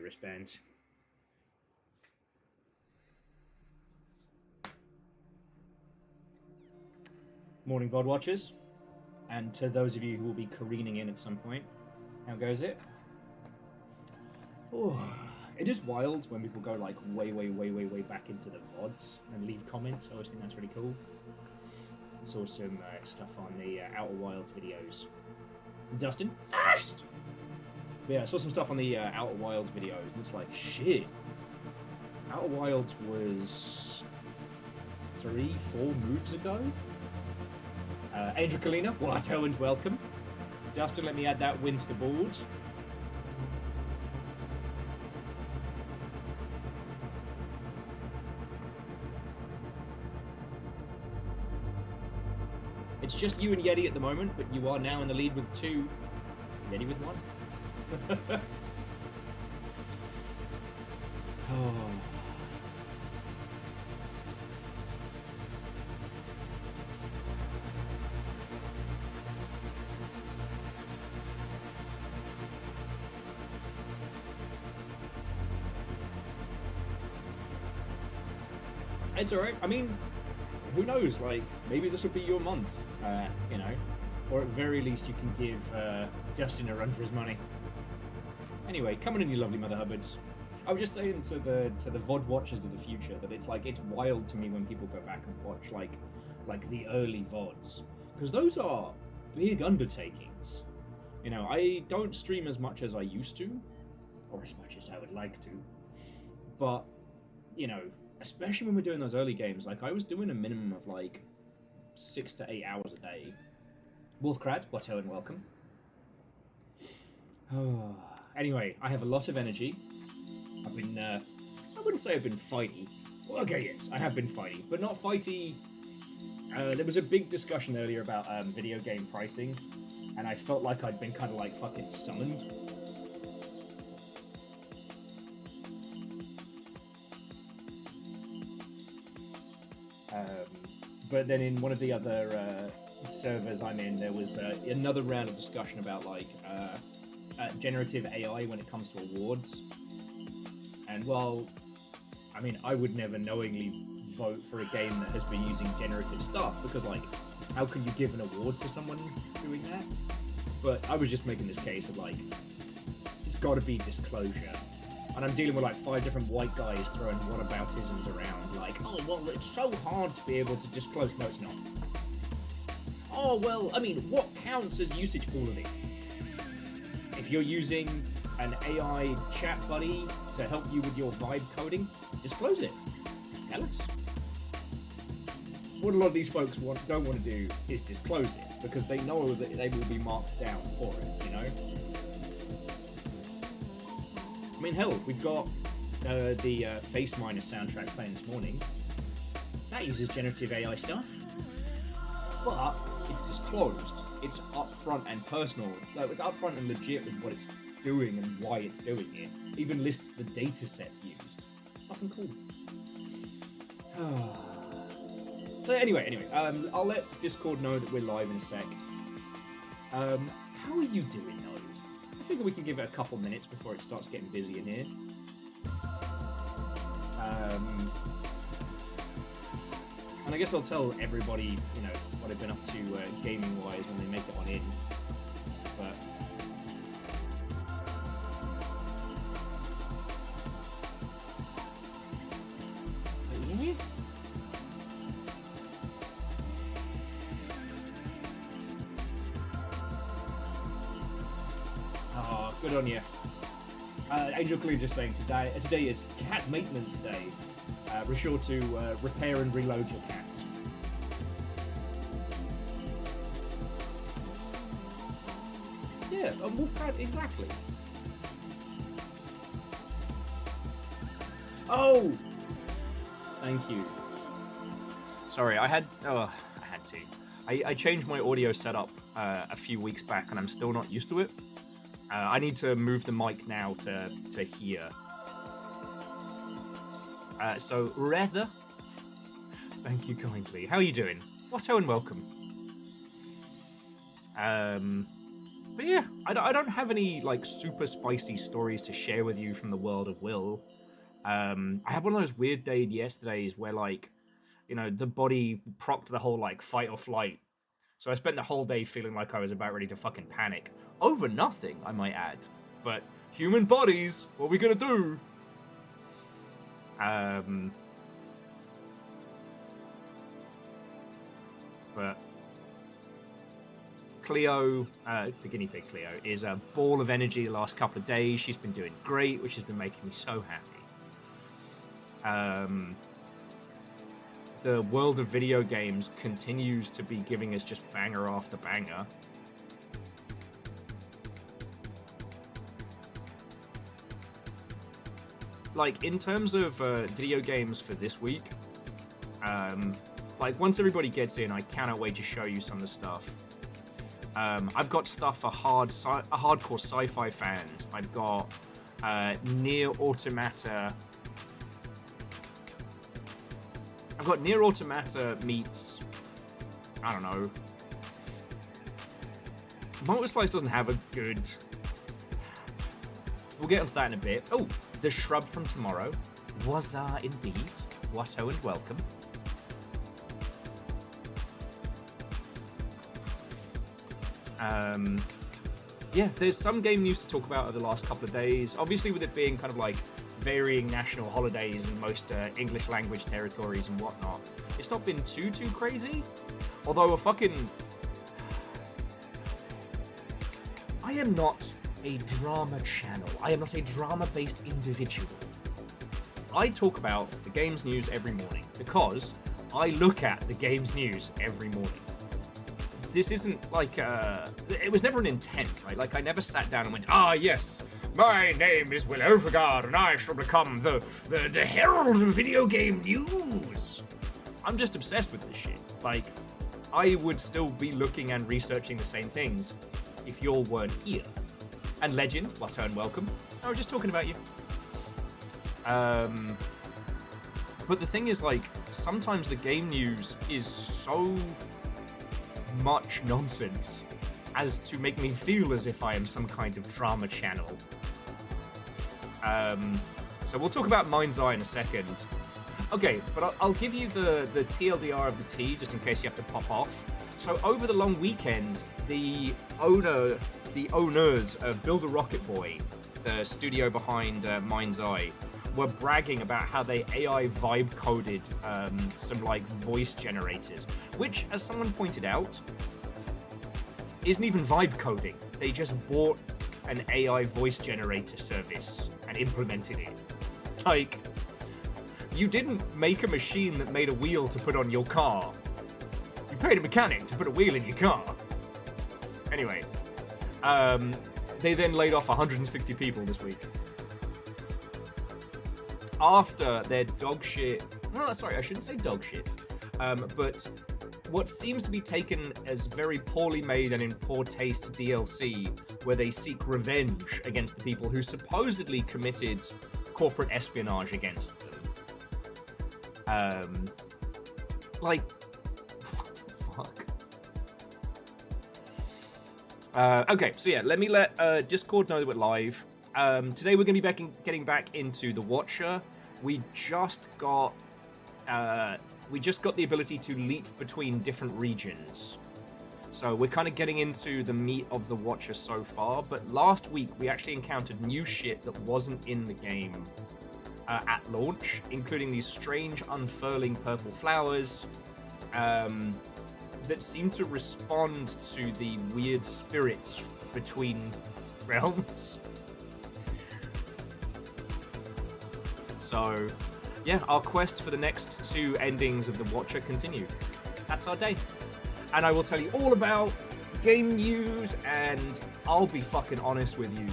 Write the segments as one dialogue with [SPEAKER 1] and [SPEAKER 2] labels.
[SPEAKER 1] wristbands. Morning, VOD watchers. And to those of you who will be careening in at some point, how goes it? Oh, it is wild when people go like way back into the VODs and leave comments. I always think that's really cool. I saw some stuff on the Outer Wilds videos. Dustin? First! Yeah, I saw some stuff on the Outer Wilds videos, and it's like, shit. Outer Wilds was 3-4 moves ago? Angel Kalina, what hell and welcome. Dustin, let me add that win to the board. It's just you and Yeti at the moment, but you are now in the lead with 2. Yeti with 1. Oh. It's alright. I mean, who knows? Like, maybe this will be your month, you know? Or at very least you can give Justin a run for his money. Anyway, come on in, you lovely Mother Hubbards. I was just saying to the VOD watchers of the future that it's wild to me when people go back and watch like the early VODs. Because those are big undertakings. You know, I don't stream as much as I used to, or as much as I would like to. But, you know, especially when we're doing those early games, like I was doing a minimum of like 6 to 8 hours a day. Wolfcrat, Watto and welcome. Anyway, I have a lot of energy. I've been, I wouldn't say I've been fighty. Well, okay, yes, I have been fighty, but not fighty. There was a big discussion earlier about video game pricing, and I felt like I'd been kind of like fucking summoned. But then in one of the other servers I'm in, there was another round of discussion about like generative AI when it comes to awards. And while, I mean, I would never knowingly vote for a game that has been using generative stuff, because like, how can you give an award to someone doing that? But I was just making this case of like, it's got to be disclosure. And I'm dealing with like 5 different white guys throwing whataboutisms around, like, oh, well, it's so hard to be able to disclose. No, it's not. Oh, well, I mean, what counts as usage quality? If you're using an AI chat buddy to help you with your vibe coding, disclose it. Tell us. What a lot of these folks don't want to do is disclose it, because they know that they will be marked down for it, you know? I mean, hell, we've got the Face Miner soundtrack playing this morning. That uses generative AI stuff, but it's disclosed. It's upfront and personal. Like, it's upfront and legit with what it's doing and why it's doing it. Even lists the data sets used. Fucking cool. So anyway, I'll let Discord know that we're live in a sec. How are you doing, though? I figure we can give it a couple minutes before it starts getting busy in here. And I guess I'll tell everybody, you know, what I've been up to gaming-wise when they make it on in. But yeah. Oh, good on you. Angel Clean just saying today is cat maintenance day. Be sure to repair and reload your cats. Yeah, a wolf cat, exactly. Oh! Thank you. Sorry, I had to. I changed my audio setup a few weeks back, and I'm still not used to it. I need to move the mic now to here. So, rather, thank you kindly. How are you doing? Watto and welcome. But yeah, I don't have any like super spicy stories to share with you from the world of Will. I had one of those weird days yesterdays where like, the body propped the whole like fight or flight. So I spent the whole day feeling like I was about ready to fucking panic. Over nothing, I might add. But human bodies, what are we gonna do? But Cleo, the guinea pig Cleo, is a ball of energy the last couple of days. She's been doing great, which has been making me so happy. The world of video games continues to be giving us just banger after banger. Like, in terms of video games for this week, like, once everybody gets in, I cannot wait to show you some of the stuff. I've got stuff for hardcore sci-fi fans. I've got Nier Automata. I've got Nier Automata meets, I don't know. Motor Slice doesn't have a good... We'll get onto that in a bit. Oh, The Shrub from Tomorrow. Was indeed. Watto and welcome. Yeah, there's some game news to talk about over the last couple of days. Obviously, with it being kind of like varying national holidays in most English language territories and whatnot, it's not been too crazy. Although I am not a drama channel. I am not a drama-based individual. I talk about the games news every morning because I look at the games news every morning. This isn't like it was never an intent, right? Like I never sat down and went, yes, my name is Will Overgard and I shall become the herald of video game news. I'm just obsessed with this shit. Like, I would still be looking and researching the same things if you all weren't here. And Legend, what's and welcome. I was just talking about you. But the thing is, like, sometimes the game news is so much nonsense as to make me feel as if I am some kind of drama channel. So we'll talk about Mind's Eye in a second. Okay, but I'll give you the TLDR of the T just in case you have to pop off. So over the long weekend, the owners of Build a Rocket Boy, the studio behind Mind's Eye, were bragging about how they AI vibe coded some like voice generators, which, as someone pointed out, isn't even vibe coding. They just bought an AI voice generator service and implemented it. Like, you didn't make a machine that made a wheel to put on your car. You paid a mechanic to put a wheel in your car. Anyway, they then laid off 160 people this week. After their dog shit... No, sorry, I shouldn't say dog shit. But what seems to be taken as very poorly made and in poor taste DLC, where they seek revenge against the people who supposedly committed corporate espionage against them. Like... Fuck. Okay, so yeah, let me let Discord know that we're live. Today we're going to be getting back into The Watcher. We just got the ability to leap between different regions. So we're kind of getting into the meat of The Watcher so far, but last week we actually encountered new shit that wasn't in the game at launch, including these strange unfurling purple flowers that seem to respond to the weird spirits between realms. So, yeah, our quest for the next two endings of The Watcher continued. That's our day. And I will tell you all about game news, and I'll be fucking honest with you.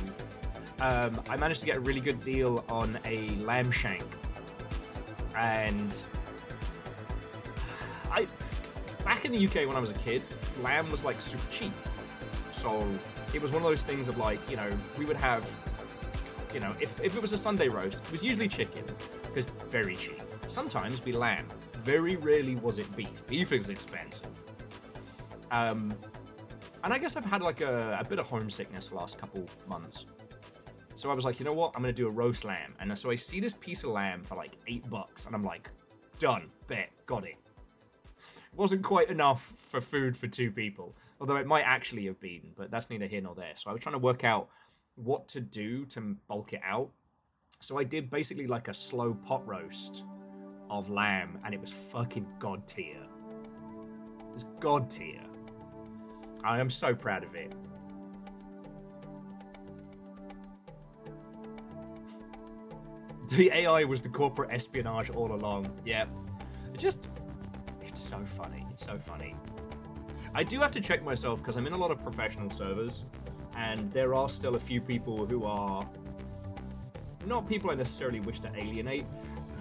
[SPEAKER 1] I managed to get a really good deal on a lamb shank. And back in the UK when I was a kid, lamb was like super cheap. So it was one of those things of like, we would have, if it was a Sunday roast, it was usually chicken, because very cheap. Sometimes it'd be lamb. Very rarely was it beef. Beef is expensive.
[SPEAKER 2] And I guess I've had like a bit of homesickness the last couple months. So I was like, you know what? I'm going to do a roast lamb. And so I see this piece of lamb for like $8. And I'm like, done. Bet. Got it. It wasn't quite enough for food for 2 people. Although it might actually have been. But that's neither here nor there. So I was trying to work out what to do to bulk it out. So I did basically like a slow pot roast of lamb. And it was fucking god tier. It was god tier. I am so proud of it. The AI was the corporate espionage all along. Yep. It's so funny. It's so funny. I do have to check myself because I'm in a lot of professional servers, and there are still a few people who are not people I necessarily wish to alienate,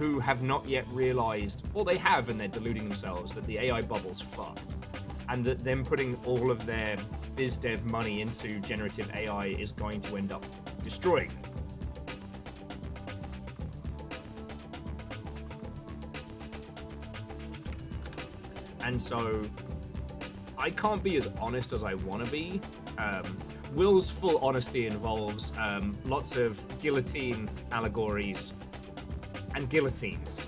[SPEAKER 2] who have not yet realized, or they have and they're deluding themselves, that the AI bubble's fucked. And that them putting all of their biz dev money into generative AI is going to end up destroying them. And so I can't be as honest as I want to be. Will's full honesty involves lots of guillotine allegories and guillotines.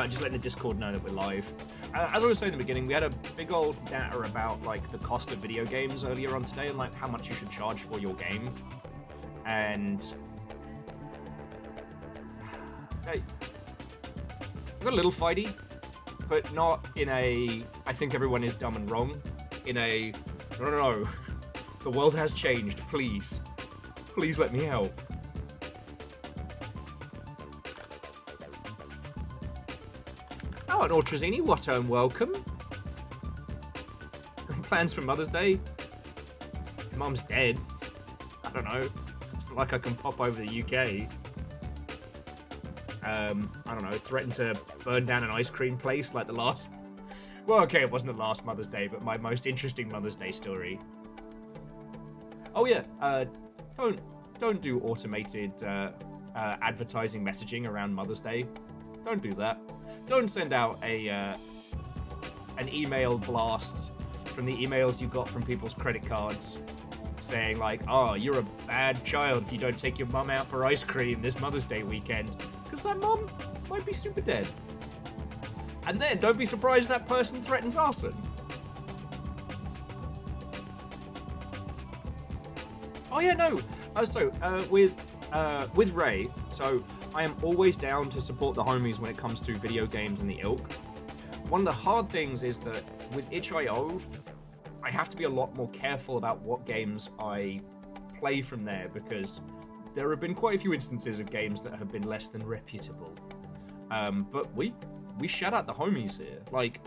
[SPEAKER 2] Just letting the Discord know that we're live. As I was saying in the beginning, we had a big old data about like the cost of video games earlier on today and like how much you should charge for your game. And I got a little fighty, but not in a I think everyone is dumb and wrong. In a no, the world has changed. Please let me help. Oh, and Ultrazini, what welcome. Plans for Mother's Day? Mum's dead. I don't know. It's not like I can pop over the UK. I don't know, threaten to burn down an ice cream place like the last... Well, okay, it wasn't the last Mother's Day, but my most interesting Mother's Day story. Oh yeah, don't do automated advertising messaging around Mother's Day. Don't do that. Don't send out an email blast from the emails you got from people's credit cards saying like, oh, you're a bad child if you don't take your mum out for ice cream this Mother's Day weekend, because that mum might be super dead. And then don't be surprised that person threatens arson. Oh yeah, no. With Ray, so I am always down to support the homies when it comes to video games and the ilk. One of the hard things is that with itch.io, I have to be a lot more careful about what games I play from there, because there have been quite a few instances of games that have been less than reputable. But we shout out the homies here. Like,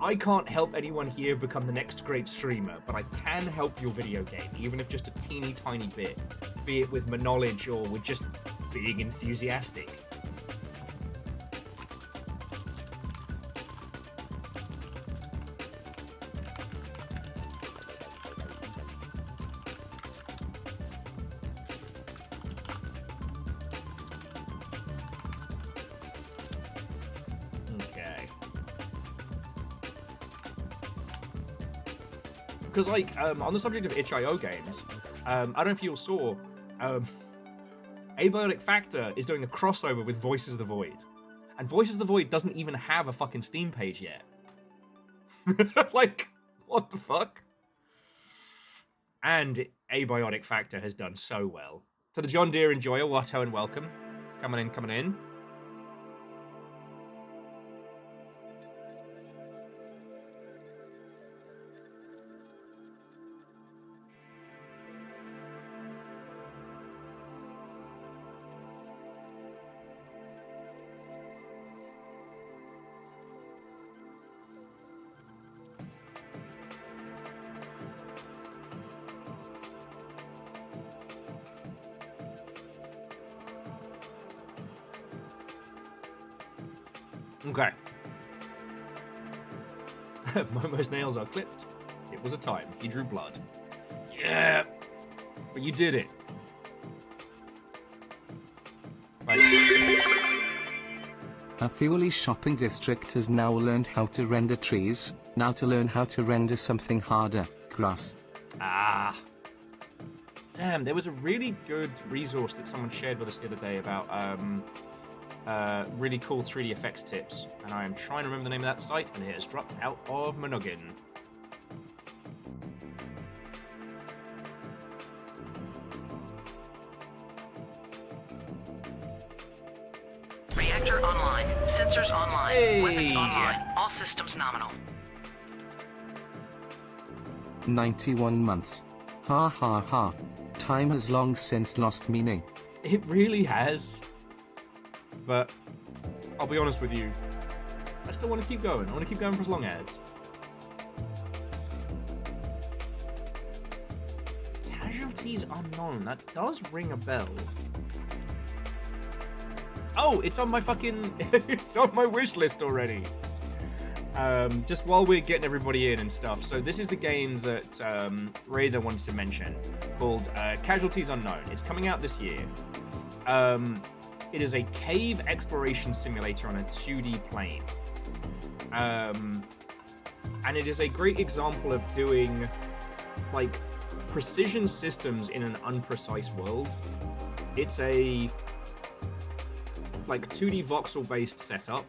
[SPEAKER 2] I can't help anyone here become the next great streamer, but I can help your video game, even if just a teeny tiny bit, be it with my knowledge or with just being enthusiastic. Okay. Because, like, on the subject of itch.io games, I don't know if you all saw, Abiotic Factor is doing a crossover with Voices of the Void. And Voices of the Void doesn't even have a fucking Steam page yet. Like, what the fuck? And Abiotic Factor has done so well. To the John Deere enjoyer, Watto and welcome. Coming in. Okay. Momo's nails are clipped. It was a time. He drew blood. Yeah. But you did it. Like...
[SPEAKER 3] Athioli shopping district has now learned how to render trees, now to learn how to render something harder, grass.
[SPEAKER 2] Ah. Damn, there was a really good resource that someone shared with us the other day about really cool 3D effects tips, and I am trying to remember the name of that site, and it has dropped out of my noggin.
[SPEAKER 4] Reactor online. Sensors online.
[SPEAKER 2] Hey.
[SPEAKER 4] Weapons online. All systems nominal.
[SPEAKER 3] 91 months. Ha ha ha. Time has long since lost meaning.
[SPEAKER 2] It really has. But I'll be honest with you, I still want to keep going. I want to keep going for as long as. Casualties unknown. That does ring a bell. Oh, it's on my fucking... it's on my wish list already. Just while we're getting everybody in and stuff. So this is the game that Raider wanted to mention, called Casualties Unknown. It's coming out this year. It is a cave exploration simulator on a 2D plane. And it is a great example of doing, like, precision systems in an unprecise world. It's a, like, 2D voxel-based setup.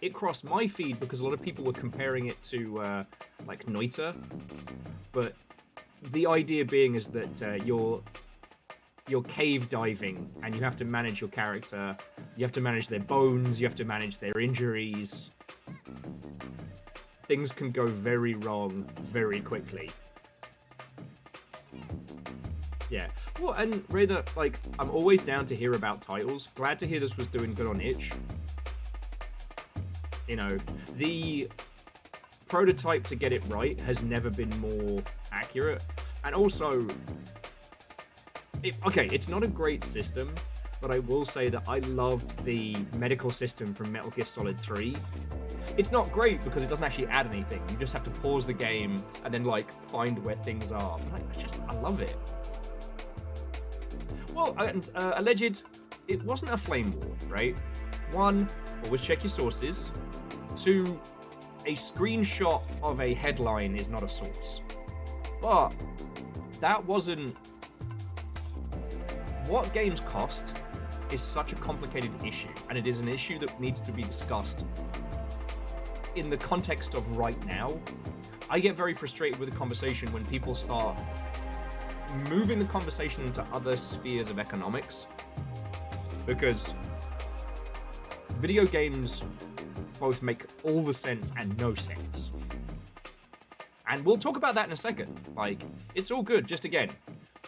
[SPEAKER 2] It crossed my feed because a lot of people were comparing it to, like, Noita. But the idea being is that you're cave diving, and you have to manage your character. You have to manage their bones. You have to manage their injuries. Things can go very wrong very quickly. Yeah. Well, and Raider, like, I'm always down to hear about titles. Glad to hear this was doing good on itch. You know, the prototype to get it right has never been more accurate. And also, okay, it's not a great system, but I will say that I loved the medical system from Metal Gear Solid 3. It's not great because it doesn't actually add anything. You just have to pause the game and then, like, find where things are. I love it. Well, and alleged, it wasn't a flame war, right? One, always check your sources. Two, a screenshot of a headline is not a source. But that wasn't... What games cost is such a complicated issue, and it is an issue that needs to be discussed in the context of right now. I get very frustrated with the conversation when people start moving the conversation into other spheres of economics, because video games both make all the sense and no sense. And we'll talk about that in a second. Like, it's all good. Just again,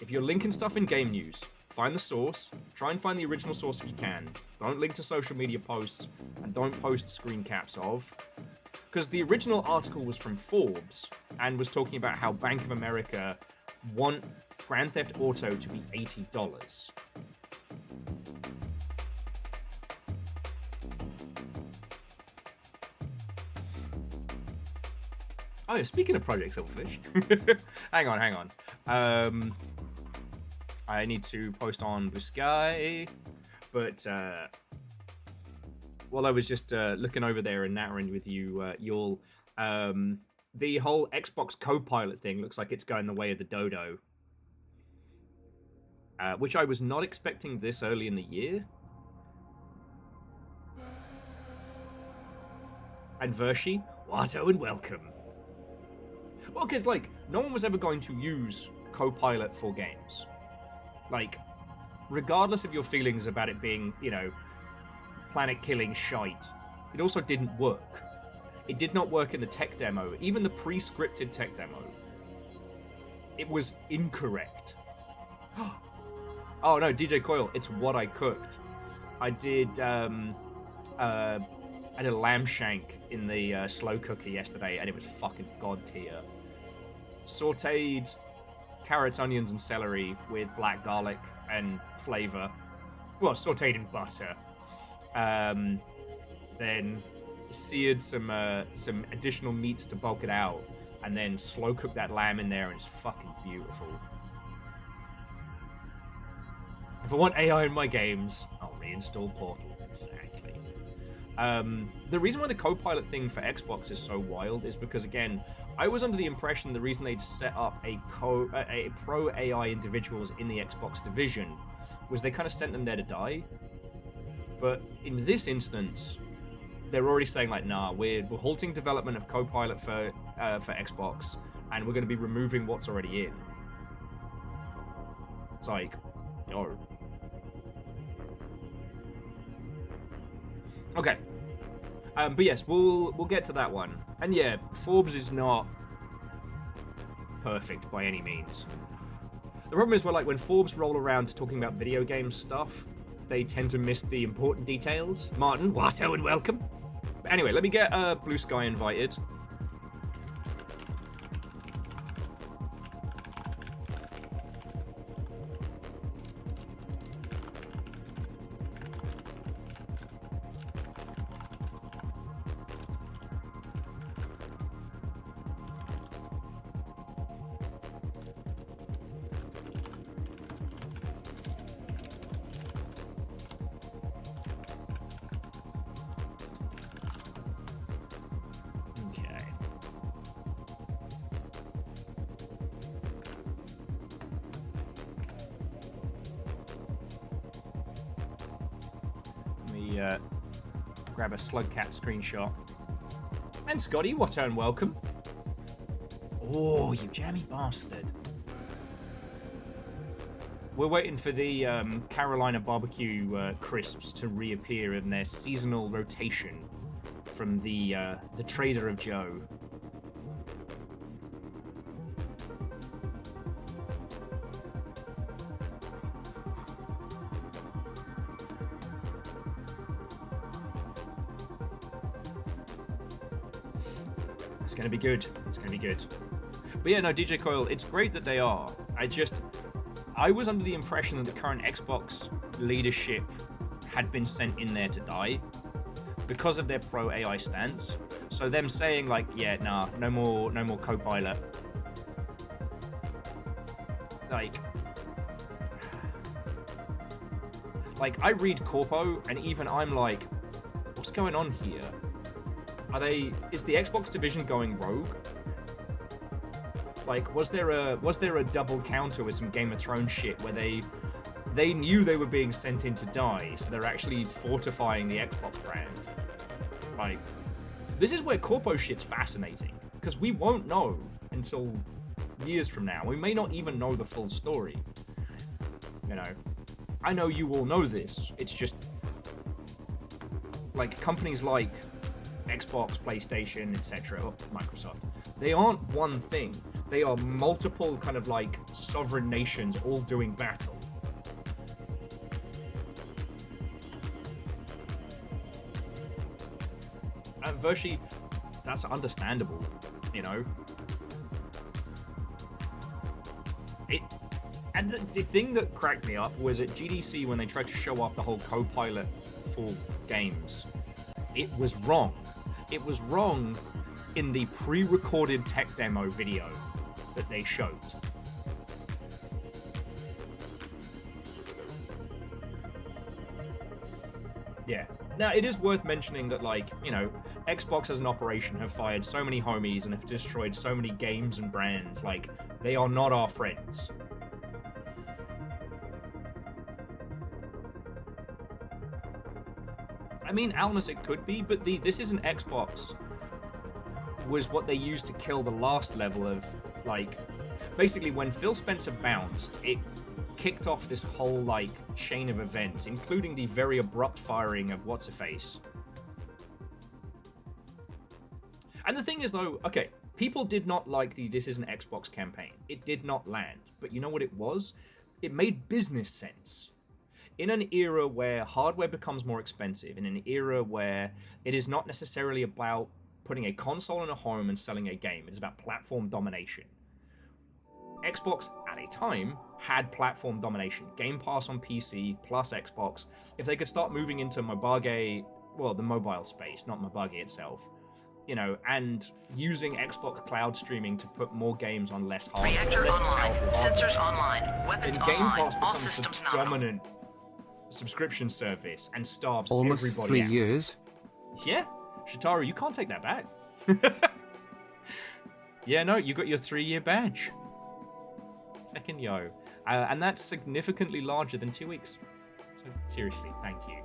[SPEAKER 2] if you're linking stuff in game news, find the source, try and find the original source if you can. Don't link to social media posts, and don't post screen caps of. Because the original article was from Forbes, and was talking about how Bank of America want Grand Theft Auto to be $80. Oh, yeah, speaking of Project Silverfish. hang on. I need to post on Blue Sky, but while I was just looking over there and nattering with you, you'll the whole Xbox Copilot thing looks like it's going the way of the dodo, which I was not expecting this early in the year. And Vershi, Watto and welcome. Well, because, like, no one was ever going to use Copilot for games. Like, regardless of your feelings about it being, you know, planet-killing shite, it also didn't work. It did not work in the tech demo, even the pre-scripted tech demo. It was incorrect. Oh no, DJ Coil, it's what I cooked. I did a lamb shank in the slow cooker yesterday, and it was fucking god tier. Sauteed carrots, onions, and celery with black garlic and flavor. Well, sauteed in butter. then seared some additional meats to bulk it out, and then slow cook that lamb in there, and it's fucking beautiful. If I want AI in my games, I'll reinstall Portal. Exactly. The reason why the co-pilot thing for Xbox is so wild is because, again, I was under the impression the reason they'd set up a pro AI individuals in the Xbox division was they kind of sent them there to die. But in this instance, they're already saying like, nah, we're halting development of co-pilot for Xbox, and we're going to be removing what's already in. It's like, no. Okay. But yes, we'll get to that one. And yeah, Forbes is not perfect by any means. The problem is, when Forbes roll around talking about video game stuff, they tend to miss the important details. Martin, Watto, and welcome. But anyway, let me get Blue Sky invited. Grab a Slugcat screenshot. And Scotty, what and welcome. Oh, you jammy bastard. We're waiting for the Carolina barbecue crisps to reappear in their seasonal rotation from the Trader of Joe. It's going to be good. It's going to be good. But yeah, no, DJ Coil, it's great that they are. I was under the impression that the current Xbox leadership had been sent in there to die because of their pro AI stance. So them saying like, yeah, nah, no more co-pilot. Like I read Corpo and even I'm like, what's going on here? Is the Xbox division going rogue? Like, was there a double counter with some Game of Thrones shit where they knew they were being sent in to die, so they're actually fortifying the Xbox brand? Like, this is where Corpo shit's fascinating, because we won't know until years from now. We may not even know the full story. You know, I know you all know this. It's just like companies like Xbox, PlayStation, etc., or Microsoft, they aren't one thing. They are multiple kind of like sovereign nations all doing battle. And virtually, that's understandable, you know? And the thing that cracked me up was at GDC when they tried to show off the whole co-pilot for games. It was wrong. It was wrong in the pre-recorded tech demo video that they showed. Yeah. Now, it is worth mentioning that, like, you know, Xbox as an operation have fired so many homies and have destroyed so many games and brands. Like, they are not our friends. I mean, Alnus, it could be, but this isn't Xbox. Was what they used to kill the last level of, like, basically when Phil Spencer bounced, it kicked off this whole, like, chain of events, including the very abrupt firing of What's-A-Face. And the thing is, though, okay, people did not like the This Isn't Xbox campaign. It did not land. But you know what it was? It made business sense. In an era where hardware becomes more expensive, in an era where it is not necessarily about putting a console in a home and selling a game, it's about platform domination. Xbox, at a time, had platform domination. Game Pass on PC plus Xbox. If they could start moving into mobage, well, the mobile space, not mobage itself, you know, and using Xbox cloud streaming to put more games on less hardware.
[SPEAKER 4] Reactor
[SPEAKER 2] less
[SPEAKER 4] online.
[SPEAKER 2] powerful hardware,
[SPEAKER 4] Sensors online.
[SPEAKER 2] then
[SPEAKER 4] Weapons
[SPEAKER 2] Game
[SPEAKER 4] online.
[SPEAKER 2] Pass
[SPEAKER 4] All
[SPEAKER 2] becomes
[SPEAKER 4] systems
[SPEAKER 2] the
[SPEAKER 4] nominal.
[SPEAKER 2] dominant subscription service and starves
[SPEAKER 3] Almost
[SPEAKER 2] everybody
[SPEAKER 3] 3
[SPEAKER 2] out.
[SPEAKER 3] years.
[SPEAKER 2] Yeah, Shitaru, you can't take that back. Yeah, no, you got your 3-year badge. Heckin' yo. And that's significantly larger than 2 weeks. So seriously, thank you.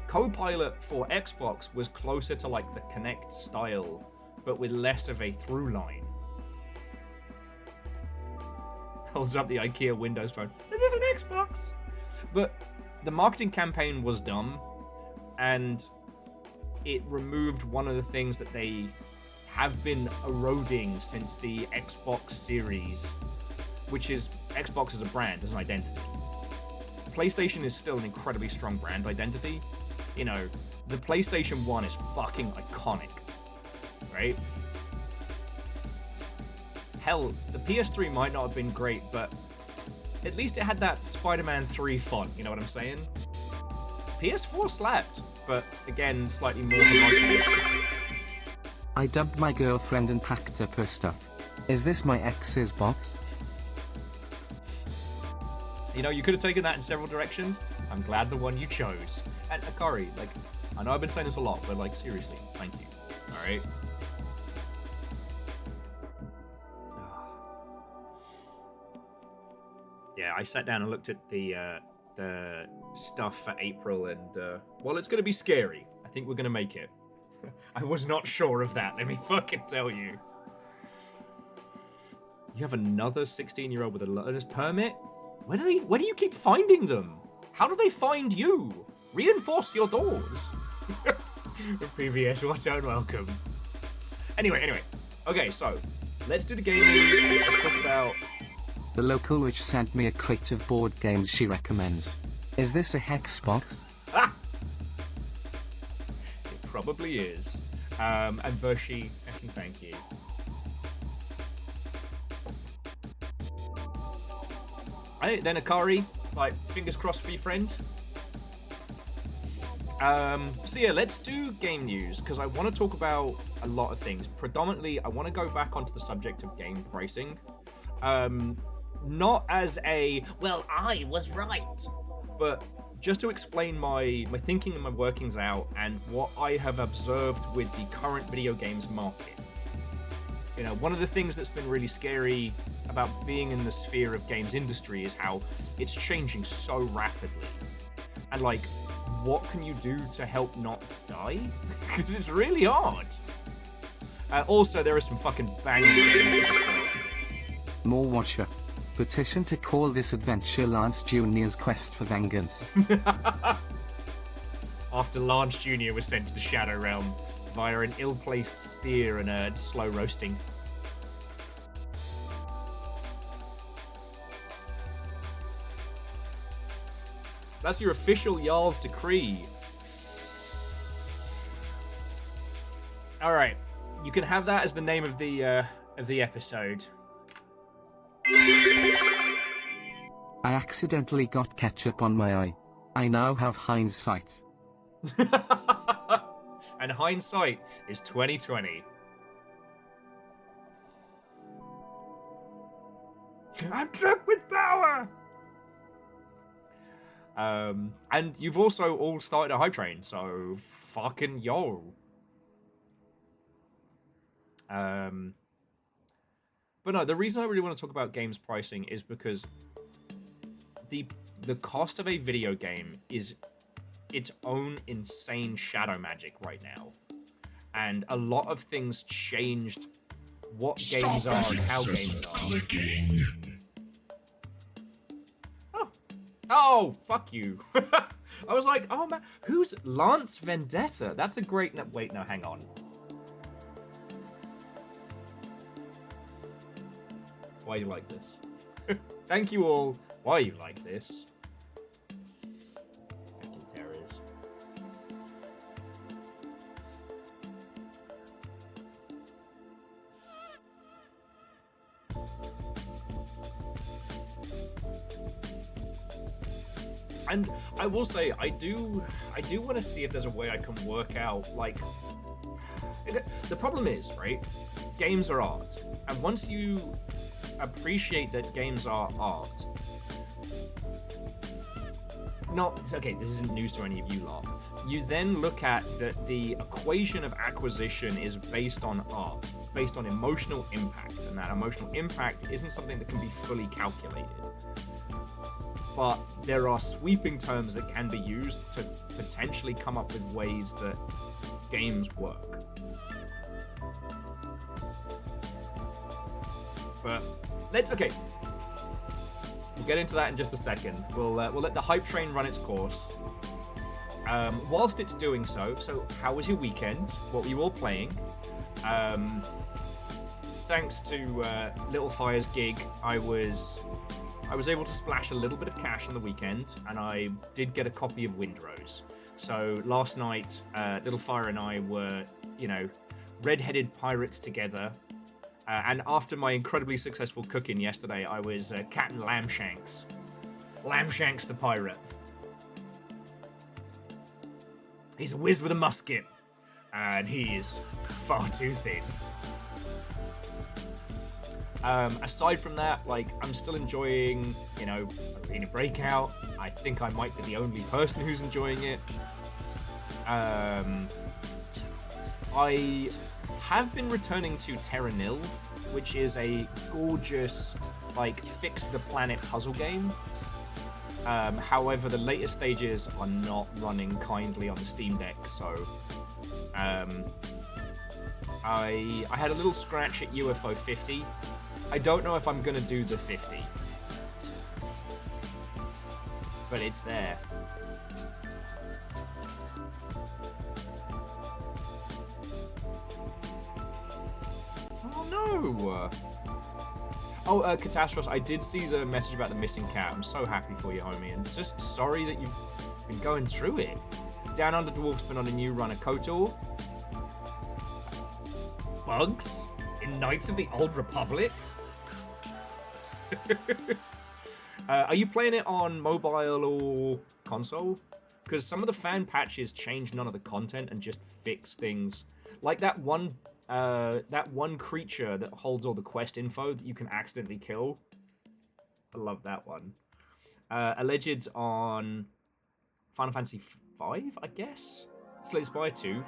[SPEAKER 2] Copilot for Xbox was closer to like the Kinect style, but with less of a through line. Holds up the IKEA Windows Phone. This is an Xbox! But the marketing campaign was dumb, and it removed one of the things that they have been eroding since the Xbox Series, which is Xbox as a brand, as an identity. PlayStation is still an incredibly strong brand identity. You know, the PlayStation 1 is fucking iconic, right? Hell, the PS3 might not have been great, but at least it had that Spider-Man 3 font, you know what I'm saying? PS4 slapped, but again, slightly more homogeneous.
[SPEAKER 3] I dumped my girlfriend and packed up her stuff. Is this my ex's box?
[SPEAKER 2] You know, you could have taken that in several directions. I'm glad the one you chose. And Akari, like, I know I've been saying this a lot, but like, seriously, thank you. Alright? Yeah, I sat down and looked at the stuff for April, and, well, it's gonna be scary. I think we're gonna make it. I was not sure of that, let me fucking tell you. You have another 16-year-old with a learner's permit? Where do you keep finding them? How do they find you? Reinforce your doors. PVS, what welcome. Anyway. Okay, so let's do the game news. Let's talk about.
[SPEAKER 3] The local witch sent me a crate of board games she recommends. Is this a hex box?
[SPEAKER 2] Ah! It probably is. And Vershi, thank you. Alright, then Akari, like, fingers crossed for your friend. So yeah, let's do game news, because I want to talk about a lot of things. Predominantly, I want to go back onto the subject of game pricing. Not as a, well, I was right, but just to explain my thinking and my workings out, and what I have observed with the current video games market. You know, one of the things that's been really scary about being in the sphere of games industry is how it's changing so rapidly. And like, what can you do to help not die? Because it's really hard. Also, there are some fucking banging games as well.
[SPEAKER 3] More Watcher. Petition to call this adventure Lance Jr.'s Quest for Vengeance.
[SPEAKER 2] After Lance Jr. was sent to the Shadow Realm via an ill-placed spear and a slow roasting. That's your official Jarl's decree. Alright, you can have that as the name of the episode.
[SPEAKER 3] I accidentally got ketchup on my eye. I now have hindsight.
[SPEAKER 2] And hindsight is 2020. I'm drunk with power! And you've also all started a hype train, so fucking yo. But no, the reason I really want to talk about games pricing is because the cost of a video game is its own insane shadow magic right now. And a lot of things changed what games are and how games are. Oh, fuck you. I was like, oh man, who's Lance Vendetta? That's a great... No, wait, no, hang on. Why are you like this? Thank you all. Why are you like this? Fucking terrors. And I will say, I do want to see if there's a way I can work out, like, the problem is, right? Games are art, and once you appreciate that games are art, okay, this isn't news to any of you lot. You then look at that the equation of acquisition is based on art, based on emotional impact, and that emotional impact isn't something that can be fully calculated. But there are sweeping terms that can be used to potentially come up with ways that games work. But okay. We'll get into that in just a second. We'll let the hype train run its course. Whilst it's doing so, how was your weekend? What were you all playing? Thanks to Little Fire's gig, I was able to splash a little bit of cash on the weekend, and I did get a copy of Windrose. So last night, Little Fire and I were, red-headed pirates together. And after my incredibly successful cooking yesterday, I was Captain Lamshanks. Lamshanks the pirate. He's a whiz with a musket, and he is far too thin. Aside from that, I'm still enjoying, Arena Breakout. I think I might be the only person who's enjoying it. I have been returning to Terra Nil, which is a gorgeous, fix the planet puzzle game. However, the later stages are not running kindly on the Steam Deck, so I had a little scratch at UFO 50. I don't know if I'm gonna do the 50, but it's there. No! Catastrophe, I did see the message about the missing cat. I'm so happy for you, homie, and just sorry that you've been going through it. Down Under Dwarf's been on a new run of KOTOR. Bugs? In Knights of the Old Republic? Are you playing it on mobile or console? Because some of the fan patches change none of the content and just fix things. Like that one creature that holds all the quest info that you can accidentally kill. I love that one. Alleged's on Final Fantasy V, I guess? Slay the Spire 2.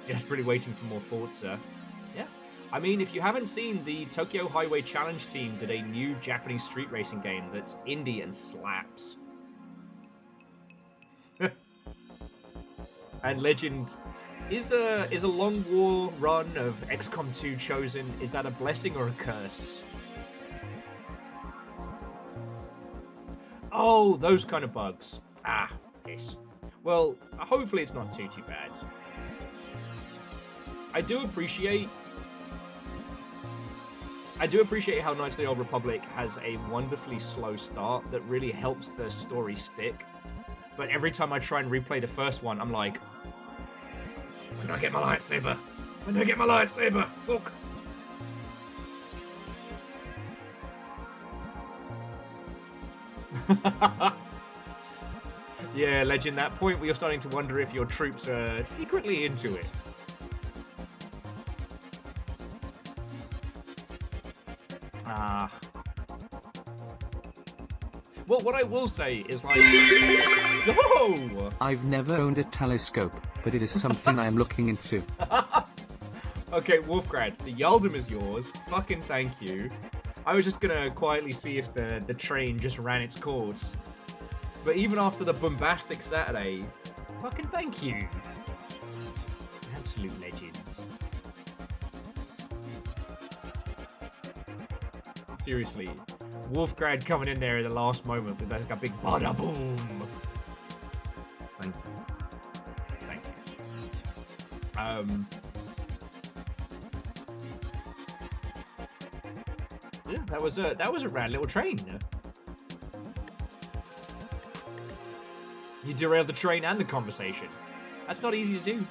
[SPEAKER 2] Desperately waiting for more Forza. Yeah. I mean, if you haven't seen, the Tokyo Highway Challenge team did a new Japanese street racing game that's indie and slaps. And Legend... Is a long war run of XCOM 2 chosen? Is that a blessing or a curse? Oh, those kind of bugs. Ah, yes. Well, hopefully it's not too bad. I do appreciate how Knights of the Old Republic has a wonderfully slow start that really helps the story stick. But every time I try and replay the first one, I'm like, when do I get my lightsaber? When do I get my lightsaber? Fuck. Yeah, Legend, that point where you're starting to wonder if your troops are secretly into it. Well, what I will say is Whoa!
[SPEAKER 3] I've never owned a telescope, but it is something I am looking into.
[SPEAKER 2] Okay, Wolfgrad, the Yaldum is yours. Fucking thank you. I was just gonna quietly see if the train just ran its course. But even after the bombastic Saturday, fucking thank you. Absolute legends. Seriously, Wolfgrad coming in there at the last moment with like a big bada boom. Thank you. Thank you. Yeah, that was a rad little train. You derailed the train and the conversation. That's not easy to do.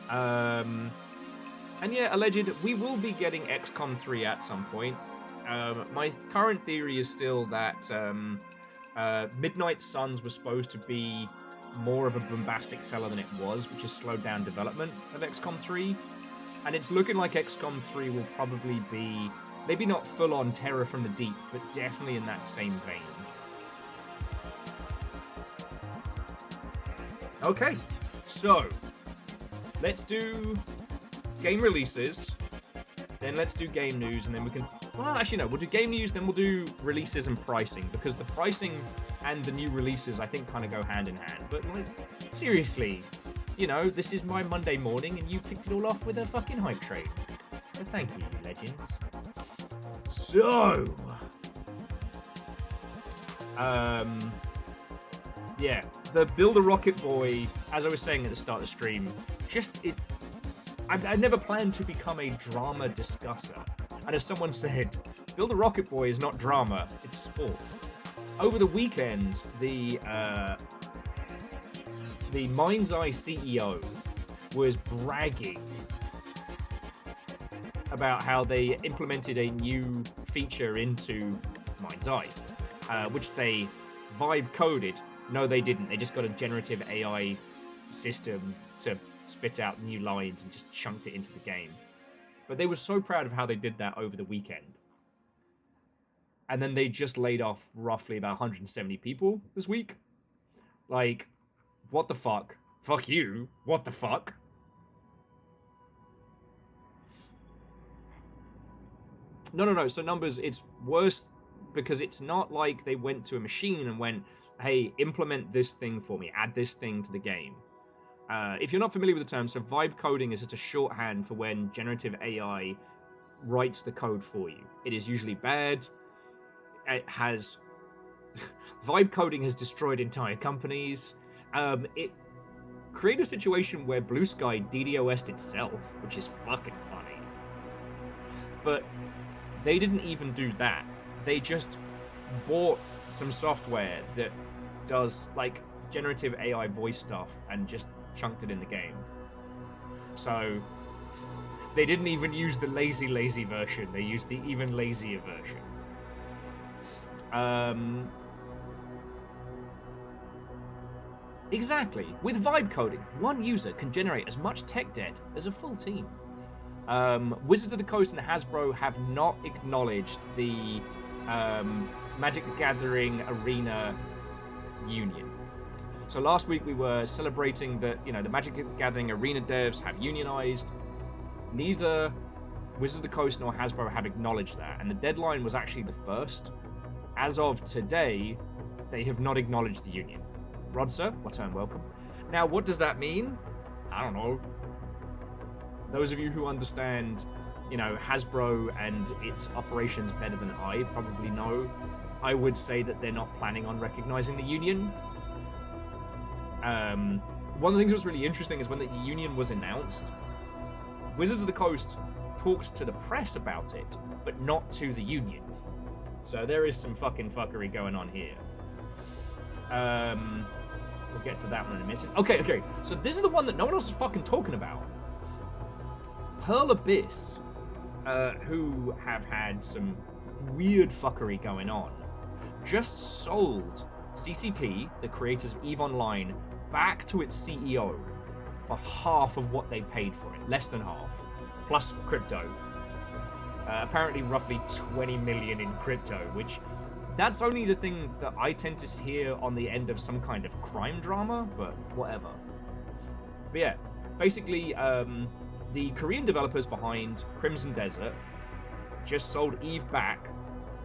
[SPEAKER 2] And yeah, Alleged, we will be getting XCOM 3 at some point. My current theory is still that Midnight Suns was supposed to be more of a bombastic seller than it was, which has slowed down development of XCOM 3. And it's looking like XCOM 3 will probably be, maybe not full-on Terror from the Deep, but definitely in that same vein. Okay, so let's do game releases, then let's do game news, and then we can... Well, actually, no, we'll do game news, then we'll do releases and pricing, because the pricing and the new releases, I think, kind of go hand in hand. But, like, seriously, you know, this is my Monday morning, and you kicked it all off with a fucking hype train. So thank you, legends. So... yeah, the Build a Rocket Boy, as I was saying at the start of the stream, I never planned to become a drama discusser. And as someone said, Build a Rocket Boy is not drama, it's sport. Over the weekend, the Mind's Eye CEO was bragging about how they implemented a new feature into Mind's Eye, which they vibe coded. No, they didn't. They just got a generative AI system to spit out new lines and just chunked it into the game. But they were so proud of how they did that over the weekend. And then they just laid off roughly about 170 people this week. Like, what the fuck? Fuck you. What the fuck? No. So numbers, it's worse because it's not like they went to a machine and went, hey, implement this thing for me, add this thing to the game. If you're not familiar with the term, so vibe coding is just a shorthand for when generative AI writes the code for you. It is usually bad. It has... vibe coding has destroyed entire companies. It created a situation where Blue Sky DDoS'd itself, which is fucking funny. But they didn't even do that. They just bought some software that does, like, generative AI voice stuff and just chunked it in the game. So they didn't even use the lazy version. They used the even lazier version. Exactly. With vibe coding, one user can generate as much tech debt as a full team. Wizards of the Coast and Hasbro have not acknowledged the Magic the Gathering Arena union. So last week we were celebrating that, you know, the Magic the Gathering Arena devs have unionized. Neither Wizards of the Coast nor Hasbro have acknowledged that, and the deadline was actually the 1st. As of today, they have not acknowledged the union. Rod, sir, return welcome. Now, what does that mean? I don't know. Those of you who understand, you know, Hasbro and its operations better than I probably know, I would say that they're not planning on recognizing the union. One of the things that was really interesting is when the union was announced, Wizards of the Coast talked to the press about it, but not to the union. So there is some fucking fuckery going on here. We'll get to that one in a minute. Okay. So this is the one that no one else is fucking talking about. Pearl Abyss, who have had some weird fuckery going on, just sold CCP, the creators of EVE Online, back to its CEO for half of what they paid for it. Less than half. Plus crypto. Apparently roughly 20 million in crypto, which... that's only the thing that I tend to hear on the end of some kind of crime drama, but whatever. But yeah, basically, the Korean developers behind Crimson Desert just sold EVE back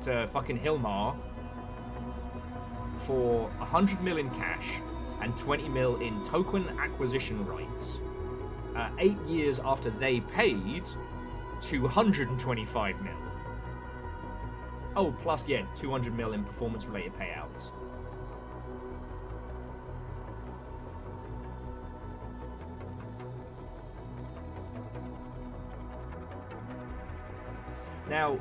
[SPEAKER 2] to fucking Hilmar for 100 mil in cash and 20 mil in token acquisition rights. 8 years after they paid 225 mil. Oh, plus, yeah, 200 mil in performance-related payouts. Now,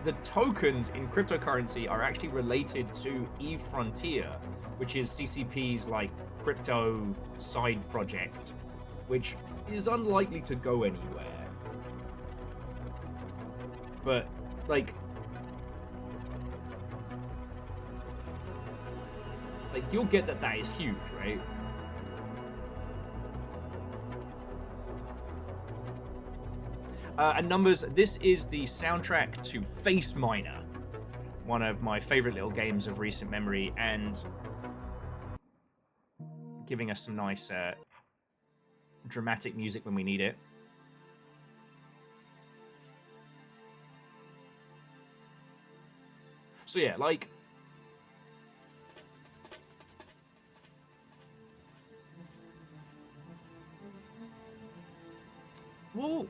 [SPEAKER 2] the tokens in cryptocurrency are actually related to EVE Frontier, which is CCP's, like, crypto side project, which is unlikely to go anywhere. But, like... Like, you'll get that that is huge, right? And numbers, this is the soundtrack to Face Miner, one of my favorite little games of recent memory, and giving us some nice dramatic music when we need it. So yeah, like, whoa.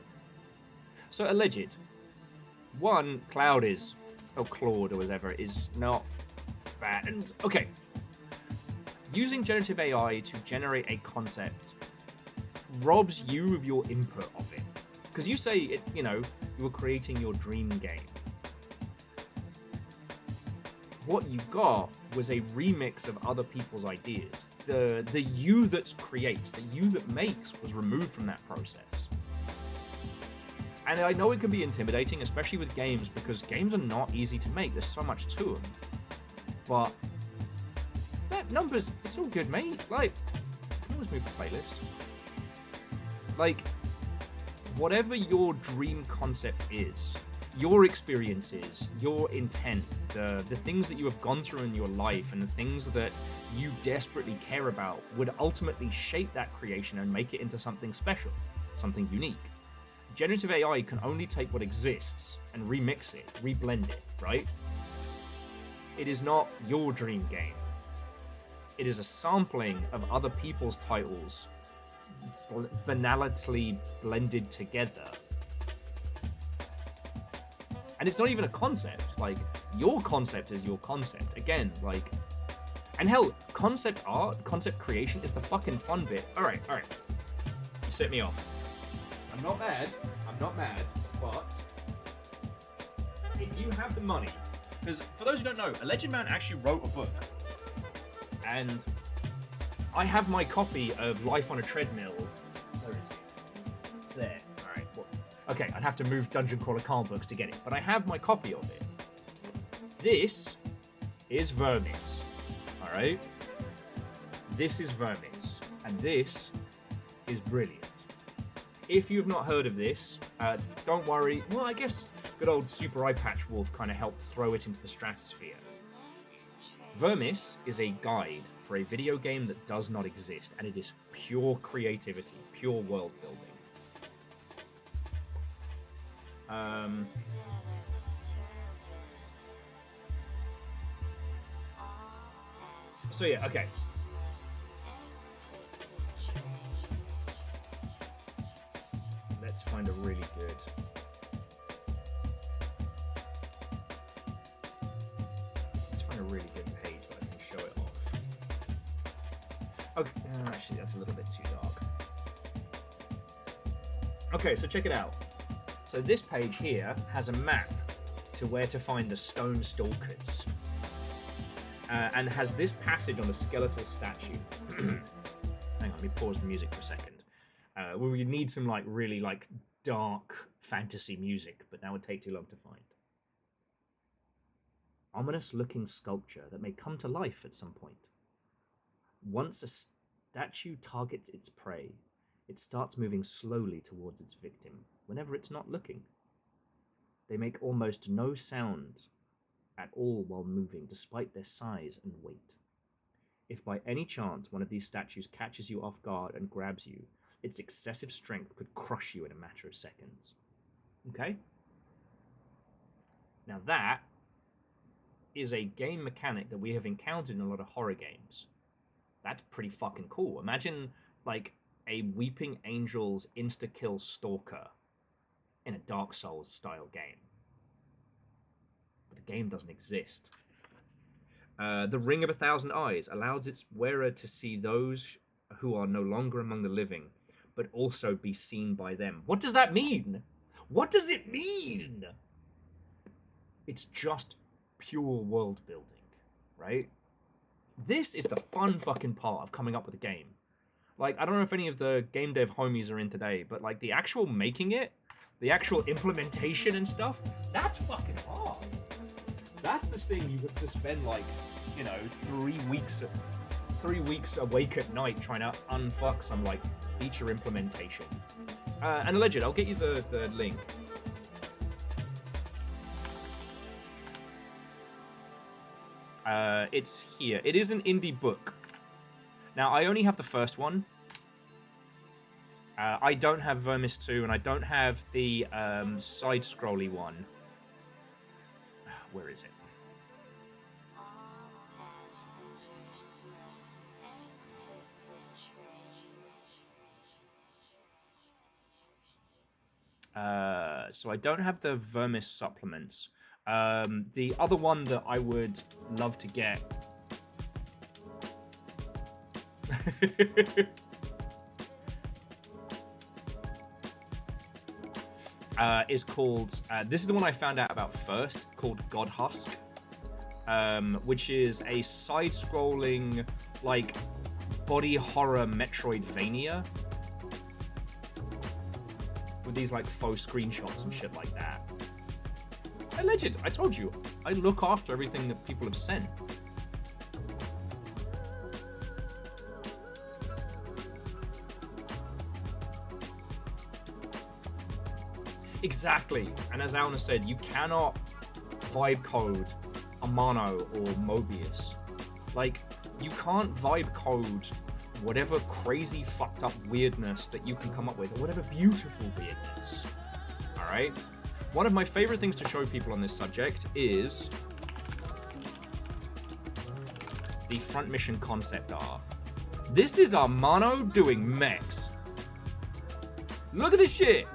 [SPEAKER 2] So alleged. One, Cloud is, or Claude or whatever, is not bad. And okay, using generative AI to generate a concept robs you of your input of it. Because you say, it, you know, you were creating your dream game. What you got was a remix of other people's ideas. The you that creates, the you that makes was removed from that process. And I know it can be intimidating, especially with games, because games are not easy to make. There's so much to them. But that numbers, it's all good, mate. Like, I can always move the playlist. Like, whatever your dream concept is, your experiences, your intent, the things that you have gone through in your life, and the things that you desperately care about would ultimately shape that creation and make it into something special, something unique. Generative AI can only take what exists and remix it, reblend it, right? It is not your dream game. It is a sampling of other people's titles, banality blended together. And it's not even a concept. Like, your concept is your concept. Again, like, and hell, concept art, concept creation is the fucking fun bit. All right. You set me off. I'm not mad, but if you have the money, because for those who don't know, Alleged Man actually wrote a book, and I have my copy of Life on a Treadmill. Where is it? It's there. All right. Well, okay, I'd have to move Dungeon Crawler Carl books to get it, but I have my copy of it. This is Vermis. All right. This is Vermis, and this is brilliant. If you've not heard of this, don't worry. Well, I guess good old Super Eye Patch Wolf kind of helped throw it into the stratosphere. Vermis is a guide for a video game that does not exist, and it is pure creativity, pure world building. So yeah, okay. Let's find a really good. Let's find a really good page that I can show it off. Okay, actually, that's a little bit too dark. Okay, so check it out. So this page here has a map to where to find the stone stalkers, and has this passage on a skeletal statue. Hang on, let me pause the music for a second. Well, we need some like really like dark fantasy music, but that would take too long to find. Ominous looking sculpture that may come to life at some point. Once a statue targets its prey, it starts moving slowly towards its victim whenever it's not looking. They make almost no sound at all while moving, despite their size and weight. If by any chance one of these statues catches you off guard and grabs you, its excessive strength could crush you in a matter of seconds. Okay? Now that is a game mechanic that we have encountered in a lot of horror games. That's pretty fucking cool. Imagine, like, a Weeping Angels insta-kill stalker in a Dark Souls style game. But the game doesn't exist. The Ring of 1,000 Eyes allows its wearer to see those who are no longer among the living, but also be seen by them. What does that mean? What does it mean? It's just pure world building, right? This is the fun fucking part of coming up with a game. Like, I don't know if any of the game dev homies are in today, but like the actual making it, the actual implementation and stuff, that's fucking hard. That's the thing you have to spend like, 3 weeks 3 weeks awake at night trying to unfuck some like feature implementation. And alleged, I'll get you the link. It's here. It is an indie book. Now, I only have the first one. I don't have Vermis 2, and I don't have the side-scrolly one. Where is it? So I don't have the Vermis supplements. The other one that I would love to get is called, this is the one I found out about first, called God Husk, which is a side-scrolling, like, body horror Metroidvania with these, like, faux screenshots and shit like that. Alleged, I told you, I look after everything that people have sent. Exactly, and as Alna said, you cannot vibe code Amano or Mobius. Like, you can't vibe code whatever crazy fucked up weirdness that you can come up with, or whatever beautiful weirdness. Alright? One of my favorite things to show people on this subject is the front mission concept art. This is Amano doing mechs. Look at this shit!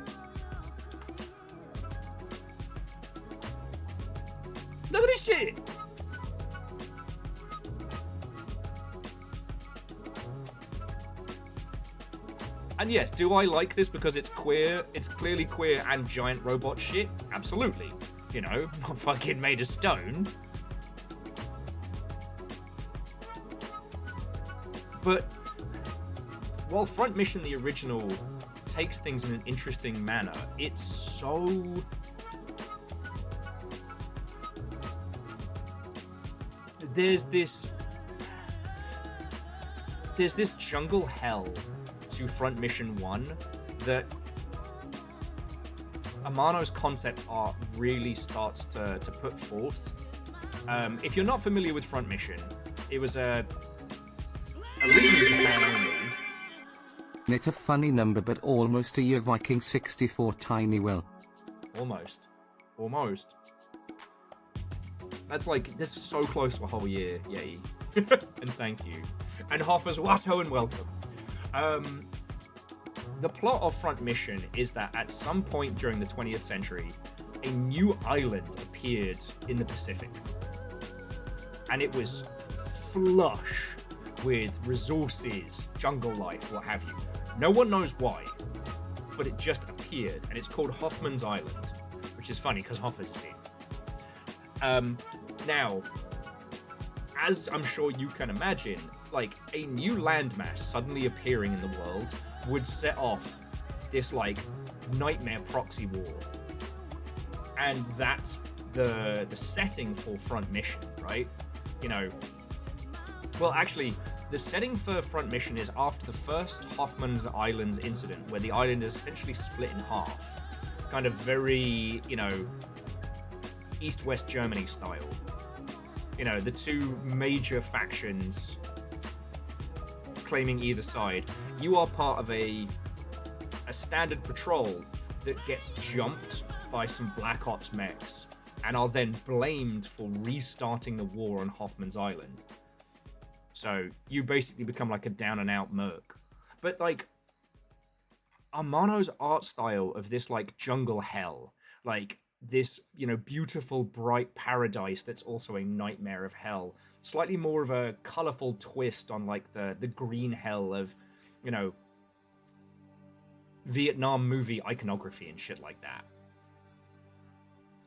[SPEAKER 2] Look at this shit! And yes, do I like this because it's queer? It's clearly queer and giant robot shit? Absolutely. You know, not fucking made of stone. But while Front Mission, the original, takes things in an interesting manner, it's so... There's this jungle hell to Front Mission 1 that Amano's concept art really starts to put forth. If you're not familiar with Front Mission, it was originally Japan only.
[SPEAKER 3] It's a funny number, but almost a year Viking 64 Tiny Will.
[SPEAKER 2] Almost. That's like, this is so close to a whole year, yay. And thank you. And Hoffa's Watto and welcome. The plot of Front Mission is that at some point during the 20th century, a new island appeared in the Pacific. And it was flush with resources, jungle life, what have you. No one knows why, but it just appeared, and it's called Hoffman's Island, which is funny because Hoffa's a scene. Now, as I'm sure you can imagine, like, a new landmass suddenly appearing in the world would set off this, like, nightmare proxy war. And that's the setting for Front Mission, right? You know, well, actually, the setting for Front Mission is after the first Hoffman's Islands incident, where the island is essentially split in half. Kind of very, you know, East-West Germany style. You know, the two major factions claiming either side. You are part of a standard patrol that gets jumped by some Black Ops mechs and are then blamed for restarting the war on Hoffman's Island. So you basically become like a down-and-out merc. But, like, Amano's art style of this, like, jungle hell, like, this, you know, beautiful, bright paradise that's also a nightmare of hell. Slightly more of a colorful twist on, like, the green hell of, you know, Vietnam movie iconography and shit like that.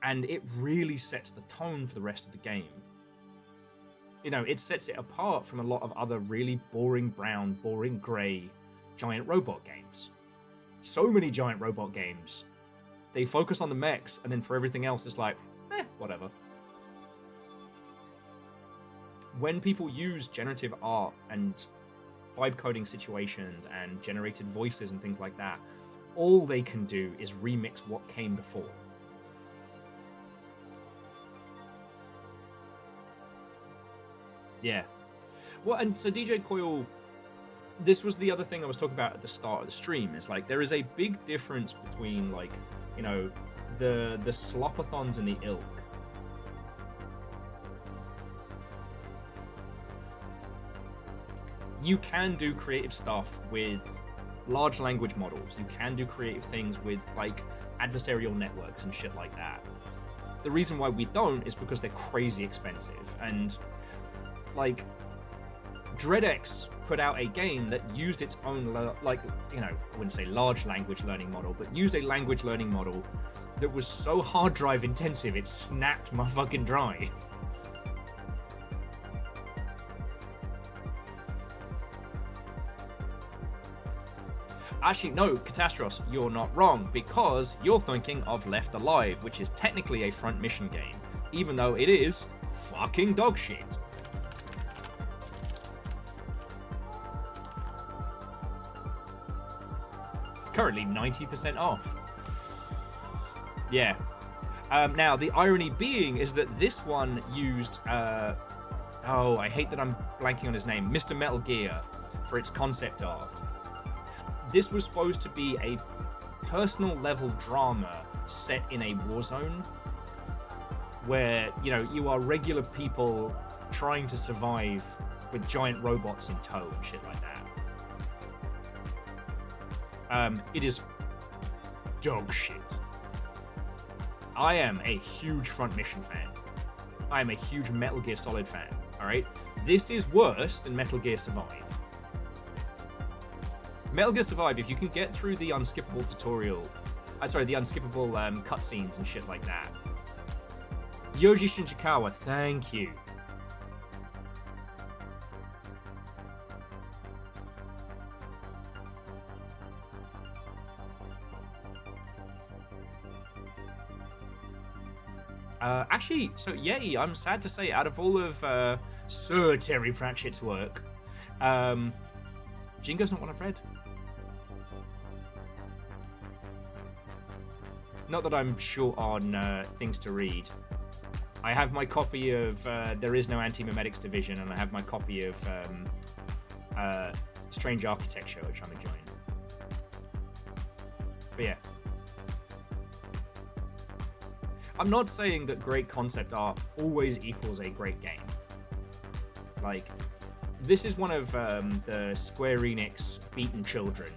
[SPEAKER 2] And it really sets the tone for the rest of the game. You know, it sets it apart from a lot of other really boring brown, boring grey giant robot games. So many giant robot games. They focus on the mechs, and then for everything else, it's like, whatever. when people use generative art and vibe coding situations and generated voices and things like that, all they can do is remix what came before. Yeah. Well, and so DJ Coil, this was the other thing I was talking about at the start of the stream, is like there is a big difference between, like, you know, the slopathons and the ilk. You can do creative stuff with large language models. You can do creative things with, like, adversarial networks and shit like that. The reason why we don't is because they're crazy expensive. And, like, DreadX put out a game that used its own, like, you know, I wouldn't say large language learning model, but used a language learning model that was so hard drive intensive it snapped my fucking drive. Actually, no, Catastros, you're not wrong, because you're thinking of Left Alive, which is technically a front mission game, even though it is fucking dog shit. It's currently 90% off. Yeah. Now, the irony being is that this one used, oh, I hate that I'm blanking on his name, Mr. Metal Gear, for its concept art. This was supposed to be a personal level drama set in a war zone where, you know, you are regular people trying to survive with giant robots in tow and shit like that. It is dog shit. I am a huge Front Mission fan. I am a huge Metal Gear Solid fan, alright? This is worse than Metal Gear Survive. Metal Gear Survive, if you can get through the unskippable tutorial, the unskippable cutscenes and shit like that. Yoji Shinjikawa, thank you. Actually, so Yeti, I'm sad to say, out of all of Sir Terry Pratchett's work, Jingo's not one I've read. Not that I'm short on things to read. I have my copy of There Is No Anti-Memetics Division, and I have my copy of Strange Architecture, which I'm enjoying. But yeah. I'm not saying that great concept art always equals a great game. Like, this is one of the Square Enix beaten children,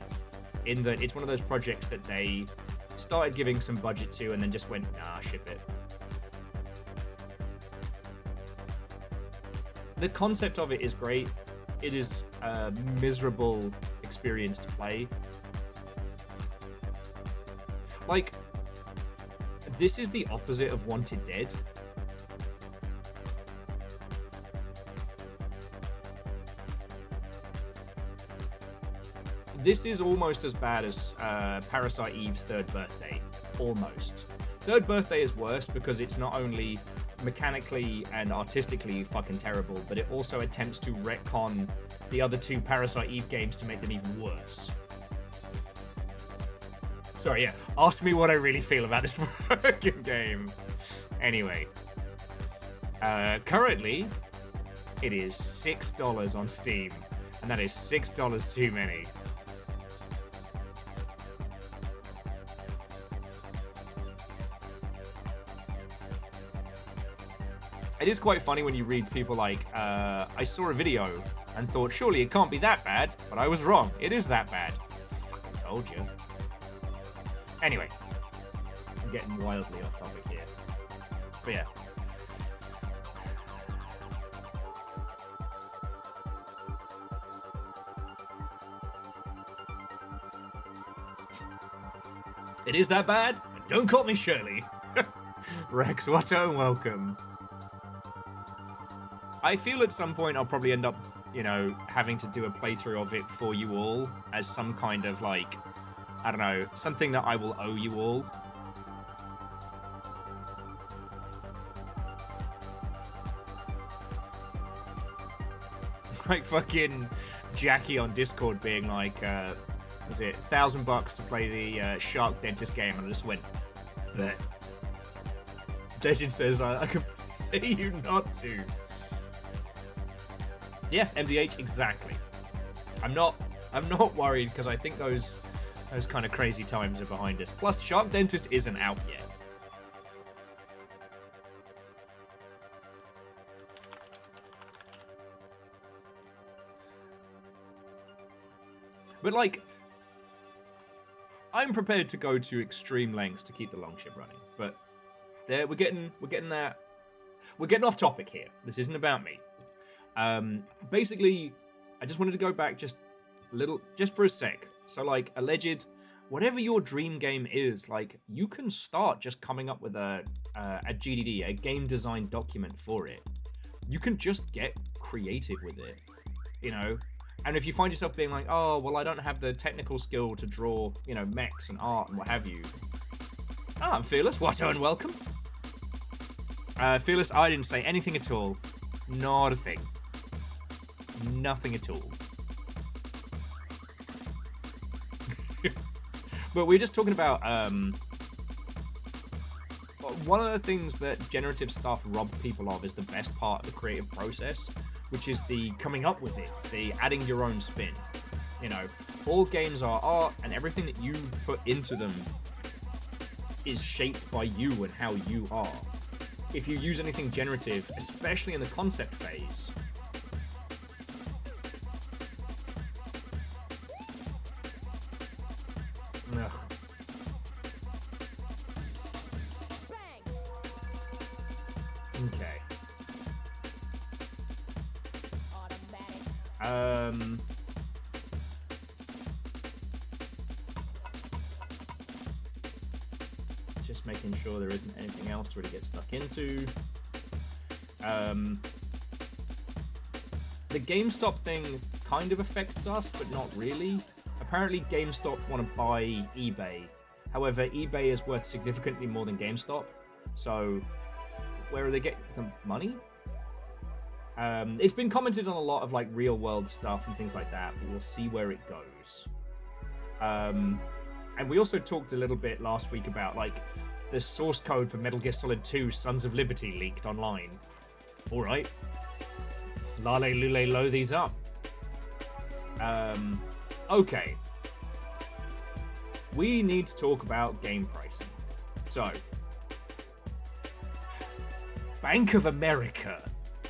[SPEAKER 2] in that it's one of those projects that they started giving some budget to and then just went, nah, ship it. The concept of it is great. It is a miserable experience to play. Like, this is the opposite of Wanted Dead. This is almost as bad as Parasite Eve's Third Birthday. Almost. Third Birthday is worse because it's not only mechanically and artistically fucking terrible, but it also attempts to retcon the other two Parasite Eve games to make them even worse. Sorry, yeah. Ask me what I really feel about this fucking game. Anyway. Currently, it is $6 on Steam. And that is $6 too many. It is quite funny when you read people like, I saw a video and thought, surely it can't be that bad, but I was wrong. It is that bad. Fucking told you. Anyway, I'm getting wildly off topic here. But yeah. It is that bad? Don't call me Shirley. Rex Watto, and welcome. I feel at some point I'll probably end up, you know, having to do a playthrough of it for you all as some kind of, like, I don't know, something that I will owe you all. like fucking Jackie on Discord being like, was it $1,000 to play the Shark Dentist game? And I just went, there. Legend says I can pay you not to. Yeah, MDH, exactly. I'm not worried because I think those kind of crazy times are behind us. Plus, Shark Dentist isn't out yet. But like, I'm prepared to go to extreme lengths to keep the longship running. But there, we're getting off topic here. This isn't about me. Basically, I just wanted to go back just for a sec. So like, alleged, whatever your dream game is, like, you can start just coming up with a GDD, a game design document for it. You can just get creative with it, you know. And if you find yourself being like, oh, well, I don't have the technical skill to draw, you know, mechs and art and what have you. Oh, I'm Fearless. What and welcome. Fearless, I didn't say anything at all. Not a thing. Nothing at all. But we're just talking about one of the things that generative stuff rob people of is the best part of the creative process, which is the coming up with it, the adding your own spin. You know, all games are art, and everything that you put into them is shaped by you and how you are. If you use anything generative, especially in the concept phase, okay. Just making sure there isn't anything else to really get stuck into. The GameStop thing kind of affects us, but not really. Apparently GameStop want to buy eBay. However, eBay is worth significantly more than GameStop. So where are they getting the money? It's been commented on a lot of like real world stuff and things like that, but we'll see where it goes. And we also talked a little bit last week about like the source code for Metal Gear Solid 2 Sons of Liberty leaked online. All right. Lale Lule low these up. Okay. We need to talk about game pricing. So, Bank of America.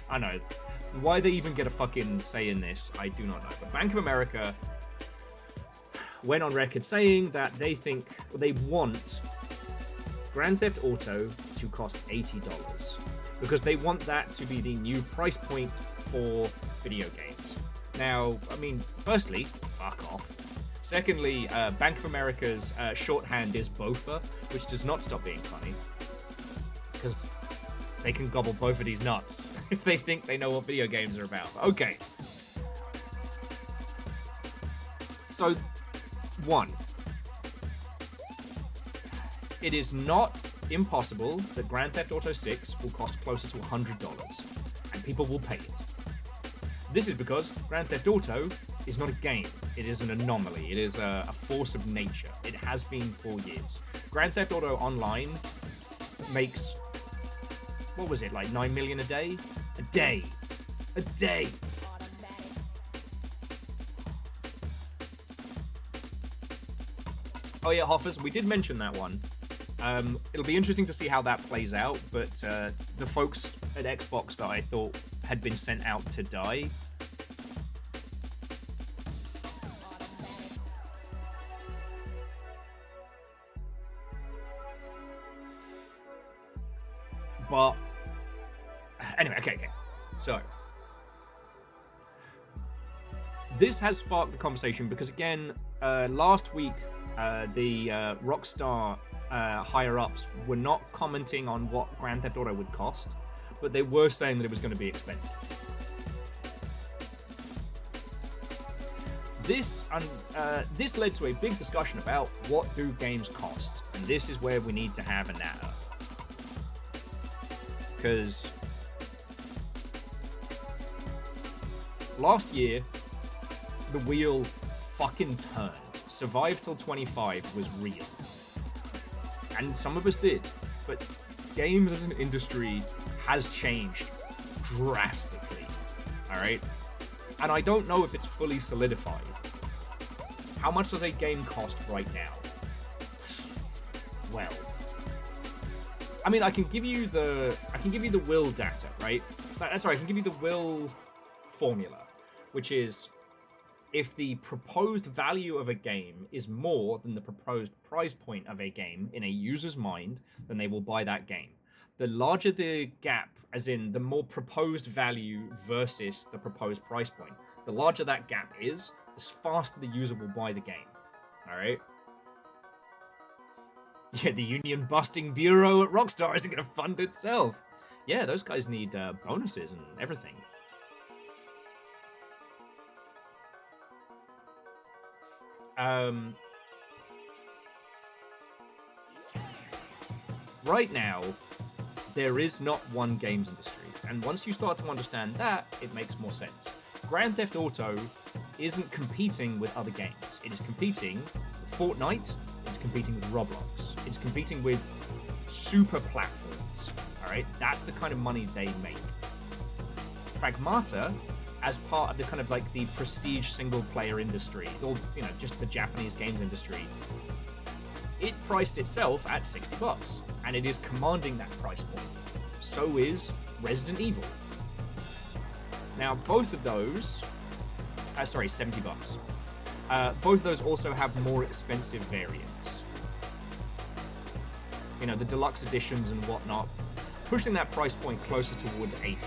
[SPEAKER 2] I know. Why they even get a fucking say in this, I do not know. But Bank of America went on record saying that they want Grand Theft Auto to cost $80 because they want that to be the new price point for video games. Now, I mean, firstly, fuck off. Secondly, Bank of America's shorthand is BOFA, which does not stop being funny because they can gobble both of these nuts if they think they know what video games are about. Okay. So, one, it is not impossible that Grand Theft Auto 6 will cost closer to $100, and people will pay it. This is because Grand Theft Auto is not a game. It is an anomaly. It is a force of nature. It has been for years. Grand Theft Auto Online makes, what was it, like 9 million a day? A day. A day. Oh yeah, Hoffers, we did mention that one. It'll be interesting to see how that plays out, but the folks at Xbox that I thought had been sent out to die. But anyway, okay. So this has sparked the conversation because again, last week the Rockstar higher-ups were not commenting on what Grand Theft Auto would cost, but they were saying that it was going to be expensive. This led to a big discussion about what do games cost, and this is where we need to have a natter. Because Last year, the wheel fucking turned. Survive till 25 was real. And some of us did. But games as an industry has changed drastically. Alright? And I don't know if it's fully solidified. How much does a game cost right now? Well, I mean, I can give you the will data, right? Sorry, I can give you the will formula, which is if the proposed value of a game is more than the proposed price point of a game in a user's mind, then they will buy that game. The larger the gap, as in the more proposed value versus the proposed price point, the larger that gap is, the faster the user will buy the game. Alright? Yeah, the union-busting bureau at Rockstar isn't going to fund itself. Yeah, those guys need bonuses and everything. Right now, there is not one games industry, and once you start to understand that, it makes more sense. Grand Theft Auto isn't competing with other games. It is competing with Fortnite, it's competing with Roblox, it's competing with super platforms, alright? That's the kind of money they make. Pragmata, as part of the kind of like the prestige single-player industry, or, you know, just the Japanese games industry, it priced itself at $60, and it is commanding that price point. So is Resident Evil. Now, both of those, sorry, $70. Both of those also have more expensive variants. You know, the deluxe editions and whatnot, pushing that price point closer towards 80.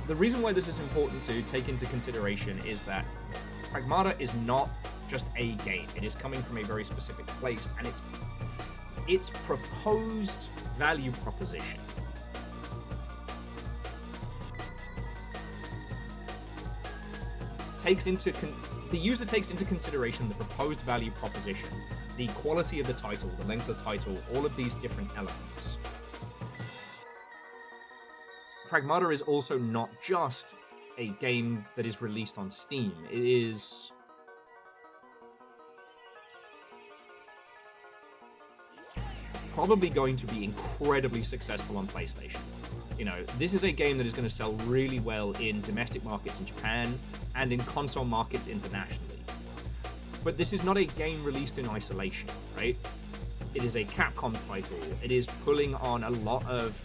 [SPEAKER 2] The reason why this is important to take into consideration is that Pragmata is not just a game. It is coming from a very specific place, and its proposed value proposition the user takes into consideration the proposed value proposition, the quality of the title, the length of the title, all of these different elements. Pragmata is also not just a game that is released on Steam. It is probably going to be incredibly successful on PlayStation. You know, this is a game that is going to sell really well in domestic markets in Japan and in console markets internationally. But this is not a game released in isolation, right? It is a Capcom title. It is pulling on a lot of...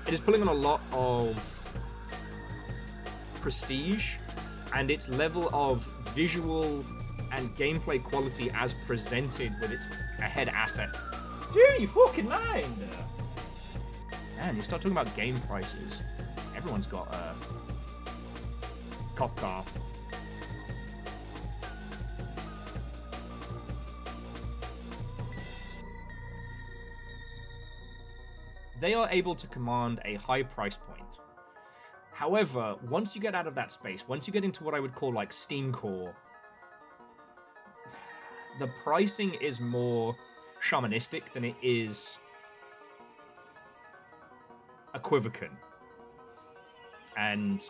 [SPEAKER 2] It is pulling on a lot of prestige, and its level of visual and gameplay quality as presented with its ahead asset. Dude, you fucking mind! Man, you start talking about game prices. Everyone's got a cop car. They are able to command a high price point. However, once you get out of that space, once you get into what I would call like Steam Core, the pricing is more shamanistic than it is equivocant. And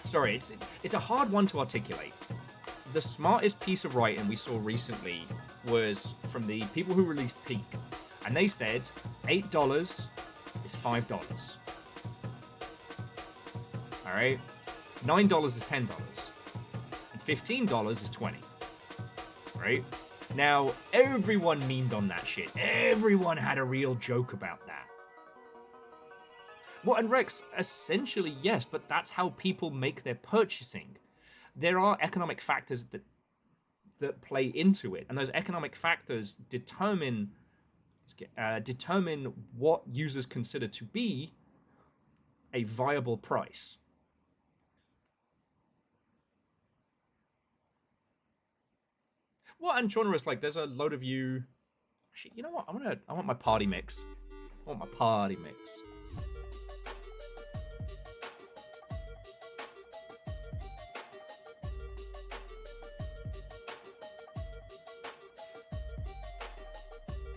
[SPEAKER 2] sorry, it's a hard one to articulate. The smartest piece of writing we saw recently was from the people who released Peak. And they said $8 is $5. Alright? $9 is $10. And $15 is $20. Right? Now, everyone memed on that shit. Everyone had a real joke about that. Well, and Rex, essentially, yes, but that's how people make their purchasing. There are economic factors that play into it, and those economic factors determine what users consider to be a viable price. Well, and genres, like, there's a load of you... Actually, you know what? I want my party mix. I want my party mix.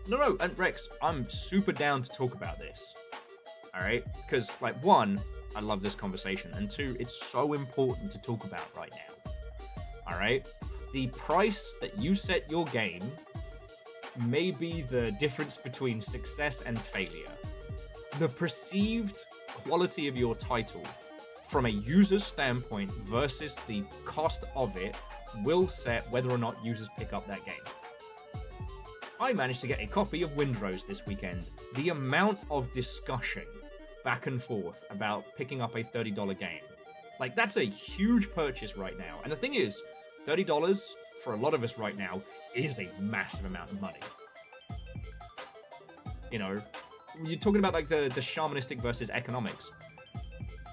[SPEAKER 2] No, and Rex, I'm super down to talk about this. All right, because like one, I love this conversation, and two, it's so important to talk about right now. All right, the price that you set your game may be the difference between success and failure. The perceived quality of your title from a user standpoint versus the cost of it will set whether or not users pick up that game. I managed to get a copy of Windrose this weekend. The amount of discussion back and forth about picking up a $30 game. Like, that's a huge purchase right now. And the thing is, $30 for a lot of us right now is a massive amount of money. You know, you're talking about like the shamanistic versus economics.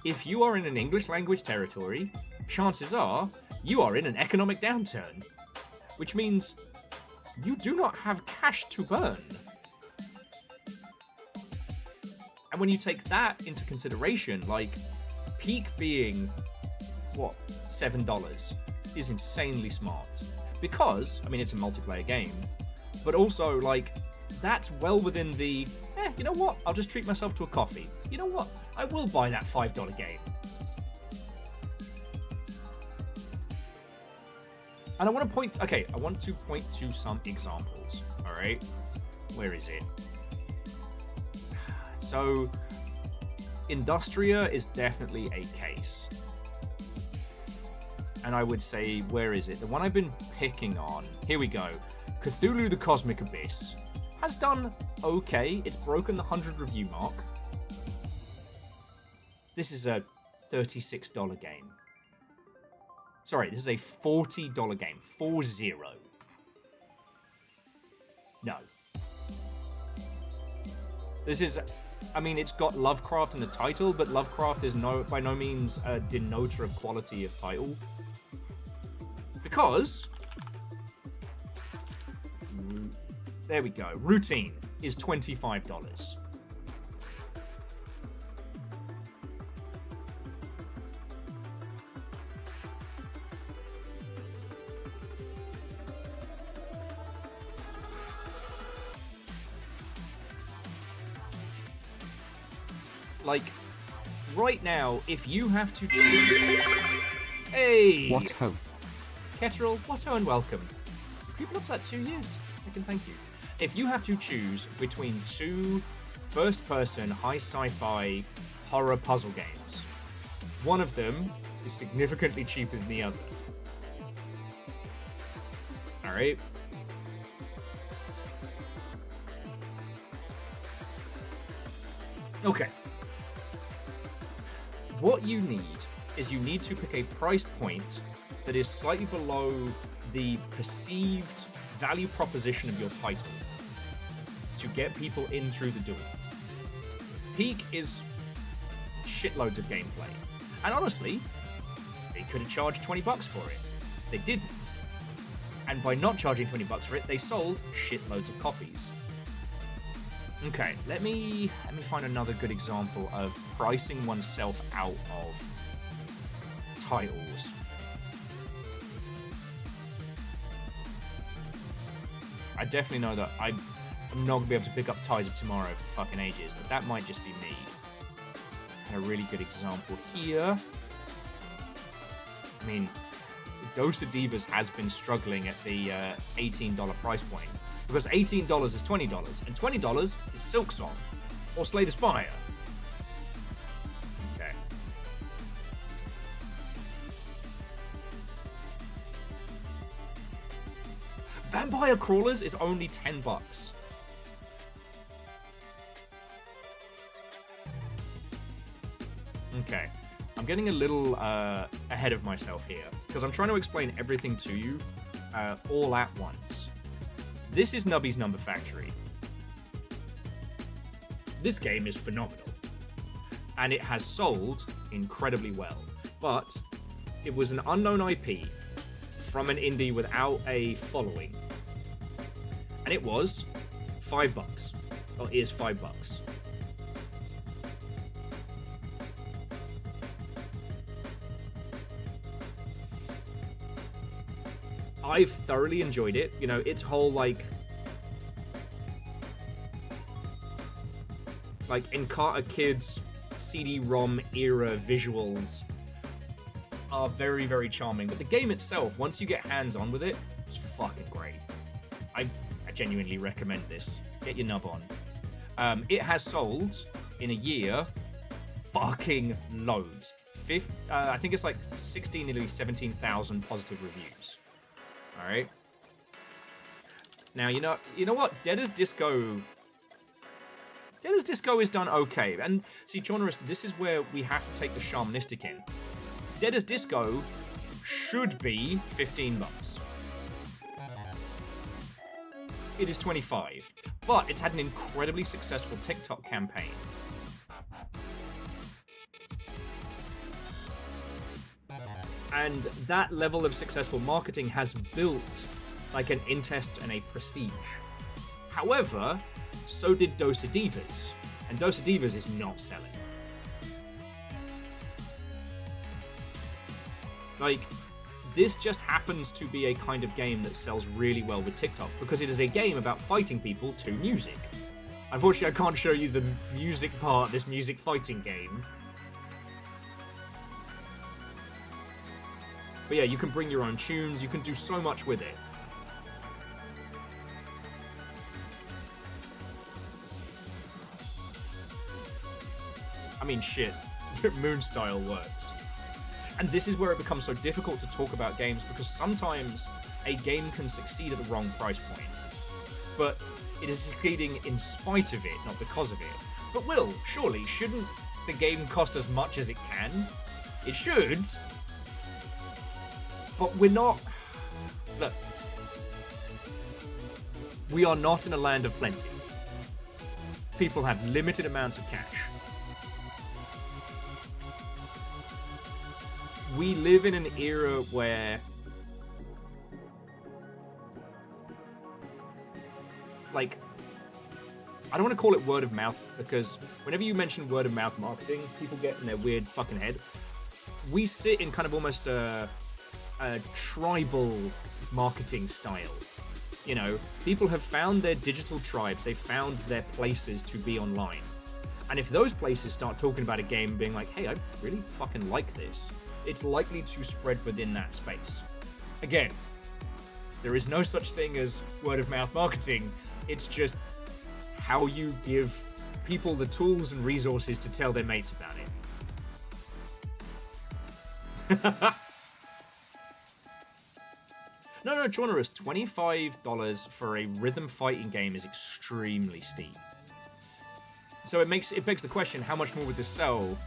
[SPEAKER 2] If you are in an English language territory, chances are you are in an economic downturn, which means you do not have cash to burn. And when you take that into consideration, like peak being, what, $7 is insanely smart. Because, I mean, it's a multiplayer game, but also, like, that's well within the, you know what, I'll just treat myself to a coffee. You know what, I will buy that $5 game. And I want to point to some examples, all right? Where is it? So, Industria is definitely a case. And I would say, where is it? The one I've been picking on, here we go. Cthulhu the Cosmic Abyss has done okay. It's broken the 100 review mark. This is a $36 game. Sorry, this is a $40 game. 40. No. This is, I mean, it's got Lovecraft in the title, but Lovecraft is by no means a denoter of quality of title. Because, there we go, Routine is $25. Like, right now, if you have to choose... Hey!
[SPEAKER 3] What ho?
[SPEAKER 2] Ketterel, what ho and welcome. People up to that 2 years. I can thank you. If you have to choose between two first-person high sci-fi horror puzzle games, one of them is significantly cheaper than the other. Alright? Okay. What you need is you need to pick a price point that is slightly below the perceived value proposition of your title to get people in through the door. Peak is shitloads of gameplay. And honestly, they could have charged $20 for it. They didn't. And by not charging $20 for it, they sold shitloads of copies. Okay, let me find another good example of pricing oneself out of titles. I definitely know that I'm not gonna be able to pick up Ties of Tomorrow for fucking ages, but that might just be me. And a really good example here. I mean, Ghost of Divas has been struggling at the $18 price point. Because $18 is $20, and $20 is Silksong, or Slay the Spire. Okay. Vampire Crawlers is only $10. Okay. I'm getting a little ahead of myself here, because I'm trying to explain everything to you all at once. This is Nubby's Number Factory. This game is phenomenal. And it has sold incredibly well. But it was an unknown IP from an indie without a following. And it was $5. Or is $5. I've thoroughly enjoyed it. You know, its whole, like, like Encarta Kids CD-ROM era visuals are very, very charming. But the game itself, once you get hands-on with it, it's fucking great. I genuinely recommend this. Get your nub on. It has sold in a year fucking loads. I think it's like 16, nearly 17,000 positive reviews. All right. Now you know what? Deada's Disco is done okay. And see, Jonorous, this is where we have to take the shamanistic in. Deada's Disco should be $15. It is 25, but it's had an incredibly successful TikTok campaign. And that level of successful marketing has built like an interest and a prestige. However, so did Dosa Divas, and Dosa Divas is not selling. Like, this just happens to be a kind of game that sells really well with TikTok because it is a game about fighting people to music. Unfortunately, I can't show you the music part of this music fighting game. But yeah, you can bring your own tunes, you can do so much with it. I mean, shit, Moonstyle works. And this is where it becomes so difficult to talk about games because sometimes a game can succeed at the wrong price point. But it is succeeding in spite of it, not because of it. But Will, surely, shouldn't the game cost as much as it can? It should. But we're not... Look. We are not in a land of plenty. People have limited amounts of cash. We live in an era where... Like... I don't want to call it word of mouth, because whenever you mention word of mouth marketing, people get in their weird fucking head. We sit in kind of almost a tribal marketing style. You know, people have found their digital tribes, they've found their places to be online. And if those places start talking about a game and being like, hey, I really fucking like this, it's likely to spread within that space. Again, there is no such thing as word of mouth marketing, it's just how you give people the tools and resources to tell their mates about it. No, Jonorous, $25 for a rhythm fighting game is extremely steep. So it begs the question, how much more would this sell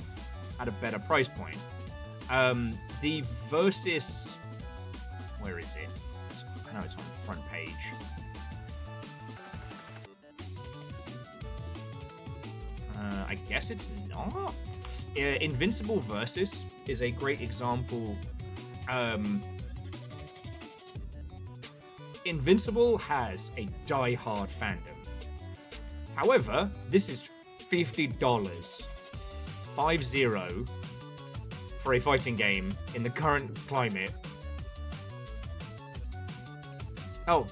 [SPEAKER 2] at a better price point? The Versus... Where is it? I know it's on the front page. I guess it's not? Invincible Versus is a great example. Invincible has a die-hard fandom. However, this is $50. 50 for a fighting game in the current climate. Oh,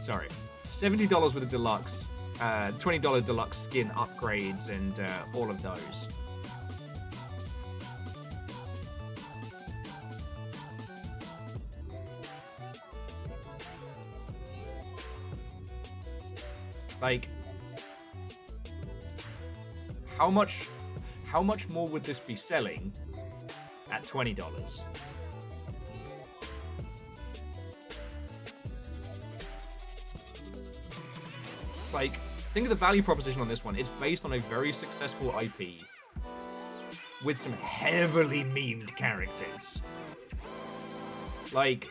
[SPEAKER 2] sorry. $70 with a deluxe, $20 deluxe skin upgrades and all of those. Like, how much more would this be selling at $20? Like, think of the value proposition on this one. It's based on a very successful IP with some heavily memed characters. Like,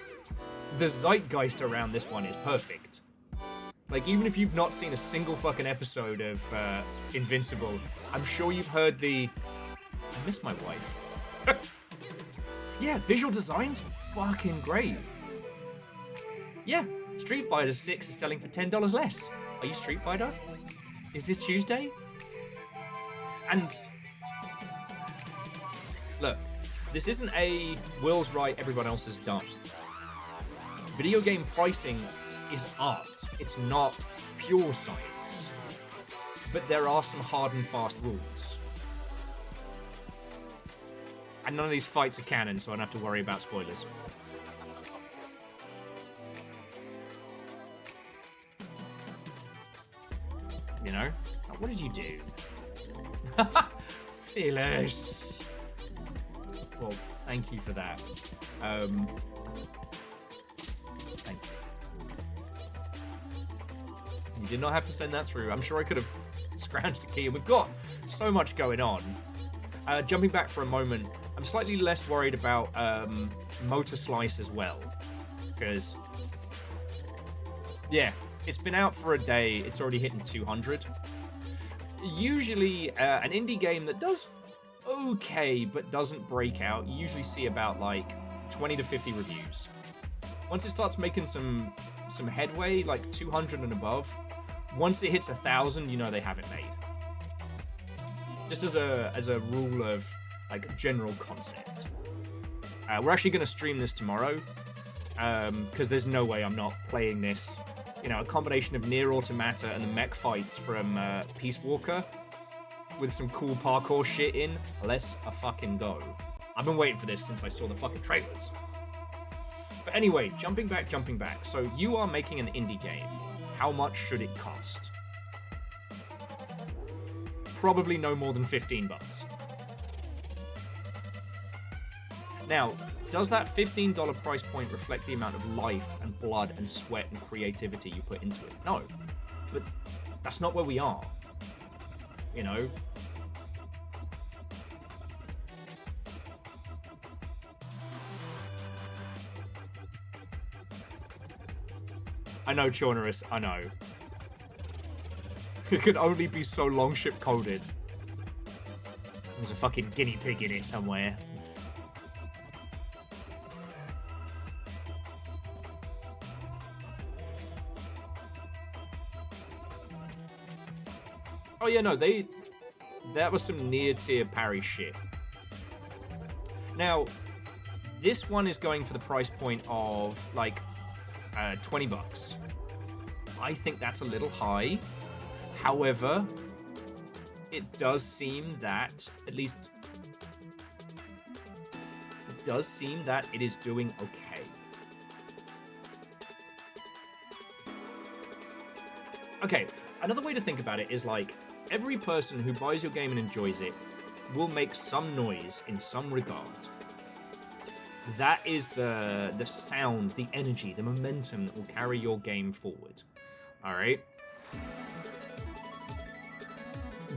[SPEAKER 2] the zeitgeist around this one is perfect. Like, even if you've not seen a single fucking episode of Invincible, I'm sure you've heard the... I miss my wife. Yeah, visual design's fucking great. Yeah, Street Fighter 6 is selling for $10 less. Are you Street Fighter? Is this Tuesday? And... Look, this isn't a Will's right, everyone else is dumb. Video game pricing is art. It's not pure science. but there are some hard and fast rules. And none of these fights are canon, so I don't have to worry about spoilers. You know? Like, what did you do? Fearless! Well, thank you for that. Thank you. You did not have to send that through. I'm sure I could have scrounged a key, and we've got so much going on. Jumping back for a moment, I'm slightly less worried about Motor Slice as well. Because, yeah, it's been out for a day. It's already hitting 200. Usually, an indie game that does okay, but doesn't break out, you usually see about, like, 20 to 50 reviews. Once it starts making some headway, like 200 and above, once it hits 1,000, you know they have it made. Just as a rule of, like, general concept. We're actually going to stream this tomorrow, because there's no way I'm not playing this. You know, a combination of Nier Automata and the mech fights from Peace Walker with some cool parkour shit in. Let's fucking go. I've been waiting for this since I saw the fucking trailers. But anyway, jumping back. So you are making an indie game. How much should it cost? Probably no more than $15. Now, does that $15 price point reflect the amount of life and blood and sweat and creativity you put into it? No. But that's not where we are. You know? I know, Chaunerus, I know. It could only be so long ship coded. There's a fucking guinea pig in it somewhere. Oh yeah, no, that was some near tier parry shit. Now, this one is going for the price point of like $20. I think that's a little high. However, it does seem that, at least, it does seem that it is doing okay. Okay, another way to think about it is like, every person who buys your game and enjoys it will make some noise in some regard. That is the sound, the energy, the momentum that will carry your game forward. Alright?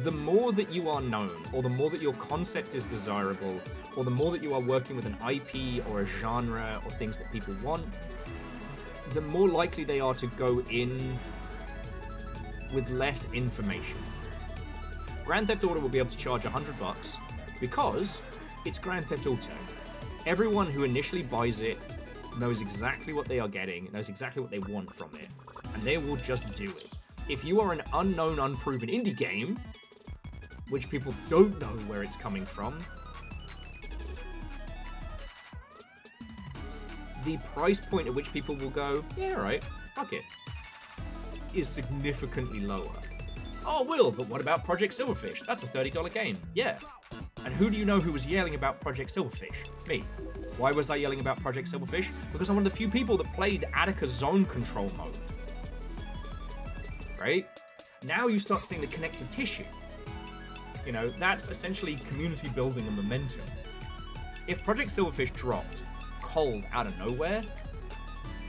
[SPEAKER 2] The more that you are known, or the more that your concept is desirable, or the more that you are working with an IP or a genre or things that people want, the more likely they are to go in with less information. Grand Theft Auto will be able to charge $100 because it's Grand Theft Auto. Everyone who initially buys it knows exactly what they are getting, knows exactly what they want from it, and they will just do it. If you are an unknown, unproven indie game, which people don't know where it's coming from, the price point at which people will go, yeah, right, fuck it, is significantly lower. Oh, Will, but what about Project Silverfish? That's a $30 game. Yeah. And who do you know who was yelling about Project Silverfish? Me. Why was I yelling about Project Silverfish? Because I'm one of the few people that played Attica's zone control mode. Right? Now you start seeing the connective tissue. You know, that's essentially community building and momentum. If Project Silverfish dropped cold out of nowhere,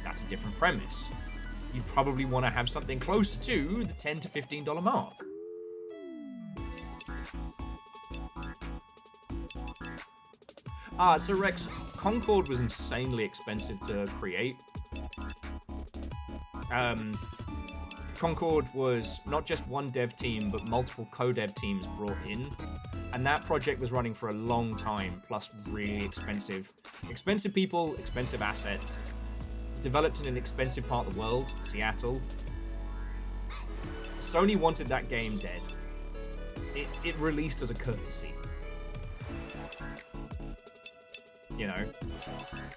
[SPEAKER 2] that's a different premise. You probably want to have something closer to the $10 to $15 mark. So Rex, Concord was insanely expensive to create. Concord was not just one dev team, but multiple co-dev teams brought in. And that project was running for a long time, plus really expensive. Expensive people, expensive assets. Developed in an expensive part of the world, Seattle. Sony wanted that game dead. It released as a courtesy. You know?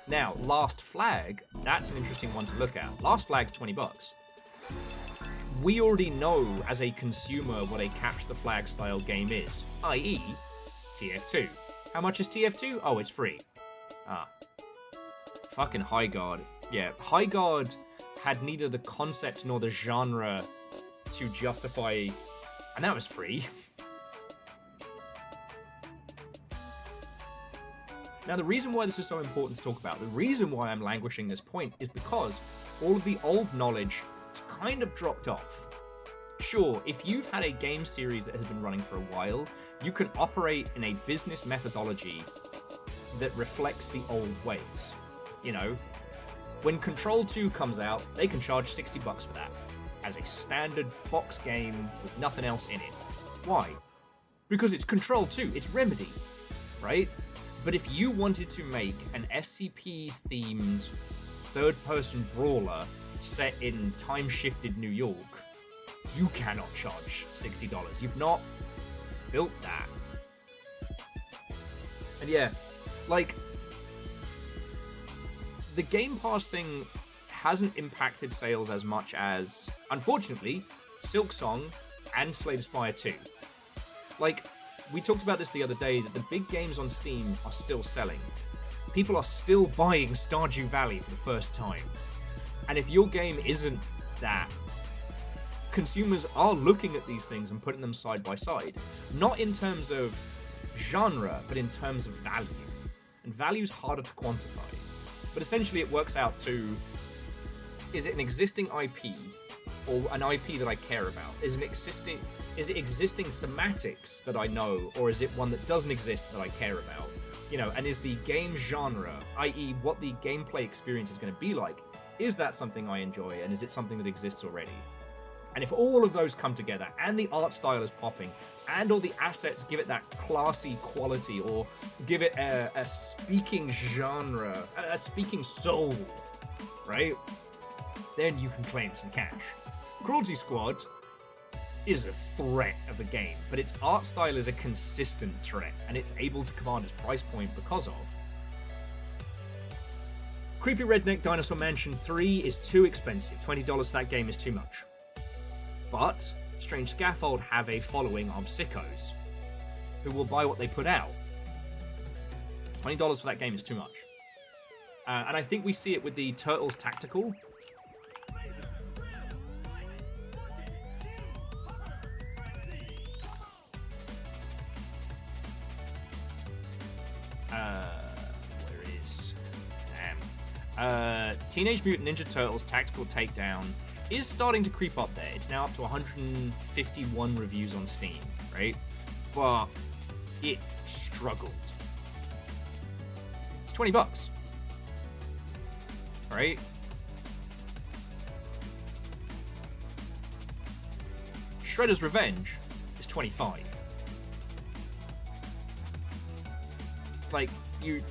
[SPEAKER 2] Now, Last Flag, that's an interesting one to look at. Last Flag's $20. we already know as a consumer what a capture the flag style game is, i.e. TF2. How much is TF2? Oh, it's free. Ah. Fucking High Guard. Yeah, High Guard had neither the concept nor the genre to justify, and that was free. Now, the reason why this is so important to talk about, the reason why I'm languishing this point, is because all of the old knowledge kind of dropped off. Sure, if you've had a game series that has been running for a while, you can operate in a business methodology that reflects the old ways. You know, when Control 2 comes out, they can charge $60 for that, as a standard box game with nothing else in it. Why? Because it's Control 2, it's Remedy, right? But if you wanted to make an SCP-themed third-person brawler set in time-shifted New York, you cannot charge $60. You've not built that. And yeah, like, the Game Pass thing hasn't impacted sales as much as, unfortunately, Silksong and Slay the Spire 2. Like, we talked about this the other day, that the big games on Steam are still selling. People are still buying Stardew Valley for the first time. And if your game isn't that, consumers are looking at these things and putting them side by side. Not in terms of genre, but in terms of value. And value's harder to quantify. But essentially it works out to, is it an existing IP, or an IP that I care about? Is it existing thematics that I know, or is it one that doesn't exist that I care about? You know, and is the game genre, i.e. what the gameplay experience is going to be like, is that something I enjoy, and is it something that exists already? And if all of those come together, and the art style is popping, and all the assets give it that classy quality, or give it a speaking genre, a speaking soul, right? Then you can claim some cash. Cruelty Squad is a threat of a game, but its art style is a consistent threat, and it's able to command its price point because of. Creepy Redneck Dinosaur Mansion 3 is too expensive. $20 for that game is too much. But Strange Scaffold have a following of sickos who will buy what they put out. $20 for that game is too much. And I think we see it with the Turtles Tactical. Where is... Damn. Teenage Mutant Ninja Turtles Tactical Takedown is starting to creep up there. It's now up to 151 reviews on Steam, right? But it struggled. It's $20, right? Shredder's Revenge is $25. Like, you're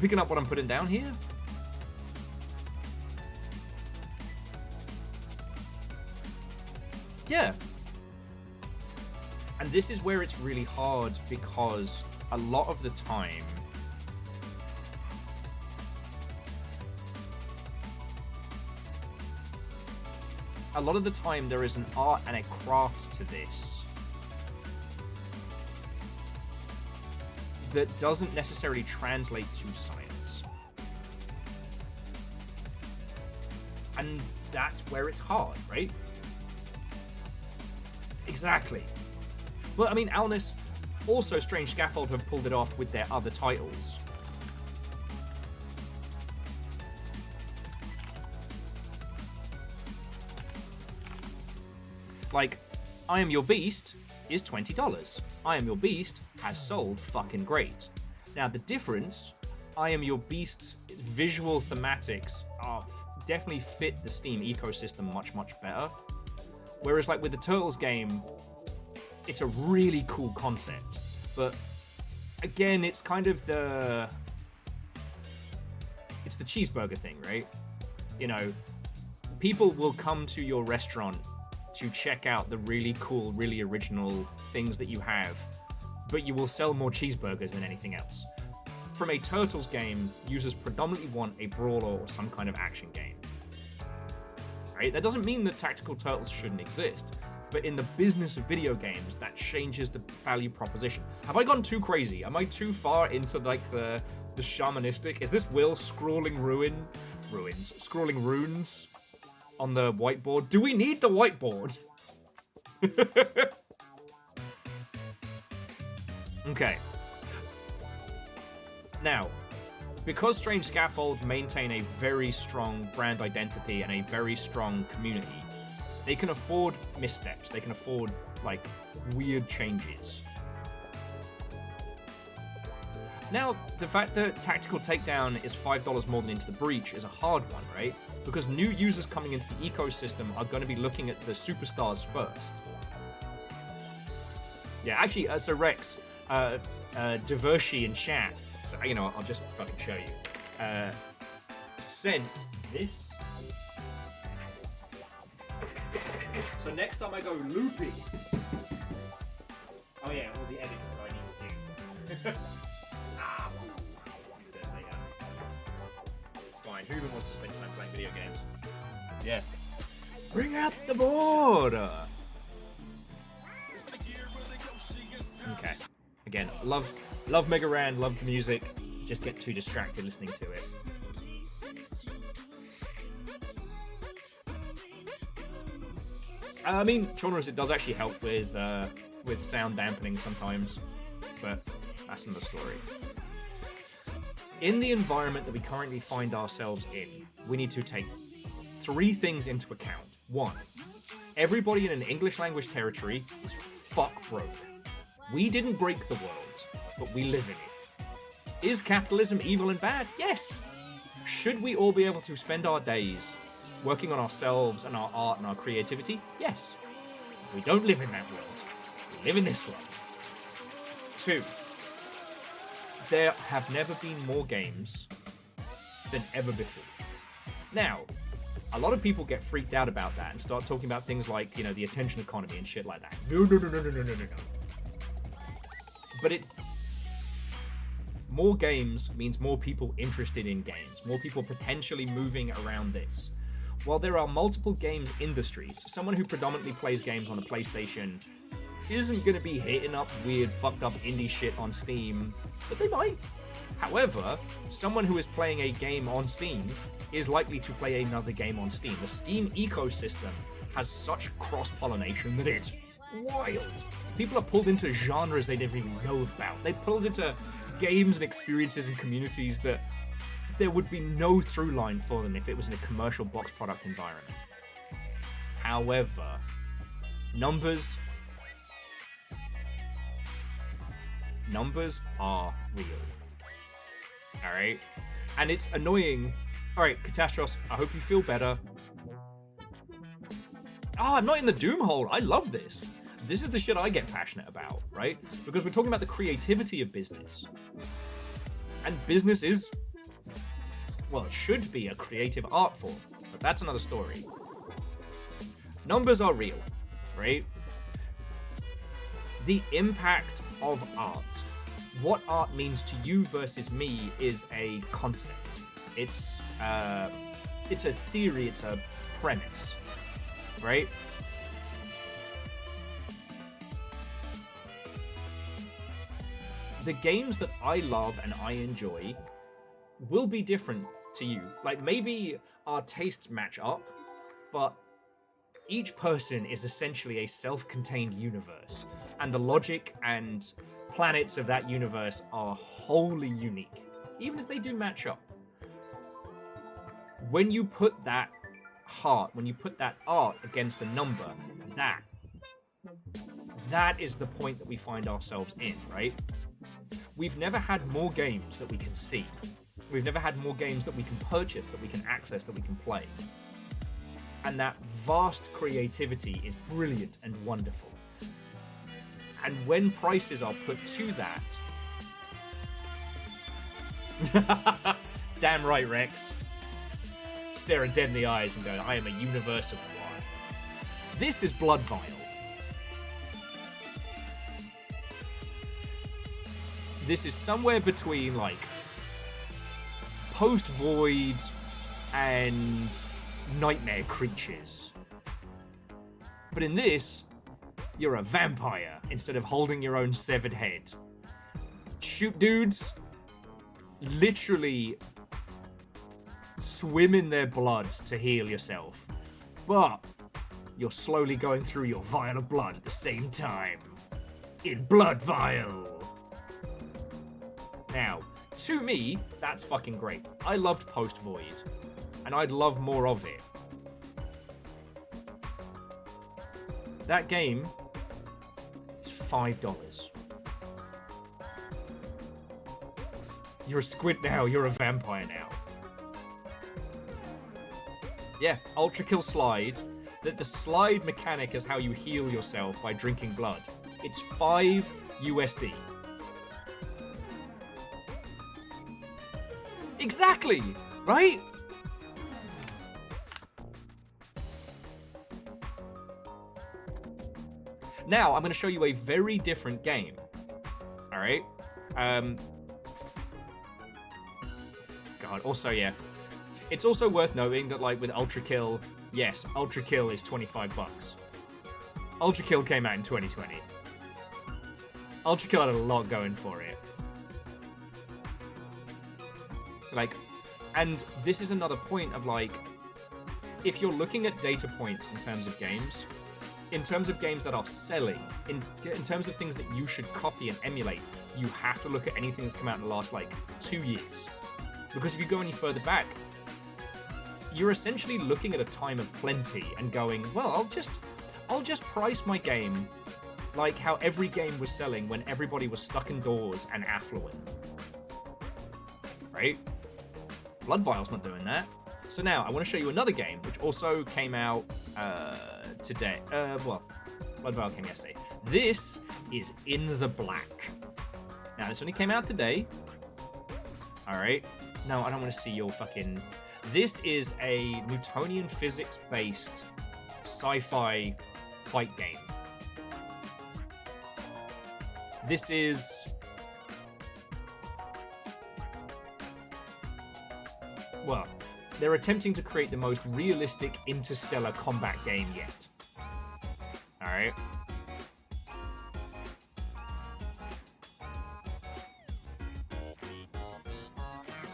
[SPEAKER 2] picking up what I'm putting down here? Yeah. And this is where it's really hard, because a lot of the time there is an art and a craft to this that doesn't necessarily translate to science. And that's where it's hard, right? Exactly. Well, I mean, Alnus, also Strange Scaffold have pulled it off with their other titles. Like, I Am Your Beast is $20. I Am Your Beast has sold fucking great. Now, the difference, I Am Your Beast's visual thematics are definitely fit the Steam ecosystem much, much better. Whereas, like, with the Turtles game, it's a really cool concept. But, again, it's kind of it's the cheeseburger thing, right? You know, people will come to your restaurant to check out the really cool, really original things that you have, but you will sell more cheeseburgers than anything else. From a Turtles game, users predominantly want a brawler or some kind of action game. right? That doesn't mean that tactical turtles shouldn't exist, but in the business of video games, that changes the value proposition. Have I gone too crazy? Am I too far into like the shamanistic? Is this Will scrawling scrawling runes on the whiteboard? Do we need the whiteboard? Okay. Now, because Strange Scaffold maintain a very strong brand identity and a very strong community, they can afford missteps. They can afford, like, weird changes. Now, the fact that Tactical Takedown is $5 more than Into the Breach is a hard one, right? Because new users coming into the ecosystem are going to be looking at the superstars first. Yeah, actually, so Rex, Divershi in chat, so, you know, I'll just fucking show you, sent this. So next time I go looping... Oh yeah, all the edits that I need to do. It's fine. Who even wants to spend time playing video games? Yeah. Bring out the board! Okay. Again, love Mega Ran, love the music. Just get too distracted listening to it. I mean, genres, it does actually help with sound dampening sometimes, but that's another story. In the environment that we currently find ourselves in, we need to take 3 things into account. 1, everybody in an English language territory is fuck broke. We didn't break the world, but we live in it. Is capitalism evil and bad? Yes. Should we all be able to spend our days working on ourselves and our art and our creativity? Yes. We don't live in that world. We live in this world. 2, there have never been more games than ever before. Now, a lot of people get freaked out about that and start talking about things like, you know, the attention economy and shit like that. No. But more games means more people interested in games, more people potentially moving around this. While there are multiple games industries, someone who predominantly plays games on a PlayStation isn't going to be hitting up weird, fucked up indie shit on Steam, but they might. However, someone who is playing a game on Steam is likely to play another game on Steam. The Steam ecosystem has such cross-pollination that it's wild. People are pulled into genres they didn't even know about. They're pulled into games and experiences and communities that there would be no through line for them if it was in a commercial box product environment. However, numbers are real. Alright? And it's annoying. Alright, Catastros, I hope you feel better. I'm not in the doom hole. I love this. This is the shit I get passionate about, right? Because we're talking about the creativity of business. And business is, well, it should be a creative art form, but that's another story. Numbers are real, right? The impact of art, what art means to you versus me, is a concept. It's a theory, it's a premise, right? The games that I love and I enjoy will be different to you. Like, maybe our tastes match up, but each person is essentially a self-contained universe, and the logic and planets of that universe are wholly unique, even if they do match up. When you put that heart, when you put that art against a number, that is the point that we find ourselves in, right? We've never had more games that we can see. We've never had more games that we can purchase, that we can access, that we can play. And that vast creativity is brilliant and wonderful. And when prices are put to that... Damn right, Rex. Staring dead in the eyes and going, I am a universe of one. This is Blood Vial. This is somewhere between, like, Post-Void and nightmare creatures. But in this, you're a vampire instead of holding your own severed head. Shoot dudes, literally swim in their blood to heal yourself. But you're slowly going through your vial of blood at the same time. In Blood Vial. Now, to me, that's fucking great. I loved Post Void, and I'd love more of it. That game is $5. You're a squid now, you're a vampire now. Yeah, Ultra Kill Slide. The slide mechanic is how you heal yourself by drinking blood. It's $5 USD. Exactly, right? Now, I'm going to show you a very different game. All right? God, also, yeah. It's also worth noting that, like, with Ultra Kill, yes, Ultra Kill is $25. Ultra Kill came out in 2020. Ultra Kill had a lot going for it. Like, and this is another point of, like, if you're looking at data points in terms of games that are selling, in terms of things that you should copy and emulate, you have to look at anything that's come out in the last, like, 2 years. Because if you go any further back, you're essentially looking at a time of plenty and going, well, I'll just price my game like how every game was selling when everybody was stuck indoors and affluent. Right? Blood Vial's not doing that. So now, I want to show you another game, which also came out today. Well, Blood Vial came yesterday. This is In the Black. Now, this only came out today. Alright. No, I don't want to see your fucking... This is a Newtonian physics-based sci-fi fight game. This is... Well, they're attempting to create the most realistic interstellar combat game yet. Alright.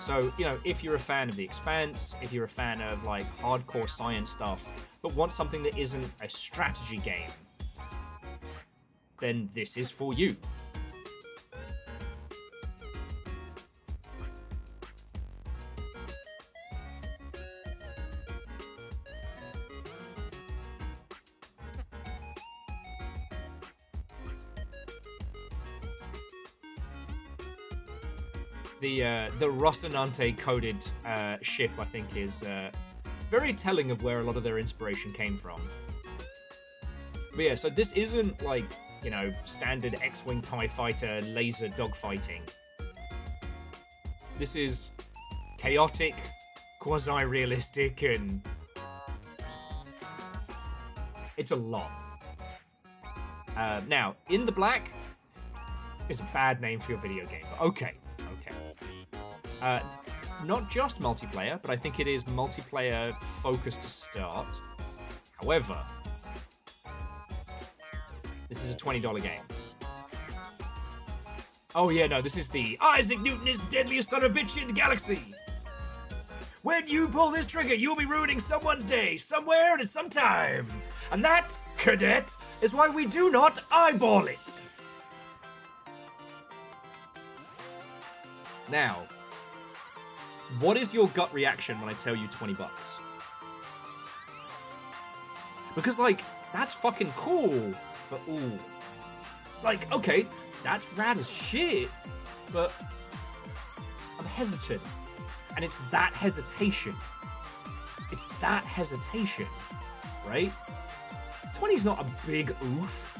[SPEAKER 2] So, you know, if you're a fan of The Expanse, if you're a fan of, like, hardcore science stuff, but want something that isn't a strategy game, then this is for you. The Rocinante coded ship, I think, is very telling of where a lot of their inspiration came from. But yeah, so this isn't like, you know, standard X-Wing TIE fighter laser dogfighting. This is chaotic, quasi-realistic, and it's a lot. Now, In the Black is a bad name for your video game. Okay. Not just multiplayer, but I think it is multiplayer focused to start. However, this is a $20 game. Oh yeah, no, this is the Isaac Newton is the deadliest son of a bitch in the galaxy. When you pull this trigger, you'll be ruining someone's day, somewhere and at some time. And that, cadet, is why we do not eyeball it. Now, what is your gut reaction when I tell you $20? Because, like, that's fucking cool, but ooh. Like, okay, that's rad as shit, but I'm hesitant. And it's that hesitation. It's that hesitation, right? 20's not a big oof.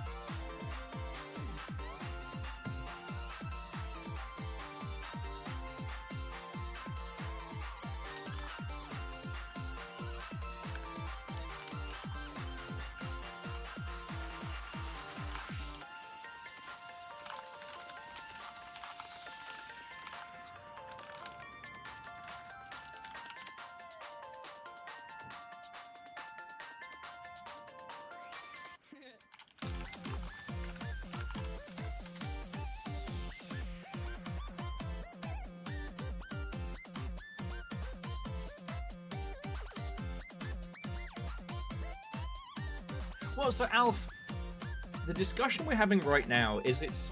[SPEAKER 2] Well, so Alf, the discussion we're having right now is it's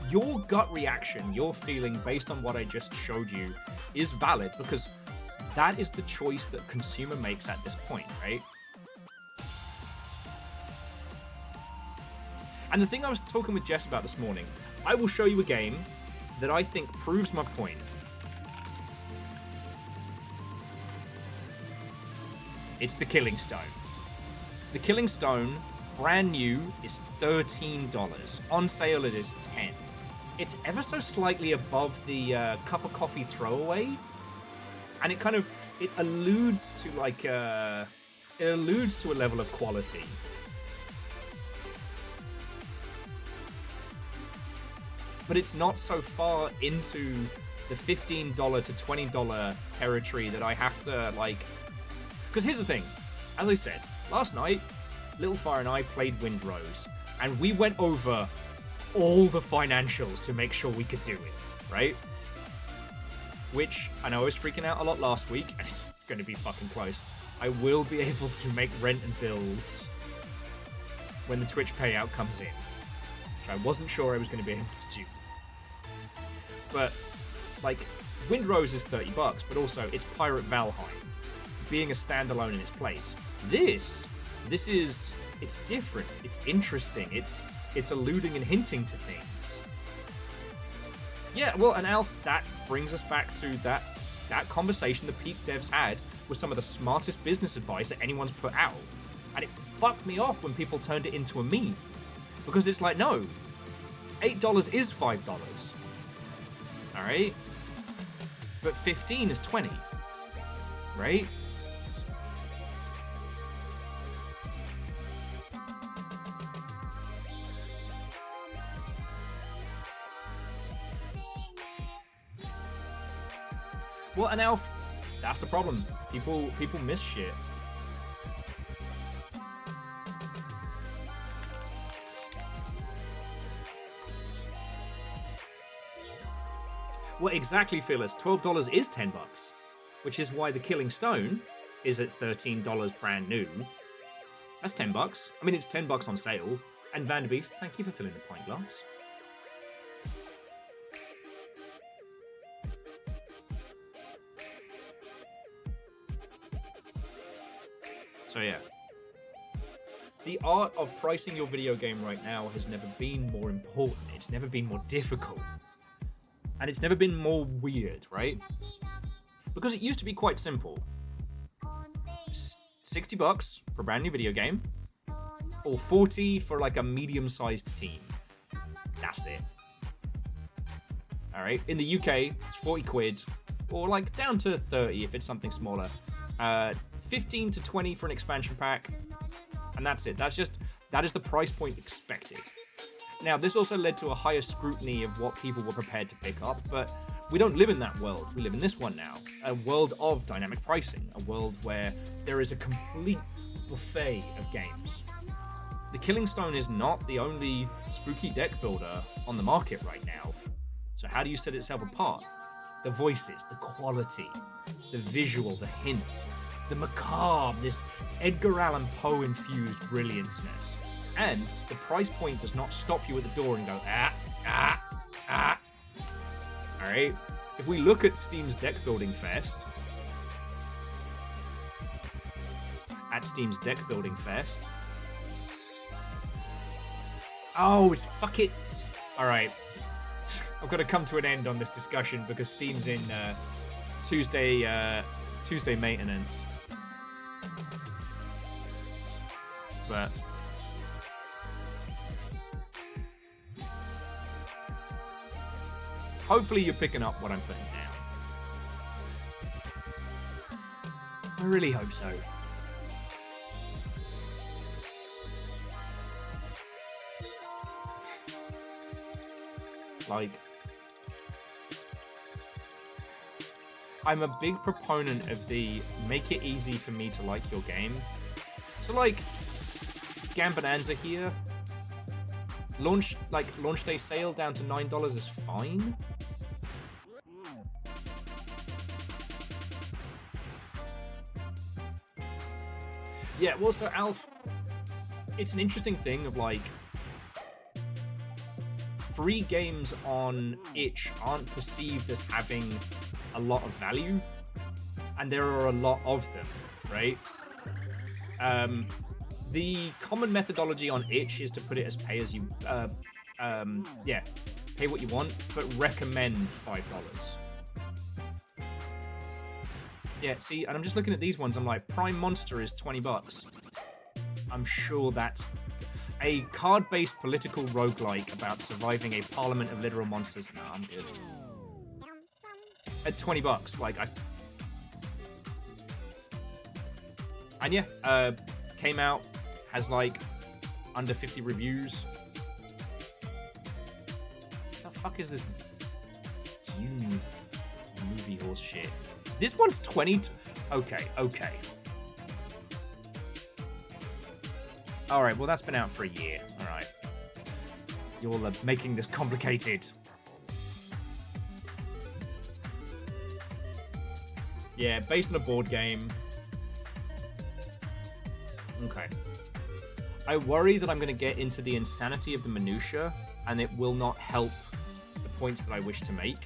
[SPEAKER 2] your gut reaction, your feeling based on what I just showed you is valid because that is the choice that consumer makes at this point, right? And the thing I was talking with Jess about this morning, I will show you a game that I think proves my point. It's the Killing Stone. The Killing Stone, brand new, is $13. On sale, it is $10. It's ever so slightly above the cup of coffee throwaway, and it alludes to like it alludes to a level of quality. But it's not so far into the $15 to $20 territory that I have to like. Because here's the thing, as I said last night, Little Fire and I played Windrose, and we went over all the financials to make sure we could do it, right? Which, I know I was freaking out a lot last week, and it's going to be fucking close. I will be able to make rent and bills when the Twitch payout comes in, which I wasn't sure I was going to be able to do. But, like, Windrose is $30, but also it's Pirate Valheim, being a standalone in its place. This is, it's different, it's interesting, it's alluding and hinting to things. Yeah, well, and Alf, that brings us back to that conversation the Peak devs had with some of the smartest business advice that anyone's put out. And it fucked me off when people turned it into a meme. Because it's like, no, $8 is $5. Alright? But 15 is 20. Right? Well, and Alf, that's the problem. People miss shit. Well, exactly, Phyllis. $12 is $10, which is why the Killing Stone is at $13 brand new. That's $10. I mean, it's $10 on sale. And Vanderbeest, thank you for filling the pint glass. So yeah, the art of pricing your video game right now has never been more important. It's never been more difficult. And it's never been more weird, right? Because it used to be quite simple. $60 for a brand new video game, or $40 for like a medium-sized team. That's it. Alright, in the UK, it's 40 quid, or like down to 30 if it's something smaller. 15 to 20 for an expansion pack, and that's it. That is the price point expected. Now, this also led to a higher scrutiny of what people were prepared to pick up, but we don't live in that world. We live in this one now. A world of dynamic pricing, a world where there is a complete buffet of games. The Killing Stone is not the only spooky deck builder on the market right now. So how do you set itself apart? The voices, the quality, the visual, the hints, the macabre, this Edgar Allan Poe infused brillianceness. And the price point does not stop you at the door and go, Alright, if we look at Steam's Deck Building Fest, oh, it's fuck it. Alright, I've got to come to an end on this discussion because Steam's in Tuesday maintenance. But hopefully you're picking up what I'm putting down. I really hope so. Like, I'm a big proponent of the make it easy for me to like your game. So like, Gambonanza here. Launch day sale down to $9 is fine. Yeah, well, so Alf, it's an interesting thing of like free games on itch aren't perceived as having a lot of value, and there are a lot of them, right? The common methodology on itch is to put it as pay as you pay what you want, but recommend $5. Yeah, see, and I'm just looking at these ones, I'm like, Prime Monster is $20. I'm sure that's a card-based political roguelike about surviving a parliament of literal monsters. No, I'm good. At $20, like, and yeah, came out, has like under 50 reviews. What the fuck is this Dune movie horse shit? This one's 20. Okay. All right, well, that's been out for a year. All right. You're making this complicated. Yeah, based on a board game. Okay. I worry that I'm going to get into the insanity of the minutia, and it will not help the points that I wish to make.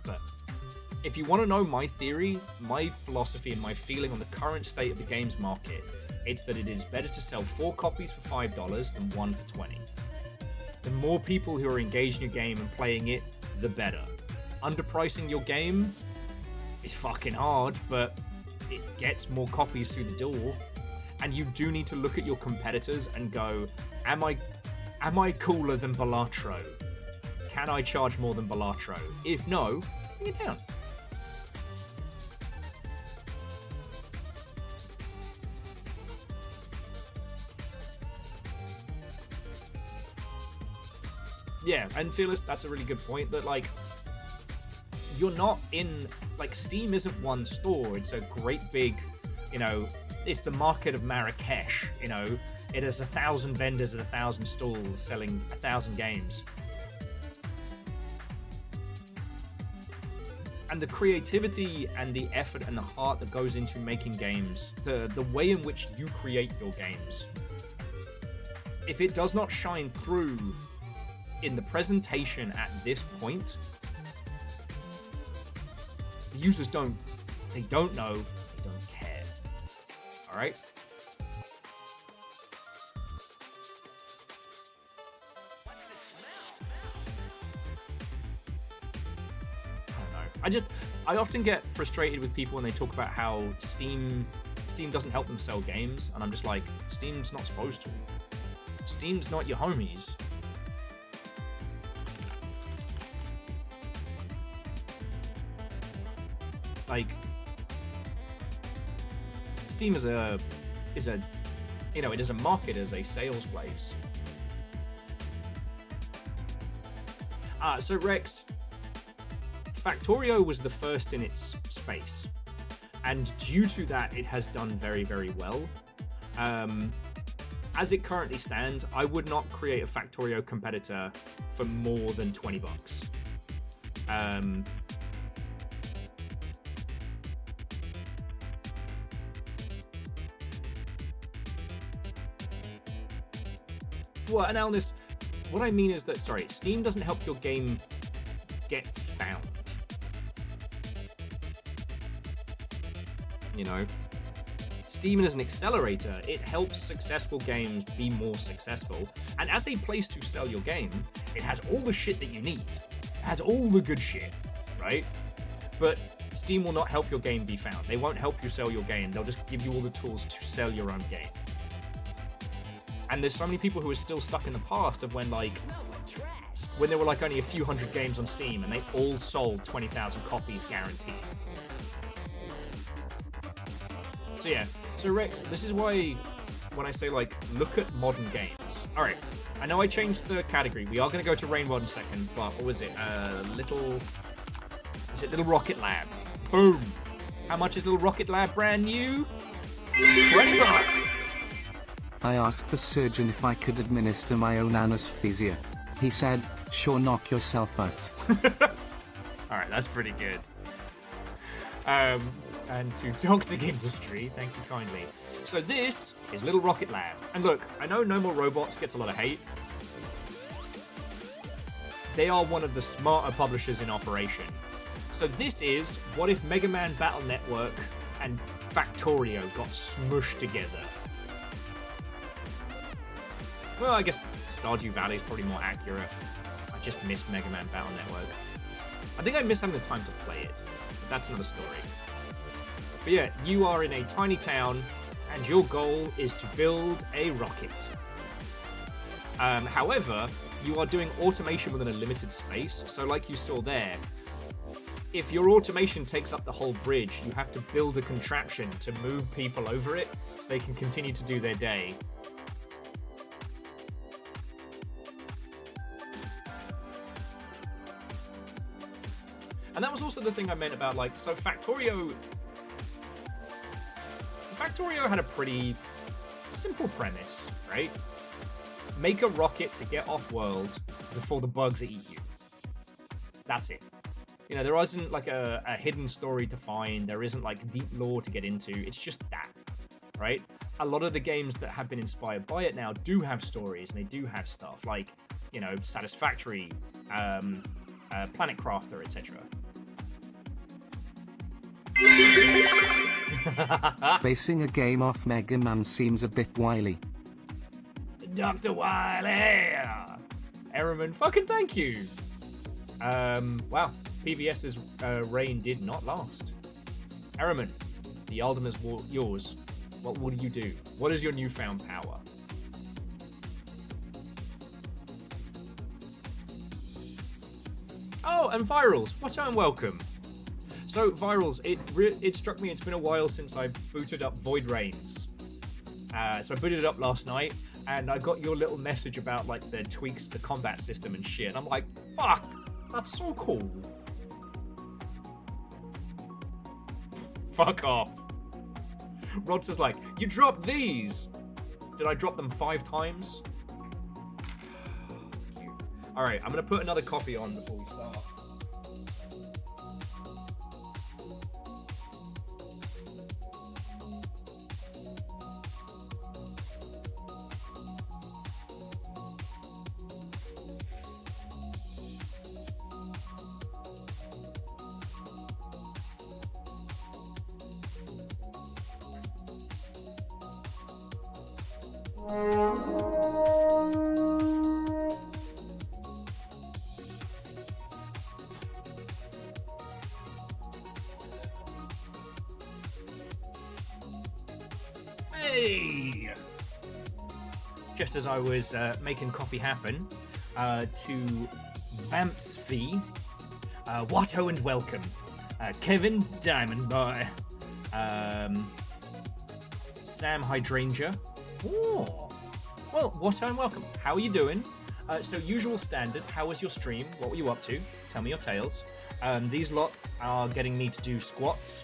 [SPEAKER 2] But if you want to know my theory, my philosophy, and my feeling on the current state of the games market, it's that it is better to sell 4 copies for $5 than 1 for 20. The more people who are engaged in your game and playing it, the better. Underpricing your game is fucking hard, but it gets more copies through the door. And you do need to look at your competitors and go, am I cooler than Balatro? Can I charge more than Balatro? If no, bring it down. Yeah, and Fearless, that's a really good point, that like, you're not in, like, Steam isn't one store, it's a great big, it's the market of Marrakesh, it has 1,000 vendors at 1,000 stalls selling 1,000 games. And the creativity and the effort and the heart that goes into making games, the way in which you create your games, if it does not shine through in the presentation at this point, the users don't know, they don't care. All right? I often get frustrated with people when they talk about how Steam doesn't help them sell games, and I'm just like, Steam's not supposed to. Steam's not your homies. Like, Steam is a it is a market, as a sales place. So Rex, Factorio was the first in its space, and due to that, it has done very, very well. As it currently stands, I would not create a Factorio competitor for more than $20. Well, and Alnus, what I mean is that, Steam doesn't help your game get found. Steam is an accelerator. It helps successful games be more successful. And as a place to sell your game, it has all the shit that you need. It has all the good shit, right? But Steam will not help your game be found. They won't help you sell your game. They'll just give you all the tools to sell your own game. And there's so many people who are still stuck in the past of when there were only a few hundred games on Steam and they all sold 20,000 copies guaranteed. So yeah, so Rex, this is why when I say look at modern games. All right, I know I changed the category. We are going to go to Rainbow in a second, but what was it? Little Rocket Lab? Boom. How much is Little Rocket Lab brand new? $20.
[SPEAKER 3] I asked the surgeon if I could administer my own anesthesia. He said, sure, knock yourself out.
[SPEAKER 2] Alright, that's pretty good. And to Toxic Industry, thank you kindly. So this is Little Rocket Lab. And look, I know No More Robots gets a lot of hate. They are one of the smarter publishers in operation. So this is what if Mega Man Battle Network and Factorio got smushed together. Well, I guess Stardew Valley is probably more accurate. I just miss Mega Man Battle Network. I think I miss having the time to play it. But that's another story. But yeah, you are in a tiny town, and your goal is to build a rocket. However, you are doing automation within a limited space. So like you saw there, if your automation takes up the whole bridge, you have to build a contraption to move people over it so they can continue to do their day. And that was also the thing I meant about, like, so Factorio had a pretty simple premise, right? Make a rocket to get off-world before the bugs eat you. That's it. You know, there isn't like a hidden story to find. There isn't like deep lore to get into. It's just that, right? A lot of the games that have been inspired by it now do have stories and they do have stuff like, you know, Satisfactory, Planet Crafter, etc.
[SPEAKER 3] Basing a game off Mega Man seems a bit wily.
[SPEAKER 2] Dr. Wily! Errorman, fucking thank you! Wow. PBS's reign did not last. Errorman, the Aldem is yours. What do you do? What is your newfound power? Oh, and Virals, what and welcome. So, Virals, it struck me it's been a while since I booted up Void Rains. So I booted it up last night, and I got your little message about, like, the tweaks to the combat system and shit. I'm like, fuck! That's so cool. Fuck off. Rods is like, you dropped these. Did I drop them 5 times? Alright, I'm gonna put another coffee on before we start. Hey! Just as I was making coffee happen, to Vamps Fee, Watto and welcome, Kevin Diamond Boy, Sam Hydrangea. Oh, well, Watto and welcome. How are you doing? So usual standard. How was your stream? What were you up to? Tell me your tales. These lot are getting me to do squats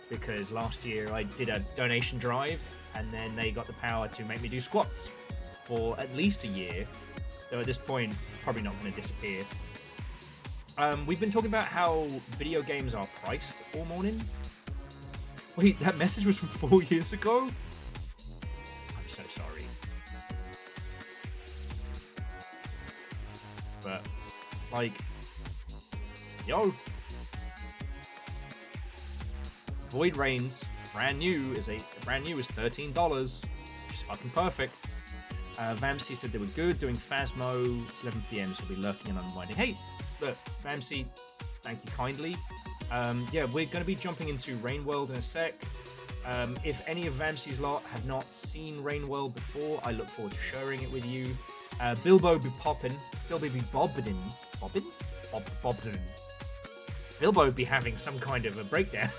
[SPEAKER 2] because last year I did a donation drive and then they got the power to make me do squats for at least a year. Though at this point, probably not going to disappear. We've been talking about how video games are priced all morning. Wait, that message was from 4 years ago? I'm so sorry. But, like, yo. Void Rains, brand new is $13, which is fucking perfect. Vamsy said they were good, doing Phasmo. It's 11 PM, so we'll be lurking and unwinding. Hey, look, Vamsy, thank you kindly. Yeah, we're going to be jumping into Rain World in a sec. If any of Vamsy's lot have not seen Rain World before, I look forward to sharing it with you. Bilbo be popping. Bilbo be bobbing. Bobbing? Bilbo be having some kind of a breakdown.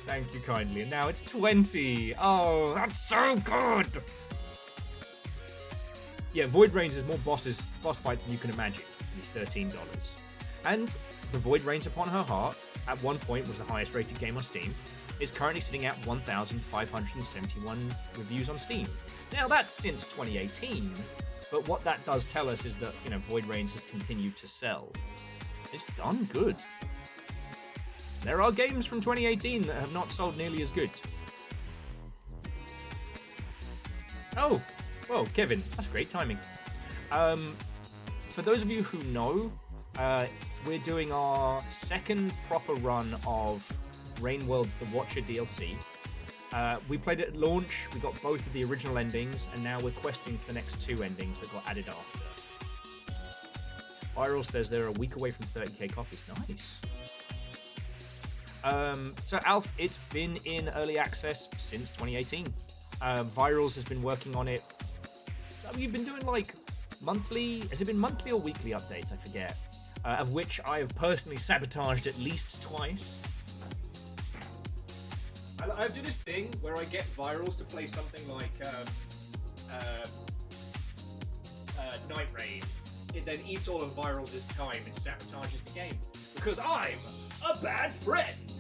[SPEAKER 2] Thank you kindly. And now it's 20. Oh, that's so good. Yeah, Void Rains is more boss fights than you can imagine. It's $13. And the Void Rains Upon Her Heart, at one point was the highest rated game on Steam, is currently sitting at 1,571 reviews on Steam. Now that's since 2018, but what that does tell us is that, you know, Void Rains has continued to sell. It's done good. there are games from 2018 that have not sold nearly as good. Oh, well, Kevin, that's great timing. For those of you who know, we're doing our second proper run of Rainworld's The Watcher DLC. We played it at launch, we got both of the original endings, and now we're questing for the next 2 endings that got added after. Viral says they're a week away from 30k copies. Nice. So Alf, it's been in early access since 2018. Virals has been working on it. You've been doing like monthly, has it been monthly or weekly updates? I forget. Of which I have personally sabotaged at least twice. I do this thing where I get Virals to play something like Night Raid. It then eats all of Virals' time and sabotages the game. Because I'm a bad friend!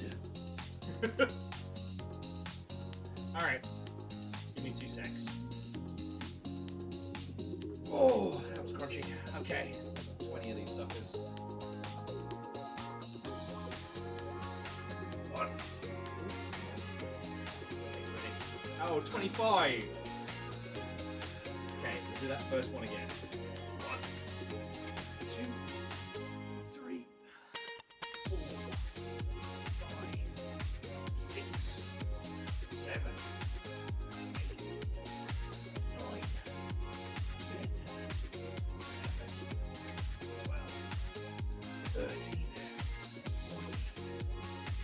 [SPEAKER 2] Alright. Give me 2 secs. Oh, that was crunchy. Okay. 20 of these suckers. What? Oh, 25! Okay, we'll do that first one again. 1, 2, 3, 4, 5, 6, 7, 8, 9, 10, 11, 12, 13, 14,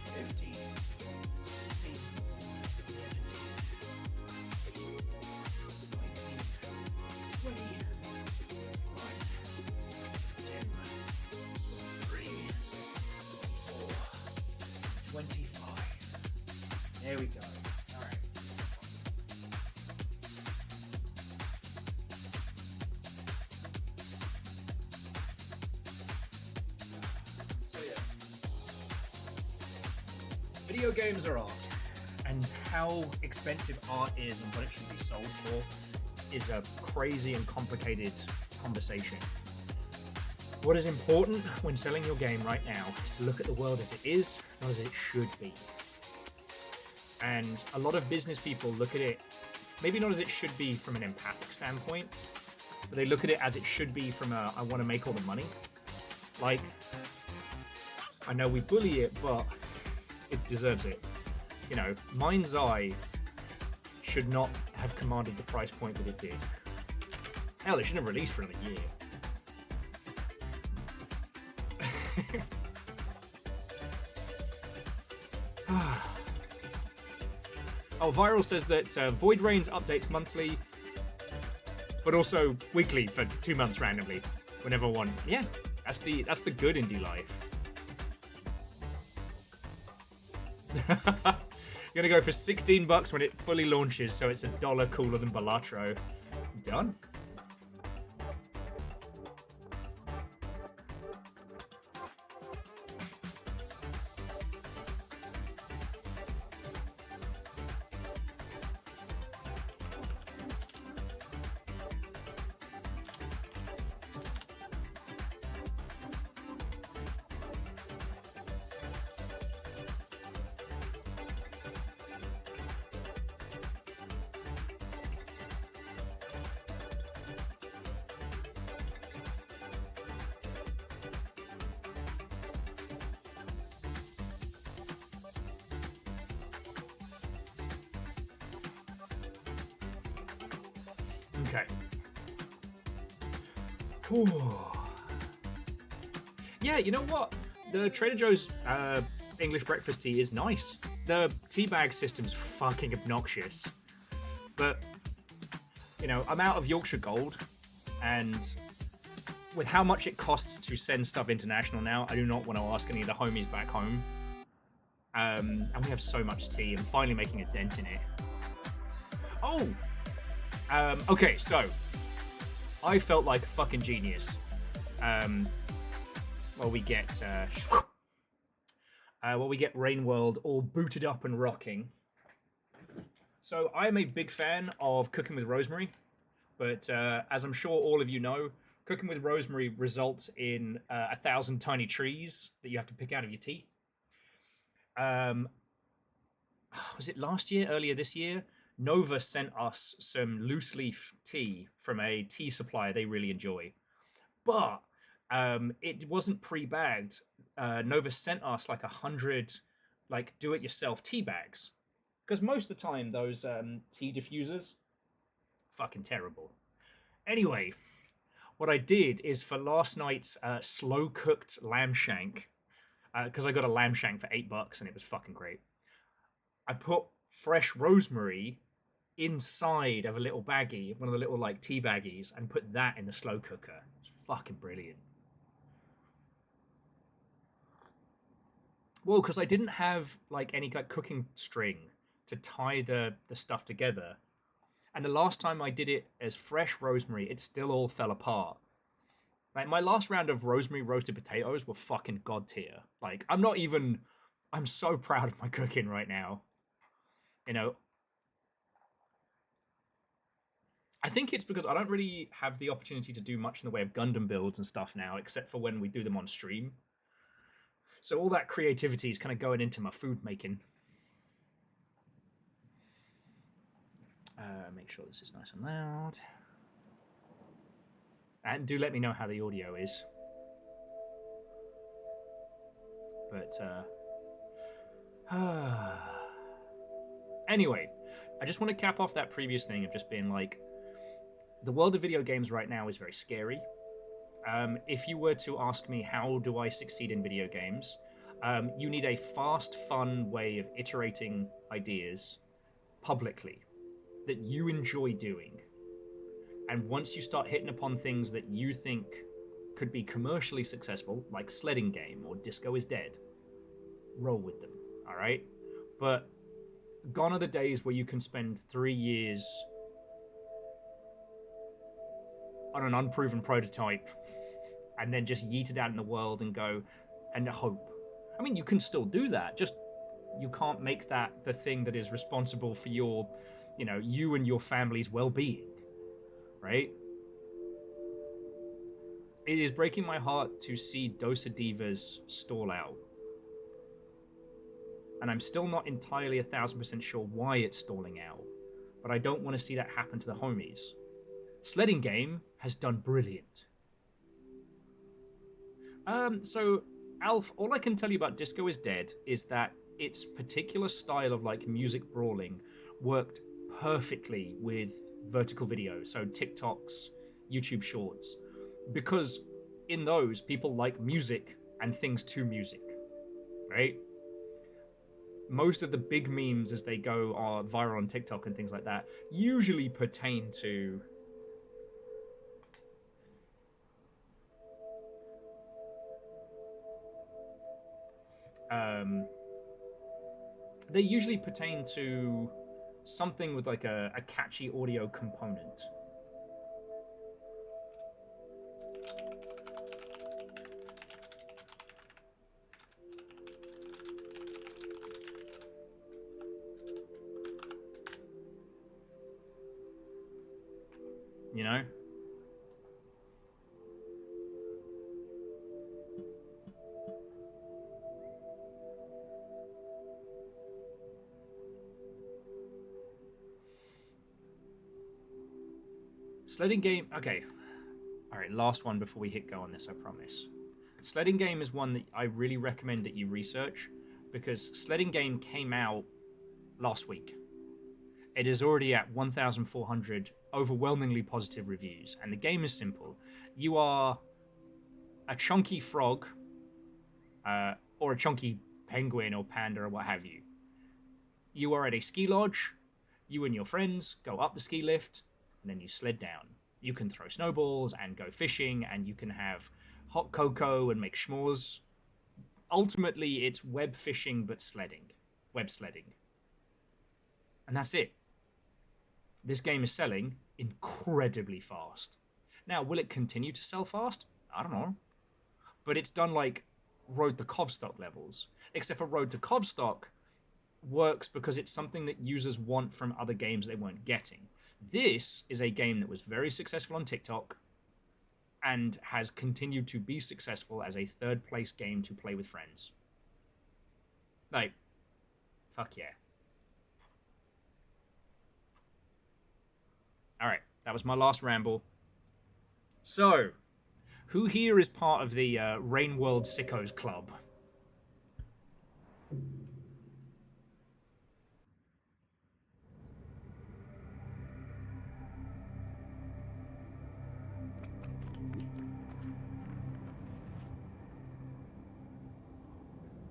[SPEAKER 2] 15, 16, 17, 18, 19, 20, 1, 2, 3, 4, 25. There we go. Alright. So yeah. Video games are art, and how expensive art is and what it should be sold for is a crazy and complicated conversation. What is important when selling your game right now is to look at the world as it is, not as it should be. And a lot of business people look at it, maybe not as it should be from an empathic standpoint, but they look at it as it should be from a, I want to make all the money. Like, I know we bully it, but it deserves it. You know, Mind's Eye should not have commanded the price point that it did. Hell, it shouldn't have released for another year. Oh, Viral says that Void Rains updates monthly, but also weekly for 2 months randomly, whenever one. Yeah, that's the good indie life. You're gonna go for $16 when it fully launches, so it's $1 cooler than Balatro. Done. Okay. Whew. Yeah, you know what? The Trader Joe's English breakfast tea is nice. The tea bag system's fucking obnoxious. But, you know, I'm out of Yorkshire Gold, and with how much it costs to send stuff international now, I do not want to ask any of the homies back home. And we have so much tea. I'm finally making a dent in it. Oh! Okay, so I felt like a fucking genius. We get Rainworld all booted up and rocking. So I am a big fan of Cooking with Rosemary, but as I'm sure all of you know, Cooking with Rosemary results in 1,000 tiny trees that you have to pick out of your teeth. Um, was it last year, earlier this year? Nova sent us some loose leaf tea from a tea supplier they really enjoy. But it wasn't pre-bagged. Nova sent us like 100 like do-it-yourself tea bags. Because most of the time those tea diffusers, fucking terrible. Anyway, what I did is for last night's slow-cooked lamb shank, because I got a lamb shank for $8 and it was fucking great. I put fresh rosemary inside of a little baggie, one of the little like tea baggies, and put that in the slow cooker. It's fucking brilliant. Well, because I didn't have like any like cooking string to tie the stuff together, and the last time I did it as fresh rosemary, it still all fell apart. Like my last round of rosemary roasted potatoes were fucking god tier. Like I'm so proud of my cooking right now. You know, I think it's because I don't really have the opportunity to do much in the way of Gundam builds and stuff now, except for when we do them on stream. So all that creativity is kind of going into my food making. Make sure this is nice and loud. And do let me know how the audio is. But, anyway, I just want to cap off that previous thing of just being like, the world of video games right now is very scary. If you were to ask me how do I succeed in video games, you need a fast, fun way of iterating ideas publicly that you enjoy doing. And once you start hitting upon things that you think could be commercially successful, like Sledding Game or Disco is Dead, roll with them, all right? But gone are the days where you can spend 3 years on an unproven prototype and then just yeet it out in the world and go and hope. I mean, you can still do that, just you can't make that the thing that is responsible for your, you and your family's well-being, right? It is breaking my heart to see Dosa Divas stall out. And I'm still not entirely 1,000% sure why it's stalling out, but I don't want to see that happen to the homies. Sledding Game has done brilliant. So, Alf, all I can tell you about Disco is Dead is that its particular style of like music brawling worked perfectly with vertical video, so TikToks, YouTube Shorts, because in those people like music and things to music, right? Most of the big memes as they go are viral on TikTok and things like that usually pertain to they usually pertain to something with like a catchy audio component. You know? Sledding Game... Okay. Alright, last one before we hit go on this, I promise. Sledding Game is one that I really recommend that you research, because Sledding Game came out last week. It is already at 1,400 overwhelmingly positive reviews, and the game is simple. You are a chunky frog, or a chunky penguin or panda or what have you. You are at a ski lodge. You and your friends go up the ski lift, and then you sled down. You can throw snowballs and go fishing, and you can have hot cocoa and make s'mores. Ultimately, it's web fishing but sledding. Web sledding. And that's it. This game is selling incredibly fast. Now, will it continue to sell fast? I don't know. But it's done like Road to Kovstock levels. Except for Road to Kovstock works because it's something that users want from other games they weren't getting. This is a game that was very successful on TikTok and has continued to be successful as a third place game to play with friends. Like, Fuck yeah. Alright, that was my last ramble. So, who here is part of the Rain World Sickos Club?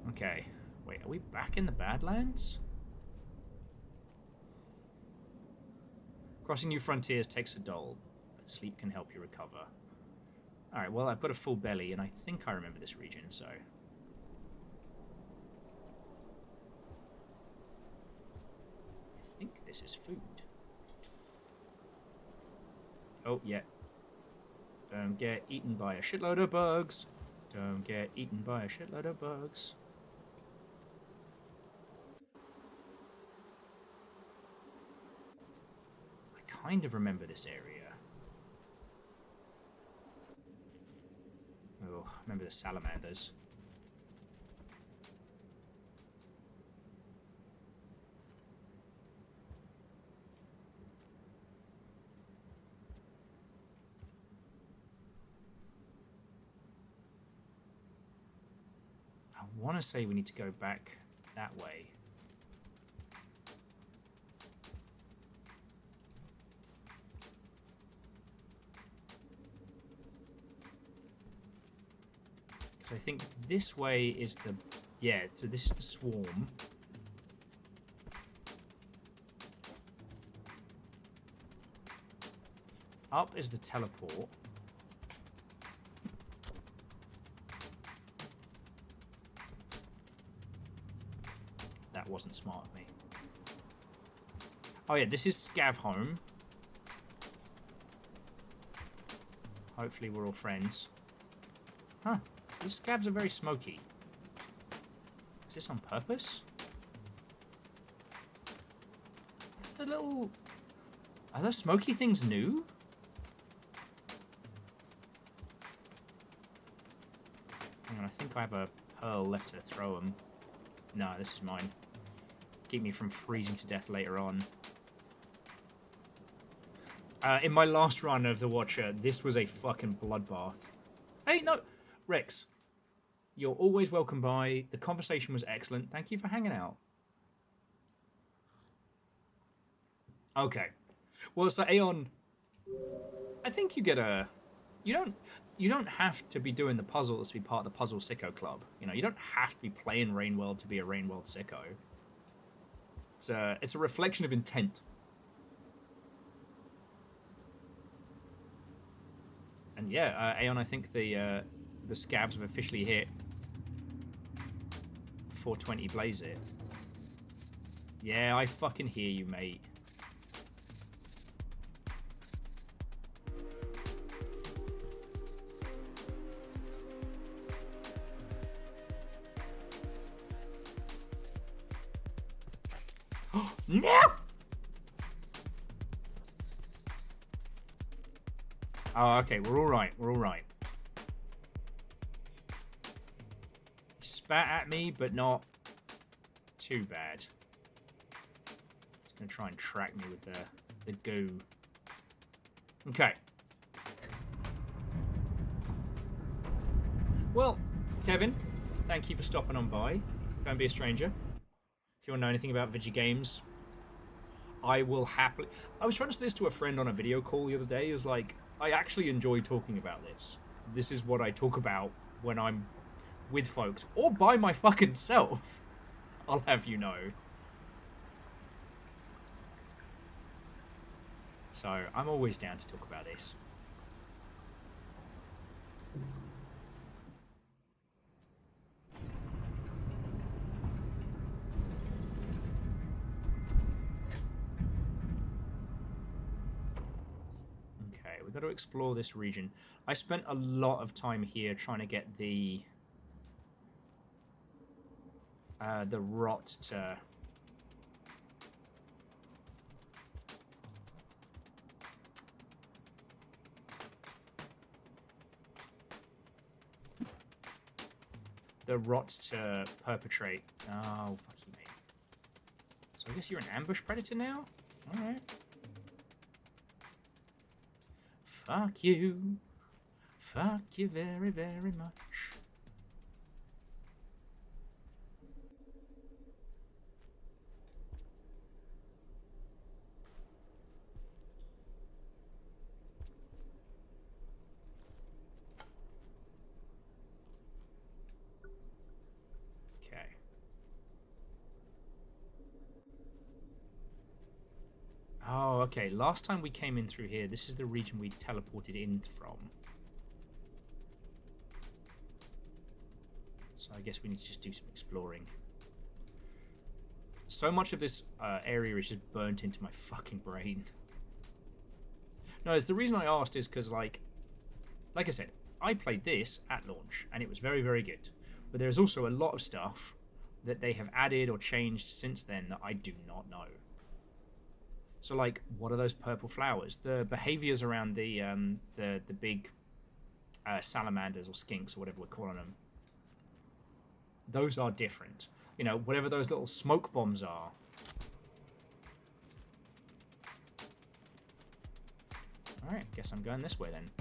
[SPEAKER 2] Okay. Wait, are we back in the Badlands? Crossing new frontiers takes a toll, but sleep can help you recover. Alright, well, I've got a full belly, and I think I remember this region, so... I think this is food. Oh, yeah. Don't get eaten by a shitload of bugs. Don't get eaten by a shitload of bugs. I kind of remember this area. Oh, I remember the salamanders. I want to say we need to go back that way. I think this way is the... Yeah, so this is the swarm. Up is the teleport. That wasn't smart of me. Oh yeah, this is Scav home. Hopefully we're all friends. Huh. These scabs are very smoky. Is this on purpose? The little... Are those smoky things new? Hang on, I think I have a pearl left to throw them. No, this is mine. Keep me from freezing to death later on. In my last run of the Watcher, this was a fucking bloodbath. Hey, no! Rex, you're always welcome by. The conversation was excellent. Thank you for hanging out. Okay. Well, so Aeon, I think you get a... You don't have to be doing the puzzles to be part of the Puzzle Sicko Club. You know, you don't have to be playing Rain World to be a Rain World Sicko. It's a reflection of intent. And yeah, Aeon, I think the scabs have officially hit 420 blaze it. Yeah, I fucking hear you, mate. No! Oh, okay, we're all right. We're all right. He spat at me, but not too bad. He's gonna try and track me with the goo. Okay. Well, Kevin, thank you for stopping on by. Don't be a stranger. If you want to know anything about video games, I will happily... I was trying to say this to a friend on a video call the other day. It was like, I actually enjoy talking about this. This is what I talk about when I'm with folks. Or by my fucking self. I'll have you know. So, I'm always down to talk about this. We've got to explore this region. I spent a lot of time here trying to get the rot to... The rot to perpetrate. Oh, fuck you, mate. So I guess you're an ambush predator now? Alright. Fuck you. Fuck you very, very much. Okay. Oh, okay. Last time we came in through here, this is the region we teleported in from. So I guess we need to just do some exploring. So much of this area is just burnt into my fucking brain. No, it's the reason I asked is because, like I said, I played this at launch, and it was very, very good. But there's also a lot of stuff that they have added or changed since then that I do not know. So, like, what are those purple flowers? The behaviors around the big salamanders or skinks or whatever we're calling them, those are different. You know, whatever those little smoke bombs are. Alright, guess I'm going this way then.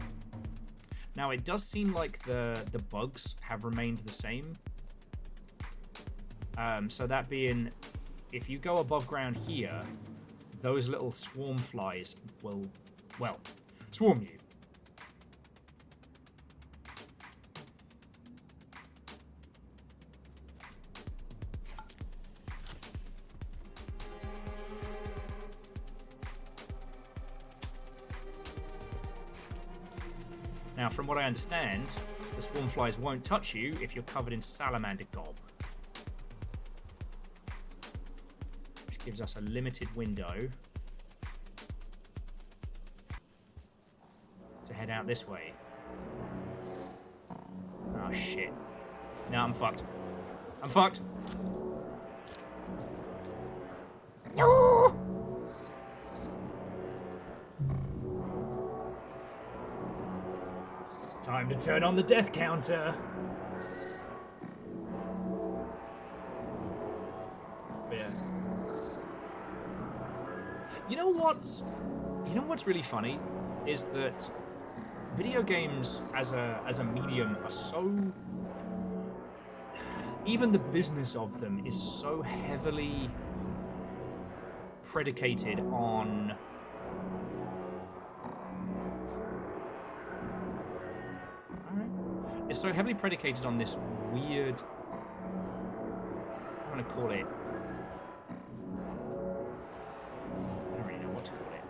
[SPEAKER 2] Now, it does seem like the bugs have remained the same. So that being, if you go above ground here, those little swarm flies will, well, swarm you. Now, from what I understand, the swarm flies won't touch you if you're covered in salamander gob. Which gives us a limited window to head out this way. Oh, shit. No, I'm fucked. I'm fucked. No! Time to turn on the death counter. But yeah. You know what's really funny is that video games as a medium are so, even the business of them is so heavily predicated on it's so heavily predicated on this weird, I want to call it, I don't really know what to call it.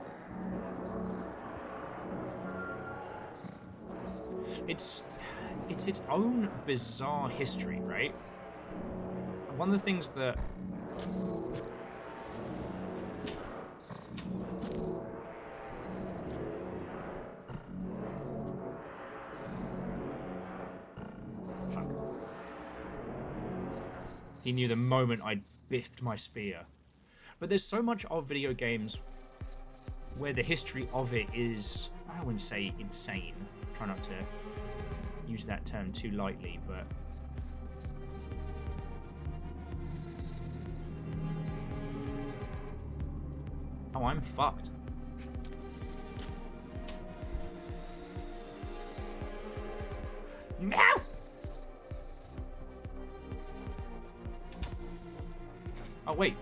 [SPEAKER 2] It's its own bizarre history, right? One of the things that he knew the moment I biffed my spear. But there's so much of video games where the history of it is, I wouldn't say insane. Try not to use that term too lightly, but oh, I'm fucked. No! Oh, wait.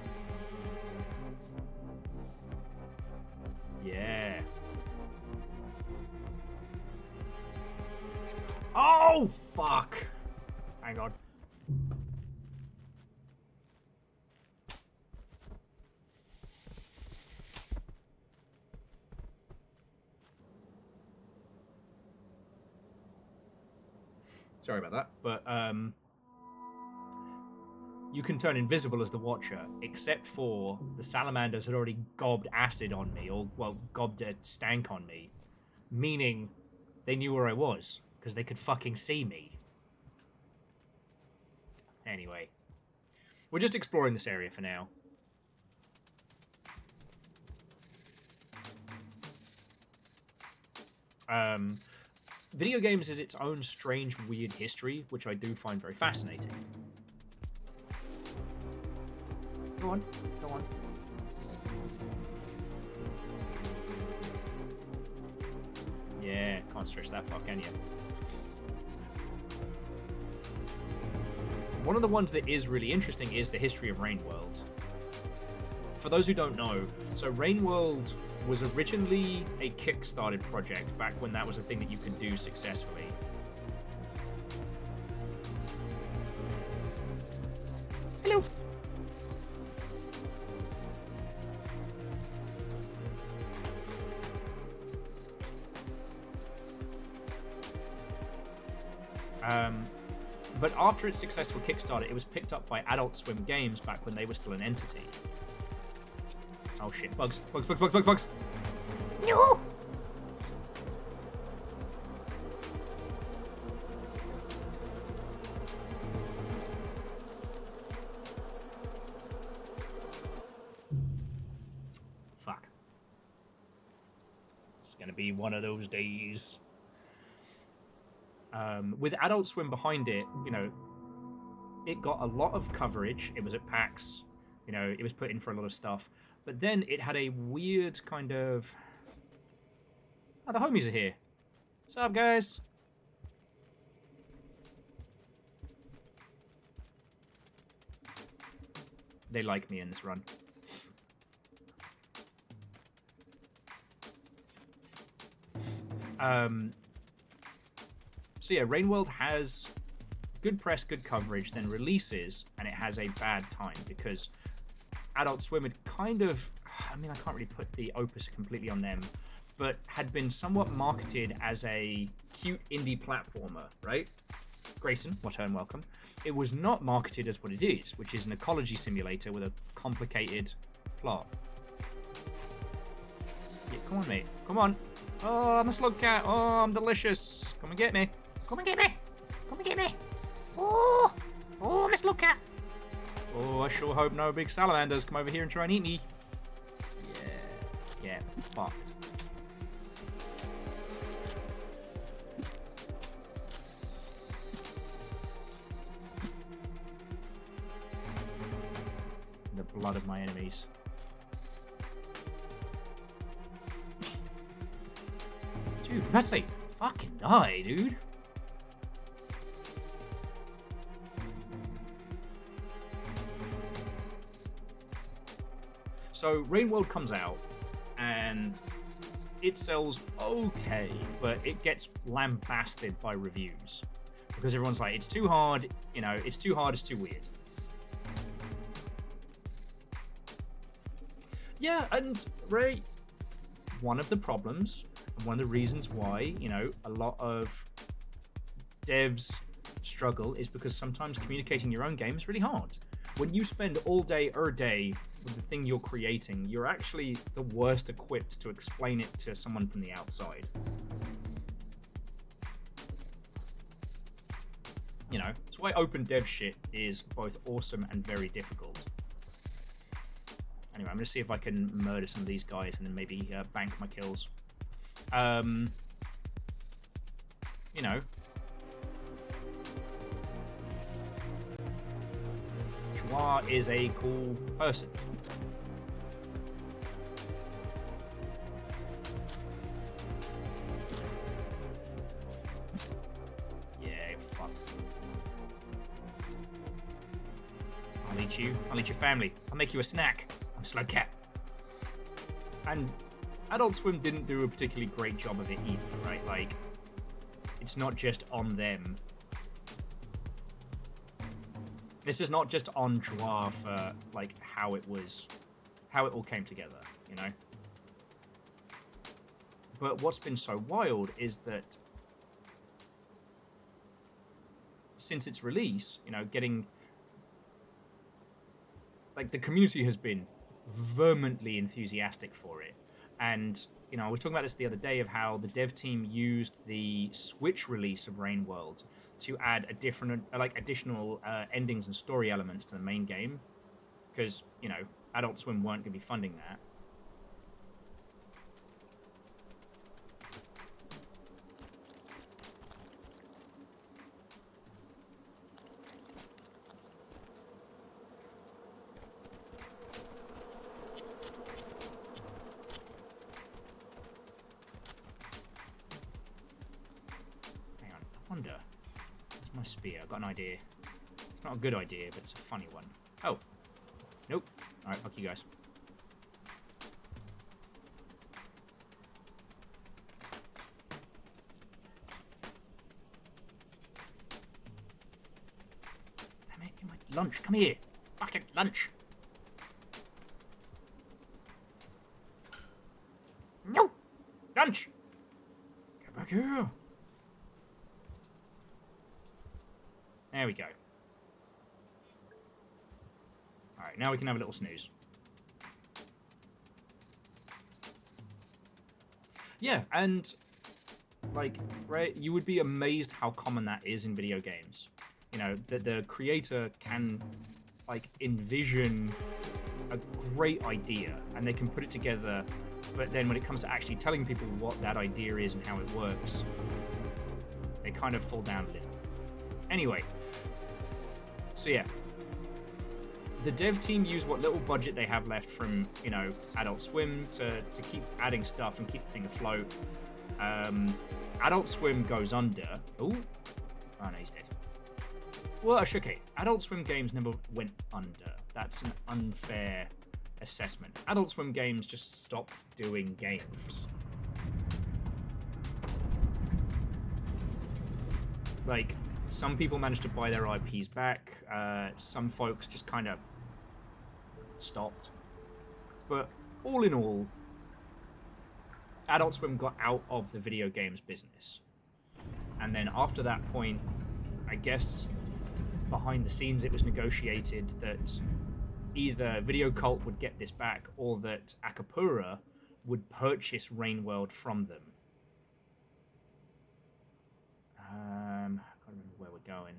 [SPEAKER 2] Yeah. Oh, fuck. Hang on. Sorry about that, but, you can turn invisible as the Watcher, except for the salamanders had already gobbed acid on me, or, well, gobbed a stank on me. Meaning, they knew where I was, because they could fucking see me. Anyway. We're just exploring this area for now. Video games is its own strange, weird history, which I do find very fascinating. Go on. Go on. Yeah, can't stretch that far, can you? One of the ones that is really interesting is the history of Rain World. For those who don't know, so Rain World was originally a Kickstarted project back when that was a thing that you could do successfully. Hello. But after its successful Kickstarter, it was picked up by Adult Swim Games back when they were still an entity. Oh shit, bugs. Bugs, bugs, bugs, bugs, bugs! No! Fuck. It's gonna be one of those days. With Adult Swim behind it, you know, it got a lot of coverage. It was at PAX, you know, it was put in for a lot of stuff. But then it had a weird kind of... Oh, the homies are here. What's up, guys? They like me in this run. So yeah, Rain World has good press, good coverage, then releases, and it has a bad time because Adult Swim had kind of, I mean, I can't really put the opus completely on them, but had been somewhat marketed as a cute indie platformer, right? Grayson, what and welcome. It was not marketed as what it is, which is an ecology simulator with a complicated plot. Yeah, come on, mate. Come on. Oh, I'm a slug cat. Oh, I'm delicious. Come and get me. Come and get me. Come and get me. Oh, oh, I'm a slug cat. Oh, I sure hope no big salamanders come over here and try and eat me. Yeah, fucked. The blood of my enemies. Dude, I'm about to say, fucking die, dude. So, Rain World comes out, and it sells okay, but it gets lambasted by reviews. Because everyone's like, it's too hard, you know, it's too hard, it's too weird. Yeah, and Ray, one of the problems, and one of the reasons why, you know, a lot of devs struggle is because sometimes communicating your own game is really hard. When you spend all day with the thing you're creating, you're actually the worst equipped to explain it to someone from the outside. You know, that's why open dev shit is both awesome and very difficult. Anyway, I'm going to see if I can murder some of these guys and then maybe bank my kills. You know. Joie is a cool person. Yeah, fuck. I'll eat you. I'll eat your family. I'll make you a snack. I'm Slow Cat. And Adult Swim didn't do a particularly great job of it either, right? Like, it's not just on them. This is not just on Joie for, like, how it all came together, you know? But what's been so wild is that since its release, you know, getting... Like, the community has been vehemently enthusiastic for it. And, you know, I was talking about this the other day of how the dev team used the Switch release of Rain World to add a different, like, additional endings and story elements to the main game. Because, you know, Adult Swim weren't going to be funding that. spear. I've got an idea. It's not a good idea, but it's a funny one. Oh. Nope. Alright, fuck you guys. Damn it, my lunch. Come here. Fucking lunch. No! Lunch! Get back here! There we go. Alright, now we can have a little snooze. Yeah, and, like, right, you would be amazed how common that is in video games. You know, that the creator can, like, envision a great idea, and they can put it together, but then when it comes to actually telling people what that idea is and how it works, they kind of fall down a little. Anyway, so yeah. The dev team use what little budget they have left from, you know, Adult Swim to keep adding stuff and keep the thing afloat. Adult Swim goes under. Ooh. Oh, no, he's dead. Well, okay. Adult Swim games never went under. That's an unfair assessment. Adult Swim games just stopped doing games. Like, some people managed to buy their IPs back. Some folks just kind of stopped. But all in all, Adult Swim got out of the video games business. And then after that point, I guess behind the scenes it was negotiated that either Video Cult would get this back or that Akapura would purchase Rainworld from them. I can't remember where we're going.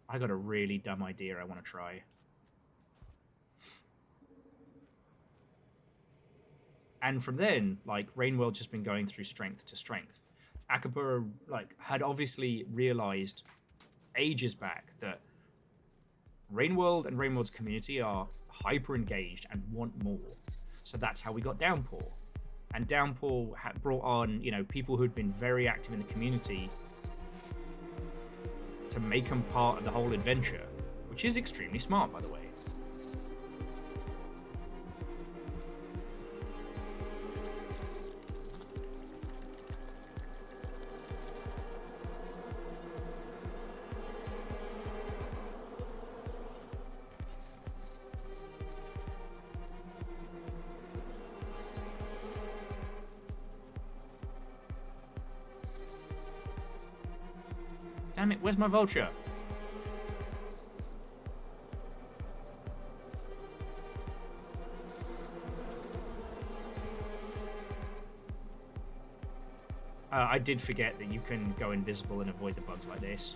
[SPEAKER 2] I got a really dumb idea I want to try. And from then, like, Rainworld's just been going through strength to strength. Akapura, like, had obviously realized ages back that Rainworld and Rainworld's community are hyper engaged and want more. So that's how we got Downpour. And Downpour had brought on, you know, people who'd been very active in the community to make them part of the whole adventure, which is extremely smart, by the way. Damn it, where's my vulture? I did forget that you can go invisible and avoid the bugs like this.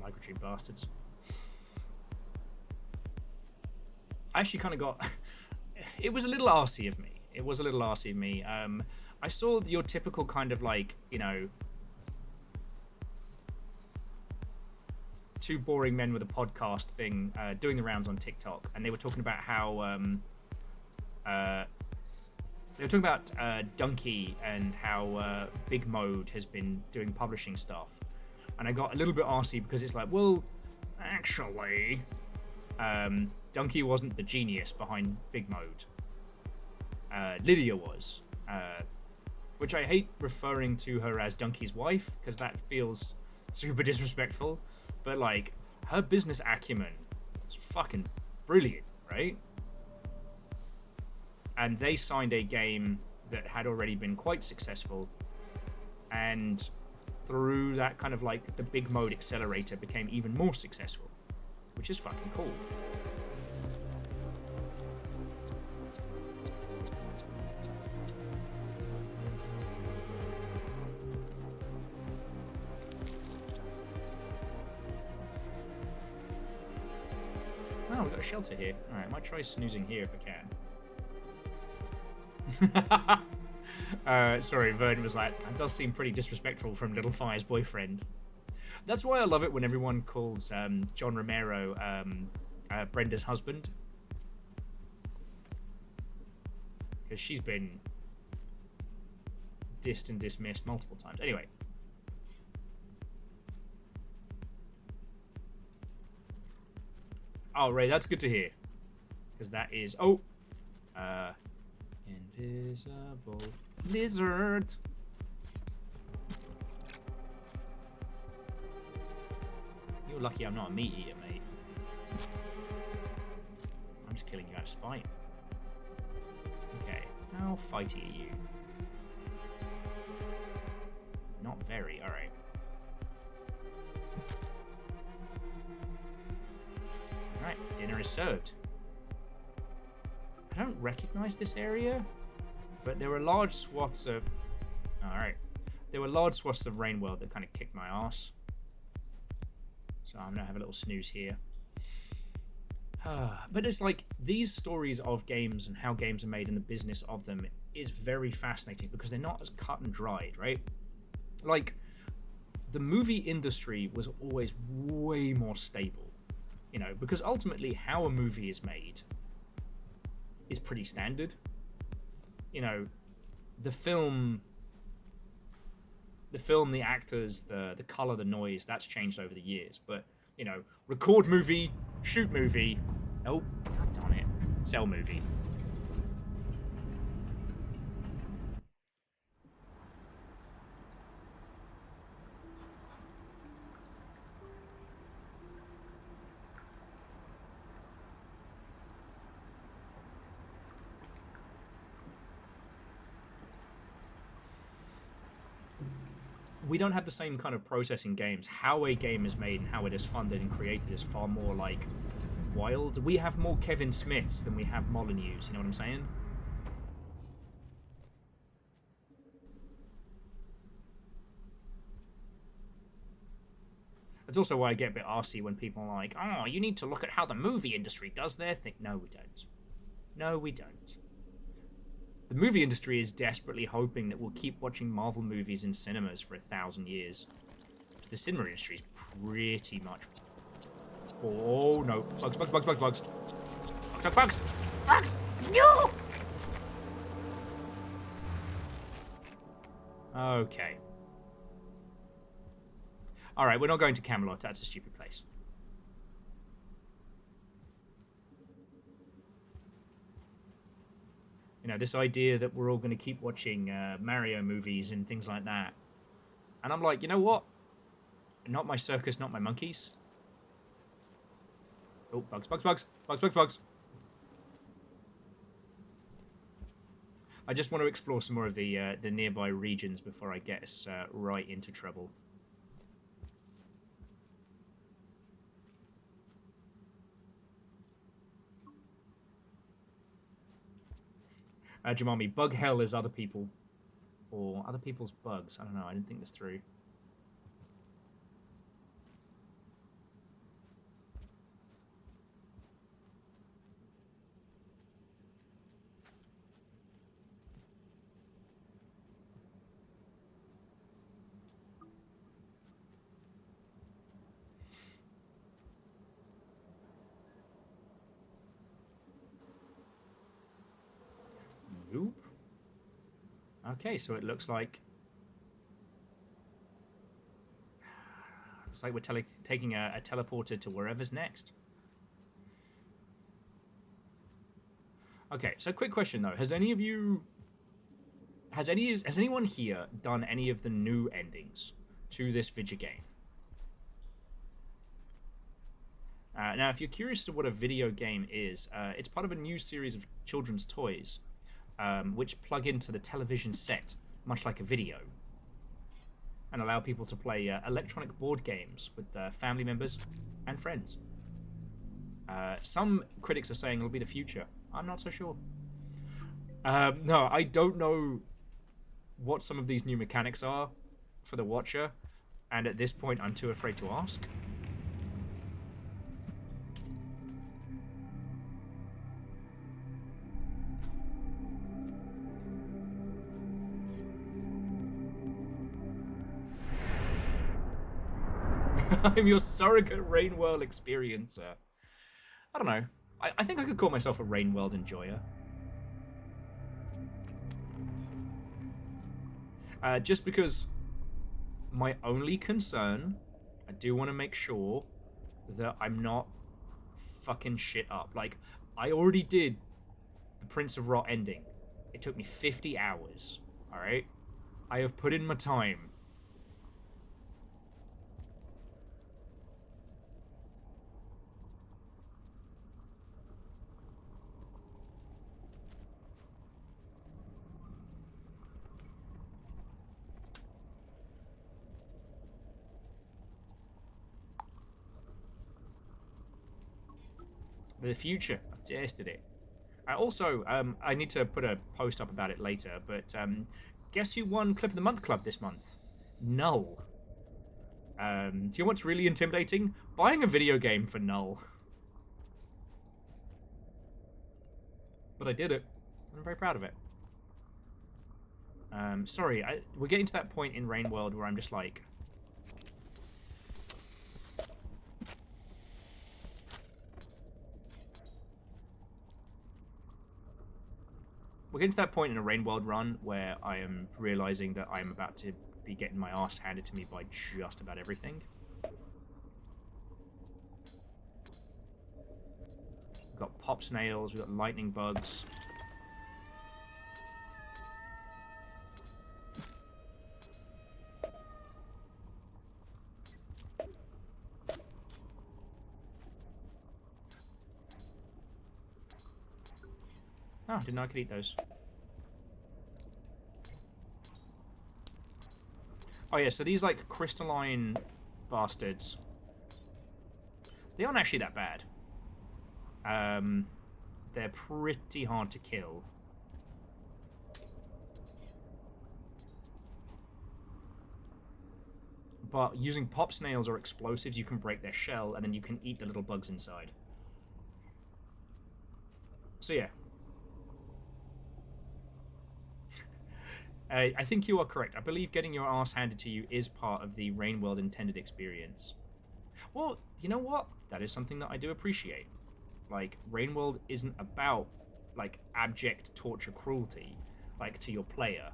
[SPEAKER 2] Microchip bastards. I actually kind of got... It was a little arsey of me. It was a little arsey of me. I saw your typical kind of like, you know... two boring men with a podcast thing doing the rounds on TikTok, and they were talking about how... they were talking about Dunkey and how Big Mode has been doing publishing stuff. And I got a little bit arsey because it's like, well, actually, Dunkey wasn't the genius behind Big Mode. Lydia was. Which I hate referring to her as Dunkey's wife, because that feels super disrespectful. But, like, her business acumen is fucking brilliant, right? And they signed a game that had already been quite successful. And through that kind of like the Big Mode accelerator became even more successful, which is fucking cool. Oh, we've got a shelter here. Alright, I might try snoozing here if I can. Sorry, Vern was like, that does seem pretty disrespectful from Little Fire's boyfriend. That's why I love it when everyone calls John Romero Brenda's husband. Because she's been dissed and dismissed multiple times. Anyway. Oh, Ray, that's good to hear. Because that is... Oh! Invisible lizard. You're lucky I'm not a meat eater, mate. I'm just killing you out of spite. Okay, how fighty are you? Not very, alright. Alright, dinner is served. I don't recognize this area, but there were large swaths of... Alright. There were large swaths of Rainworld that kind of kicked my ass. So I'm going to have a little snooze here. But it's like, these stories of games and how games are made and the business of them is very fascinating because they're not as cut and dried, right? Like, the movie industry was always way more stable, you know, because ultimately how a movie is made is pretty standard. You know, the film, the actors, the color, the noise, that's changed over the years. But, you know, record movie, shoot movie, oh, god darn it, sell movie. We don't have the same kind of process in games. How a game is made and how it is funded and created is far more, like, wild. We have more Kevin Smiths than we have Molyneuxs, you know what I'm saying? That's also why I get a bit arsey when people are like, oh, you need to look at how the movie industry does their thing. No, we don't. No, we don't. The movie industry is desperately hoping that we'll keep watching Marvel movies in cinemas for 1,000 years. The cinema industry is pretty much... Oh, no. Bugs, bugs, bugs, bugs, bugs. Bugs, bugs, bugs! No! Okay. Alright, we're not going to Camelot. That's a stupid place. You know, this idea that we're all going to keep watching Mario movies and things like that. And I'm like, you know what? Not my circus, not my monkeys. Oh, bugs, bugs, bugs. Bugs, bugs, bugs. I just want to explore some more of the nearby regions before I get us right into trouble. Jamami, bug hell is other people. Or other people's bugs. I don't know, I didn't think this through. Nope. Okay, so it looks like... Looks like we're taking a teleporter to wherever's next. Okay, so quick question though. Has anyone here done any of the new endings to this video game? Now, if you're curious to what a video game is, it's part of a new series of children's toys, which plug into the television set, much like a video, and allow people to play electronic board games with family members and friends. Some critics are saying it'll be the future. I'm not so sure. No, I don't know what some of these new mechanics are for the Watcher, and at this point I'm too afraid to ask. I'm your surrogate Rain World experiencer. I don't know. I think I could call myself a Rain World enjoyer. Just because my only concern, I do want to make sure that I'm not fucking shit up. Like, I already did the Prince of Rot ending. It took me 50 hours, alright? I have put in my time. The future, I've tasted it. Also, I need to put a post up about it later, but guess who won Clip of the Month Club this month? Null. Do you know what's really intimidating? Buying a video game for Null. But I did it. I'm very proud of it. Sorry, we're getting to that point in Rain World where I'm just like... We're getting to that point in a Rain World run where I am realizing that I'm about to be getting my ass handed to me by just about everything. We've got pop snails, we've got lightning bugs. Oh, didn't know I could eat those. Oh yeah, so these like crystalline bastards, they aren't actually that bad. They're pretty hard to kill. But using pop snails or explosives, you can break their shell, and then you can eat the little bugs inside. So yeah. I think you are correct. I believe getting your ass handed to you is part of the Rain World intended experience. Well, you know what? That is something that I do appreciate. Like, Rain World isn't about, like, abject torture cruelty, like, to your player.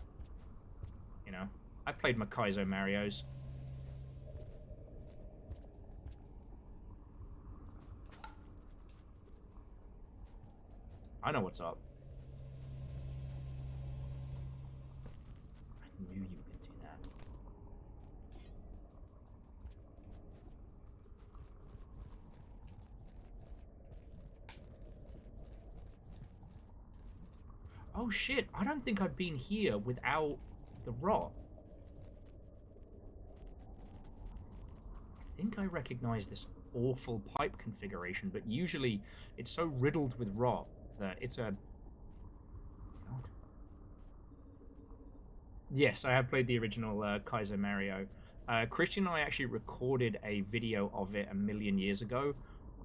[SPEAKER 2] You know? I've played my Kaizo Marios. I know what's up. I knew you were going to do that. Oh shit, I don't think I've been here without the rot. I think I recognize this awful pipe configuration, but usually it's so riddled with rot that it's a... God. Yes, I have played the original Kaiser Mario. Christian and I actually recorded a video of it a million years ago,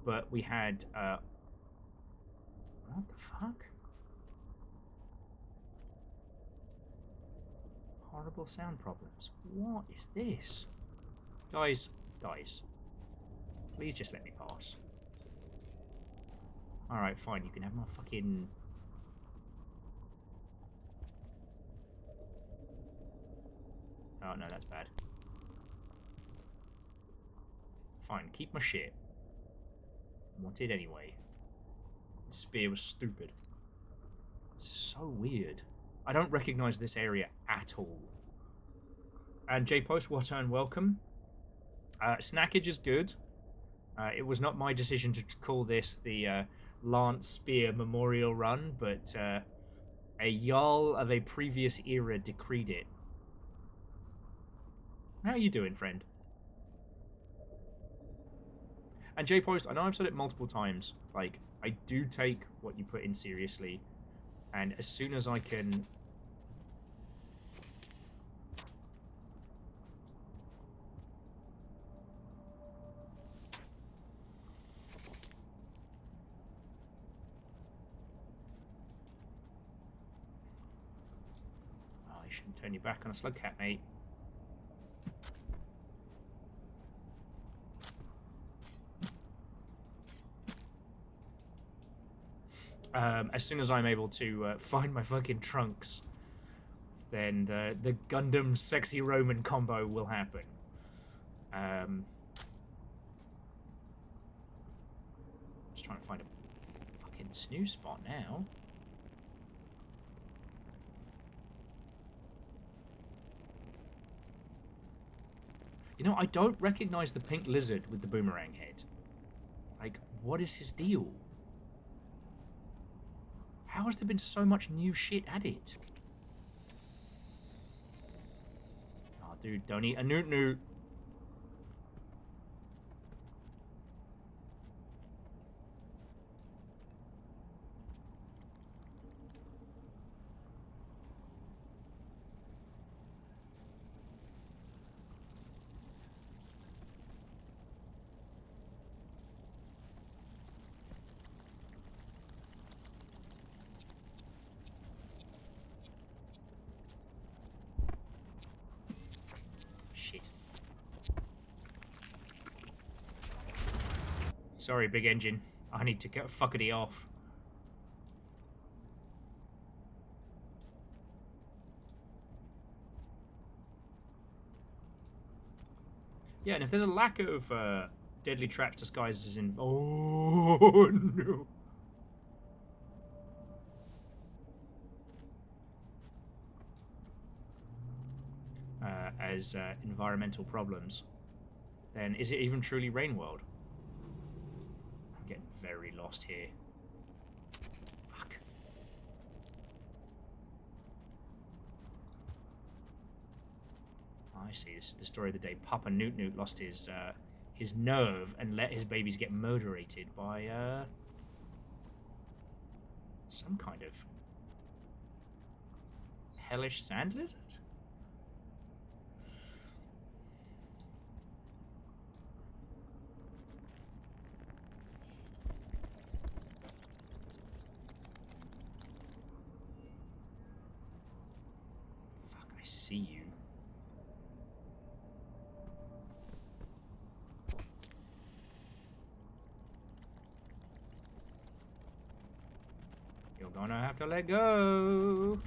[SPEAKER 2] but we had... What the fuck? Horrible sound problems. What is this? Guys, please just let me pass. Alright, fine, you can have my fucking... Oh, no, that's bad. Fine, keep my shit. Want it anyway. The spear was stupid. This is so weird. I don't recognize this area at all. And J-Post, what and welcome. Snackage is good. It was not my decision to call this the Lance Spear Memorial Run, but a Jarl of a previous era decreed it. How are you doing, friend? And J-Post, I know I've said it multiple times, like, I do take what you put in seriously, and as soon as I can... Oh, you shouldn't turn your back on a slug cat, mate. As soon as I'm able to find my fucking trunks, then the Gundam sexy Roman combo will happen. Just trying to find a fucking snooze spot now. You know, I don't recognize the pink lizard with the boomerang head. Like, what is his deal? How has there been so much new shit added? Oh, dude, don't eat a newt. Shit. Sorry, big engine. I need to get fuckity off. Yeah, and if there's a lack of deadly traps disguised as in... Oh, no. As environmental problems, then is it even truly Rain World? I'm getting very lost here. Fuck. I see. This is the story of the day Papa Newt Newt lost his nerve and let his babies get murderated by some kind of hellish sand lizard. I see you. You're gonna have to let go.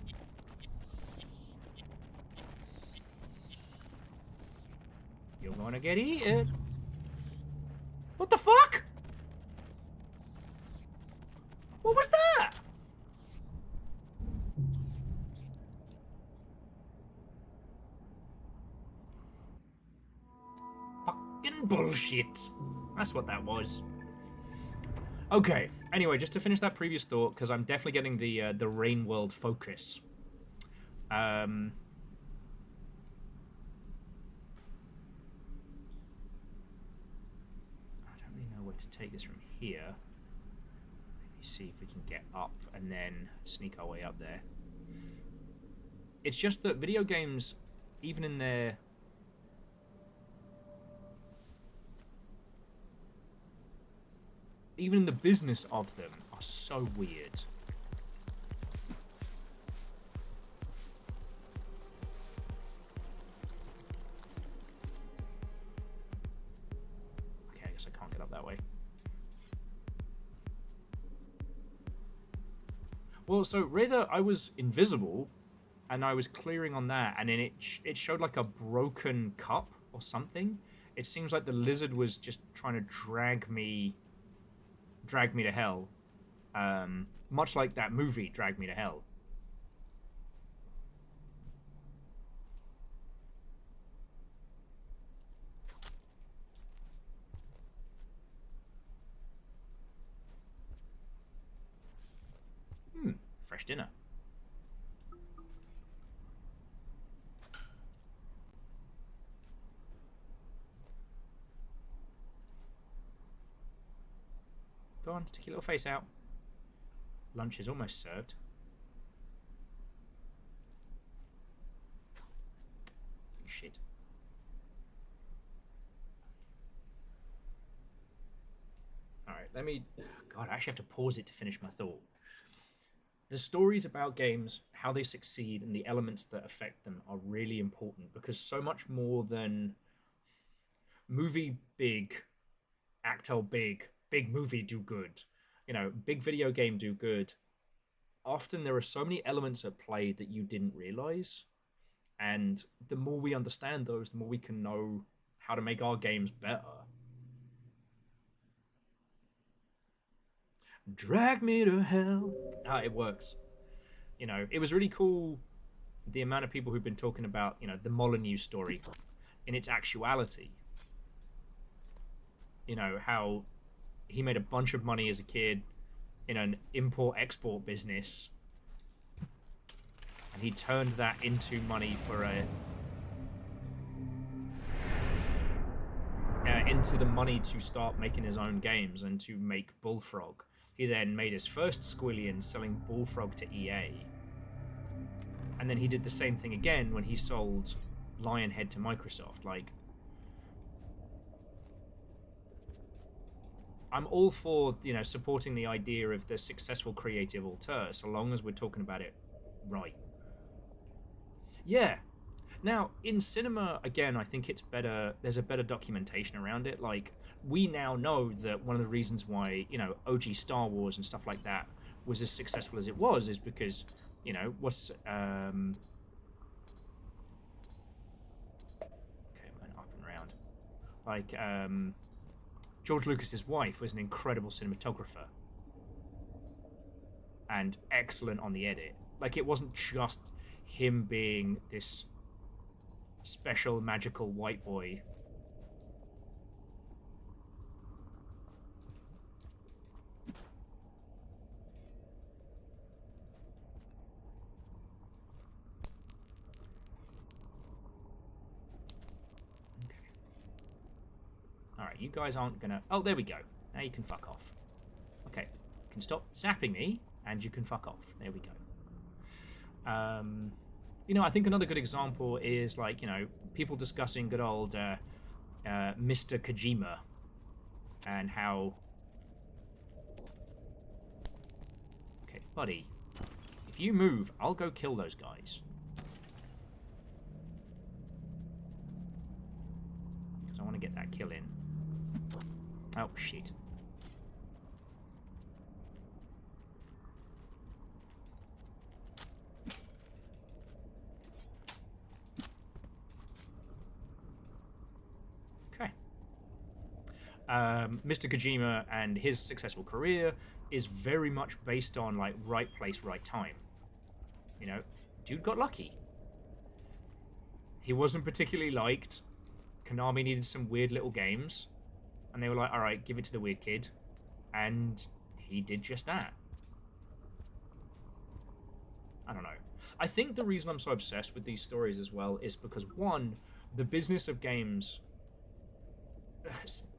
[SPEAKER 2] You're gonna get eaten. What the fuck? What was that? Bullshit. That's what that was. Okay. Anyway, just to finish that previous thought, because I'm definitely getting the Rain World focus. I don't really know where to take this from here. Maybe see if we can get up and then sneak our way up there. It's just that video games, even in their... even in the business of them, are so weird. Okay, I guess I can't get up that way. Well, so rather I was invisible, and I was clearing on that, and then it showed like a broken cup or something. It seems like the lizard was just trying to drag me to hell, much like that movie Drag Me to Hell. Fresh dinner. Go on, stick your little face out. Lunch is almost served. Shit. Alright, let me... God, I actually have to pause it to finish my thought. The stories about games, how they succeed, and the elements that affect them are really important, because so much more than movie big, actor big movie do good. big video game do good. Often there are so many elements at play that you didn't realize, and the more we understand those, the more we can know how to make our games better. Drag me to hell. It works. It was really cool the amount of people who've been talking about, the Molyneux story in its actuality. How he made a bunch of money as a kid in an import-export business, and he turned that into money for into the money to start making his own games and to make Bullfrog. He then made his first squillion selling Bullfrog to EA. And then he did the same thing again when he sold Lionhead to Microsoft. I'm all for, supporting the idea of the successful creative auteur, so long as we're talking about it right. Yeah. Now, in cinema, again, I think it's better, there's a better documentation around it. We now know that one of the reasons why, OG Star Wars and stuff like that was as successful as it was is because, what's... Okay, I'm going up and around. George Lucas's wife was an incredible cinematographer. And excellent on the edit. It wasn't just him being this special magical white boy. Okay. Alright, you guys aren't gonna... Oh, there we go. Now you can fuck off. Okay. You can stop zapping me, and you can fuck off. There we go. I think another good example is people discussing good old Mr. Kojima and how... Okay, buddy, if you move, I'll go kill those guys. Because I want to get that kill in. Oh, shit. Mr. Kojima and his successful career is very much based on right place, right time. Dude got lucky. He wasn't particularly liked. Konami needed some weird little games, and they were like, all right, give it to the weird kid, and he did just that. I don't know. I think the reason I'm so obsessed with these stories as well is because, one, the business of games...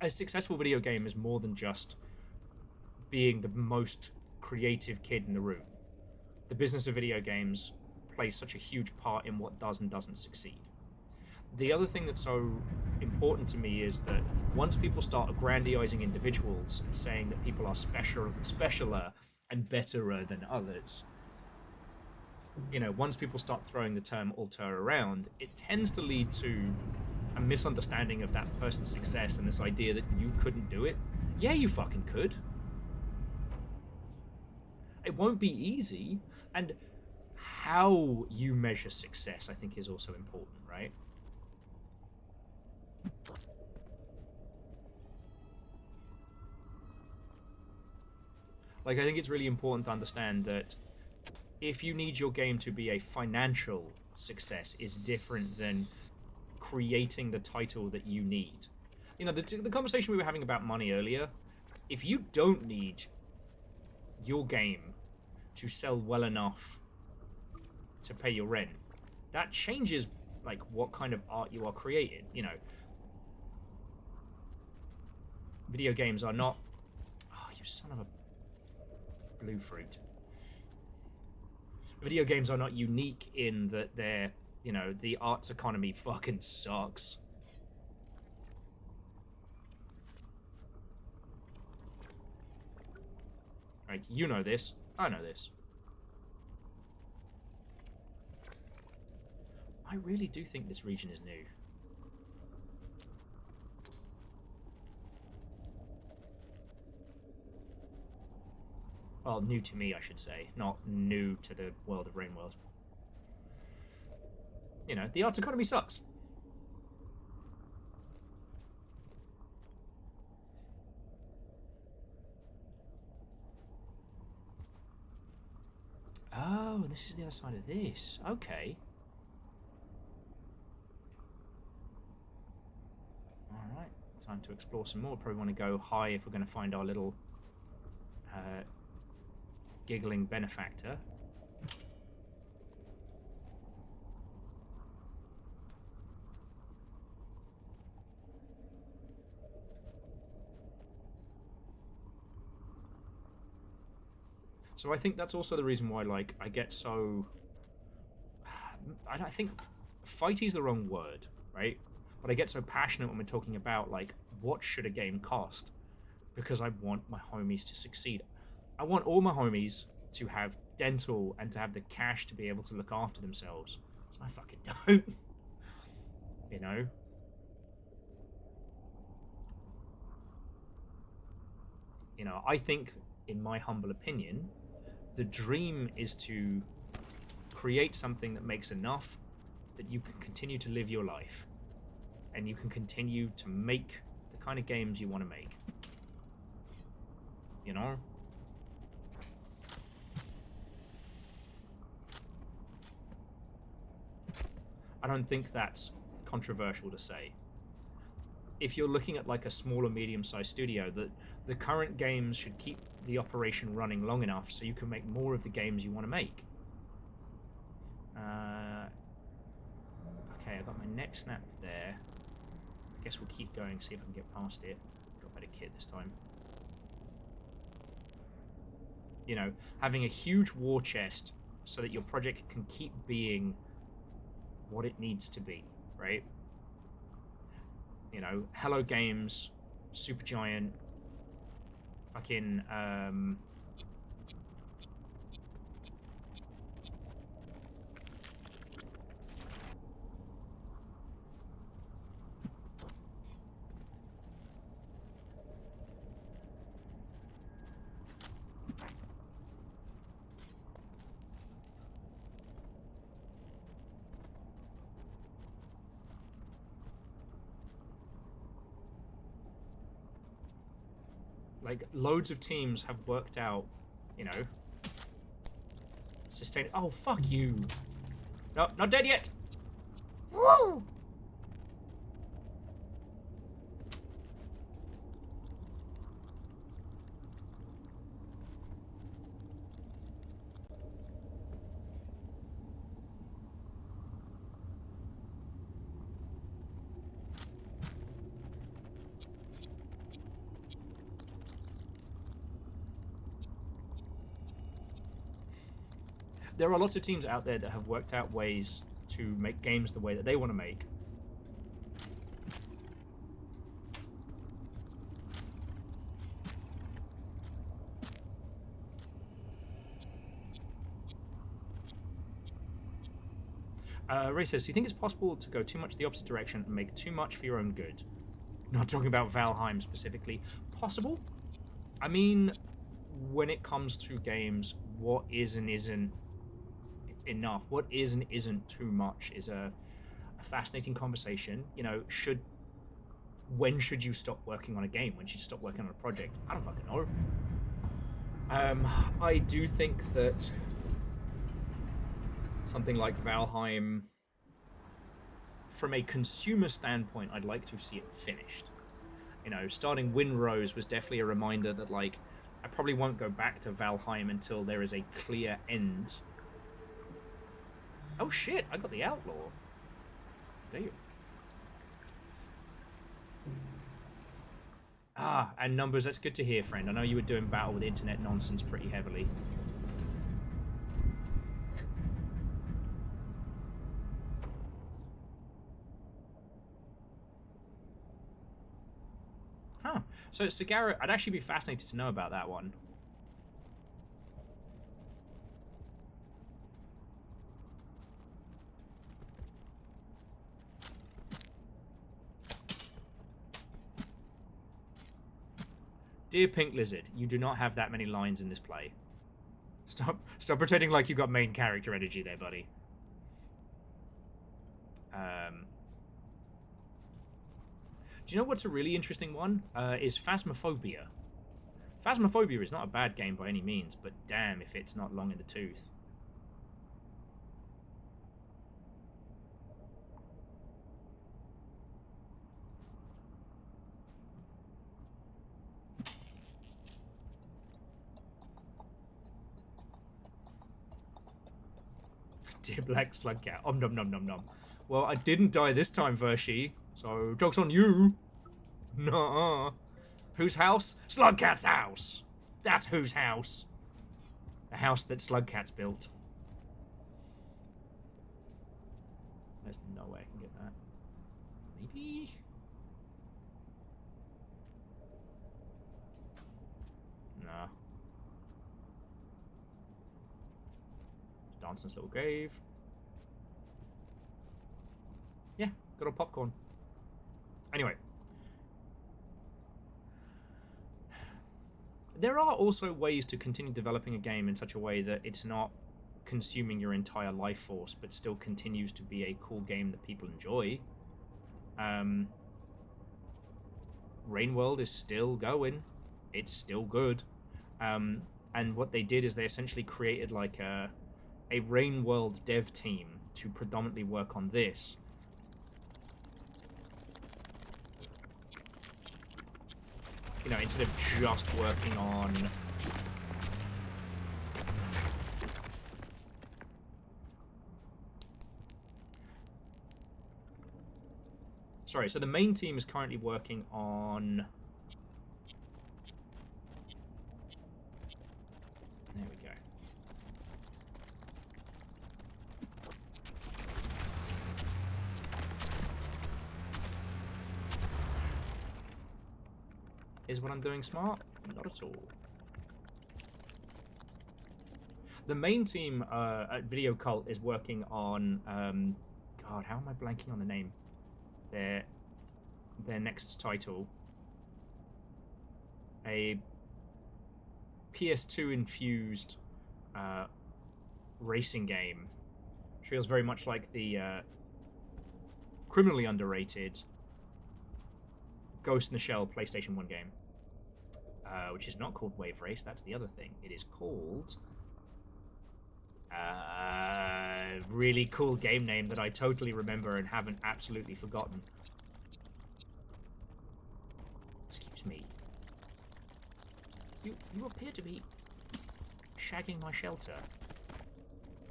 [SPEAKER 2] A successful video game is more than just being the most creative kid in the room. The business of video games plays such a huge part in what does and doesn't succeed. The other thing that's so important to me is that once people start aggrandizing individuals and saying that people are specialer and betterer than others, once people start throwing the term auteur around, it tends to lead to a misunderstanding of that person's success and this idea that you couldn't do it. Yeah, you fucking could. It won't be easy, and how you measure success, I think, is also important, right? I think it's really important to understand that if you need your game to be a financial success is different than creating the title that you need. The conversation we were having about money earlier, if you don't need your game to sell well enough to pay your rent, that changes what kind of art you are creating. Video games are not... Oh, you son of a blue fruit. Video games are not unique in that they're, the arts economy fucking sucks. You know this. I know this. I really do think this region is new. Well, new to me, I should say, not new to the world of RainWorld. You know, the arts economy sucks. Oh, this is the other side of this. Okay. Alright, time to explore some more. Probably want to go high if we're going to find our little giggling benefactor. So I think that's also the reason why, like, I get so... I think fighty's the wrong word, right? But I get so passionate when we're talking about, like, what should a game cost? Because I want my homies to succeed. I want all my homies to have dental and to have the cash to be able to look after themselves. So I fucking don't. You know? You know, I think, in my humble opinion, the dream is to create something that makes enough that you can continue to live your life. And you can continue to make the kind of games you want to make. You know? I don't think that's controversial to say. If you're looking at like a small or medium-sized studio, that the current games should keep the operation running long enough so you can make more of the games you want to make. Okay, I got my neck snapped there. I guess we'll keep going, see if I can get past it. Got better kit this time. You know, having a huge war chest so that your project can keep being what it needs to be, right? You know, Hello Games, Supergiant, fucking, like, loads of teams have worked out, you know, sustain. Oh, fuck you. No, not dead yet. Woo! There are lots of teams out there that have worked out ways to make games the way that they want to make. Ray says, do you think it's possible to go too much the opposite direction and make too much for your own good? Not talking about Valheim specifically. Possible? I mean, when it comes to games, what is and isn't enough, what is and isn't too much is a fascinating conversation. You know, when should you stop working on a game? When should you stop working on a project? I don't fucking know. I do think that something like Valheim, from a consumer standpoint, I'd like to see it finished. You know, starting Windrose was definitely a reminder that, like, I probably won't go back to Valheim until there is a clear end. Oh shit, I got the Outlaw. Damn. Ah, and Numbers, that's good to hear, friend. I know you were doing battle with internet nonsense pretty heavily. Huh. So Sagara, I'd actually be fascinated to know about that one. Dear Pink Lizard, you do not have that many lines in this play. Stop pretending like you've got main character energy there, buddy. Do you know what's a really interesting one? Is Phasmophobia. Phasmophobia is not a bad game by any means, but damn if it's not long in the tooth. Dear Black Slugcat. Nom nom nom nom. Well, I didn't die this time, Vershi, so joke's on you. Nuh-uh. Whose house? Slugcat's house. That's whose house. The house that Slugcat's built. There's no way I can get that. Maybe? Nah. Danson's little cave. Yeah, got a popcorn. Anyway. There are also ways to continue developing a game in such a way that it's not consuming your entire life force, but still continues to be a cool game that people enjoy. Rain World is still going. It's still good. And what they did is they essentially created like a Rain World dev team to predominantly work on this. You know, instead of just working on sorry, so the main team is currently working on there we go. Is what I'm doing smart? Not at all. The main team at Video Cult is working on God, how am I blanking on the name? Their next title. A PS2 infused racing game. Feels very much like the criminally underrated Ghost in the Shell PlayStation 1 game. Which is not called Wave Race, that's the other thing. It is called really cool game name that I totally remember and haven't absolutely forgotten. Excuse me. You appear to be shagging my shelter.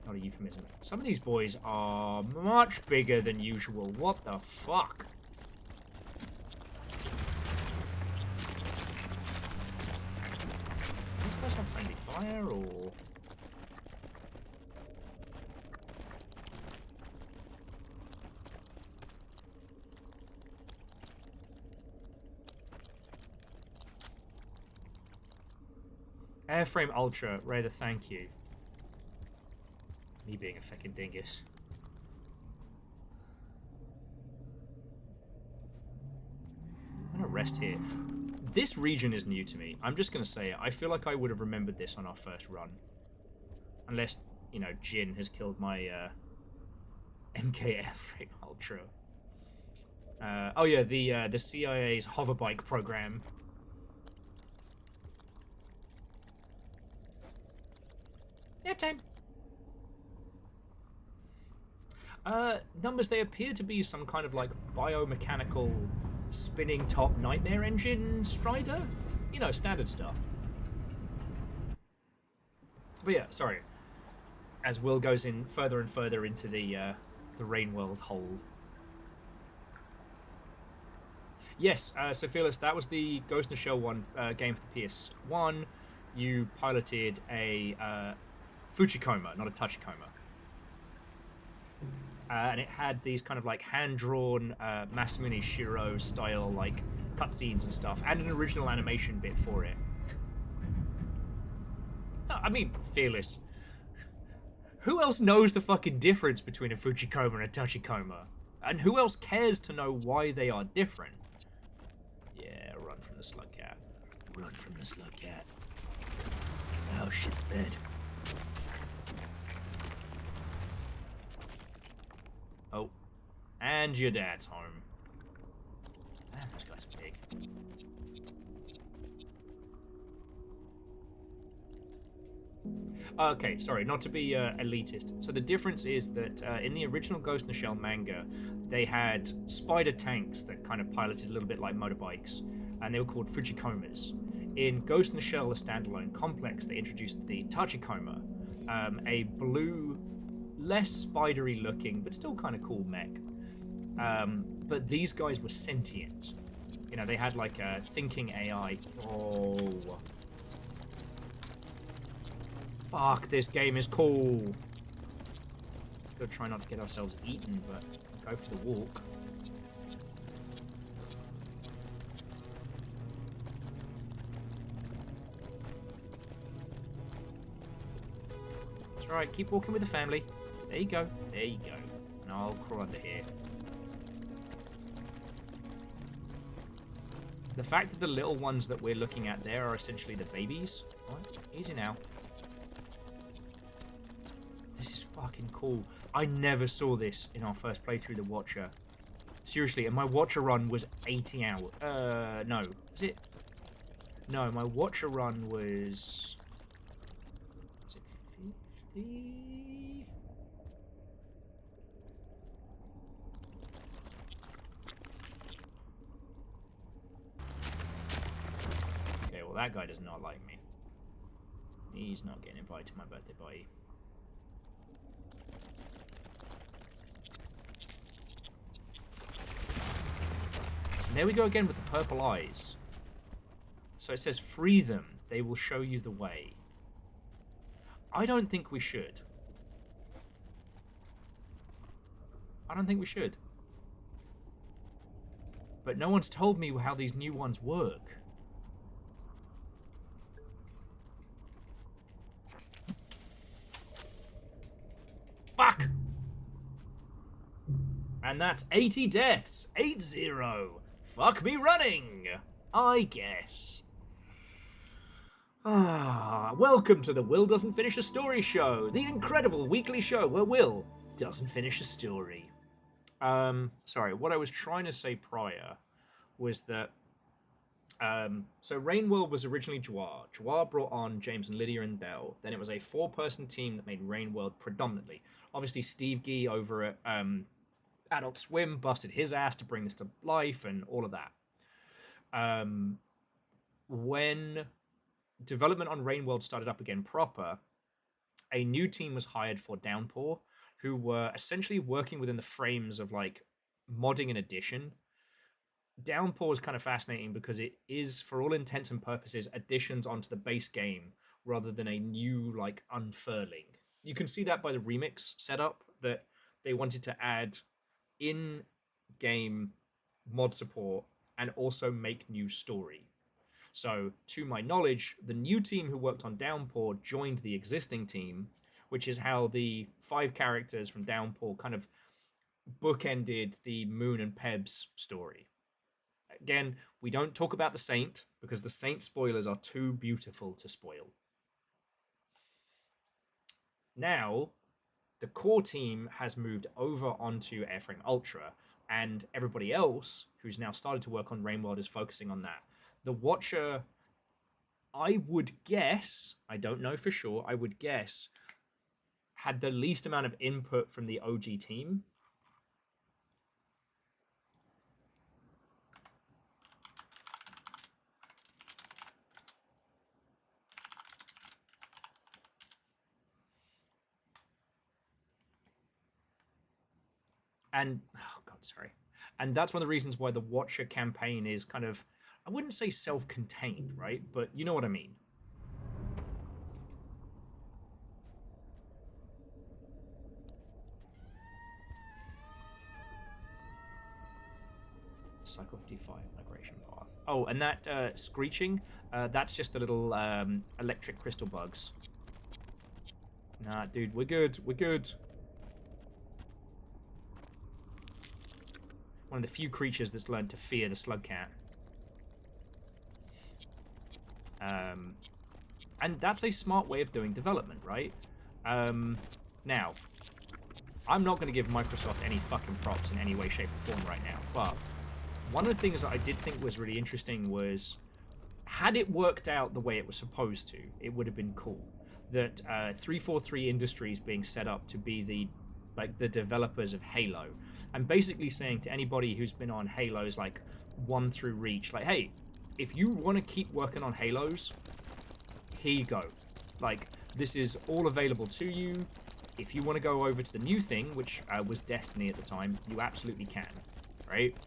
[SPEAKER 2] Not a euphemism. Some of these boys are much bigger than usual. What the fuck? These guys have friendly fire, or... Airframe Ultra, Raider, thank you. Me being a fucking dingus. I'm gonna rest here. This region is new to me. I'm just gonna say it. I feel like I would have remembered this on our first run. Unless, you know, Jin has killed my MK Airframe Ultra. Oh yeah, the CIA's hoverbike program. Nap time. Numbers, they appear to be some kind of like biomechanical spinning top nightmare engine strider. You know, standard stuff. But yeah, sorry. As Will goes in further and further into the Rain World hole. Yes, so Fearless, that was the Ghost in the Shell one game for the PS1. You piloted a Fuchikoma, not a Tachikoma. And it had these kind of like hand-drawn Masamune Shiro style like cutscenes and stuff, and an original animation bit for it. No, I mean, Fearless. Who else knows the fucking difference between a Fuchikoma and a Tachikoma? And who else cares to know why they are different? Yeah, run from the slug cat. Run from the slug cat. Oh shit, bed. Oh. And your dad's home. Damn, those guys are big. Okay, sorry, not to be elitist. So the difference is that in the original Ghost in the Shell manga, they had spider tanks that kind of piloted a little bit like motorbikes, and they were called Fujikomas. In Ghost in the Shell, a standalone complex, they introduced the Tachikoma, a blue, less spidery looking, but still kind of cool mech. But these guys were sentient. You know, they had like a thinking AI. Oh. Fuck, this game is cool. Let's go try not to get ourselves eaten, but go for the walk. It's alright, keep walking with the family. There you go, there you go. And I'll crawl under here. The fact that the little ones that we're looking at there are essentially the babies. Right, easy now. This is fucking cool. I never saw this in our first playthrough, The Watcher. Seriously, and my Watcher run was 80 hours. No. Was it? No, my Watcher run was... Was it 50? Okay, well that guy does not like me. He's not getting invited to my birthday party. And there we go again with the purple eyes. So it says, free them. They will show you the way. I don't think we should. I don't think we should. But no one's told me how these new ones work. Fuck! And that's 80 deaths. 8-0. Fuck me running, I guess. Welcome to the Will Doesn't Finish a Story show, the incredible weekly show where Will doesn't finish a story. Sorry, what I was trying to say prior was that, so Rainworld was originally Jwar. Jwar brought on James and Lydia and Dell. Then it was a 4-person team that made Rainworld predominantly. Obviously, Steve Gee over at Adult Swim busted his ass to bring this to life and all of that. When development on Rainworld started up again proper, a new team was hired for Downpour, who were essentially working within the frames of like modding and addition. Downpour is kind of fascinating because it is, for all intents and purposes, additions onto the base game rather than a new like unfurling. You can see that by the remix setup that they wanted to add in-game mod support and also make new story. So, to my knowledge, the new team who worked on Downpour joined the existing team, which is how the 5 characters from Downpour kind of bookended the Moon and Peb's story. Again, we don't talk about the Saint, because the Saint spoilers are too beautiful to spoil. Now, the core team has moved over onto Airframe Ultra, and everybody else who's now started to work on Rainworld is focusing on that. The Watcher, I would guess, I don't know for sure, I would guess, had the least amount of input from the OG team. And, oh god, sorry. And that's one of the reasons why the Watcher campaign is kind of, I wouldn't say self-contained, right? But you know what I mean. Cycle 55 migration path. Oh, and that screeching, that's just the little electric crystal bugs. Nah, dude, we're good. We're good. One of the few creatures that's learned to fear the slug cat. And that's a smart way of doing development, right? Now, I'm not going to give Microsoft any fucking props in any way, shape, or form right now. But one of the things that I did think was really interesting was, had it worked out the way it was supposed to, it would have been cool. That 343 Industries being set up to be the developers of Halo, and basically saying to anybody who's been on Halos like 1 through Reach, like, hey, if you want to keep working on Halos, here you go. Like, this is all available to you. If you want to go over to the new thing, which was Destiny at the time, you absolutely can, right?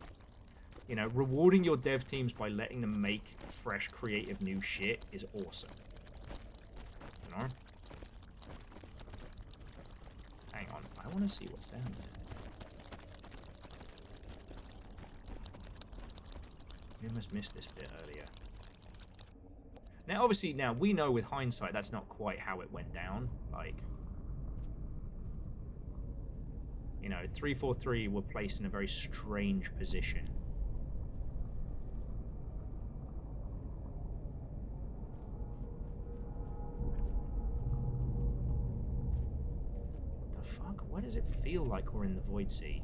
[SPEAKER 2] You know, rewarding your dev teams by letting them make fresh, creative new shit is awesome. You know? Hang on, I want to see what's down there. We almost missed this bit earlier. Now, obviously, now we know with hindsight that's not quite how it went down. Like, you know, 343 were placed in a very strange position. What the fuck? Why does it feel like we're in the Void Sea?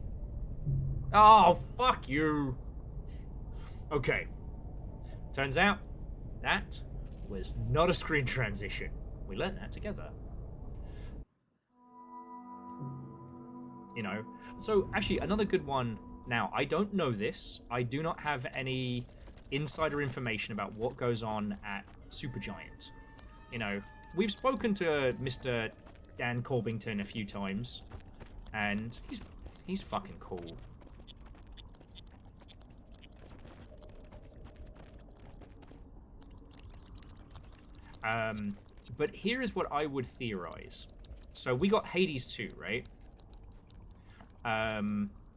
[SPEAKER 2] Oh, fuck you! Okay. Turns out that was not a screen transition. We learned that together. You know, so actually another good one. Now, I don't know this. I do not have any insider information about what goes on at Supergiant. You know, we've spoken to Mr. Dan Corbington a few times, and he's fucking cool. But here is what I would theorize. So we got Hades 2, right?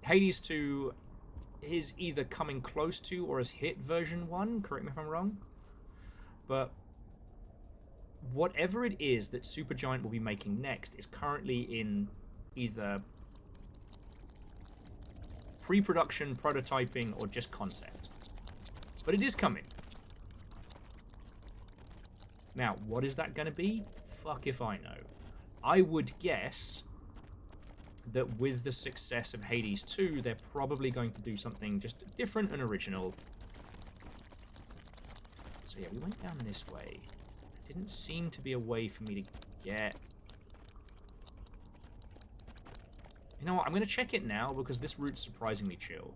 [SPEAKER 2] Hades 2 is either coming close to or has hit version 1, correct me if I'm wrong. But whatever it is that Supergiant will be making next is currently in either pre-production, prototyping, or just concept. But it is coming. Now, what is that going to be? Fuck if I know. I would guess that with the success of Hades 2, they're probably going to do something just different and original. So yeah, we went down this way. Didn't seem to be a way for me to get... You know what, I'm going to check it now because this route's surprisingly chill.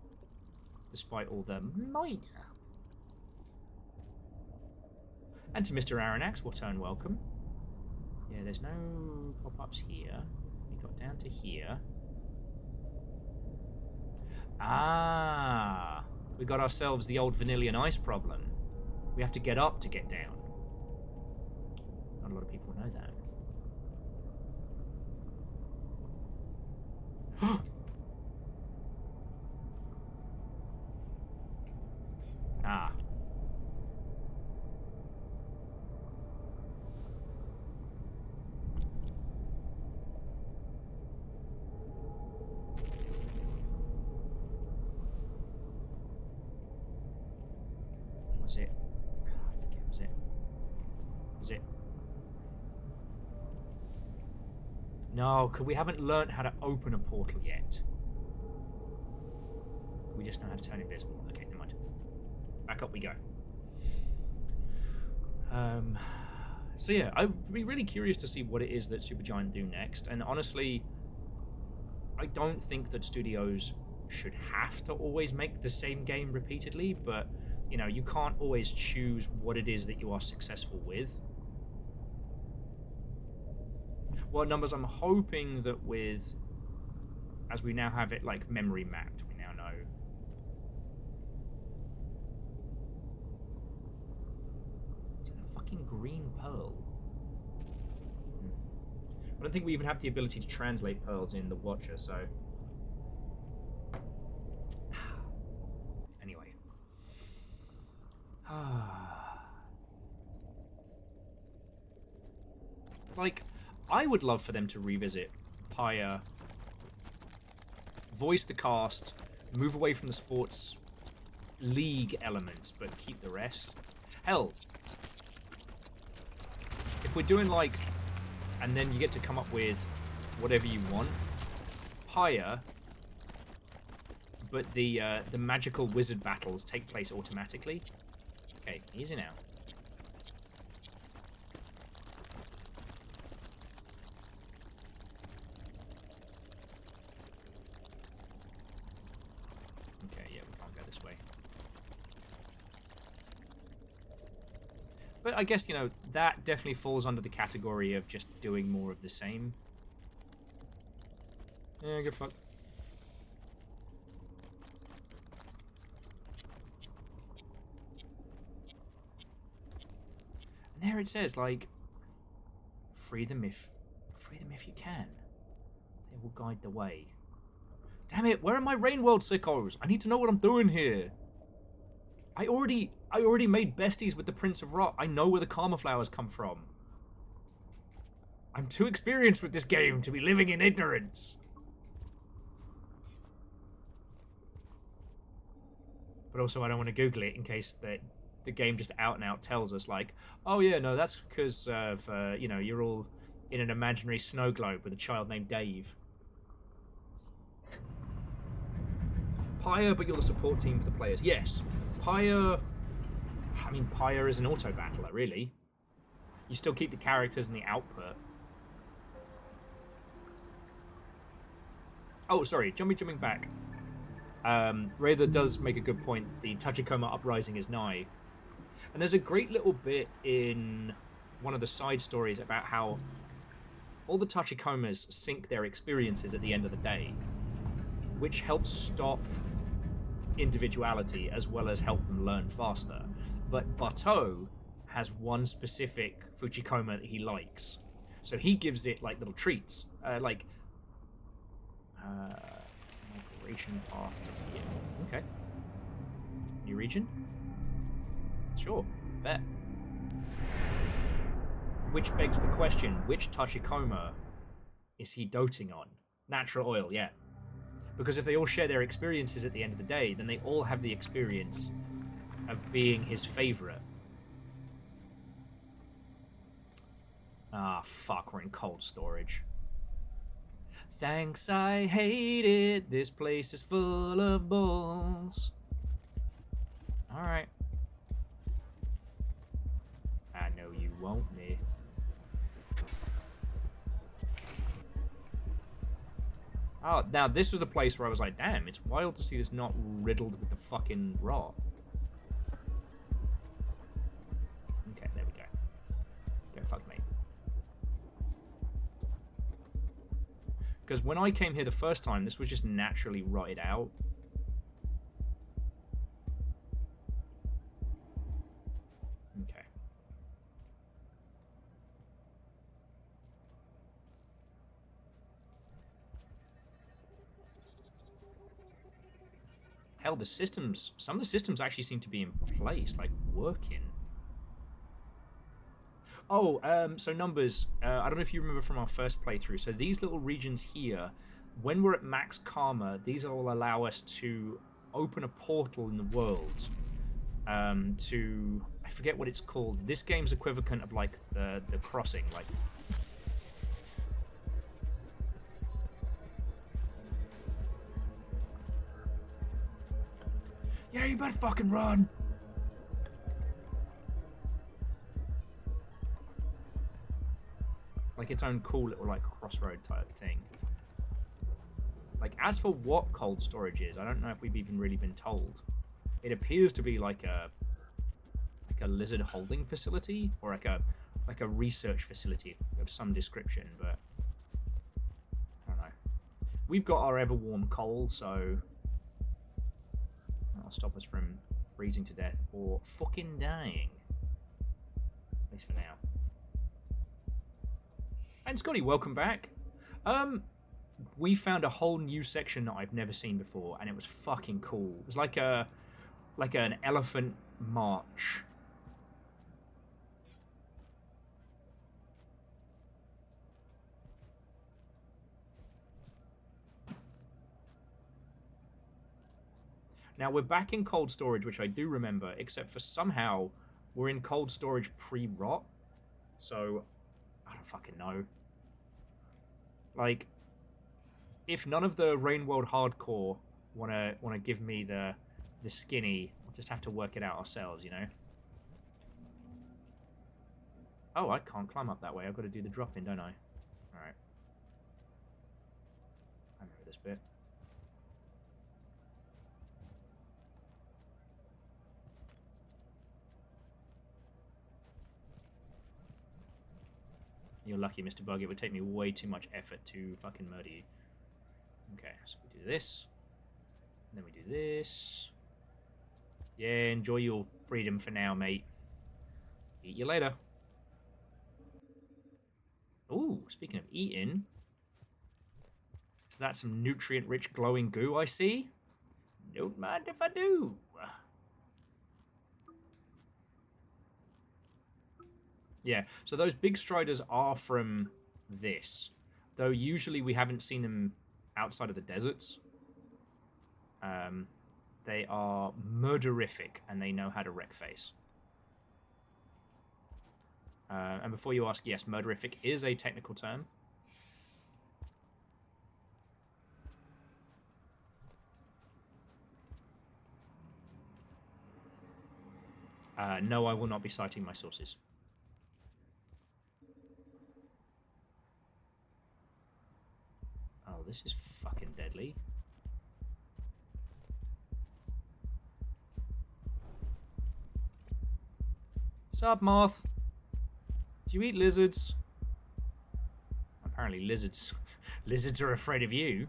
[SPEAKER 2] Despite all the murder. And to Mr. Aranax, we'll turn welcome. Yeah, there's no pop-ups here. We got down to here. Ah, we got ourselves the old Vanillion Ice problem. We have to get up to get down. Not a lot of people know that. Ah. Was it? I forget, was it? Was it? No, we haven't learnt how to open a portal yet. We just know how to turn invisible. Okay, never mind. Back up we go. So yeah, I'd be really curious to see what it is that Supergiant do next. And honestly, I don't think that studios should have to always make the same game repeatedly, but you know, you can't always choose what it is that you are successful with. Well, Numbers, I'm hoping that with, as we now have it like memory mapped, we now know. Is it a fucking green pearl? I don't think we even have the ability to translate pearls in the Watcher, so... Anyway. Like, I would love for them to revisit Pyre, voice the cast, move away from the sports league elements, but keep the rest. Hell, if we're doing like, and then you get to come up with whatever you want, Pyre, but the magical wizard battles take place automatically. Okay, easy now. Okay, yeah, we can't go this way. But I guess, you know, that definitely falls under the category of just doing more of the same. Yeah, get fucked. And there it says, like, free them if you can. They will guide the way. Damn it, where are my Rain World sickos? I need to know what I'm doing here. I already made besties with the Prince of Rot. I know where the Karma Flowers come from. I'm too experienced with this game to be living in ignorance. But also I don't want to Google it in case that the game just out and out tells us, like, oh yeah, no, that's because of, you know, you're all in an imaginary snow globe with a child named Dave. Pyre, but you're the support team for the players. Yes. Pyre... I mean, Pyre is an auto-battler, really. You still keep the characters and the output. Oh, sorry, jumping back. Rayther does make a good point. The Tachikoma Uprising is nigh. And there's a great little bit in one of the side stories about how all the Tachikomas sync their experiences at the end of the day, which helps stop individuality as well as help them learn faster. But Bateau has one specific Fujikoma that he likes, so he gives it like little treats, like migration path to here. Okay, new region. Sure, bet. Which begs the question: which Tachikoma is he doting on? Natural oil, yeah. Because if they all share their experiences at the end of the day, then they all have the experience of being his favorite. Ah, fuck, we're in cold storage. Thanks, I hate it. This place is full of bulls. Alright. I know you won't, me. Oh, now this was the place where I was like, damn, it's wild to see this not riddled with the fucking rot. Okay, there we go. Go fuck me. Because when I came here the first time, this was just naturally rotted out. Okay. Hell, the systems, some of the systems actually seem to be in place, like working. Oh, so numbers, I don't know if you remember from our first playthrough, so these little regions here, when we're at max karma, these will allow us to open a portal in the world to, I forget what it's called. This game's equivalent of like the crossing, like... Yeah, you better fucking run! Like its own cool little like crossroad type thing. Like, as for what cold storage is, I don't know if we've even really been told. It appears to be like a lizard holding facility, or like a research facility of some description, but I don't know. We've got our ever warm coal, so that'll stop us from freezing to death or fucking dying. At least for now. And Scotty, welcome back. We found a whole new section that I've never seen before, and it was fucking cool. It was like an elephant march. Now we're back in cold storage, which I do remember, except for somehow we're in cold storage pre-rot. So I don't fucking know. Like, if none of the Rain World hardcore wanna give me the skinny, we'll just have to work it out ourselves, you know. Oh, I can't climb up that way. I've got to do the drop in, don't I? All right. I remember this bit. You're lucky, Mr. Bug. It would take me way too much effort to fucking murder you. Okay, so we do this. And then we do this. Yeah, enjoy your freedom for now, mate. Eat you later. Ooh, speaking of eating. Is that some nutrient-rich glowing goo I see? Don't mind if I do. Yeah, so those big striders are from this. Though usually we haven't seen them outside of the deserts. They are murderific, and they know how to wreck face. And before you ask, yes, murderific is a technical term. No, I will not be citing my sources. Oh, this is fucking deadly. Sup, moth? Do you eat lizards? Apparently lizards lizards are afraid of you.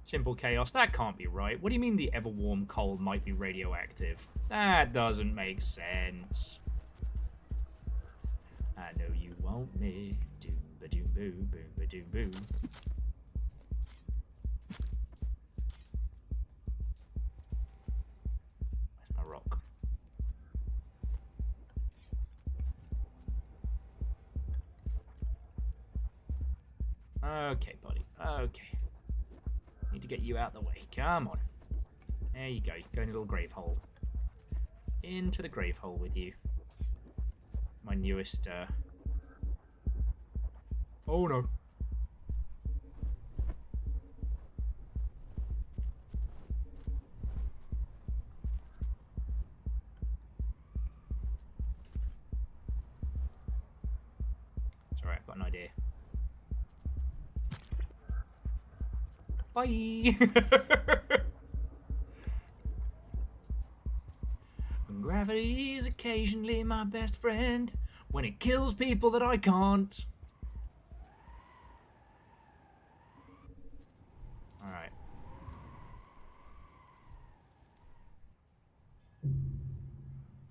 [SPEAKER 2] Simple chaos, that can't be right. What do you mean the ever-warm coal might be radioactive? That doesn't make sense. I know you want me. Doom ba doom boo, boom ba doom boo. Where's my rock? Okay, buddy. Okay. Need to get you out the way. Come on. There you go. Go in a little grave hole. Into the grave hole with you. My newest, Oh no. It's alright, I've got an idea. Bye! Gravity is occasionally my best friend when it kills people that I can't. Alright.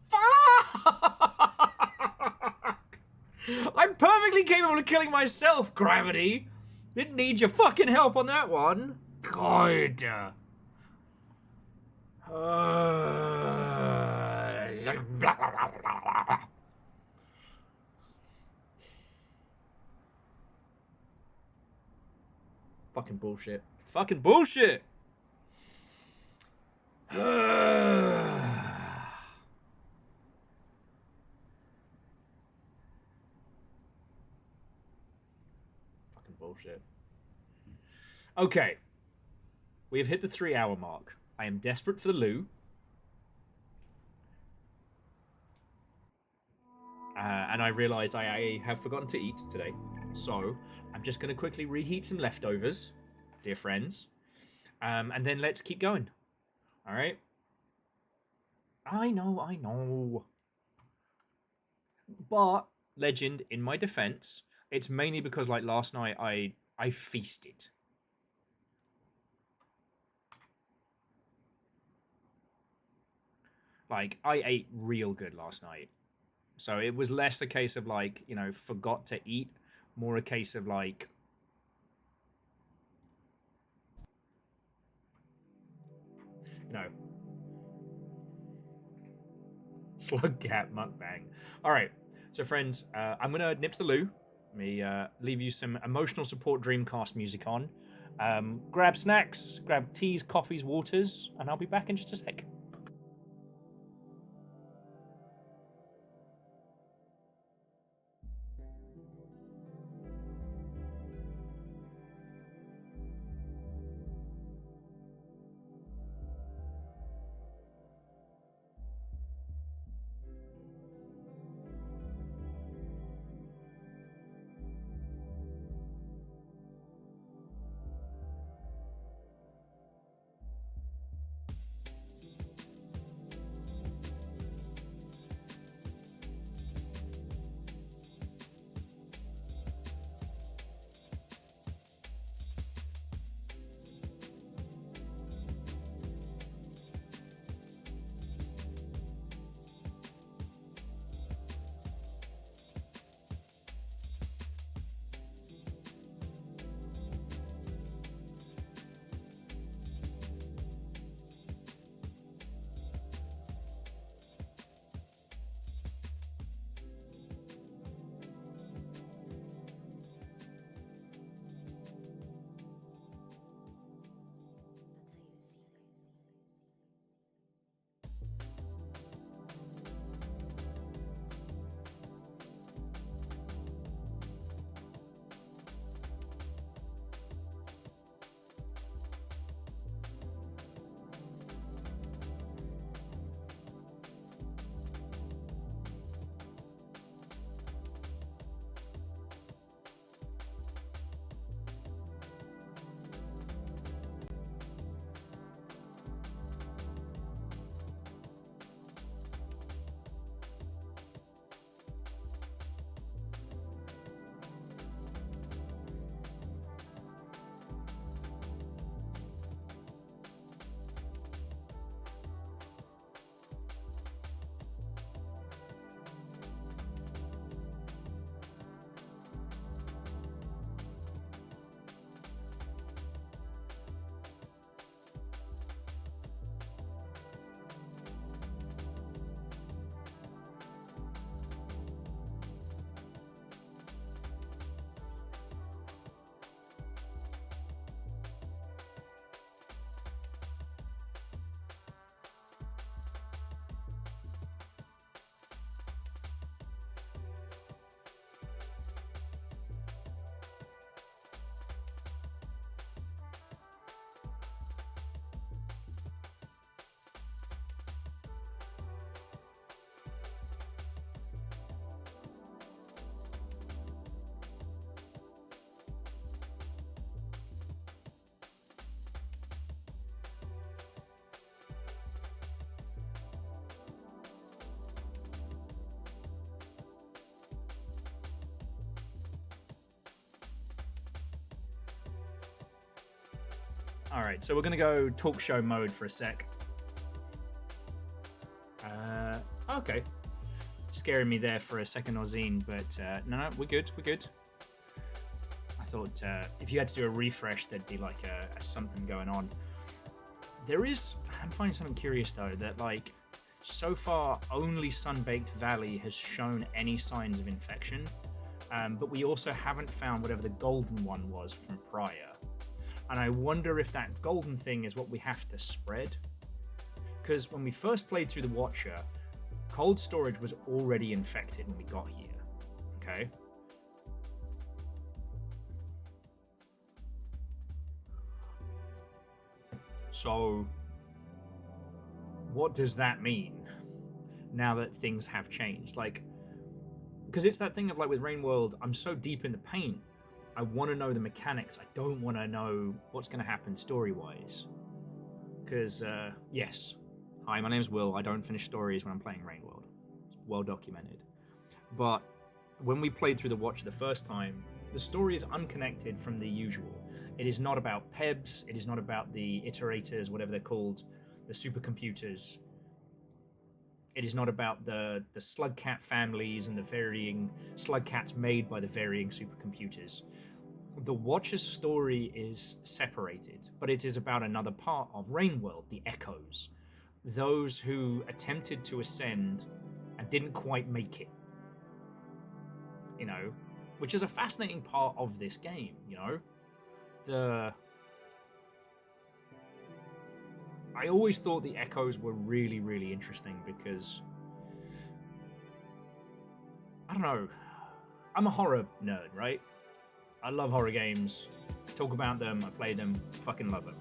[SPEAKER 2] Fuck! I'm perfectly capable of killing myself, Gravity! Didn't need your fucking help on that one. God. Fucking bullshit. Fucking bullshit! Fucking bullshit. Okay. We have hit the 3-hour mark. I am desperate for the loo. And I realised I have forgotten to eat today. So, I'm just going to quickly reheat some leftovers, dear friends. And then let's keep going. Alright? I know. But, Legend, in my defense, it's mainly because, like, last night I feasted. Like, I ate real good last night. So it was less a case of, like, you know, forgot to eat. More a case of, like, you know, slug cat mukbang. All right, so friends, I'm gonna nip to the loo. Let me leave you some emotional support Dreamcast music on. Grab snacks, grab teas, coffees, waters, and I'll be back in just a sec. All right, so we're gonna go talk show mode for a sec. Okay. Scaring me there for a second, Ozine, but no, we're good, we're good. I thought if you had to do a refresh, there'd be like a something going on. I'm finding something curious though, that like, so far only Sunbaked Valley has shown any signs of infection, but we also haven't found whatever the golden one was from prior. And I wonder if that golden thing is what we have to spread. Because when we first played through the Watcher, cold storage was already infected when we got here. Okay? So, what does that mean now that things have changed? Like, because it's that thing of like with Rain World, I'm so deep in the paint, I want to know the mechanics. I don't want to know what's going to happen story-wise. Because, yes. Hi, my name's Will. I don't finish stories when I'm playing Rain World. It's well documented. But when we played through the Watch the first time, the story is unconnected from the usual. It is not about PEBs. It is not about the iterators, whatever they're called, the supercomputers. It is not about the slug cat families and the varying slug cats made by the varying supercomputers. the Watcher's story is separated, but it is about another part of Rainworld, the Echoes. Those who attempted to ascend and didn't quite make it. You know, which is a fascinating part of this game, you know? I always thought the Echoes were really, really interesting because I don't know. I'm a horror nerd, right? I love horror games. Talk about them, I play them, fucking love them.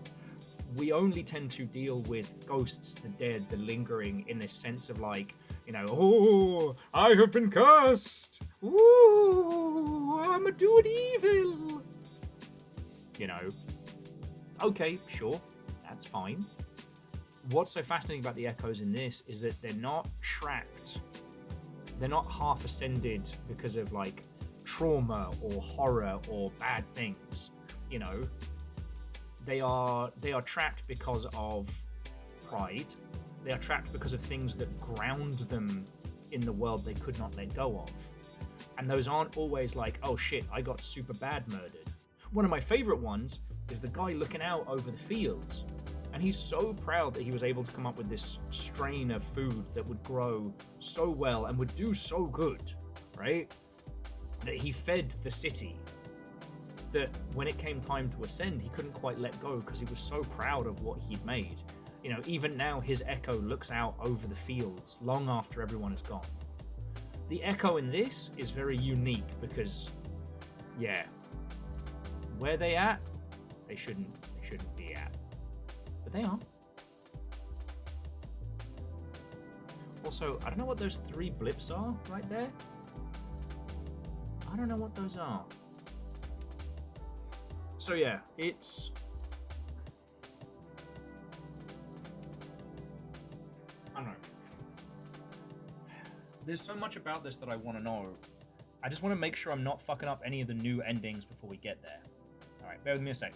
[SPEAKER 2] We only tend to deal with ghosts, the dead, the lingering in this sense of like, you know, oh, I have been cursed. Ooh, I'm a doing evil. You know, okay, sure, that's fine. What's so fascinating about the Echoes in this is that they're not trapped. They're not half ascended because of like trauma or horror or bad things. You know, they are trapped because of pride. They are trapped because of things that ground them in the world they could not let go of. And those aren't always like, oh shit, I got super bad murdered. One of my favorite ones is the guy looking out over the fields. And he's so proud that he was able to come up with this strain of food that would grow so well and would do so good, right? That he fed the city. That when it came time to ascend, he couldn't quite let go because he was so proud of what he'd made. You know, even now his echo looks out over the fields long after everyone is gone. The echo in this is very unique because, yeah, where they at, they shouldn't be at. But they are. Also, I don't know what those 3 blips are right there. I don't know what those are. So yeah, it's... I don't know. There's so much about this that I want to know. I just want to make sure I'm not fucking up any of the new endings before we get there. Alright, bear with me a sec.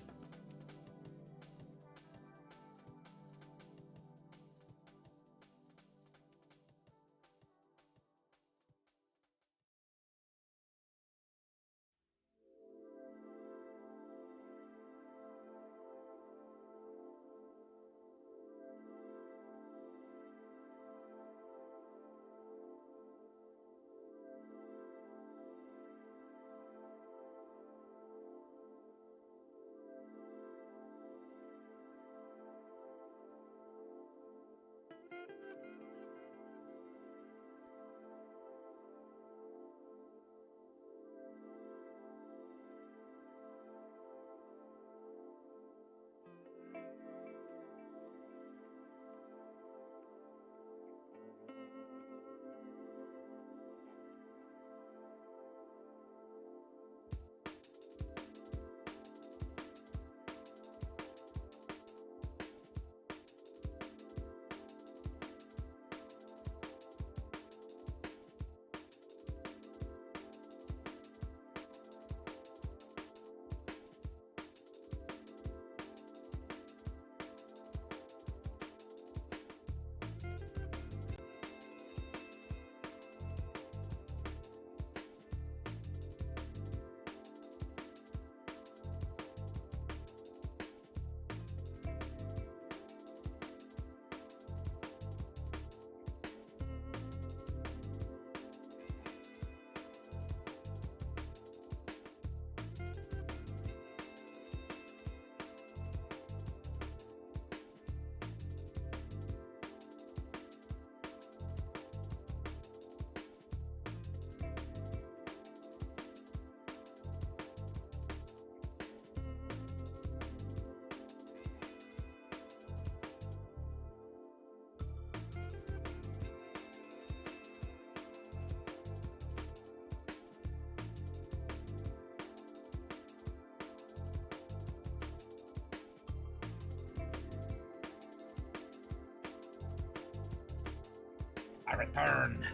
[SPEAKER 2] I return.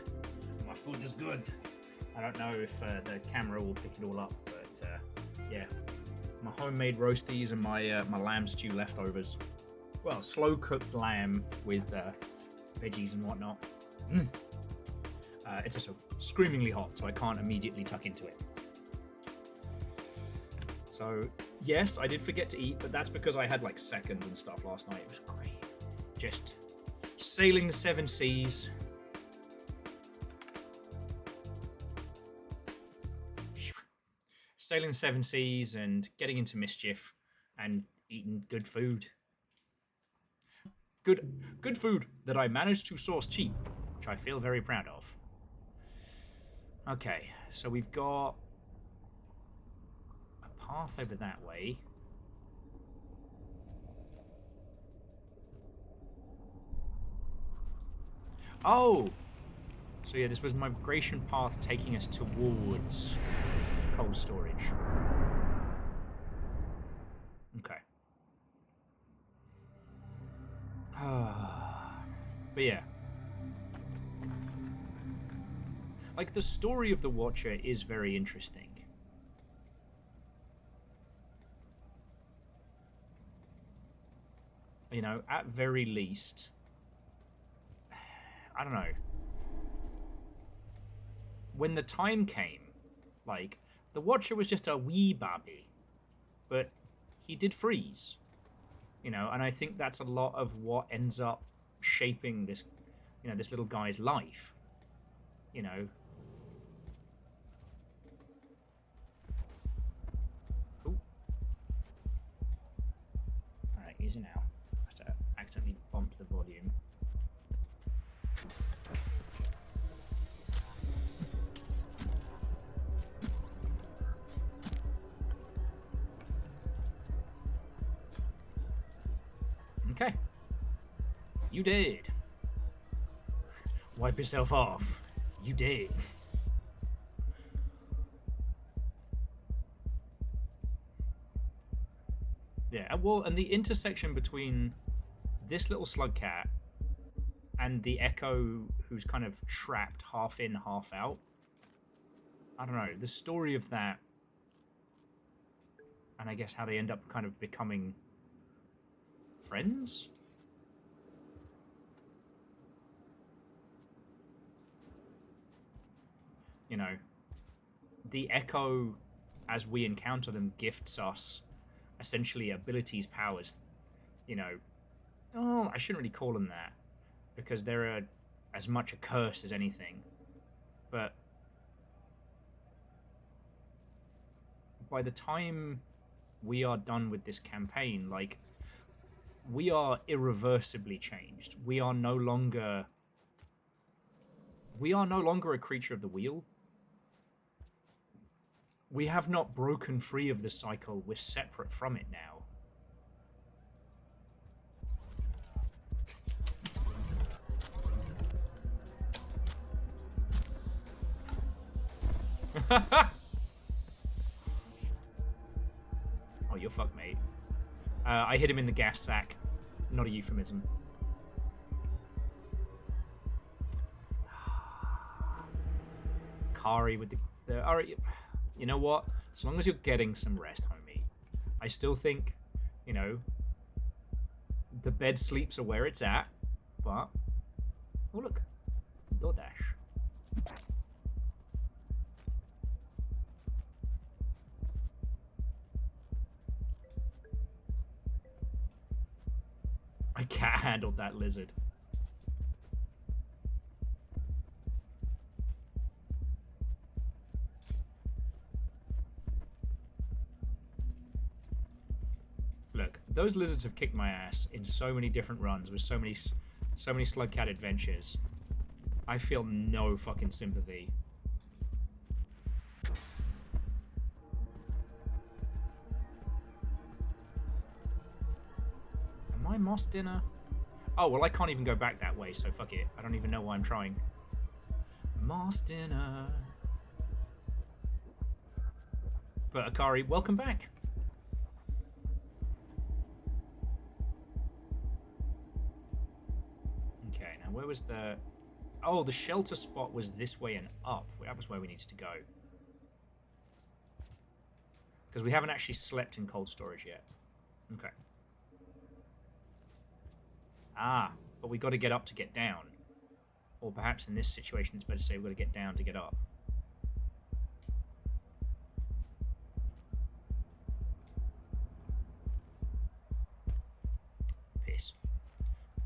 [SPEAKER 2] My food is good. I don't know if the camera will pick it all up, but yeah, my homemade roasties and my my lamb stew leftovers. Well, slow cooked lamb with veggies and whatnot. It's also screamingly hot, so I can't immediately tuck into it. So, yes, I did forget to eat, but that's because I had like seconds and stuff last night. It was great. Just sailing the seven seas. Sailing the seven seas and getting into mischief and eating good food. Good food that I managed to source cheap, which I feel very proud of. Okay, so we've got a path over that way. Oh! So yeah, this was migration path taking us towards cold storage. Okay. But yeah. Like, the story of the Watcher is very interesting. You know, at very least, I don't know. When the time came, like, the Watcher was just a wee baby, but he did freeze. You know, and I think that's a lot of what ends up shaping this, you know, this little guy's life. You know. Ooh. Alright, easy now. I have to accidentally bump the volume. Okay. You did. Wipe yourself off. You did. Yeah, well, and the intersection between this little slug cat and the Echo who's kind of trapped half in, half out. I don't know. The story of that, and I guess how they end up kind of becoming friends? You know, the Echo, as we encounter them, gifts us essentially abilities, powers. You know, oh, I shouldn't really call them that because they're as much a curse as anything. But by the time we are done with this campaign, like, we are irreversibly changed. We are no longer a creature of the wheel. We have not broken free of the cycle. We're separate from it now. Oh, you're fucked, mate. I hit him in the gas sack. Not a euphemism. Kari with the alright, you know what? As long as you're getting some rest, homie. I still think, you know, the bed sleeps are where it's at, but oh look, DoorDash. I can't handle that lizard. Look, those lizards have kicked my ass in so many different runs with so many Slugcat adventures. I feel no fucking sympathy. Am I Moss Dinner? Oh, well, I can't even go back that way, so fuck it. I don't even know why I'm trying. Moss Dinner. But Akari, welcome back. Okay, now where was the... Oh, the shelter spot was this way and up. That was where we needed to go. Because we haven't actually slept in cold storage yet. Okay. Ah, but we got to get up to get down. Or perhaps in this situation it's better to say we've got to get down to get up.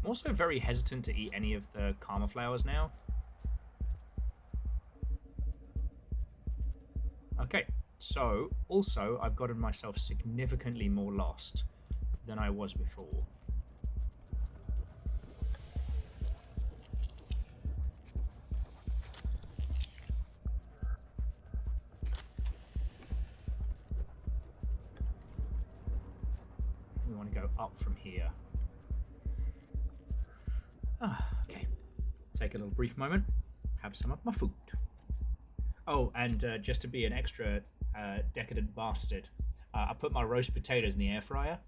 [SPEAKER 2] I'm also very hesitant to eat any of the karma flowers now. Okay, so also I've gotten myself significantly more lost than I was before. We want to go up from here. Okay. Take a little brief moment. Have some of my food. Oh, and just to be an extra decadent bastard, I put my roast potatoes in the air fryer.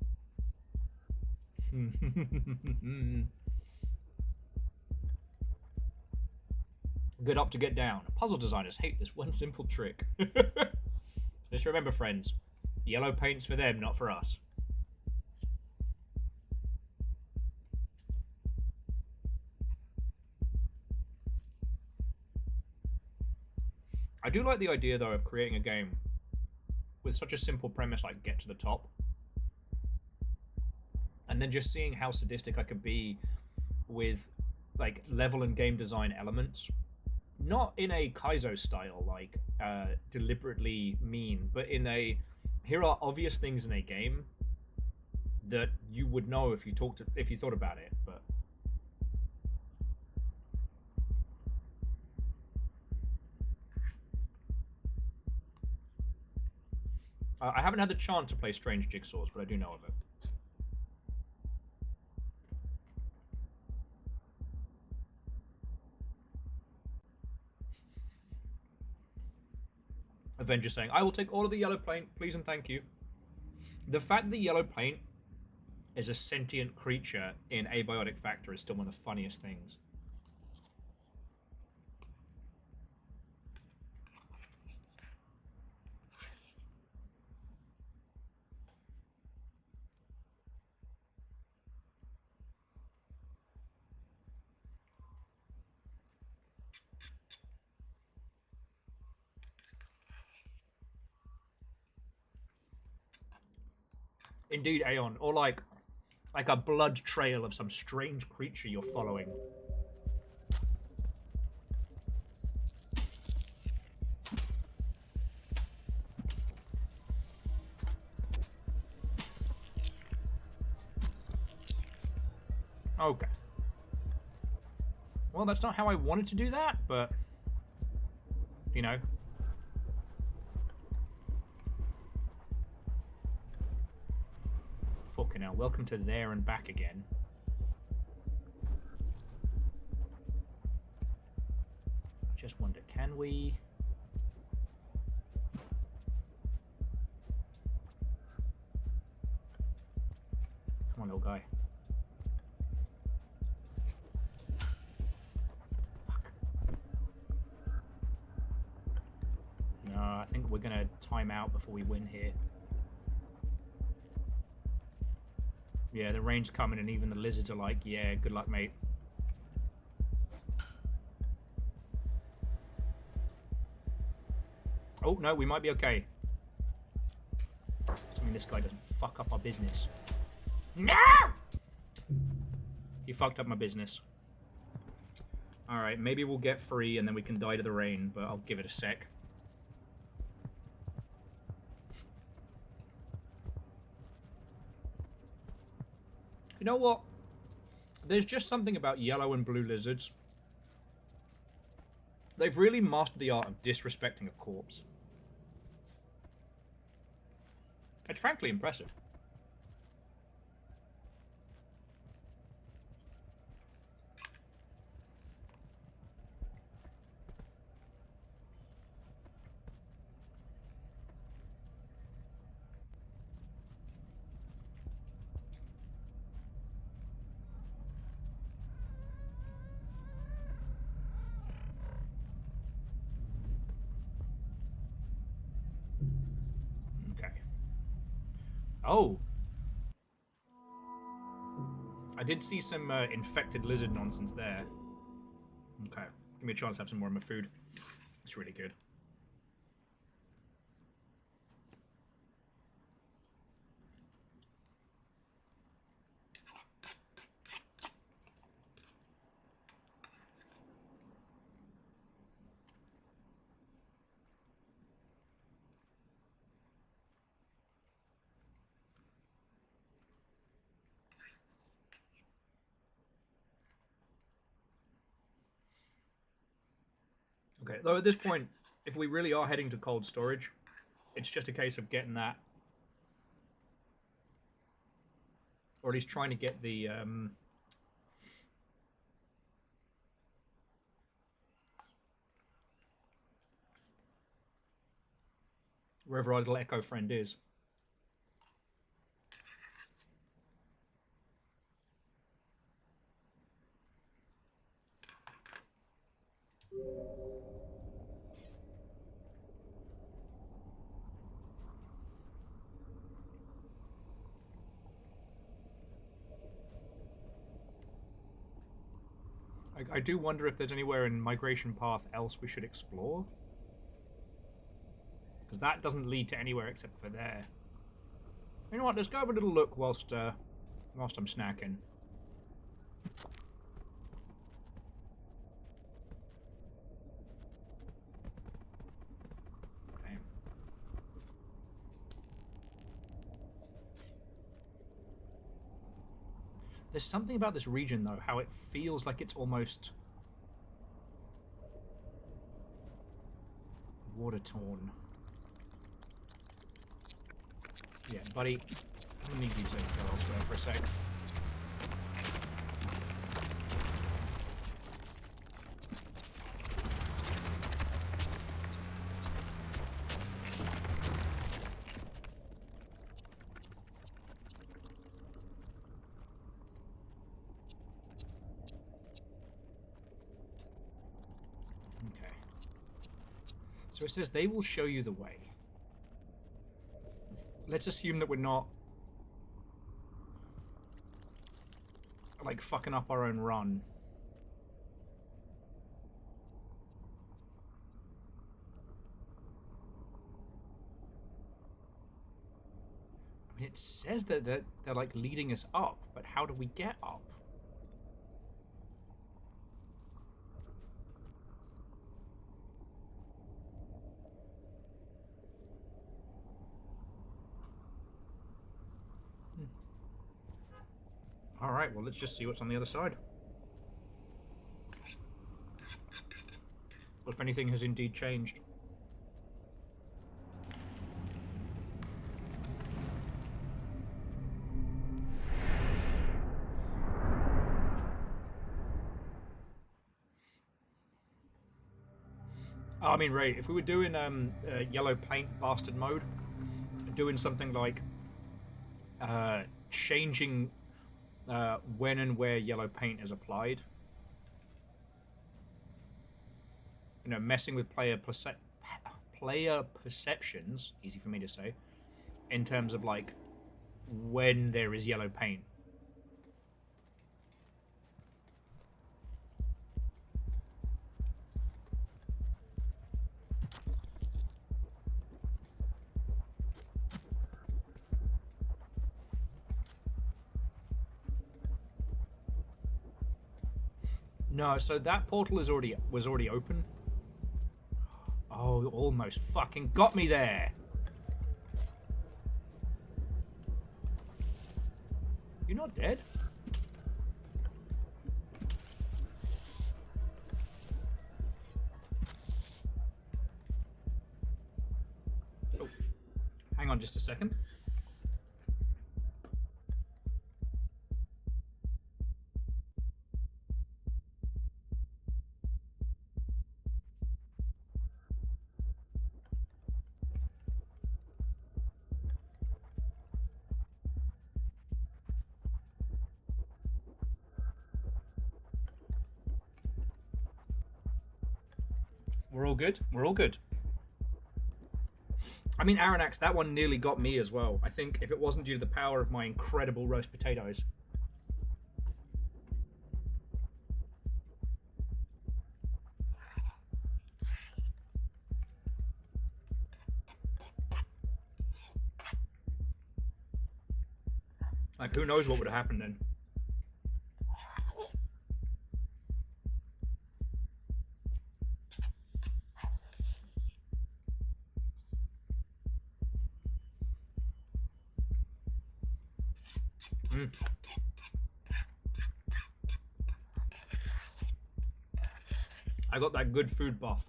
[SPEAKER 2] Get up to get down. Puzzle designers hate this one simple trick. Just remember, friends, yellow paint's for them, not for us. I do like the idea, though, of creating a game with such a simple premise like get to the top. And then just seeing how sadistic I could be with like level and game design elements. Not in a Kaizo style, like deliberately mean, but in a here are obvious things in a game that you would know if you thought about it, but I haven't had the chance to play Strange Jigsaws, but I do know of it. Avenger saying, I will take all of the yellow paint, please and thank you. The fact that the yellow paint is a sentient creature in Abiotic Factor is still one of the funniest things. Indeed, Aeon, or like a blood trail of some strange creature you're following. Okay. Well, that's not how I wanted to do that, but you know. Fucking hell, welcome to there and back again. I just wonder, can we... Come on, little guy. Fuck. No, I think we're gonna time out before we win here. Yeah, the rain's coming and even the lizards are like, yeah, good luck, mate. Oh, no, we might be okay. Assuming this guy doesn't fuck up our business. No! He fucked up my business. Alright, maybe we'll get free and then we can die to the rain, but I'll give it a sec. You know what? There's just something about yellow and blue lizards. They've really mastered the art of disrespecting a corpse. It's frankly impressive. Oh. I did see some infected lizard nonsense there. Okay. Give me a chance to have some more of my food. It's really good. Though at this point, if we really are heading to cold storage, it's just a case of getting that, or at least trying to get the wherever our little echo friend is. I do wonder if there's anywhere in Migration Path else we should explore. Because that doesn't lead to anywhere except for there. You know what, let's go have a little look whilst I'm snacking. Okay. There's something about this region, though, how it feels like it's almost water-torn. Yeah, buddy, I need you to go elsewhere for a sec. Okay. So it says they will show you the way. Let's assume that we're not like fucking up our own run. I mean, it says that they're like leading us up, but how do we get up? Alright, well, let's just see what's on the other side. Or if anything has indeed changed. Oh, I mean, right, if we were doing yellow paint bastard mode, doing something like changing when and where yellow paint is applied. You know, messing with player perceptions, easy for me to say, in terms of like when there is yellow paint. No, so that portal was already open. Oh, almost fucking got me there. You're not dead? Oh, hang on just a second. We're all good? We're all good. I mean, Aranax, that one nearly got me as well. I think if it wasn't due to the power of my incredible roast potatoes. Like, who knows what would have happened then. I got that good food buff.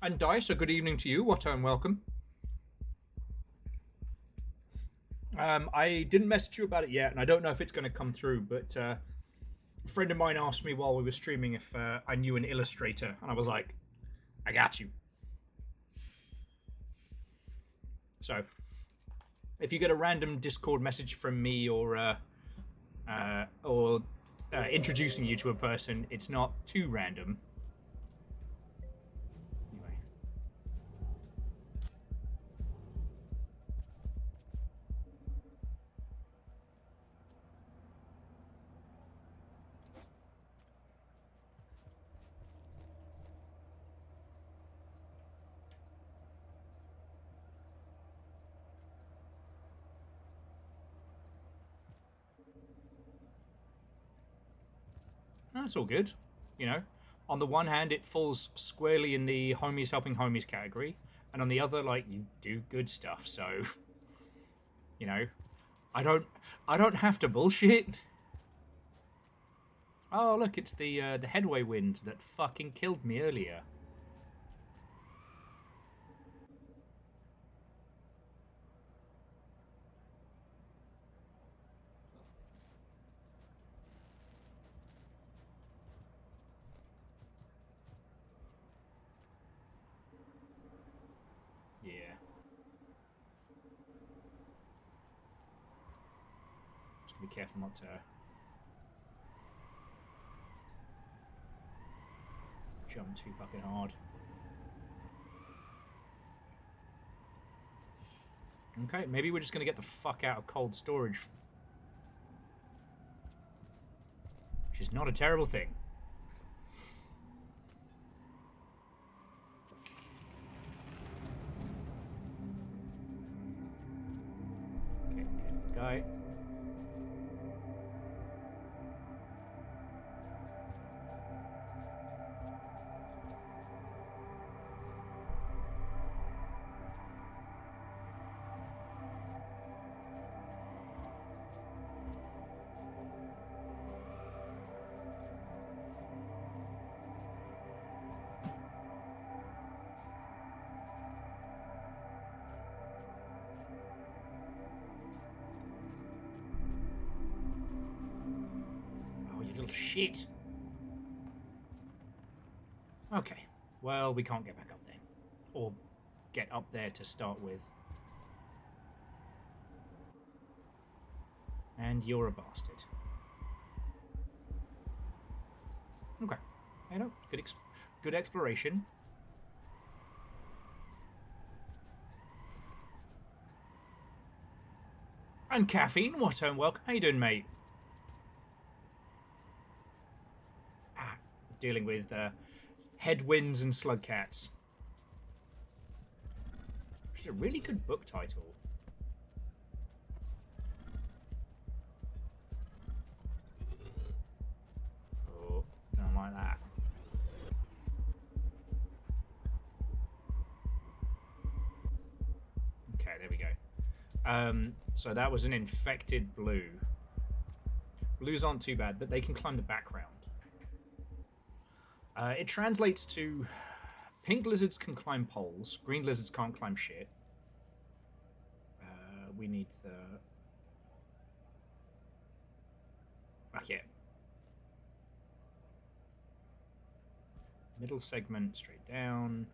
[SPEAKER 2] And Dice, a good evening to you. What and welcome. I didn't message you about it yet, and I don't know if it's going to come through, but a friend of mine asked me while we were streaming if I knew an illustrator, and I was like, I got you. So, if you get a random Discord message from me or introducing you to a person, it's not too random. Anyway. That's all good. You know, on the one hand, it falls squarely in the homies helping homies category, and on the other, like, you do good stuff. So, you know, I don't have to bullshit. Oh, look, it's the headway wind that fucking killed me earlier. Yeah. Just be careful not to jump too fucking hard. Okay, maybe we're just gonna get the fuck out of cold storage. Which is not a terrible thing. Okay, guy. Shit. Okay. Well, we can't get back up there. Or get up there to start with. And you're a bastard. Okay. I know. Good exploration. And Caffeine, what on welcome. How you doing, mate? Dealing with headwinds and slug cats. Which is a really good book title. Oh, don't like that. Okay, there we go. So that was an infected blue. Blues aren't too bad, but they can climb the background. It translates to pink lizards can climb poles, green lizards can't climb shit. We need the... Back here. Middle segment, straight down.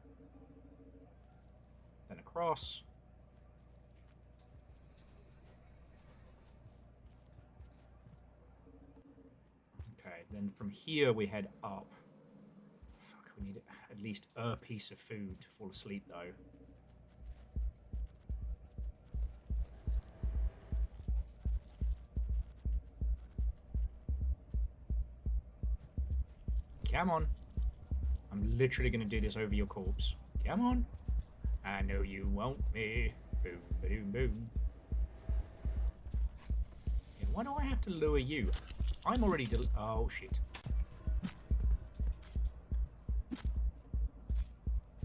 [SPEAKER 2] Then across. Okay, then from here we head up. We need at least a piece of food to fall asleep, though. Come on. I'm literally going to do this over your corpse. Come on. I know you want me. Boom, boom, boom. Yeah, why do I have to lure you? I'm already oh, shit.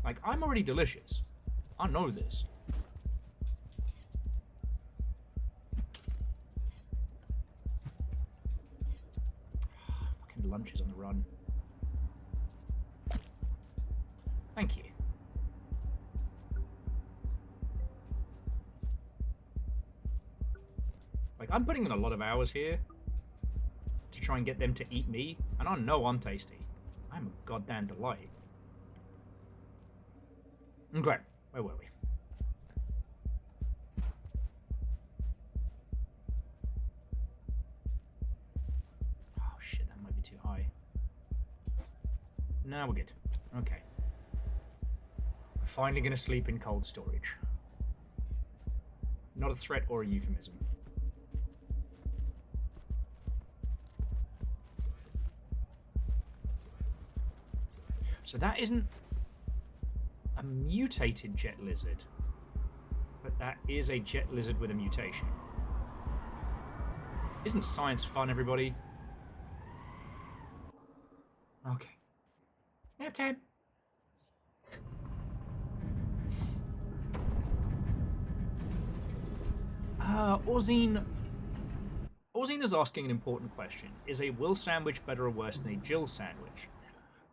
[SPEAKER 2] Like, I'm already delicious. I know this. Fucking lunch is on the run. Thank you. I'm putting in a lot of hours here to try and get them to eat me, and I know I'm tasty. I'm a goddamn delight. Okay, where were we? Oh shit, that might be too high. Now we're good. Okay. We're finally gonna sleep in cold storage. Not a threat or a euphemism. So that isn't a mutated jet lizard, but that is a jet lizard with a mutation. Isn't science fun, everybody? Okay. Nap time. Orzine is asking an important question. Is a Will sandwich better or worse than a Jill sandwich?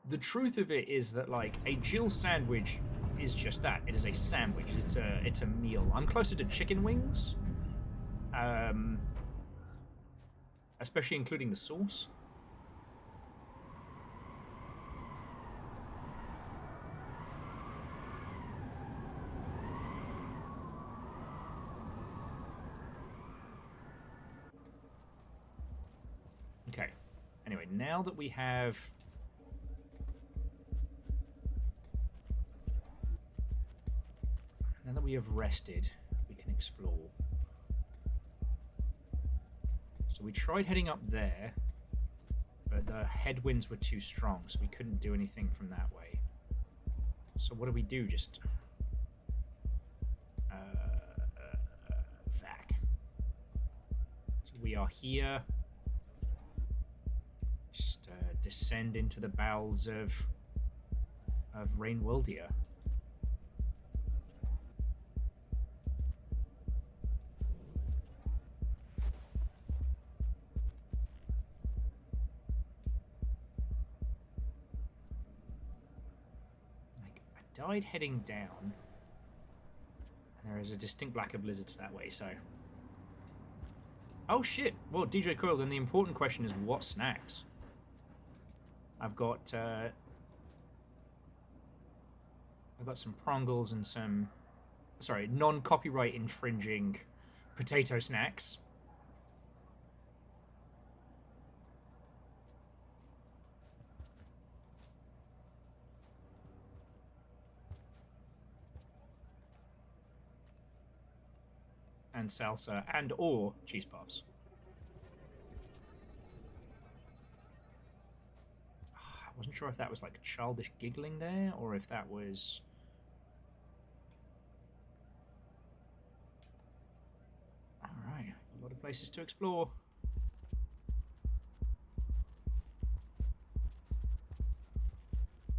[SPEAKER 2] The truth of it is that, like, a Jill sandwich is just that. It is a sandwich. It's a meal. I'm closer to chicken wings. Especially including the sauce. Okay. Anyway, now that we have... Now that we have rested, we can explore. So we tried heading up there, but the headwinds were too strong, so we couldn't do anything from that way. So what do we do? Just... Vac. So we are here. Just descend into the bowels of Rainwoldia. Died heading down, and there is a distinct lack of lizards that way, so... Oh shit! Well, DJ Coil, then the important question is what snacks? I've got some Prongles and some... Sorry, non-copyright infringing potato snacks. And salsa and or cheese puffs. I wasn't sure if that was like childish giggling there or if that was... Alright, a lot of places to explore.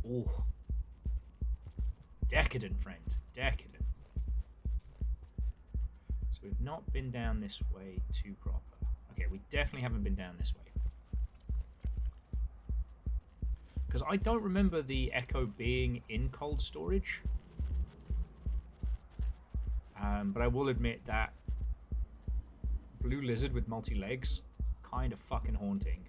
[SPEAKER 2] Ooh. Decadent, friend. Decadent. So we've not been down this way too proper. Okay, we definitely haven't been down this way. Because I don't remember the Echo being in cold storage. But I will admit that blue lizard with multi-legs is kind of fucking haunting.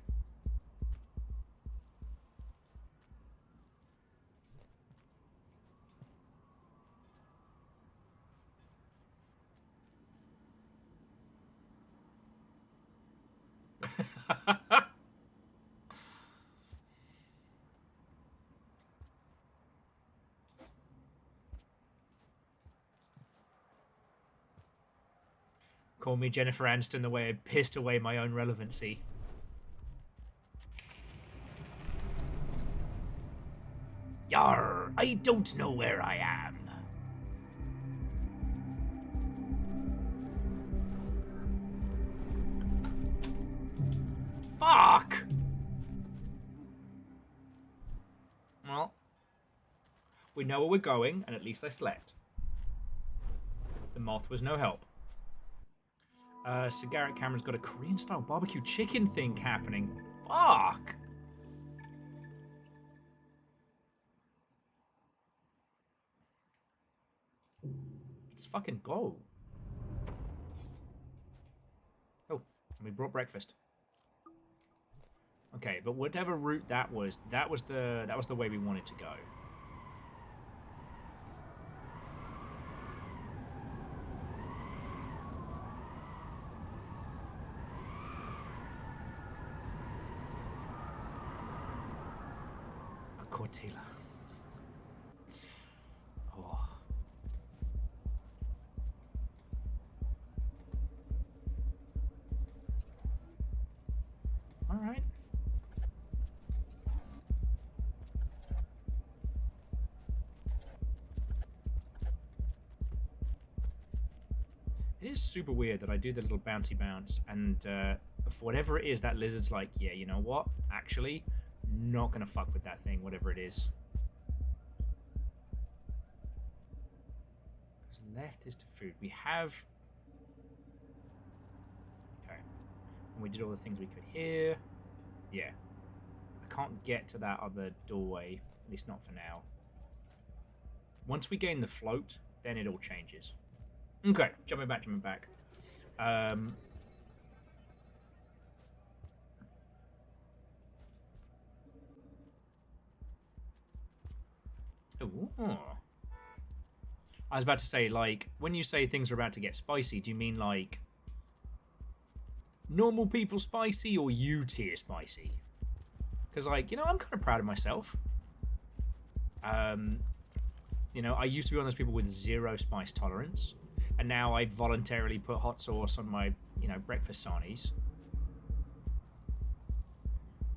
[SPEAKER 2] Call me Jennifer Aniston the way I pissed away my own relevancy. Yarr, I don't know where I am. Fuck! Well, we know where we're going, and at least I slept. The moth was no help. So Garrett Cameron's got a Korean-style barbecue chicken thing happening. Fuck! Let's fucking go. Oh. We brought breakfast. Okay, but whatever route that was the way we wanted to go. A Cortilla. Oh. All right. It is super weird that I do the little bouncy bounce, and for whatever it is, that lizard's like, yeah, you know what? Actually, not gonna fuck with that thing, whatever it is. Left is to food. We have... Okay. And we did all the things we could here. Yeah. I can't get to that other doorway, at least not for now. Once we gain the float, then it all changes. Okay, jumping back. Ooh. I was about to say, like, when you say things are about to get spicy, do you mean, like, normal people spicy or U tier spicy? Because, like, you know, I'm kind of proud of myself. You know, I used to be one of those people with 0 spice tolerance, and now I voluntarily put hot sauce on my, you know, breakfast sarnies.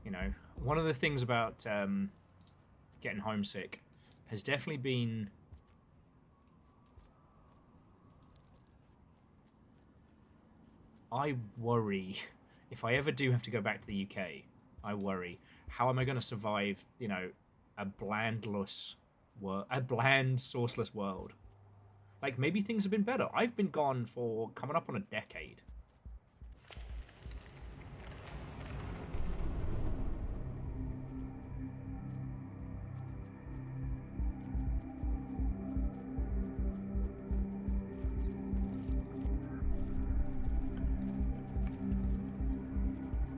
[SPEAKER 2] You know, one of the things about getting homesick has definitely been... I worry, if I ever do have to go back to the UK, I worry, how am I going to survive, you know, a blandless world, a bland, sauceless world? Like, maybe things have been better. I've been gone for coming up on a decade.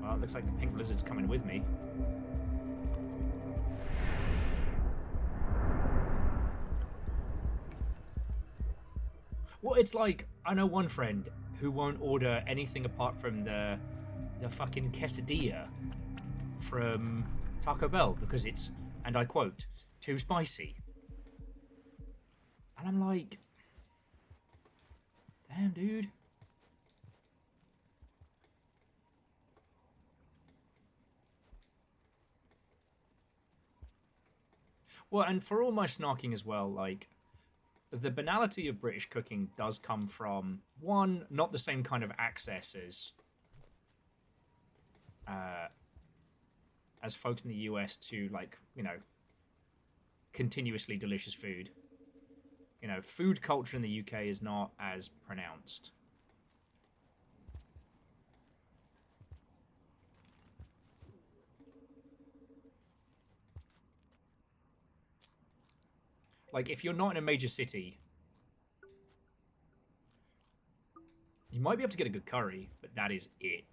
[SPEAKER 2] Well, it looks like the pink lizard's coming with me. Well, it's like, I know one friend who won't order anything apart from the fucking quesadilla from Taco Bell because it's, and I quote, too spicy. And I'm like, damn, dude. Well, and for all my snarking as well, like, the banality of British cooking does come from, one, not the same kind of access as folks in the US to, like, you know, continuously delicious food. You know, food culture in the UK is not as pronounced. Like, if you're not in a major city, you might be able to get a good curry, but that is it.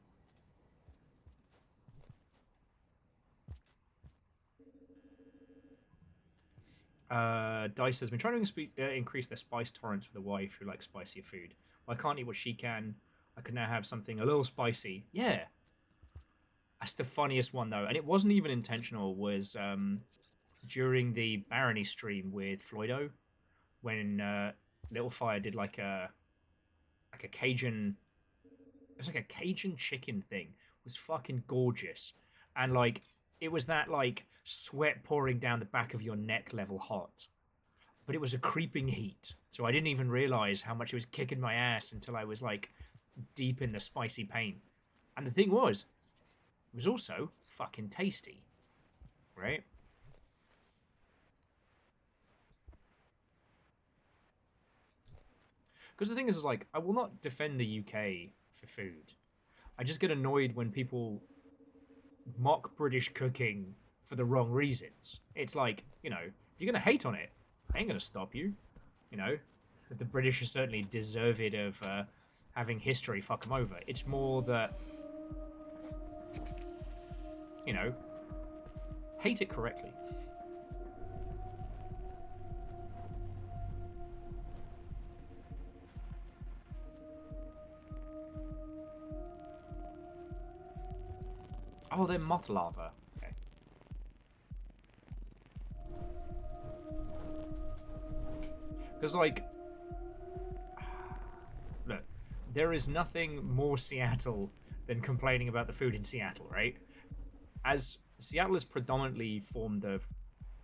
[SPEAKER 2] Dice has been trying to increase their spice tolerance for the wife who likes spicier food. Well, I can't eat what she can. I can now have something a little spicy. Yeah. That's the funniest one, though. And it wasn't even intentional, was during the Barony stream with Floydo, when Little Fire did like a Cajun... It was like a Cajun chicken thing. It was fucking gorgeous. And, like, it was that, like, sweat pouring down the back of your neck level hot. But it was a creeping heat. So I didn't even realize how much it was kicking my ass until I was, like, deep in the spicy pain. And the thing was, it was also fucking tasty. Right? Because the thing is, like, I will not defend the UK for food. I just get annoyed when people mock British cooking for the wrong reasons. It's like, you know, if you're going to hate on it, I ain't going to stop you. You know, the British are certainly deserved of having history fuck them over. It's more that hate it correctly. Oh, they're moth larvae. Okay. Because, like, look, there is nothing more Seattle than complaining about the food in Seattle, right? As Seattle is predominantly formed of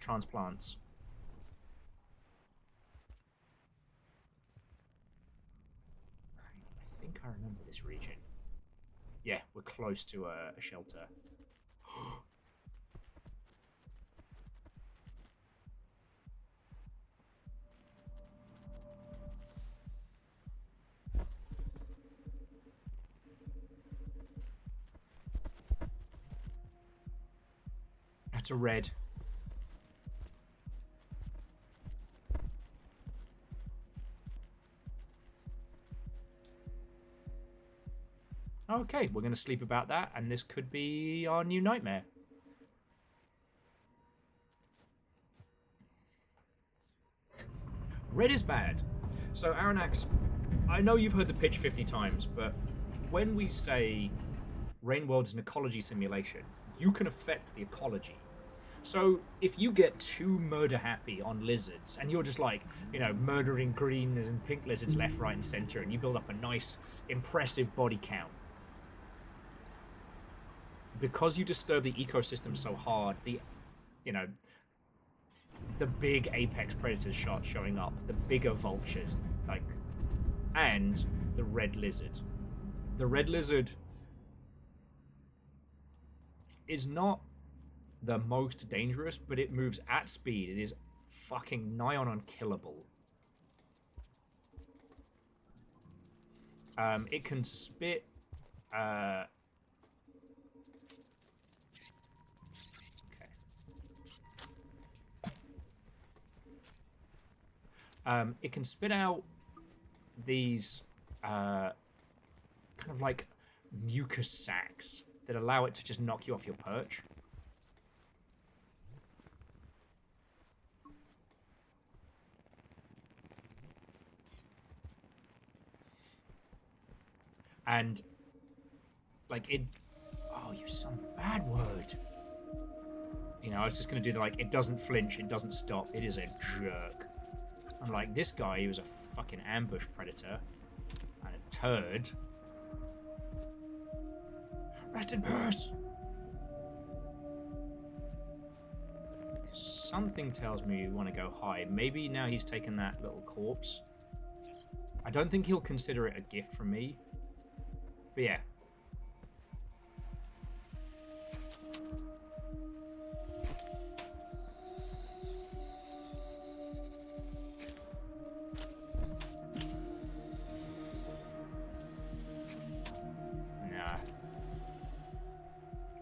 [SPEAKER 2] transplants. I think I remember this region. Yeah, we're close to a shelter. That's a red. Okay, we're going to sleep about that, and this could be our new nightmare. Red is bad. So, Aranax, I know you've heard the pitch 50 times, but when we say Rain World is an ecology simulation, you can affect the ecology. So, if you get too murder happy on lizards, and you're just like, murdering green and pink lizards left, right, and center, and you build up a nice, impressive body count, because you disturb the ecosystem so hard, the big apex predators showing up, the bigger vultures, and the red lizard. The red lizard is not the most dangerous, but it moves at speed. It is fucking nigh on unkillable. It can spit it can spit out these kind of like mucus sacs that allow it to just knock you off your perch. And like it, oh, you son of a bad word. I was just gonna do it doesn't flinch, it doesn't stop, it is a jerk. Unlike this guy, who was a fucking ambush predator and a turd. Rest in peace. Something tells me you want to go high. Maybe now he's taken that little corpse. I don't think he'll consider it a gift from me. But yeah.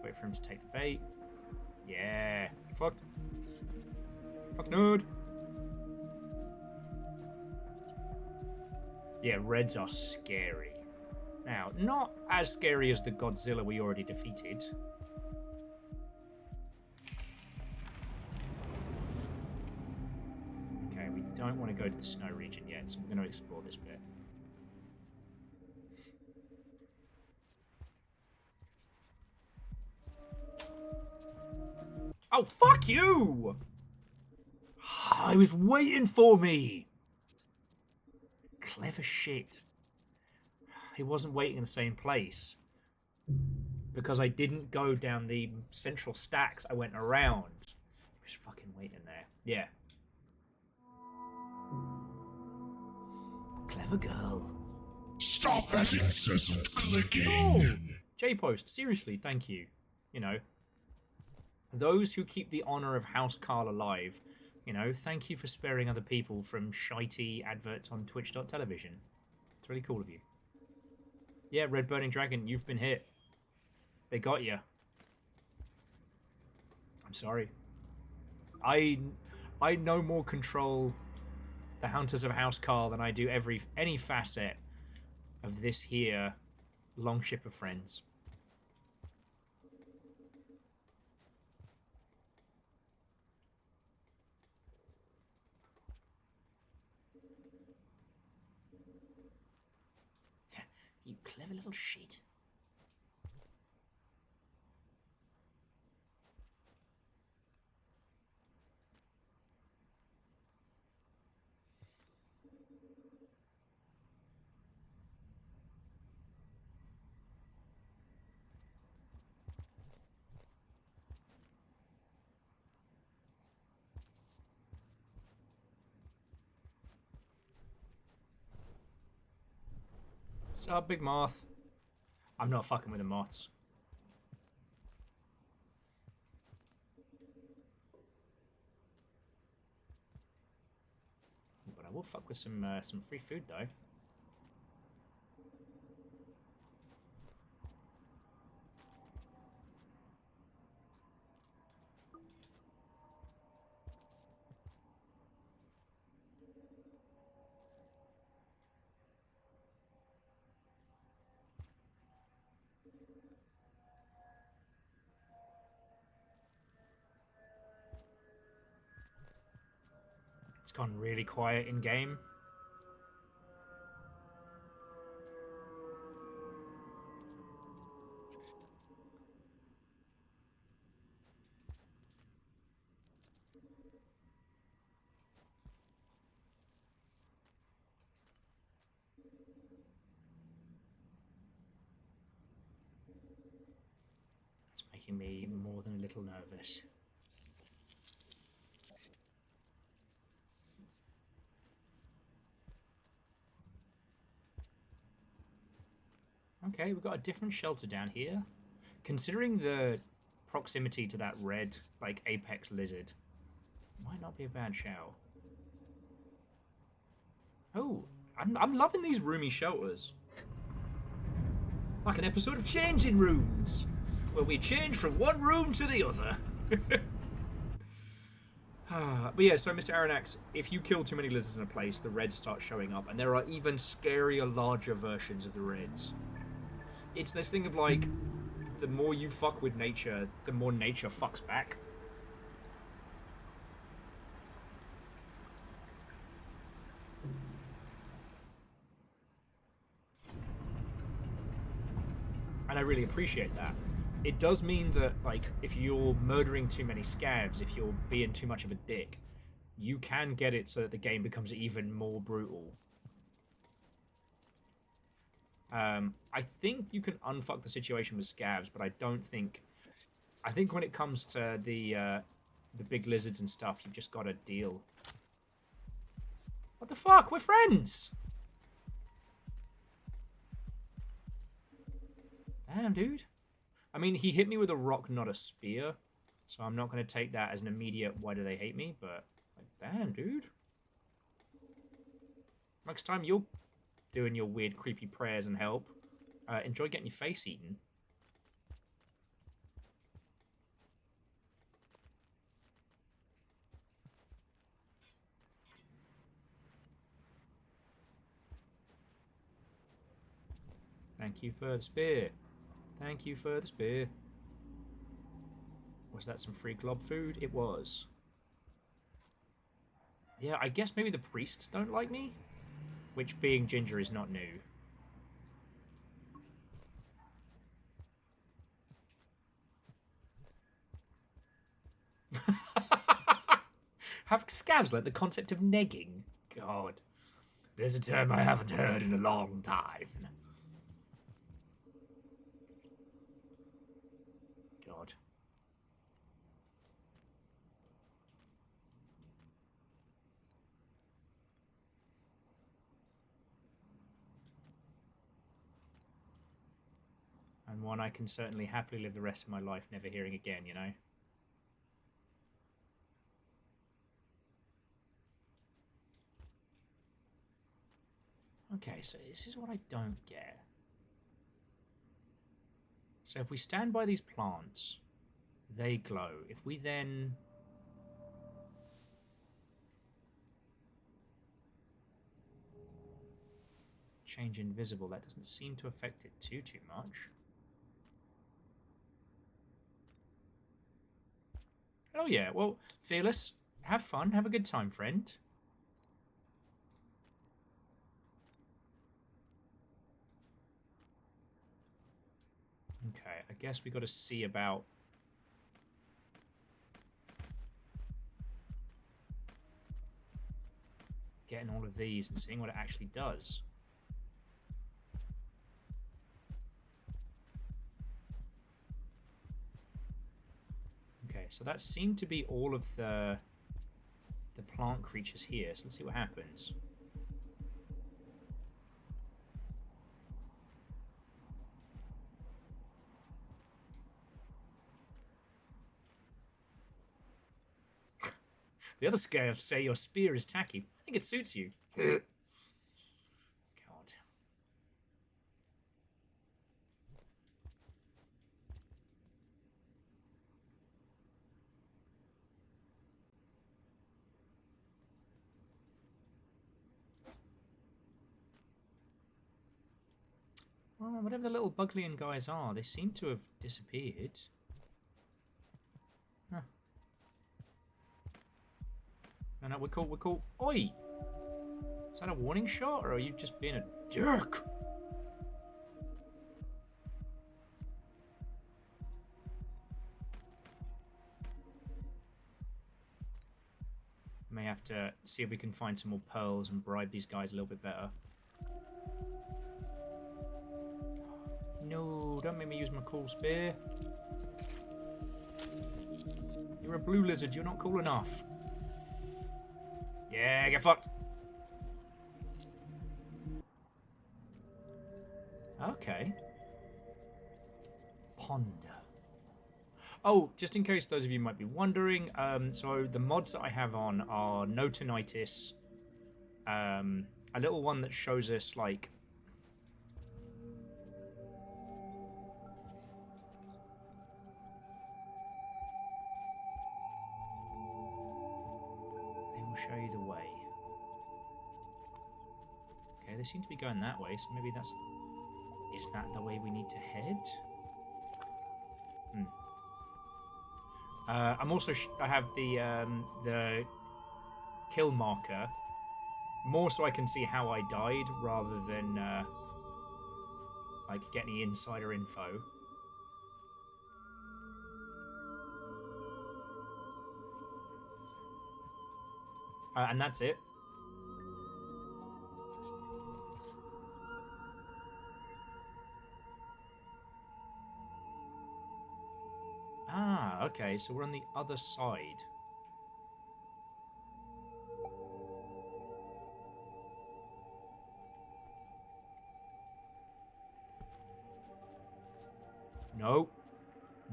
[SPEAKER 2] Wait for him to take the bait. Yeah. Fucked. Fuck nerd. Yeah, reds are scary. Now, not as scary as the Godzilla we already defeated. Okay, we don't want to go to the snow region yet, so we're going to explore this bit. Oh, fuck you! I was waiting for me! Clever shit. He wasn't waiting in the same place. Because I didn't go down the central stacks, I went around. He was fucking waiting there. Yeah. Clever girl.
[SPEAKER 5] Stop that incessant clicking.
[SPEAKER 2] Oh, J-Post, seriously, thank you. Those who keep the honor of House Carl alive, thank you for sparing other people from shitey adverts on twitch.television. It's really cool of you. Yeah, Red Burning Dragon, you've been hit. They got you. I'm sorry. I no more control the Hunters of House Carl than I do any facet of this here long ship of friends. clever little shit. What's up, big moth? I'm not fucking with the moths. But I will fuck with some free food though. It's gone really quiet in game. It's making me more than a little nervous. Okay, we've got a different shelter down here. Considering the proximity to that red, like, apex lizard, might not be a bad shout. Oh, I'm loving these roomy shelters. Like an episode of Changing Rooms, where we change from one room to the other. But yeah, so Mr. Aronax, if you kill too many lizards in a place, the reds start showing up, and there are even scarier, larger versions of the reds. It's this thing of like, the more you fuck with nature, the more nature fucks back. And I really appreciate that. It does mean that, like, if you're murdering too many scavs, if you're being too much of a dick, you can get it so that the game becomes even more brutal. I think you can unfuck the situation with scavs, but I don't think... I think when it comes to the big lizards and stuff, you've just got to deal. What the fuck? We're friends! Damn, dude. I mean, he hit me with a rock, not a spear. So I'm not going to take that as an immediate, why do they hate me? But, like, damn, dude. Next time you're doing your weird, creepy prayers and help, enjoy getting your face eaten. Thank you for the spear. Thank you for the spear. Was that some free glob food? It was. Yeah, I guess maybe the priests don't like me? Which, being ginger, is not new. Have scavs learnt the concept of negging? God. There's a term I haven't heard in a long time. God. And one I can certainly happily live the rest of my life never hearing again, you know? Okay, so this is what I don't get. So if we stand by these plants, they glow. If we then... change invisible, that doesn't seem to affect it too much. Oh yeah, well, Fearless, have fun, have a good time, friend. Okay, I guess we got to see about... getting all of these and seeing what it actually does. Okay, so that seemed to be all of the plant creatures here. So let's see what happens. The other scavs say your spear is tacky. I think it suits you. God. Well, whatever the little Buglian guys are, they seem to have disappeared. Huh. No, we're cool, we're cool. Oi! Is that a warning shot, or are you just being a jerk? May have to see if we can find some more pearls and bribe these guys a little bit better. No, don't make me use my cool spear. You're a blue lizard, you're not cool enough. Yeah, get fucked. Okay. Ponder. Oh, just in case those of you might be wondering, so the mods that I have on are Notonitis, a little one that shows us, like... They will show you the way. Okay, they seem to be going that way, so maybe that's... Is that the way we need to head? Hmm. I'm also... I have the kill marker, more so I can see how I died, rather than, like, get any insider info. And that's it. Ah, okay, so we're on the other side. No.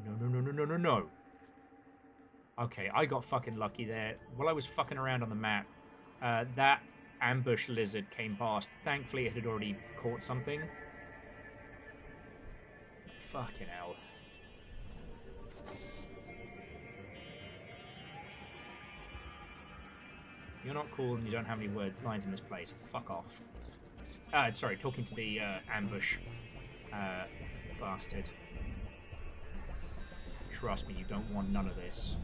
[SPEAKER 2] No, no, no, no, no, no, no. Okay, I got fucking lucky there. While I was fucking around on the map, that ambush lizard came past. Thankfully, it had already caught something. Fucking hell. You're not cool and you don't have any lines in this place. Fuck off. Sorry, talking to the ambush bastard. Trust me, you don't want none of this.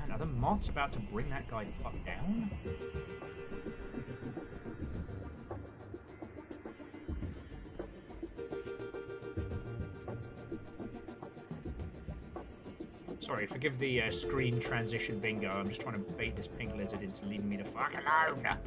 [SPEAKER 2] And are the moths about to bring that guy the fuck down? Sorry, forgive the screen transition bingo. I'm just trying to bait this pink lizard into leaving me the fuck alone. I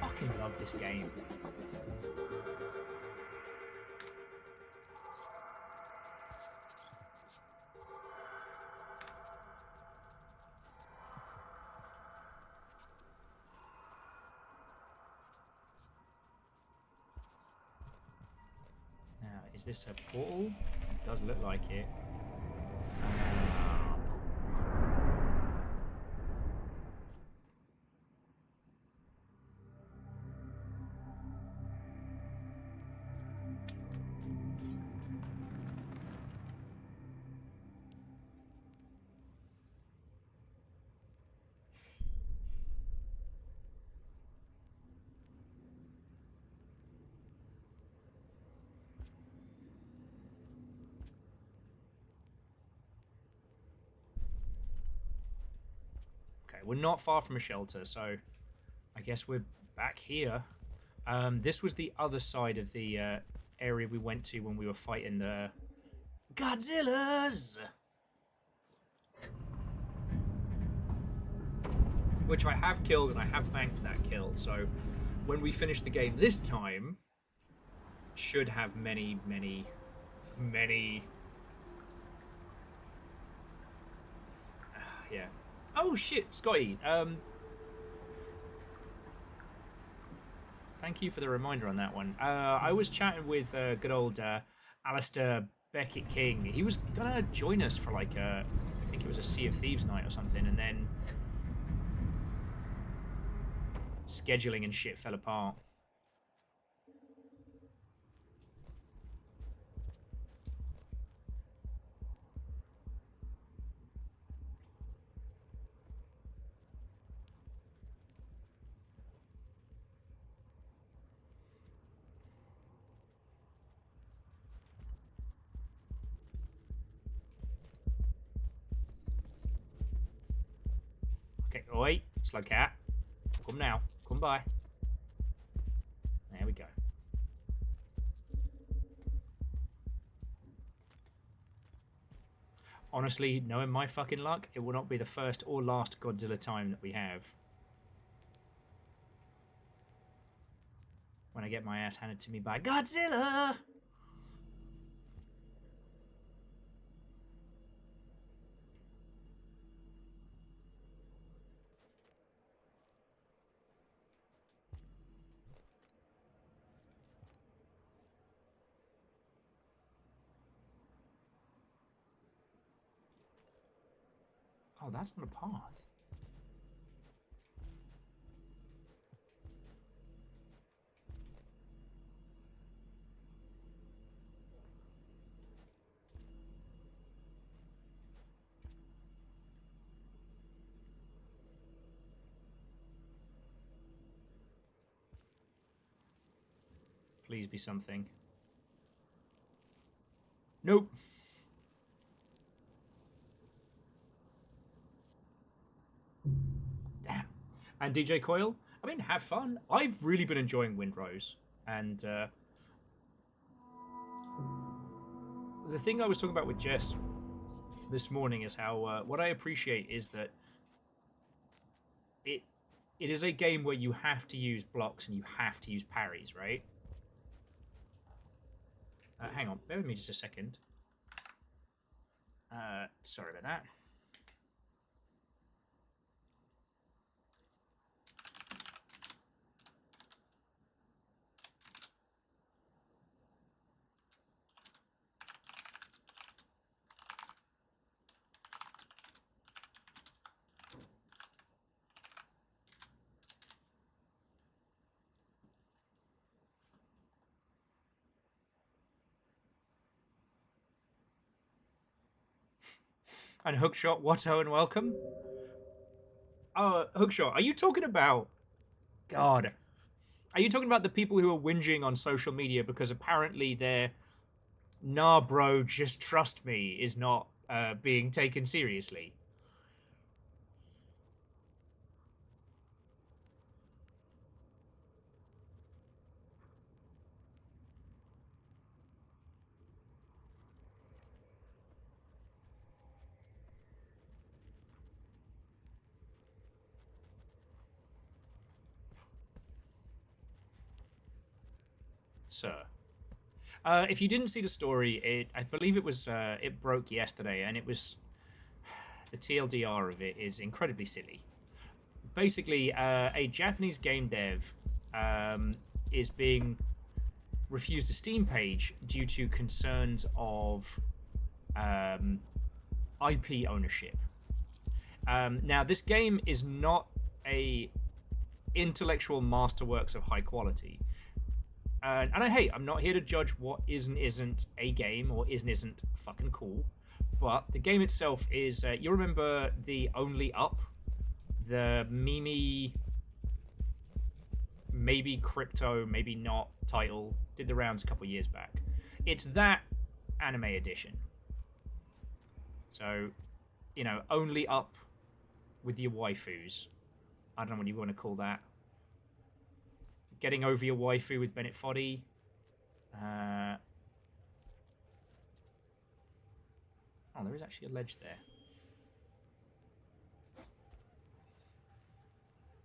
[SPEAKER 2] fucking love this game. Now, is this a portal? It does look like it. we're not far from a shelter, so I guess we're back here. This was the other side of the area we went to when we were fighting the Godzillas, which I have killed and I have banked that kill. So when we finish the game this time, should have many. Yeah. Oh shit, Scotty. Thank you for the reminder on that one. I was chatting with good old Alistair Beckett King. He was gonna join us for like I think it was a Sea of Thieves night or something, and then scheduling and shit fell apart. Okay, oi, slow cat. Come now. Come by. There we go. Honestly, knowing my fucking luck, it will not be the first or last Godzilla time that we have. When I get my ass handed to me by Godzilla! Oh, that's not a path. Please be something. Nope. Damn. And DJ Coil, I mean, have fun. I've really been enjoying Windrose. And the thing I was talking about with Jess this morning is how what I appreciate is that it is a game where you have to use blocks and you have to use parries, right? Hang on, bear with me just a second. Sorry about that. And Hookshot, Watto, and welcome. Hookshot, are you talking about... God. Are you talking about the people who are whinging on social media because apparently their "nah bro, just trust me" is not being taken seriously? Sir. If you didn't see the story, I believe it was it broke yesterday, and it was the TLDR of it is incredibly silly. Basically, a Japanese game dev is being refused a Steam page due to concerns of IP ownership. Now, this game is not a intellectual masterworks of high quality. Hey, I'm not here to judge what is and isn't a game or isn't fucking cool, but the game itself is. You remember the Only Up, the Mimi, maybe crypto, maybe not title, did the rounds a couple years back. It's that anime edition. So, you know, Only Up with your waifus. I don't know what you want to call that. Getting over your waifu with Bennett Foddy. Oh, there is actually a ledge there.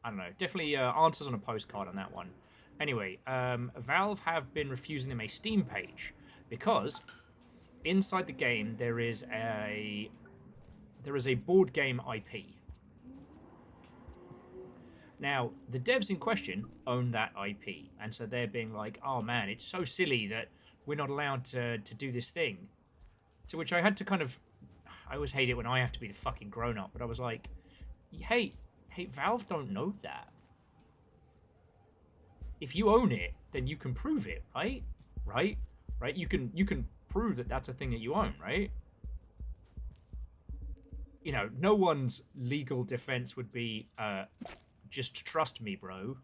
[SPEAKER 2] I don't know. Definitely answers on a postcard on that one. Anyway, Valve have been refusing them a Steam page because inside the game there is a board game IP. Now, the devs in question own that IP, and so they're being like, oh man, it's so silly that we're not allowed to do this thing. To which I had to kind of... I always hate it when I have to be the fucking grown-up, but I was like, hey, Valve don't know that. If you own it, then you can prove it, right? Right? You can prove that that's a thing that you own, right? You know, no one's legal defense would be, just trust me, bro.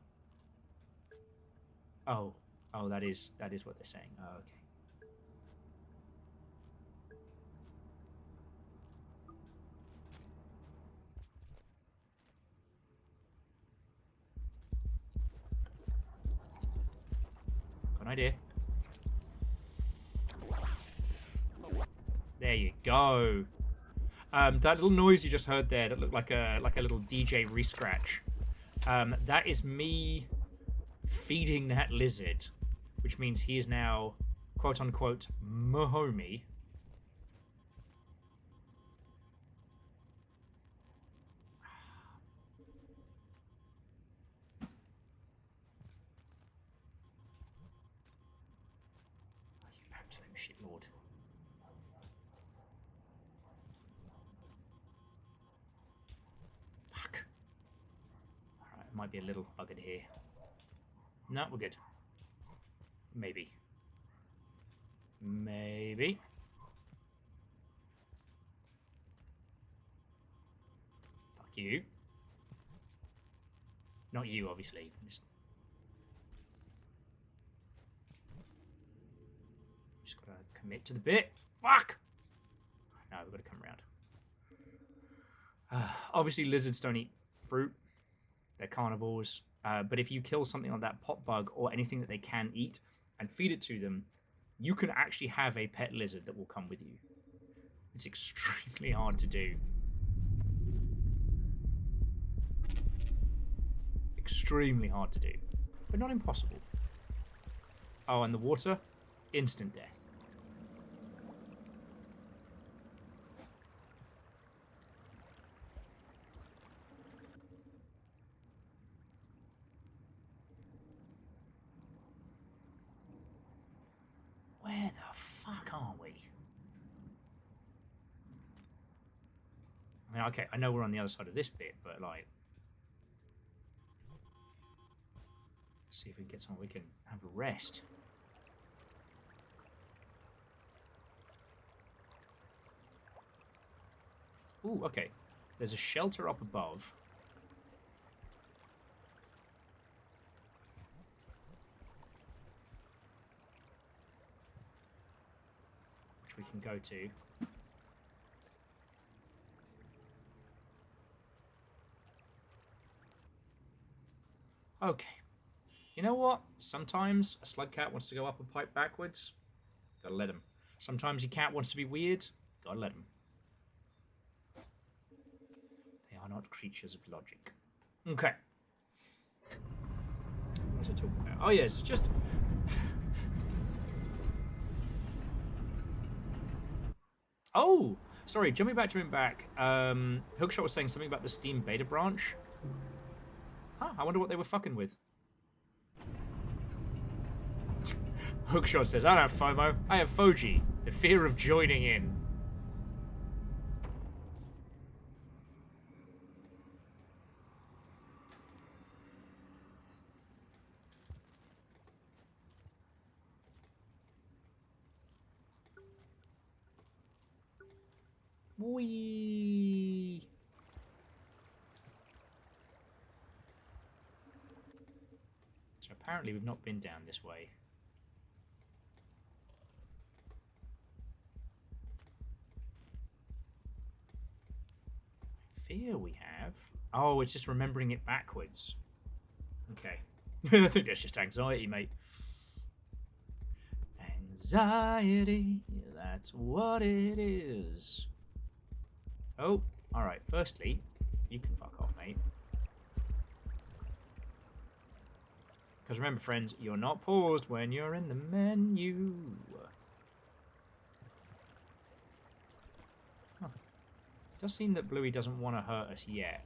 [SPEAKER 2] Oh, that is what they're saying. Oh, okay. Got an idea. There you go. That little noise you just heard there that looked like a little DJ re-scratch. That is me feeding that lizard, which means he is now, quote unquote, Mahomie. Oh, you absolute shitlord. Fuck. Alright, might be a little buggered here. No, we're good. Maybe. Maybe. Fuck you. Not you, obviously. Just gotta commit to the bit. Fuck! No, we've got to come around. Obviously, lizards don't eat fruit. They're carnivores. But if you kill something like that pot bug or anything that they can eat and feed it to them, you can actually have a pet lizard that will come with you. It's extremely hard to do. Extremely hard to do. But not impossible. Oh, and the water? Instant death. Where the fuck are we? I mean, okay, I know we're on the other side of this bit, but like... see if we can get somewhere we can have a rest. Ooh, okay. There's a shelter up above. Which we can go to. Okay. You know what? Sometimes a slug cat wants to go up a pipe backwards. Gotta let him. Sometimes your cat wants to be weird. Gotta let him. They are not creatures of logic. Okay. What was I talking about? Oh, yes, just... oh! Sorry, jumping back. Hookshot was saying something about the Steam beta branch. Huh, I wonder what they were fucking with. Hookshot says, I don't have FOMO, I have Foji, the fear of joining in. Whee! So apparently we've not been down this way. fear we have. Oh, it's just remembering it backwards. Okay. I think that's just anxiety, mate. Anxiety, that's what it is. Oh, alright. Firstly, you can fuck off, mate. Because remember, friends, you're not paused when you're in the menu. Huh. It does seem that Bluey doesn't want to hurt us yet.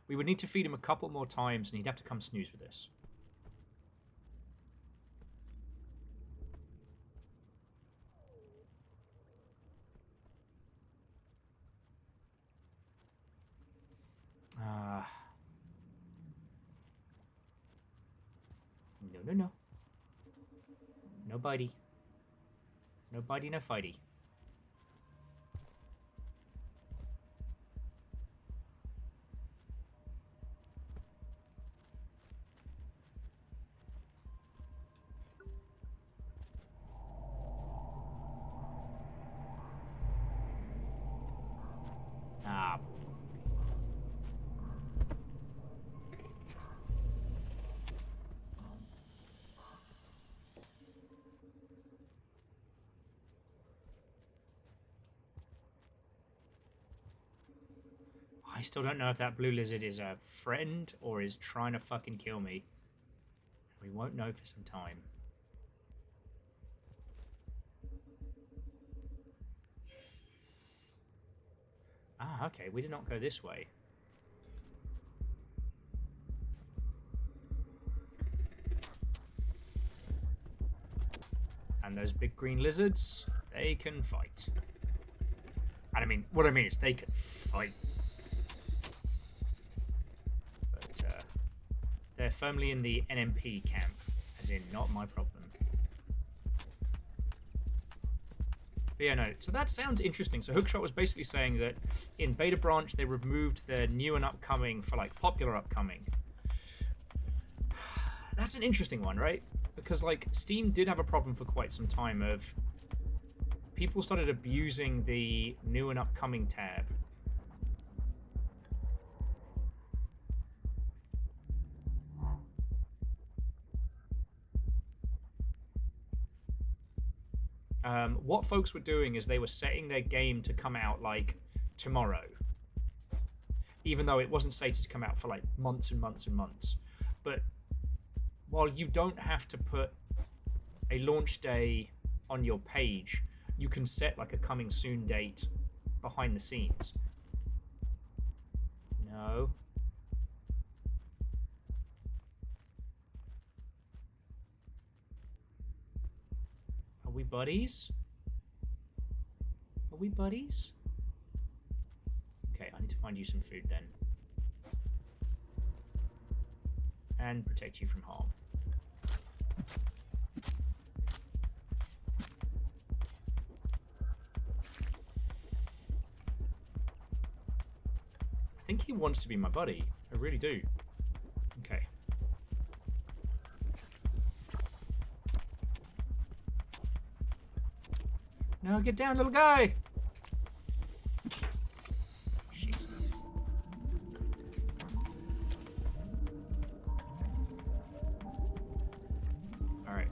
[SPEAKER 2] We would need to feed him a couple more times, and he'd have to come snooze with us. No. No bitey. No bitey, no fighty. Ah. I still don't know if that blue lizard is a friend or is trying to fucking kill me. We won't know for some time. Ah, okay, we did not go this way. And those big green lizards, they can fight. And I mean, what I mean is they can fight. But they're firmly in the NMP camp, as in not my problem. But yeah, no, so that sounds interesting. So Hookshot was basically saying that in Beta Branch they removed the new and upcoming for like popular upcoming. That's an interesting one, right? Because like Steam did have a problem for quite some time of people started abusing the new and upcoming tab. What folks were doing is they were setting their game to come out like tomorrow, even though it wasn't slated to come out for like months and months and months. But while you don't have to put a launch day on your page, you can set like a coming soon date behind the scenes. No. Are we buddies? Are we buddies? Okay, I need to find you some food then. And protect you from harm. I think he wants to be my buddy. I really do. Okay. Now get down, little guy! Shit. Alright.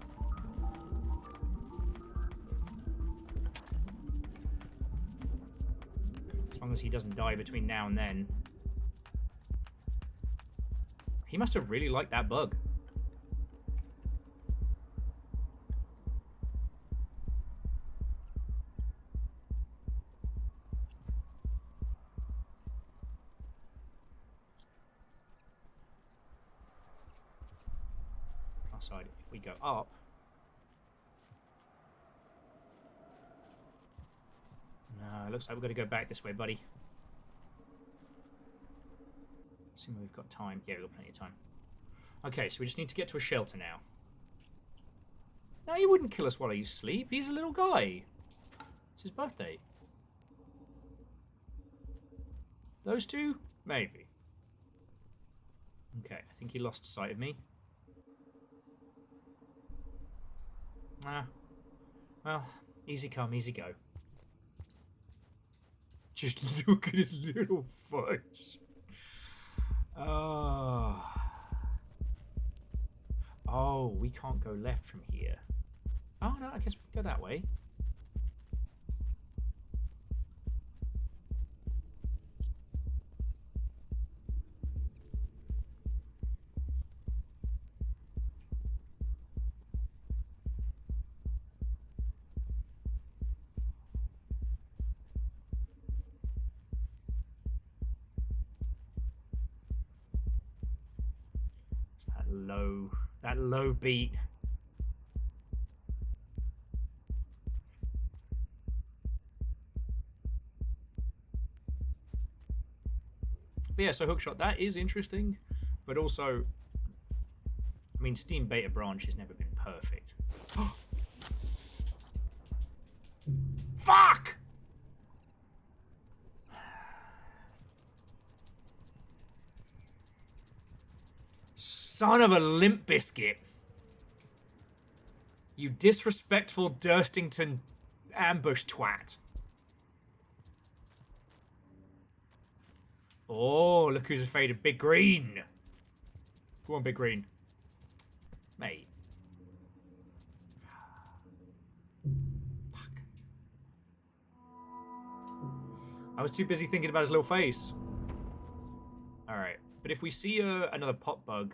[SPEAKER 2] As long as he doesn't die between now and then. He must have really liked that bug. Side, if we go up, no, it looks like we've got to go back this way, buddy. Assuming we've got time. Yeah, we've got plenty of time. Okay, so we just need to get to a shelter now. No, he wouldn't kill us while you sleep. He's a little guy. It's his birthday. Those two? Maybe. Okay, I think he lost sight of me. Ah, well, easy come, easy go. Just look at his little face. Oh, we can't go left from here. Oh, no, I guess we can go that way. It's that low beat. But yeah, so Hookshot, that is interesting, but also, I mean, Steam Beta Branch has never been perfect. Fuck! Son of a limp biscuit. You disrespectful Durstington ambush twat. Oh, look who's afraid of Big Green. Go on, Big Green. Mate. Fuck. I was too busy thinking about his little face. Alright. But if we see another pot bug...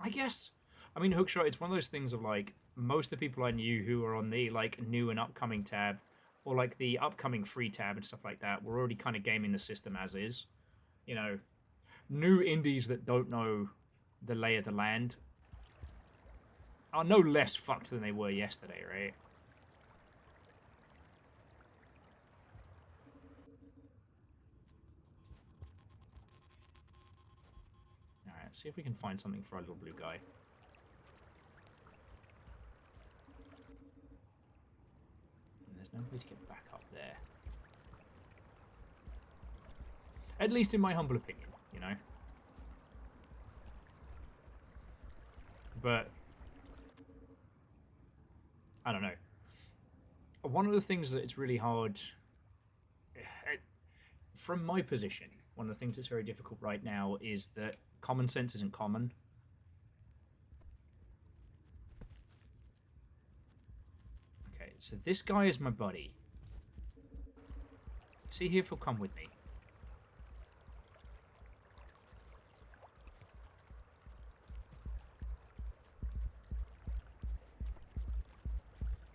[SPEAKER 2] I guess, I mean, Hookshot, it's one of those things of, like, most of the people I knew who were on the, like, new and upcoming tab, or, like, the upcoming free tab and stuff like that, were already kind of gaming the system as is. You know, new indies that don't know the lay of the land are no less fucked than they were yesterday, right? Alright, see if we can find something for our little blue guy. And there's no way to get back up there. At least in my humble opinion, you know? But I don't know. One of the things that it's really hard... From my position, one of the things that's very difficult right now is that common sense isn't common. Okay, so this guy is my buddy. Let's see if he'll come with me.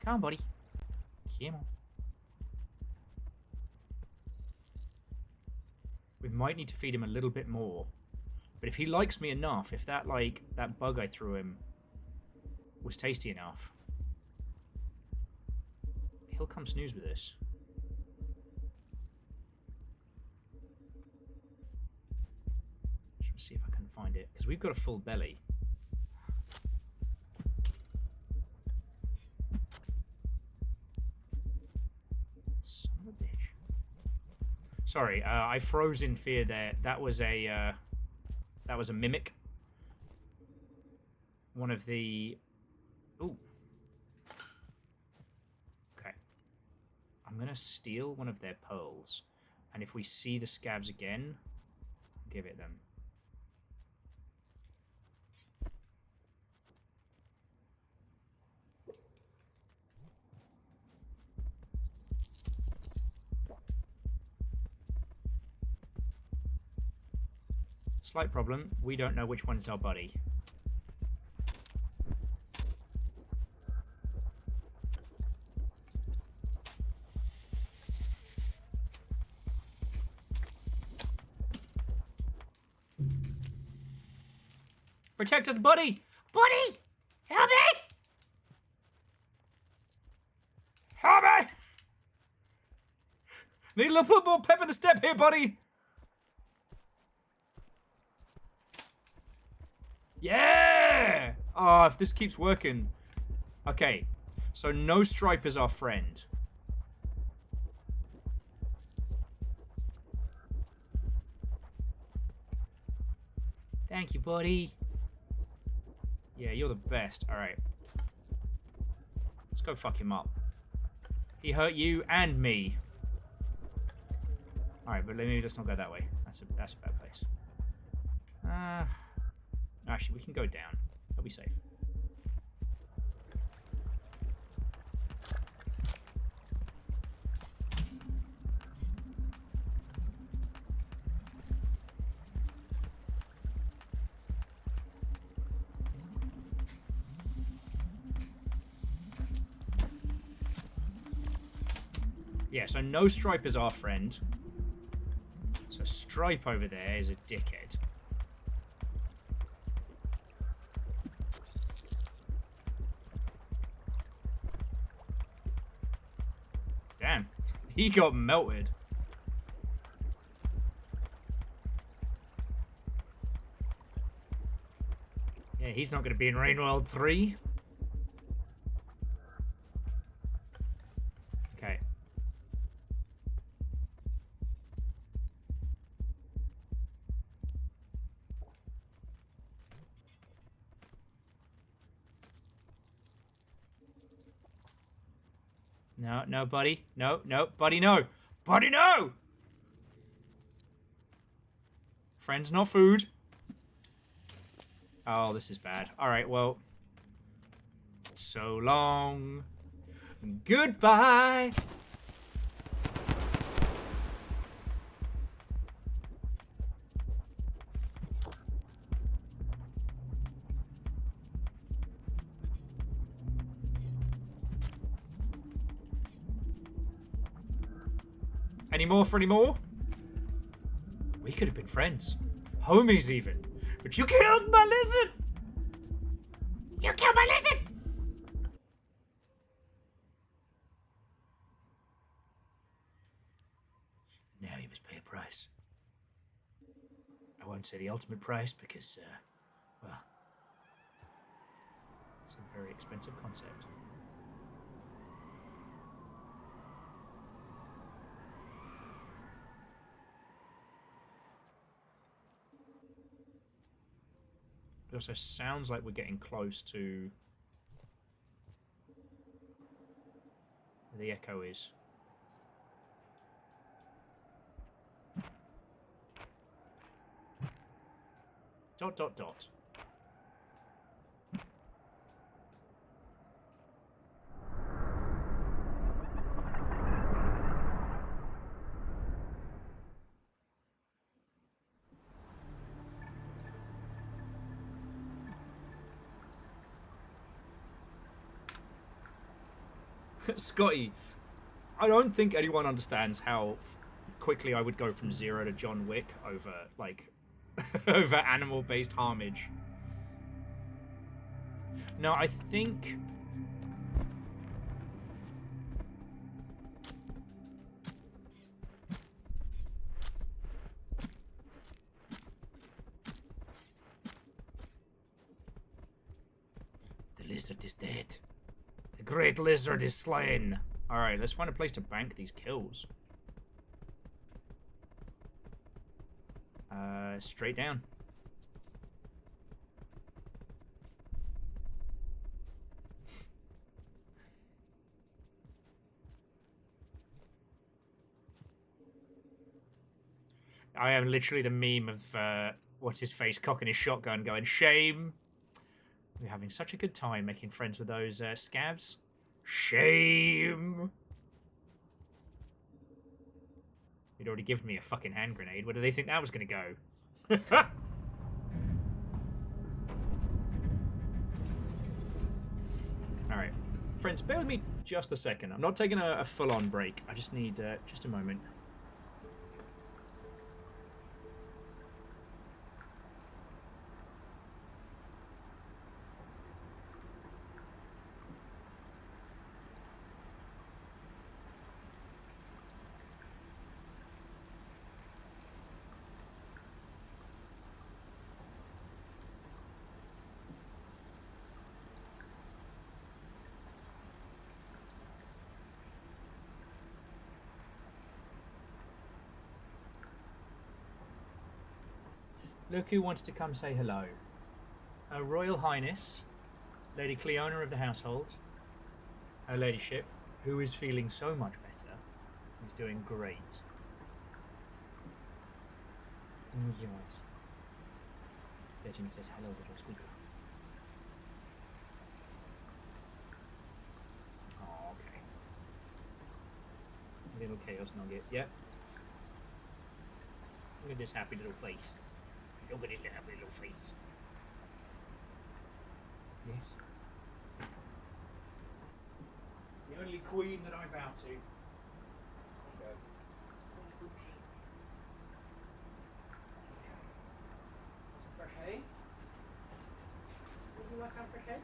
[SPEAKER 2] Come on, buddy. Come on. We might need to feed him a little bit more. But if he likes me enough, if that, like, that bug I threw him was tasty enough, he'll come snooze with us. Just see if I can find it. Because we've got a full belly. Son of a bitch. Sorry, I froze in fear there. That was a mimic. One of the... Ooh. Okay. I'm going to steal one of their pearls. And if we see the scabs again, give it them. Slight problem. We don't know which one's our buddy. Protect us, buddy! Buddy! Help me! Help me! Need a little bit more pep in the step here, buddy! Yeah! Oh, if this keeps working. Okay, so no stripe is our friend. Thank you, buddy. Yeah, you're the best. All right. Let's go fuck him up. He hurt you and me. All right, but let's not go that way. That's a bad place. Actually, we can go down. That'll be safe. Yeah, so no stripe is our friend. So Stripe over there is a dickhead. Damn, he got melted. Yeah, he's not going to be in Rain World 3. Okay. No, no, buddy. No, no, buddy, no. Buddy, no! Friends, not food. Oh, this is bad. Alright, well. So long. Goodbye. Any more for any more? We could have been friends. Homies, even. But you killed my lizard! You killed my lizard! Now you must pay a price. I won't say the ultimate price because, well, it's a very expensive concept. It also sounds like we're getting close to where the echo is. Dot, dot, dot. Scotty, I don't think anyone understands how quickly I would go from 0 to John Wick over, like, over animal-based harmage. No, I think... The lizard is dead. The great lizard is slain. Alright, let's find a place to bank these kills. Straight down. I am literally the meme of, what's his face, cocking his shotgun going, shame. We're having such a good time making friends with those, scavs. Shame. He'd already given me a fucking hand grenade. Where do they think that was going to go? Alright. Friends, bear with me just a second. I'm not taking a full-on break. I just need just a moment. Look who wanted to come say hello. Her Royal Highness, Lady Cleona of the household. Her Ladyship, who is feeling so much better. Is doing great. Yes. Legend says hello, little squeaker. Oh, okay. Little chaos nugget. Yep. Look at this happy little face. Look at this happy little face. Yes. The only queen that I bow to. There you go. Some fresh hay. Would you like some fresh hay?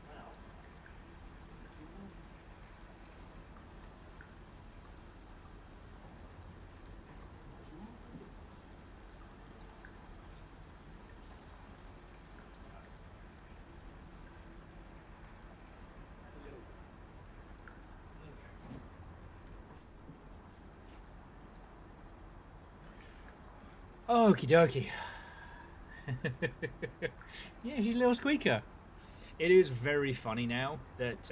[SPEAKER 2] Well. Okie dokie. Yeah, she's a little squeaker. It is very funny now that,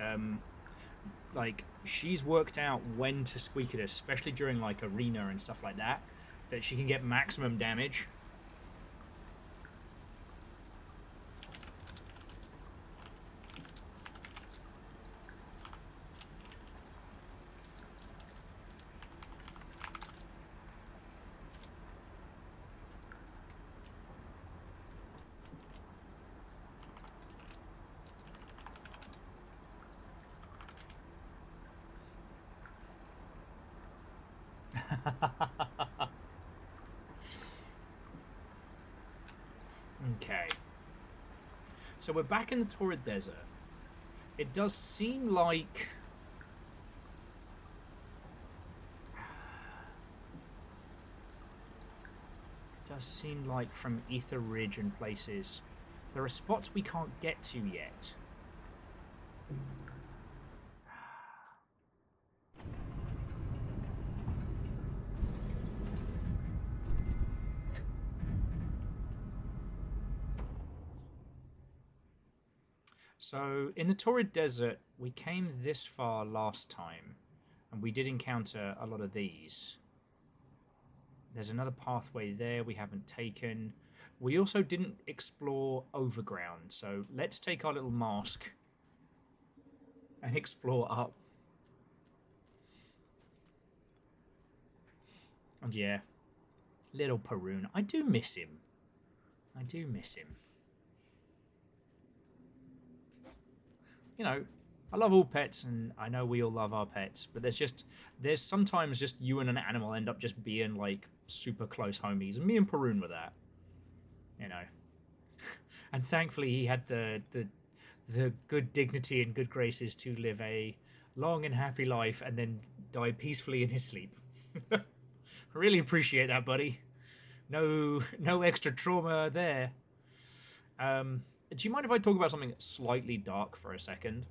[SPEAKER 2] like, she's worked out when to squeak at us, especially during, like, arena and stuff like that, that she can get maximum damage. Okay. So we're back in the Torrid Desert. It does seem like... It does seem like from Ether Ridge and places, there are spots we can't get to yet. So, in the Torrid Desert, we came this far last time, and we did encounter a lot of these. There's another pathway there we haven't taken. We also didn't explore Overground, so let's take our little mask and explore up. And yeah, little Perun. I do miss him. I do miss him. You know, I love all pets, and I know we all love our pets, but there's sometimes just you and an animal end up just being, like, super close homies, and me and Perun were that. You know. And thankfully he had the good dignity and good graces to live a long and happy life and then die peacefully in his sleep. Really appreciate that, buddy. No extra trauma there. Do you mind if I talk about something slightly dark for a second?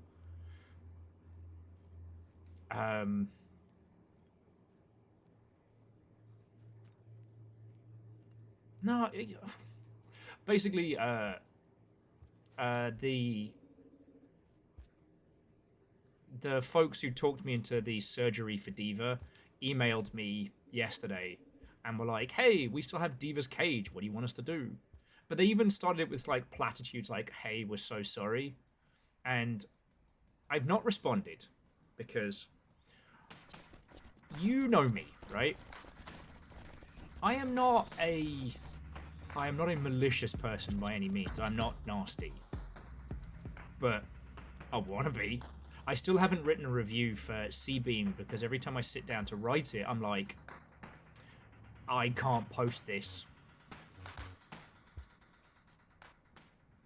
[SPEAKER 2] No, basically, the folks who talked me into the surgery for Diva emailed me yesterday and were like, "Hey, we still have Diva's cage. What do you want us to do?" But they even started it with like platitudes like, "Hey, we're so sorry," and I've not responded because you know me, right? I am not a malicious person by any means. I'm not nasty. But I want to be. I still haven't written a review for C-Beam because every time I sit down to write it, I'm like, I can't post this.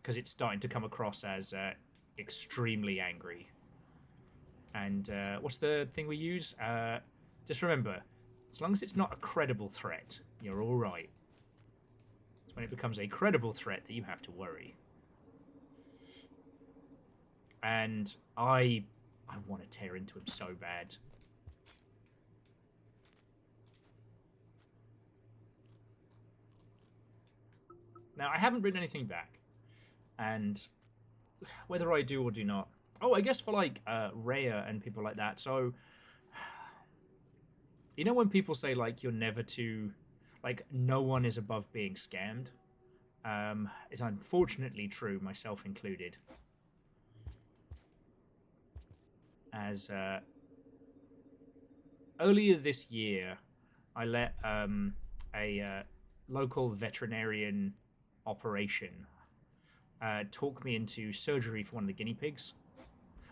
[SPEAKER 2] Because it's starting to come across as extremely angry. And what's the thing we use? Just remember, as long as it's not a credible threat, you're all right. It's when it becomes a credible threat that you have to worry. And I want to tear into him so bad. Now, I haven't written anything back, and whether I do or do not... Oh, I guess for, like, Rhea and people like that, so... You know when people say, like, you're never too... Like, no one is above being scammed? It's unfortunately true, myself included. As, earlier this year, I let, a local veterinarian operation talk me into surgery for one of the guinea pigs.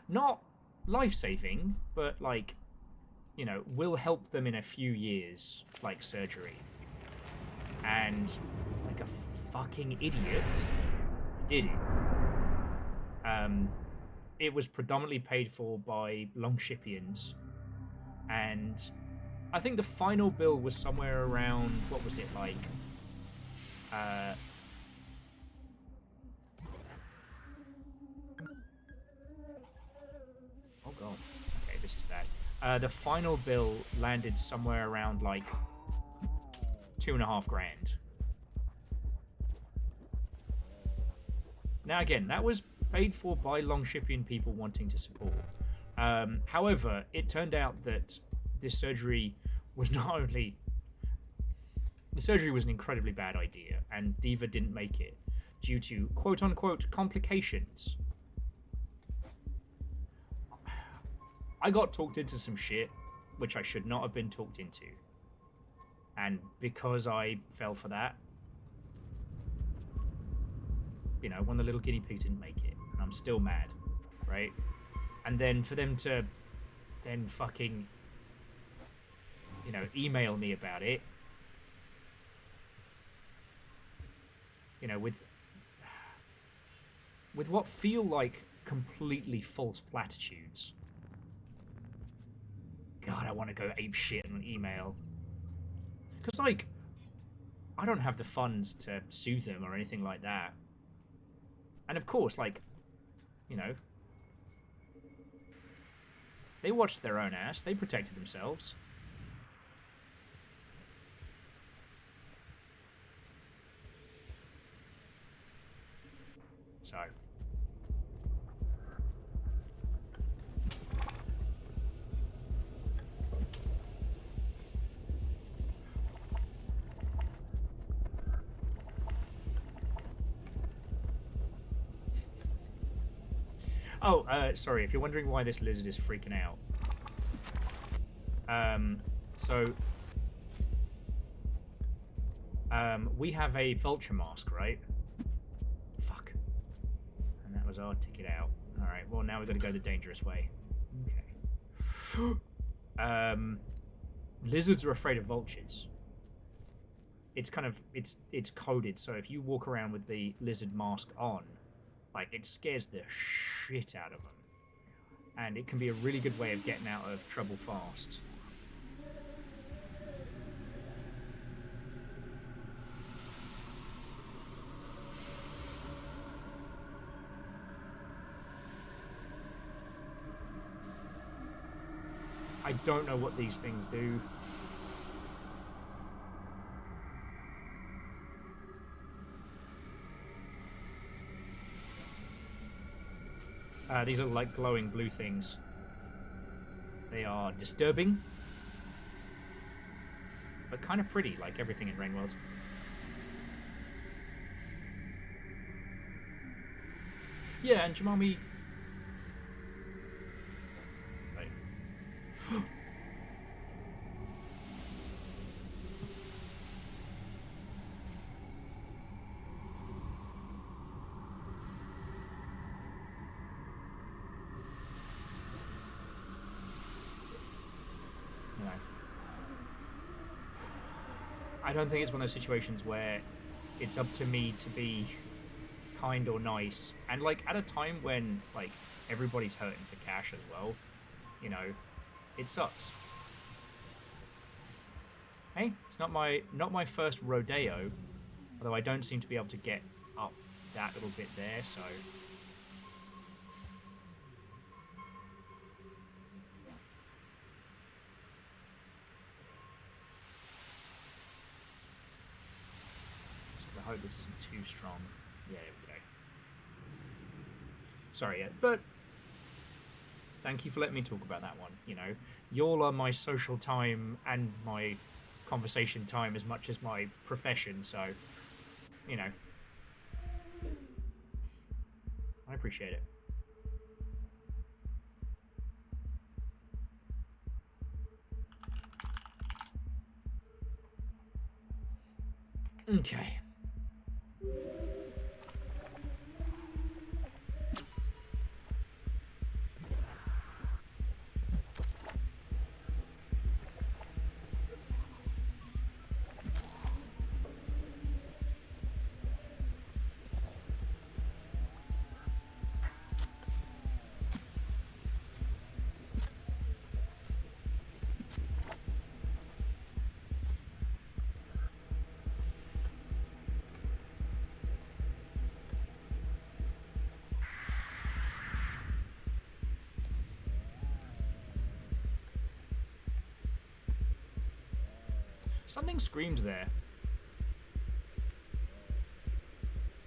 [SPEAKER 2] Not life-saving, but, like, you know, will help them in a few years, like surgery. And, like a fucking idiot, did it. It was predominantly paid for by Longshipians, and I think the final bill was somewhere around, what was it, like, oh god, okay, this is bad. The final bill landed somewhere around, like, $2,500. Now, again, that was paid for by Longshipian people wanting to support. However, it turned out that this surgery was not only... The surgery was an incredibly bad idea, and Diva didn't make it due to quote-unquote complications. I got talked into some shit, which I should not have been talked into. And because I fell for that, you know, one of the little guinea pigs didn't make it, and I'm still mad, right? And then for them to then fucking, you know, email me about it, you know, with what feel like completely false platitudes. God, I want to go ape shit on email. Because, like, I don't have the funds to sue them or anything like that. And of course, like, you know, they watched their own ass. They protected themselves. So... Oh, sorry, if you're wondering why this lizard is freaking out. We have a vulture mask, right? Fuck. And that was our ticket out. Alright, well now we've got to go the dangerous way. Okay. Lizards are afraid of vultures. It's kind of, it's coded, so if you walk around with the lizard mask on, like, it scares the shit out of them. And it can be a really good way of getting out of trouble fast. I don't know what these things do. These are like glowing blue things. They are disturbing, but kind of pretty, like everything in Rainworld. Yeah, and Jamami... Right. I don't think it's one of those situations where it's up to me to be kind or nice. And, like, at a time when, like, everybody's hurting for cash as well, you know, it sucks. Hey, it's not my first rodeo, although I don't seem to be able to get up that little bit there, so... hope this isn't too strong. Yeah, there we go. Sorry, but thank you for letting me talk about that one. You know, y'all are my social time and my conversation time as much as my profession, so, you know, I appreciate it. Okay. Something screamed there.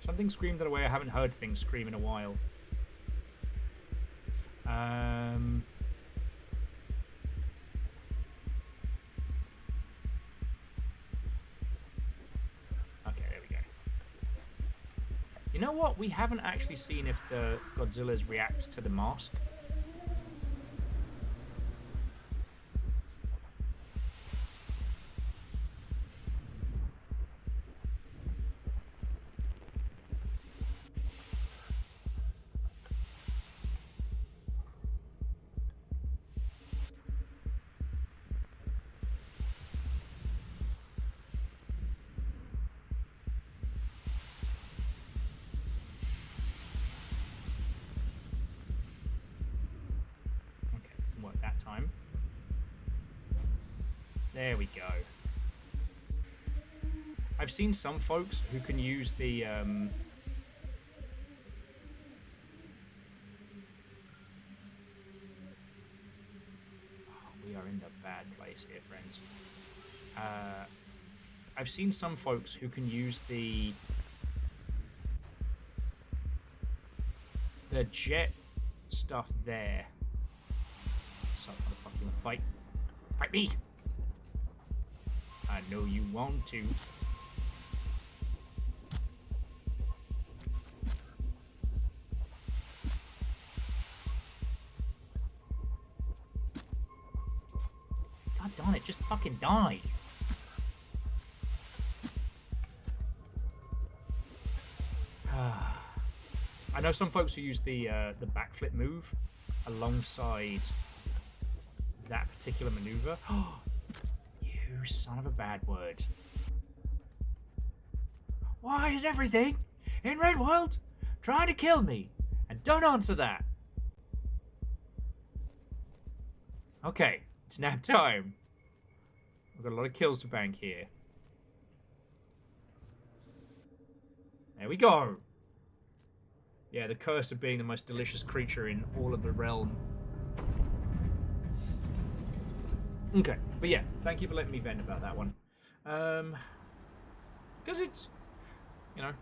[SPEAKER 2] Something screamed in a way I haven't heard things scream in a while. Okay, there we go. You know what? We haven't actually seen if the Godzillas react to the mask. Time. There we go. I've seen some folks who can use the oh, we are in the bad place here, friends. I've seen some folks who can use the jet stuff there. Fight. Fight me! I know you want to. God darn it, just fucking die. I know some folks who use the backflip move alongside that particular maneuver. You son of a bad word. Why is everything in Red World trying to kill me? And don't answer that. Okay, it's nap time. We've got a lot of kills to bank here. There we go. Yeah, the curse of being the most delicious creature in all of the realm. Okay, but yeah, thank you for letting me vent about that one. Because it's, you know,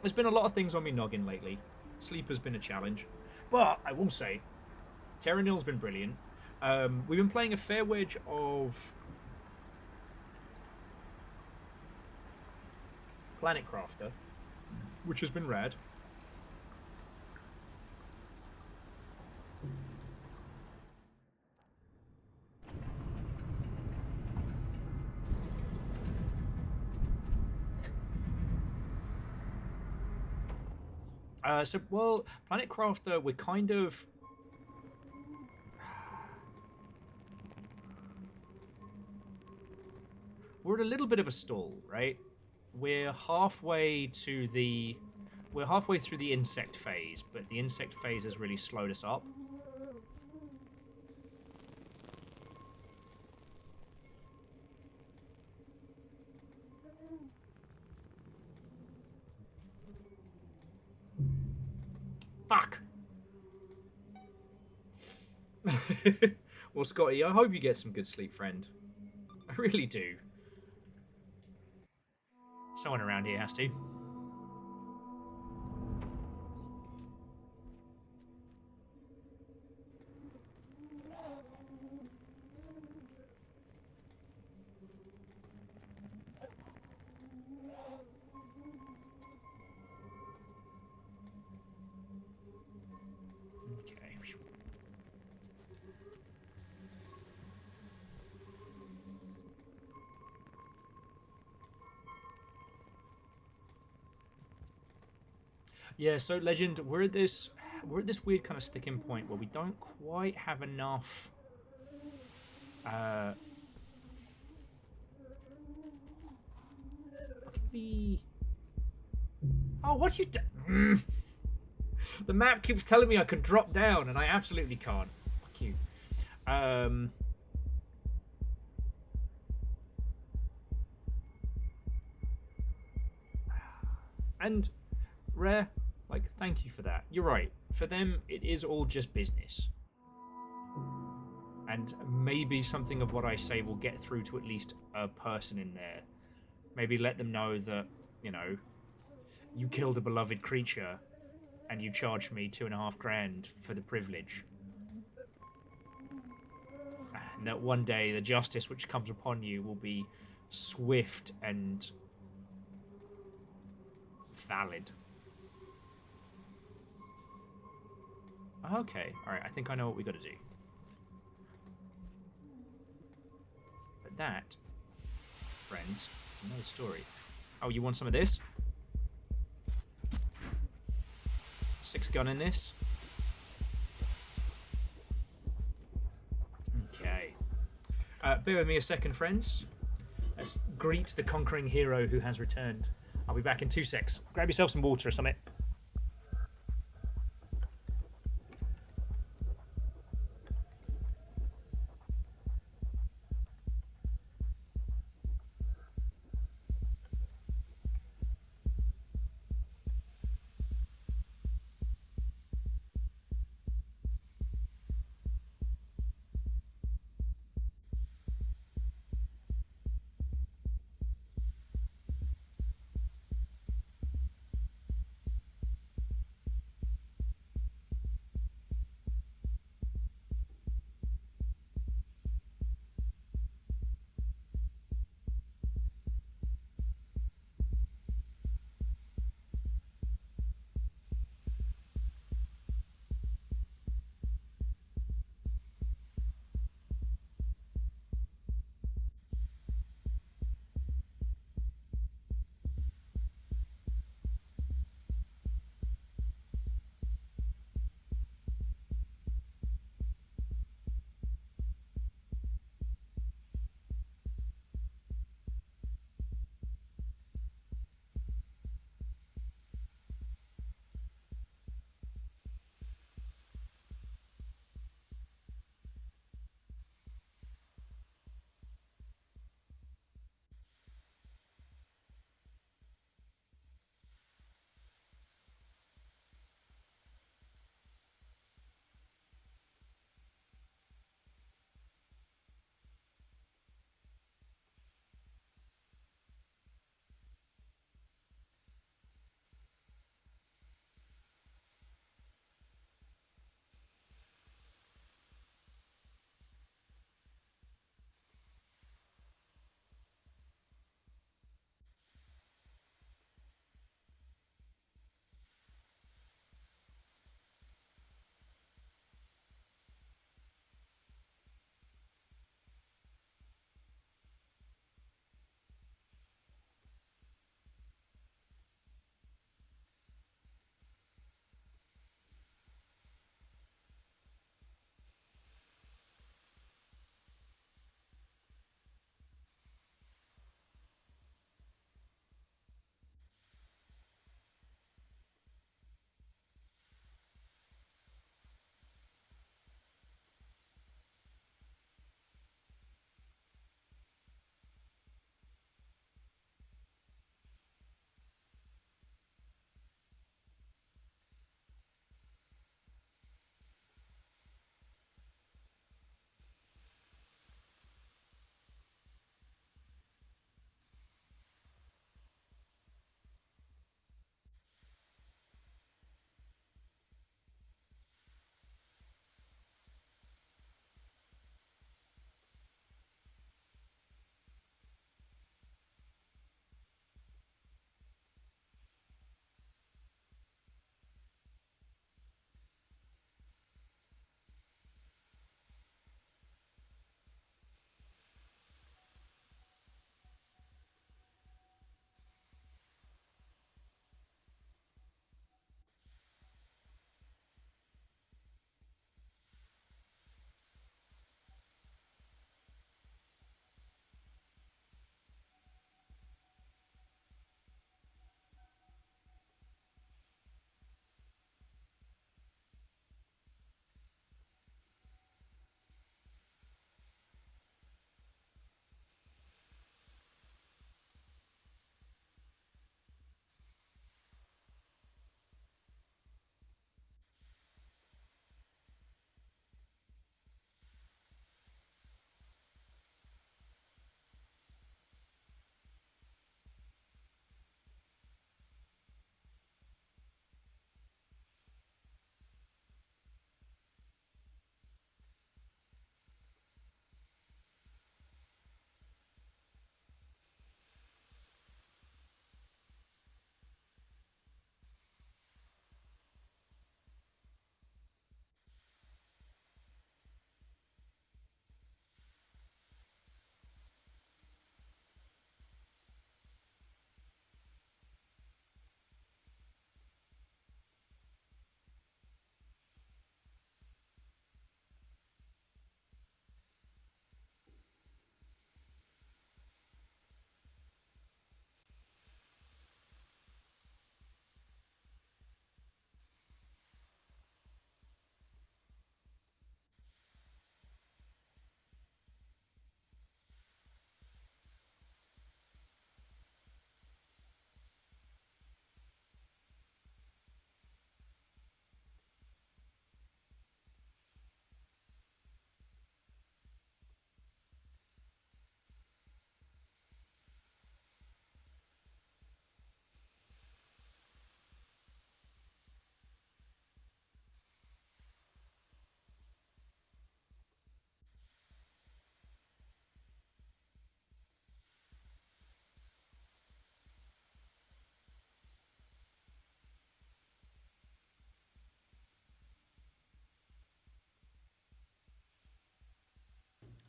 [SPEAKER 2] there's been a lot of things on me noggin lately. Sleep has been a challenge. But I will say, Terra Nil's been brilliant. We've been playing a fair wedge of Planet Crafter, which has been rad. Well, Planet Crafter, we're kind of... We're at a little bit of a stall, right? We're halfway through the insect phase, but the insect phase has really slowed us up. Fuck! Well, Scotty, I hope you get some good sleep, friend. I really do. Someone around here has to. Yeah, so Legend, we're at this weird kind of sticking point where we don't quite have enough. The oh, what you? The map keeps telling me I can drop down, and I absolutely can't. Fuck you. And Rare, like, thank you for that. You're right. For them, it is all just business. And maybe something of what I say will get through to at least a person in there. Maybe let them know that, you killed a beloved creature and you charged me 2.5 grand for the privilege. And that one day the justice which comes upon you will be swift and valid. Okay, alright, I think I know what we gotta do. But that, friends, is another story. Oh, you want some of this? 6-gun in this? Okay. Bear with me a second, friends. Let's greet the conquering hero who has returned. I'll be back in 2 secs. Grab yourself some water or something.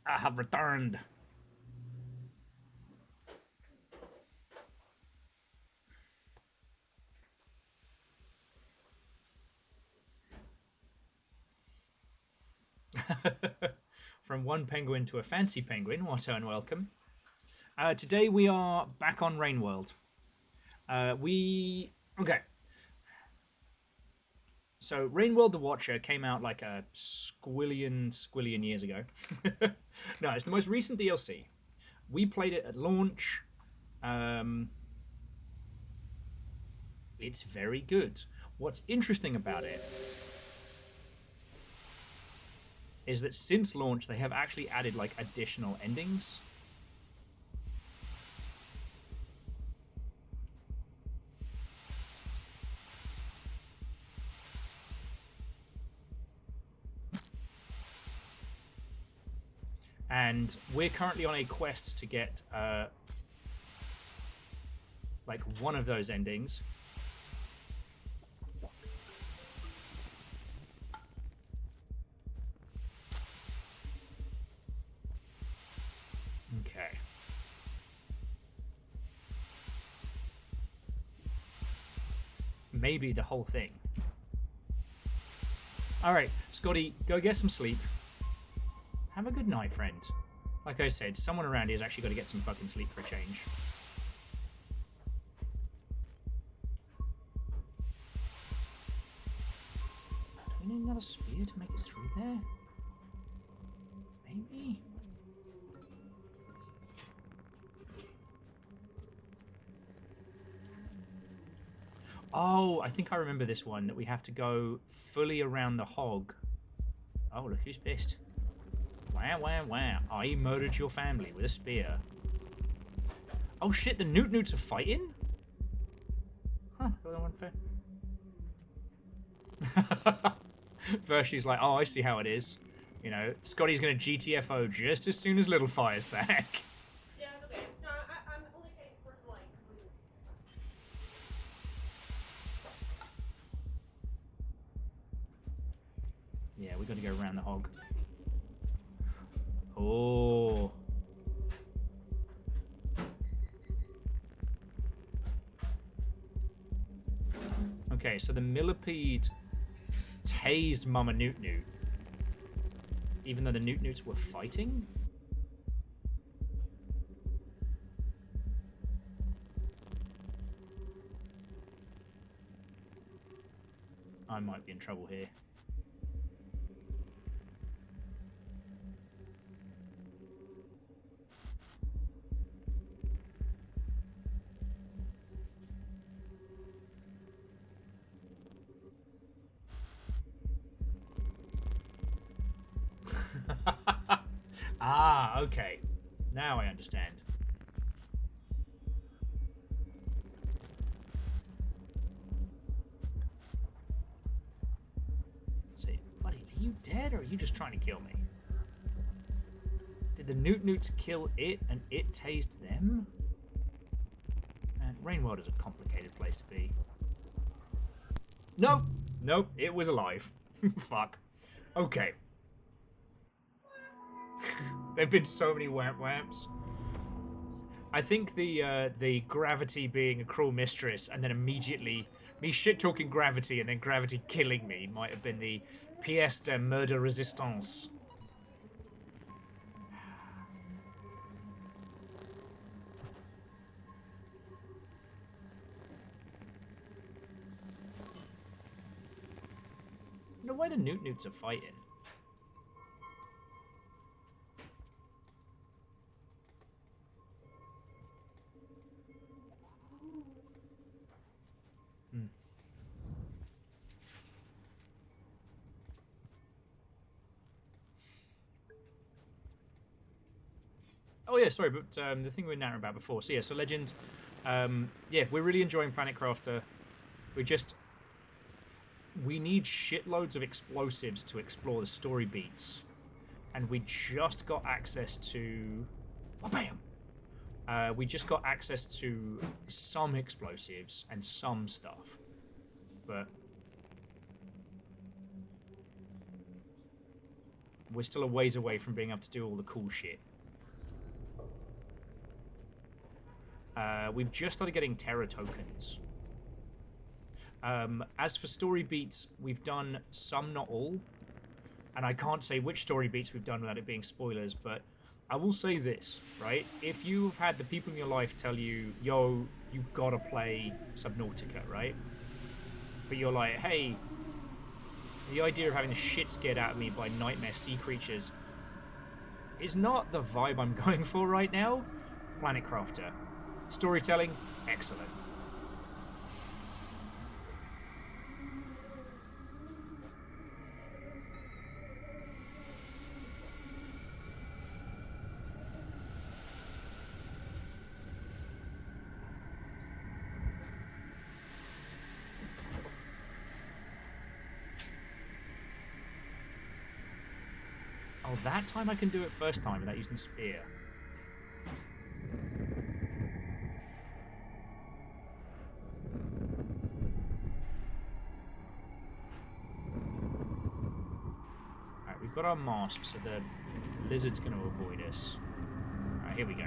[SPEAKER 2] I have returned. From one penguin to a fancy penguin, what and welcome. Today we are back on Rainworld. Okay. So Rainworld the Watcher came out like a squillion years ago. No, it's the most recent DLC. We played it at launch. It's very good. What's interesting about it is that since launch they have actually added like additional endings. And we're currently on a quest to get like one of those endings. Okay. Maybe the whole thing. Alright, Scotty, go get some sleep. Have a good night, friend. Like I said, someone around here has actually got to get some fucking sleep for a change. Do we need another spear to make it through there? Maybe? Oh, I think I remember this one, that we have to go fully around the hog. Oh, look who's pissed. Wow, wow, wow. I murdered your family with a spear. Oh shit, the Newt-Newts are fighting? Huh, that one fair. Vershie's like, oh, I see how it is. You know, Scotty's gonna GTFO just as soon as Little Fire's back.
[SPEAKER 6] Yeah, it's okay. No, I'm only taking first line.
[SPEAKER 2] Yeah, we gotta go around the hog. Oh. Okay, so the millipede tased Mama Newt-Newt, even though the Newt-Newts were fighting? I might be in trouble here. Ah, okay. Now I understand. See, buddy, are you dead or are you just trying to kill me? Did the Newt-Newts kill it and it tased them? And Rainworld is a complicated place to be. Nope. Nope, it was alive. Fuck. Okay. There've been so many whamps. I think the gravity being a cruel mistress and then immediately me shit-talking gravity and then gravity killing me might have been the pièce de murder resistance. I wonder why the Newt-Newts are fighting. Oh yeah, sorry, but the thing we were narrowing about before. So yeah, so Legend, yeah, we're really enjoying Planet Crafter. We need shitloads of explosives to explore the story beats, and we just got access to, oh, bam! We just got access to some explosives and some stuff, but we're still a ways away from being able to do all the cool shit. We've just started getting Terra tokens. As for story beats, we've done some, not all. And I can't say which story beats we've done without it being spoilers, but I will say this, right? If you've had the people in your life tell you, yo, you gotta play Subnautica, right? But you're like, hey, the idea of having the shit scared out of me by nightmare sea creatures is not the vibe I'm going for right now. Planet Crafter. Storytelling, excellent. Oh, that time I can do it first time without using the spear. Alright, we've got our mask, so the lizard's going to avoid us. Alright, here we go.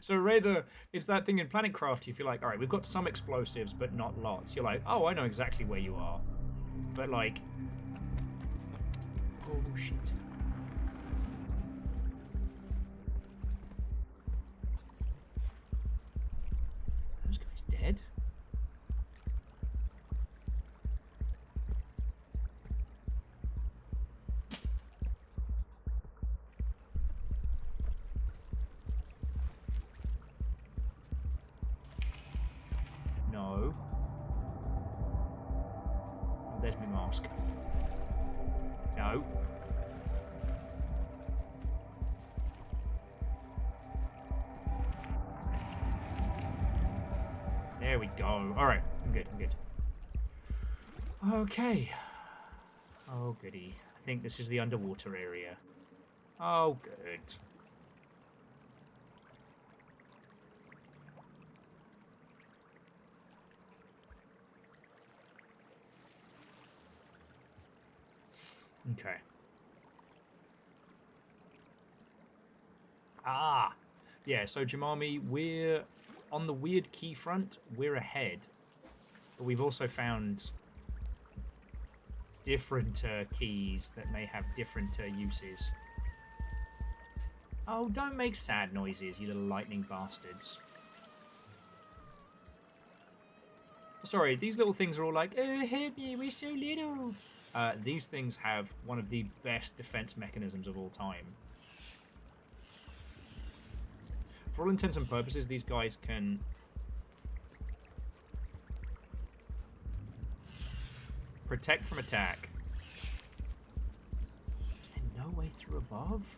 [SPEAKER 2] So Rather, it's that thing in Planetcraft, you feel like, alright, we've got some explosives, but not lots. You're like, oh, I know exactly where you are. But like... Oh, shit. Those guys dead? No. Oh, there's my mask. No. There we go. Alright, I'm good, I'm good. Okay. Oh, goody. I think this is the underwater area. Oh, good. Okay. Ah! Yeah, so Jamami, we're on the weird key front, we're ahead. But we've also found different keys that may have different uses. Oh, don't make sad noises, you little lightning bastards. Sorry, these little things are all like, oh, help me, we're so little. These things have one of the best defense mechanisms of all time. For all intents and purposes, these guys can... protect from attack. Is there no way through above?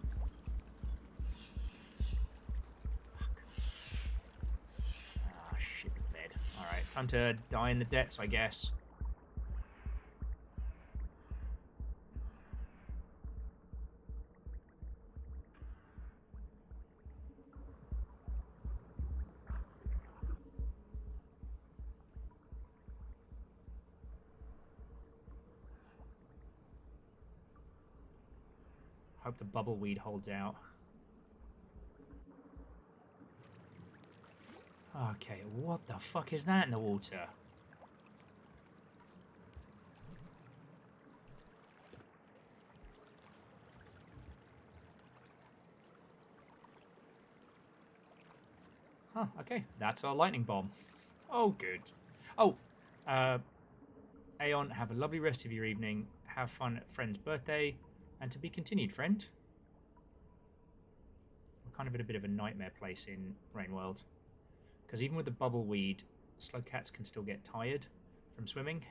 [SPEAKER 2] Fuck. Ah, shit the bed. Alright, time to die in the depths, I guess. Hope the bubbleweed holds out. Okay, what the fuck is that in the water? Huh, okay. That's our lightning bomb. Oh, good. Oh, Aeon, have a lovely rest of your evening. Have fun at friend's birthday. And to be continued, friend. We're kind of in a bit of a nightmare place in Rainworld. Because even with the bubbleweed, slug cats can still get tired from swimming.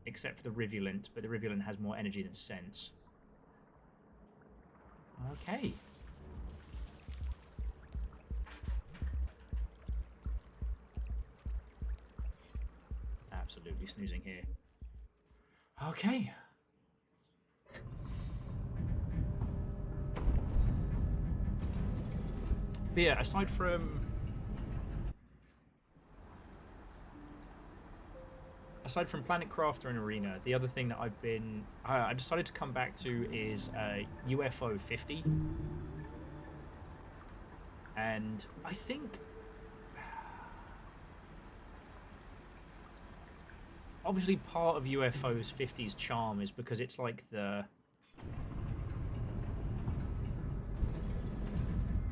[SPEAKER 2] Except for the rivulant, but the rivulant has more energy than sense. Okay. Absolutely snoozing here. Okay. But yeah, aside from Planet Crafter and Arena, the other thing that I decided to come back to is UFO 50. And I think obviously part of UFO's 50's charm is because it's like the...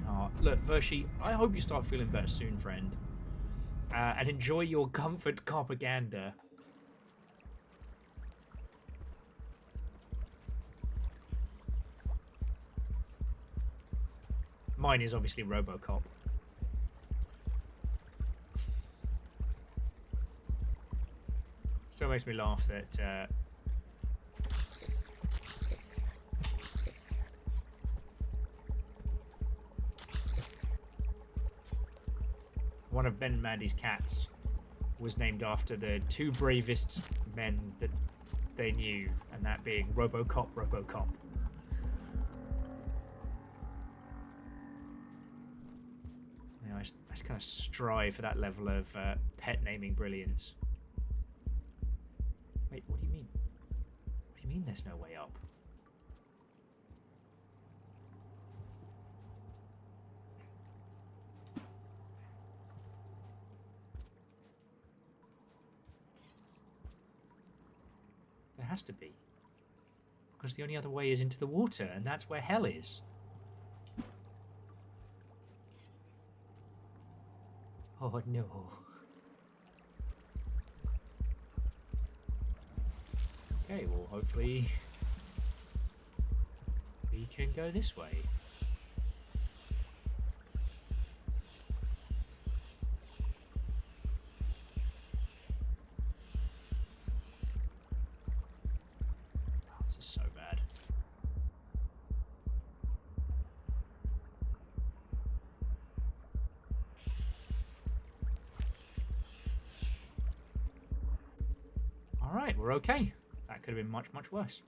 [SPEAKER 2] Oh, look, Vershi, I hope you start feeling better soon, friend. And enjoy your comfort propaganda. Mine is obviously RoboCop. Still makes me laugh that one of Ben and Mandy's cats was named after the two bravest men that they knew, and that being RoboCop, RoboCop. You know, I just kind of strive for that level of pet naming brilliance. Wait, what do you mean? What do you mean there's no way up? There has to be. Because the only other way is into the water, and that's where hell is. Oh no. Okay, well, hopefully we can go this way. Oh, this is so bad. Alright, we're okay. That could have been much, much worse.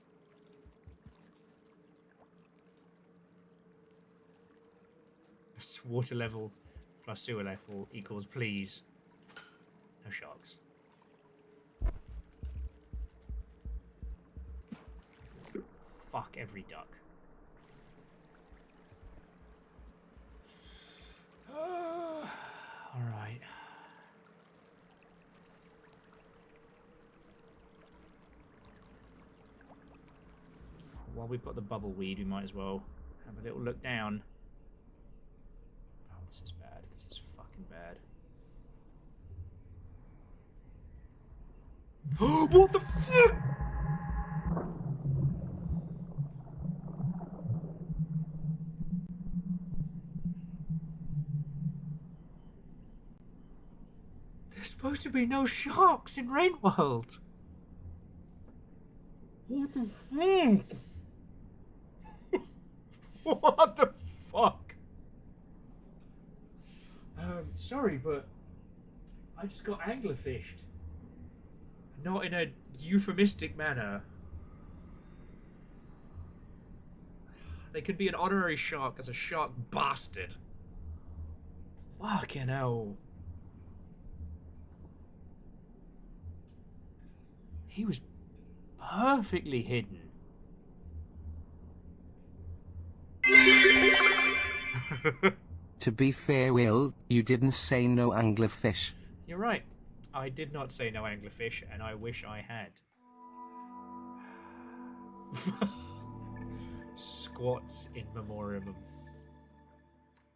[SPEAKER 2] Water level plus sewer level equals please. No sharks. Fuck every duck. Alright. While we've got the bubble weed, we might as well have a little look down. Oh, this is bad. This is fucking bad. What the fuck? There's supposed to be no sharks in Rain World. What the fuck? What the fuck? Sorry, but I just got anglerfished. Not in a euphemistic manner. They could be an honorary shark as a shark bastard. Fucking hell. He was perfectly hidden.
[SPEAKER 3] To be fair, Will, you didn't say no anglerfish.
[SPEAKER 2] You're right. I did not say no anglerfish, and I wish I had. Squats in memoriam.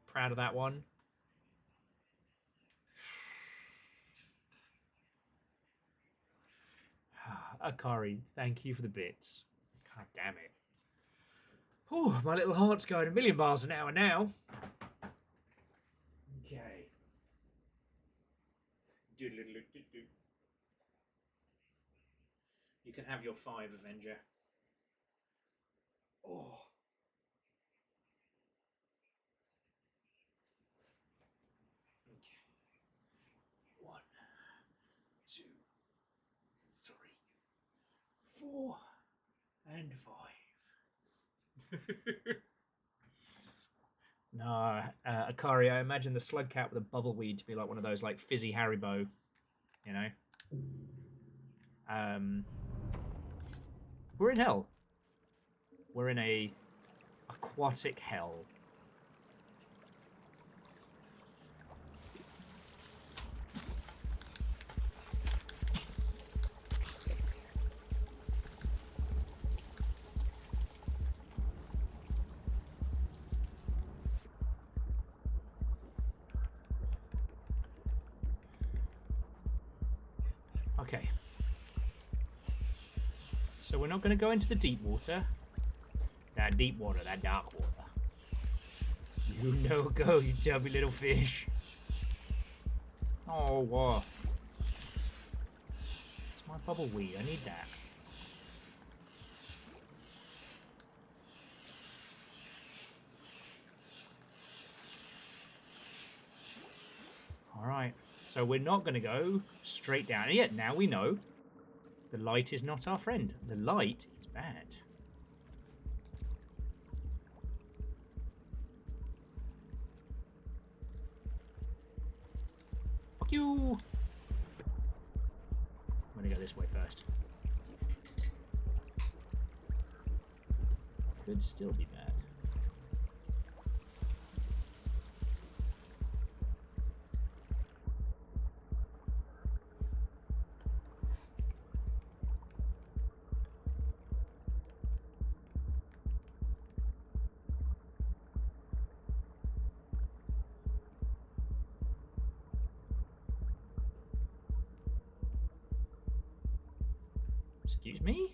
[SPEAKER 2] Proud of that one. Akari, thank you for the bits. God damn it. Oh, my little heart's going a million miles an hour now. Okay. You can have your 5, Avenger. Oh. Okay. 1, 2, 3, 4, and 5. No, Akari, I imagine the slug cat with a bubble weed to be like one of those like fizzy Haribo, you know. We're in hell. We're in a aquatic hell. Okay. So we're not going to go into the deep water. That deep water, that dark water. You no go, you chubby little fish. Oh, wow. It's my bubble weed. I need that. Alright. So we're not going to go straight down. And yet, now we know the light is not our friend. The light is bad. Fuck you! I'm going to go this way first. Could still be bad. Excuse me?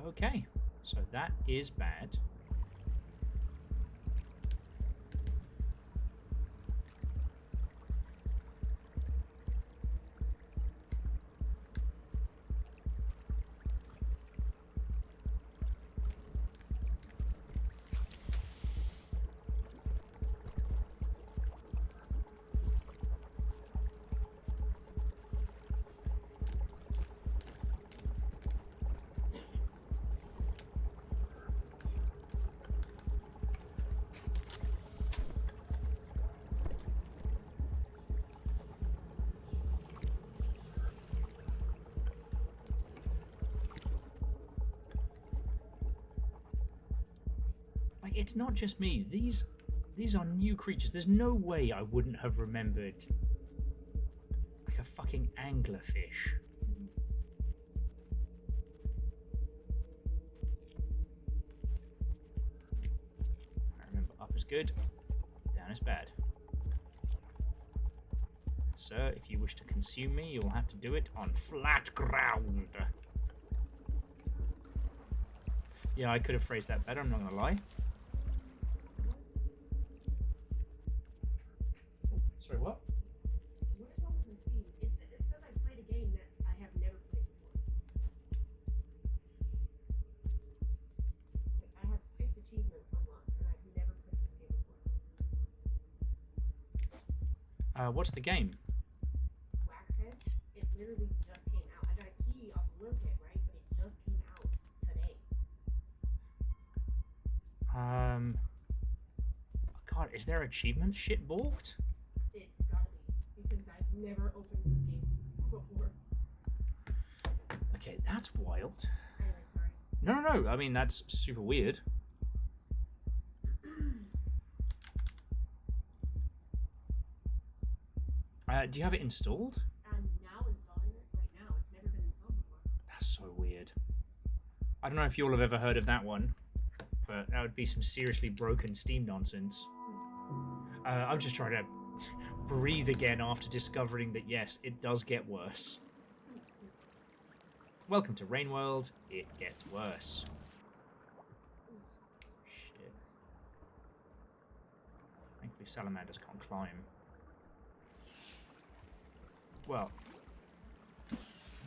[SPEAKER 2] Okay, so that is bad. Like, it's not just me. These are new creatures. There's no way I wouldn't have remembered like a fucking anglerfish. I remember up is good, down is bad. Sir, if you wish to consume me, you'll have to do it on flat ground. Yeah, I could have phrased that better, I'm not gonna lie. Sorry, what?
[SPEAKER 6] What is wrong with my Steam? It says I played a game that I have never played before. Like, I have 6 achievements unlocked, and I've never played this game before.
[SPEAKER 2] What's the game?
[SPEAKER 6] Wax Heads. It literally just came out. I got a key off of Willkit, right? But it just came out today.
[SPEAKER 2] God, is there achievement shit balked?
[SPEAKER 6] It's gotta be, because I've never opened this game before.
[SPEAKER 2] Okay, that's wild.
[SPEAKER 6] Anyway, sorry.
[SPEAKER 2] No. I mean, that's super weird. Do you have it installed?
[SPEAKER 6] I'm now installing it right now. It's never been installed before.
[SPEAKER 2] That's so weird. I don't know if you all have ever heard of that one, but that would be some seriously broken Steam nonsense. I'm just trying to breathe again after discovering that, yes, it does get worse. Welcome to Rain World. It gets worse. Shit. Thankfully, salamanders can't climb. Well,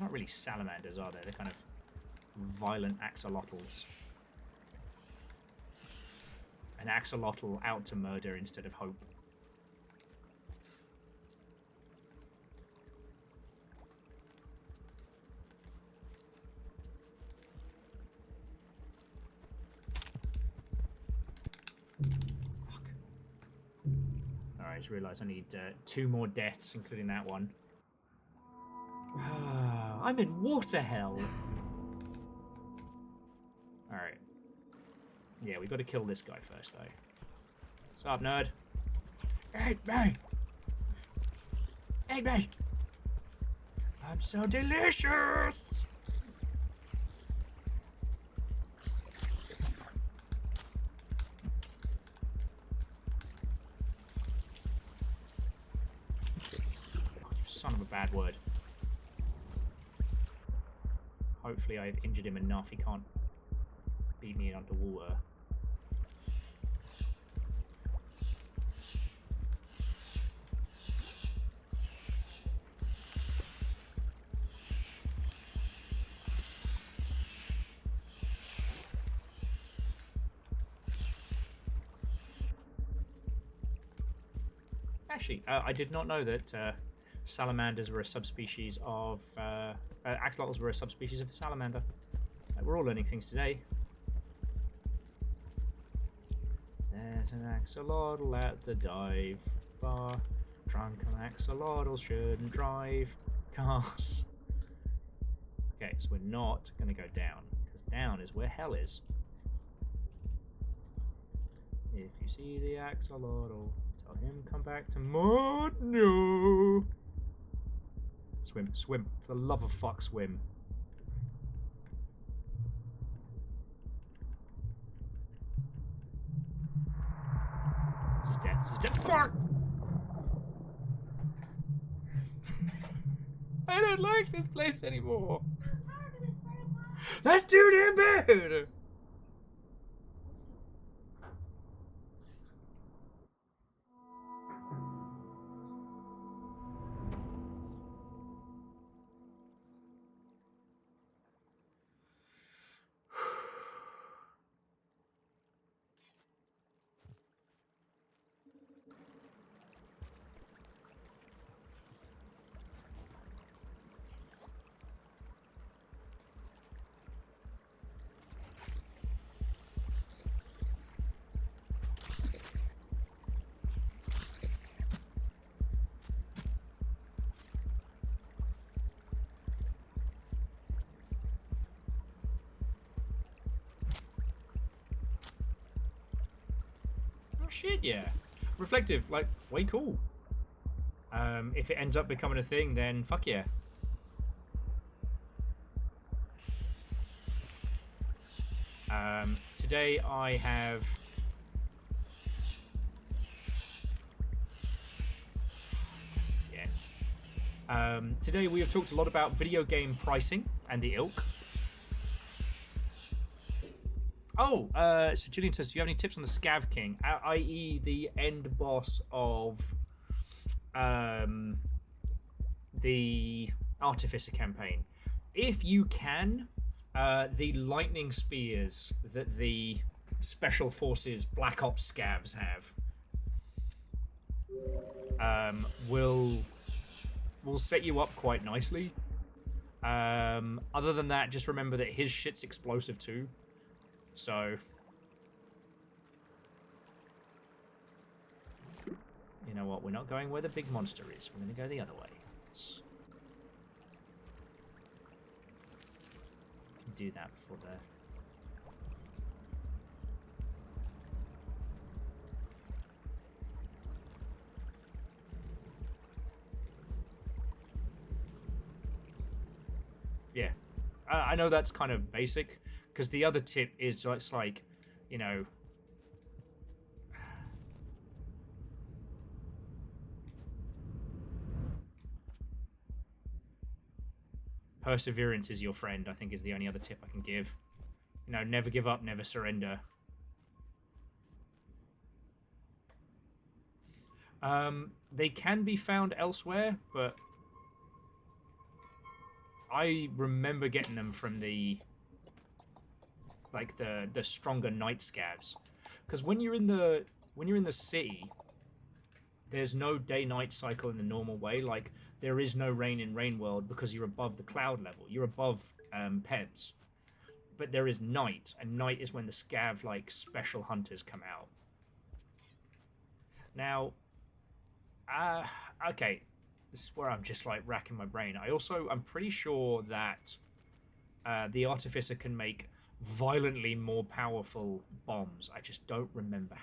[SPEAKER 2] not really salamanders, are they? They're kind of violent axolotls. An axolotl out to murder instead of hope. I just realised I need 2 more deaths, including that one. I'm in water hell. Alright. Yeah, we got to kill this guy first, though. What's up, nerd? Eat me! Eat me! I'm so delicious! Oh, you son of a bad word. Hopefully I've injured him enough he can't beat me underwater. Actually, I did not know that salamanders were a subspecies of... axolotls were a subspecies of a salamander. We're all learning things today. There's an axolotl at the dive bar. Drunken axolotls shouldn't drive cars. Okay, so we're not going to go down, because down is where hell is. If you see the axolotl, tell him come back to mud. No. Swim, swim. For the love of fuck, swim. This is death. This is death. Fuck! I don't like this place anymore. That's too damn bad! Oh shit, yeah. Reflective, like, way cool. If it ends up becoming a thing, then fuck yeah. Today I have... Yeah. Today we have talked a lot about video game pricing and the ilk. Oh, so Julian says, do you have any tips on the Scav King, i.e. the end boss of the Artificer campaign? If you can, the lightning spears that the Special Forces Black Ops Scavs have will set you up quite nicely. Other than that, just remember that his shit's explosive too. So, you know what? We're not going where the big monster is. We're going to go the other way. Do that before the... Yeah. I know that's kind of basic, because the other tip is just like, you know... Perseverance is your friend, I think, is the only other tip I can give. You know, never give up, never surrender. They can be found elsewhere, but I remember getting them from the stronger night scavs, because when you're in the city, there's no day-night cycle in the normal way. Like, there is no rain in Rain World because you're above the cloud level. You're above Pebs. But there is night, and night is when the scav, like, special hunters come out. Now, Okay. This is where I'm just like racking my brain. I'm pretty sure that the Artificer can make violently more powerful bombs. I just don't remember how.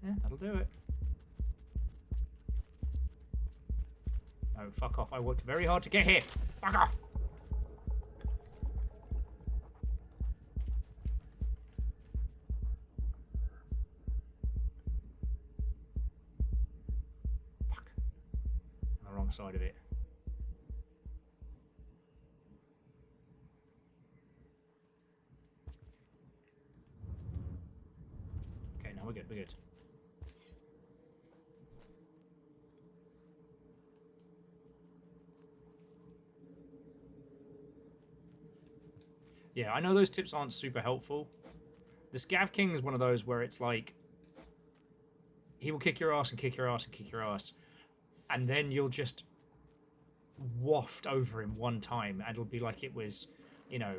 [SPEAKER 2] Yeah, that'll do it. Oh, fuck off. I worked very hard to get here. Fuck off! Fuck. On the wrong side of it. Okay, now we're good, we're good. Yeah, I know those tips aren't super helpful. The Scav King is one of those where it's like, he will kick your ass and kick your ass and kick your ass, and then you'll just waft over him one time, and it'll be like it was, you know,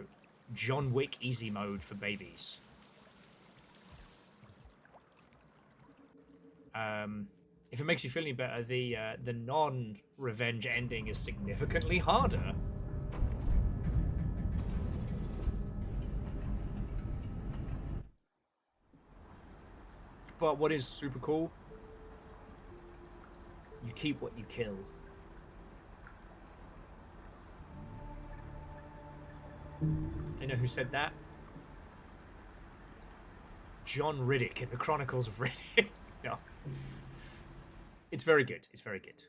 [SPEAKER 2] John Wick easy mode for babies. If it makes you feel any better, the non-revenge ending is significantly harder. But what is super cool, you keep what you kill. You know who said that? John Riddick in the Chronicles of Riddick. No. It's very good. It's very good.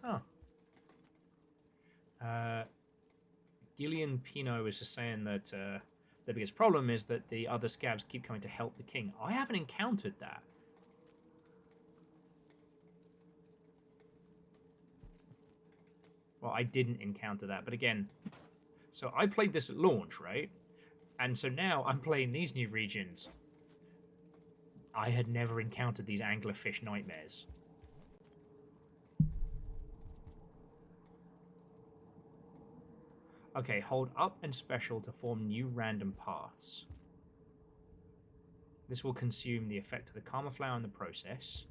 [SPEAKER 2] Huh. Gillian Pino is just saying that the biggest problem is that the other scabs keep coming to help the king. I haven't encountered that. Well, I didn't encounter that, but again, so I played this at launch, right? And so now I'm playing these new regions. I had never encountered these anglerfish nightmares. Okay, hold up and special to form new random paths. This will consume the effect of the Karma Flower in the process.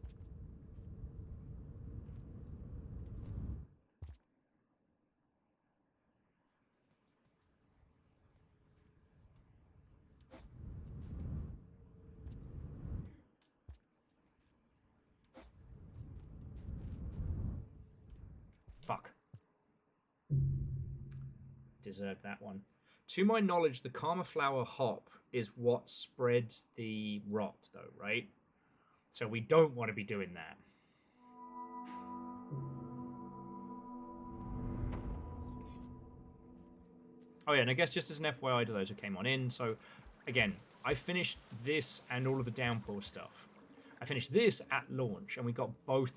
[SPEAKER 2] Fuck. Deserved that one. To my knowledge, the Karma Flower hop is what spreads the rot, though, right? So we don't want to be doing that. Oh yeah, and I guess just as an FYI to those who came on in, so again, I finished this and all of the downpour stuff. I finished this at launch, and we got both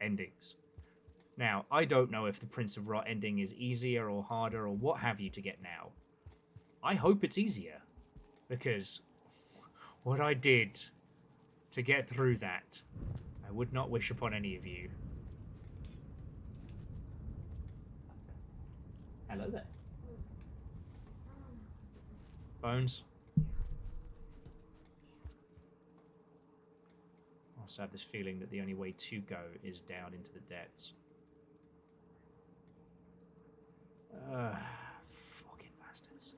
[SPEAKER 2] endings. Now, I don't know if the Prince of Rot ending is easier or harder or what have you to get now. I hope it's easier, because what I did to get through that, I would not wish upon any of you. Hello there. Bones? I also have this feeling that the only way to go is down into the depths. Fucking bastards.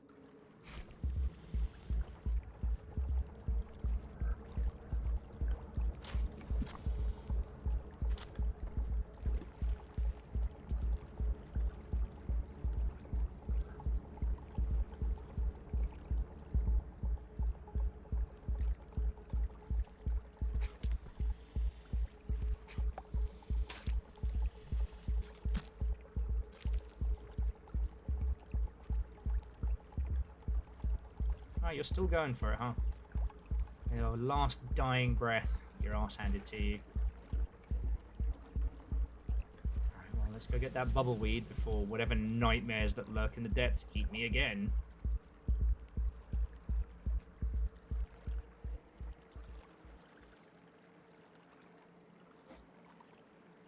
[SPEAKER 2] you're still going for it, huh? Your last dying breath, your ass handed to you. Alright, well, let's go get that bubble weed before whatever nightmares that lurk in the depths eat me again.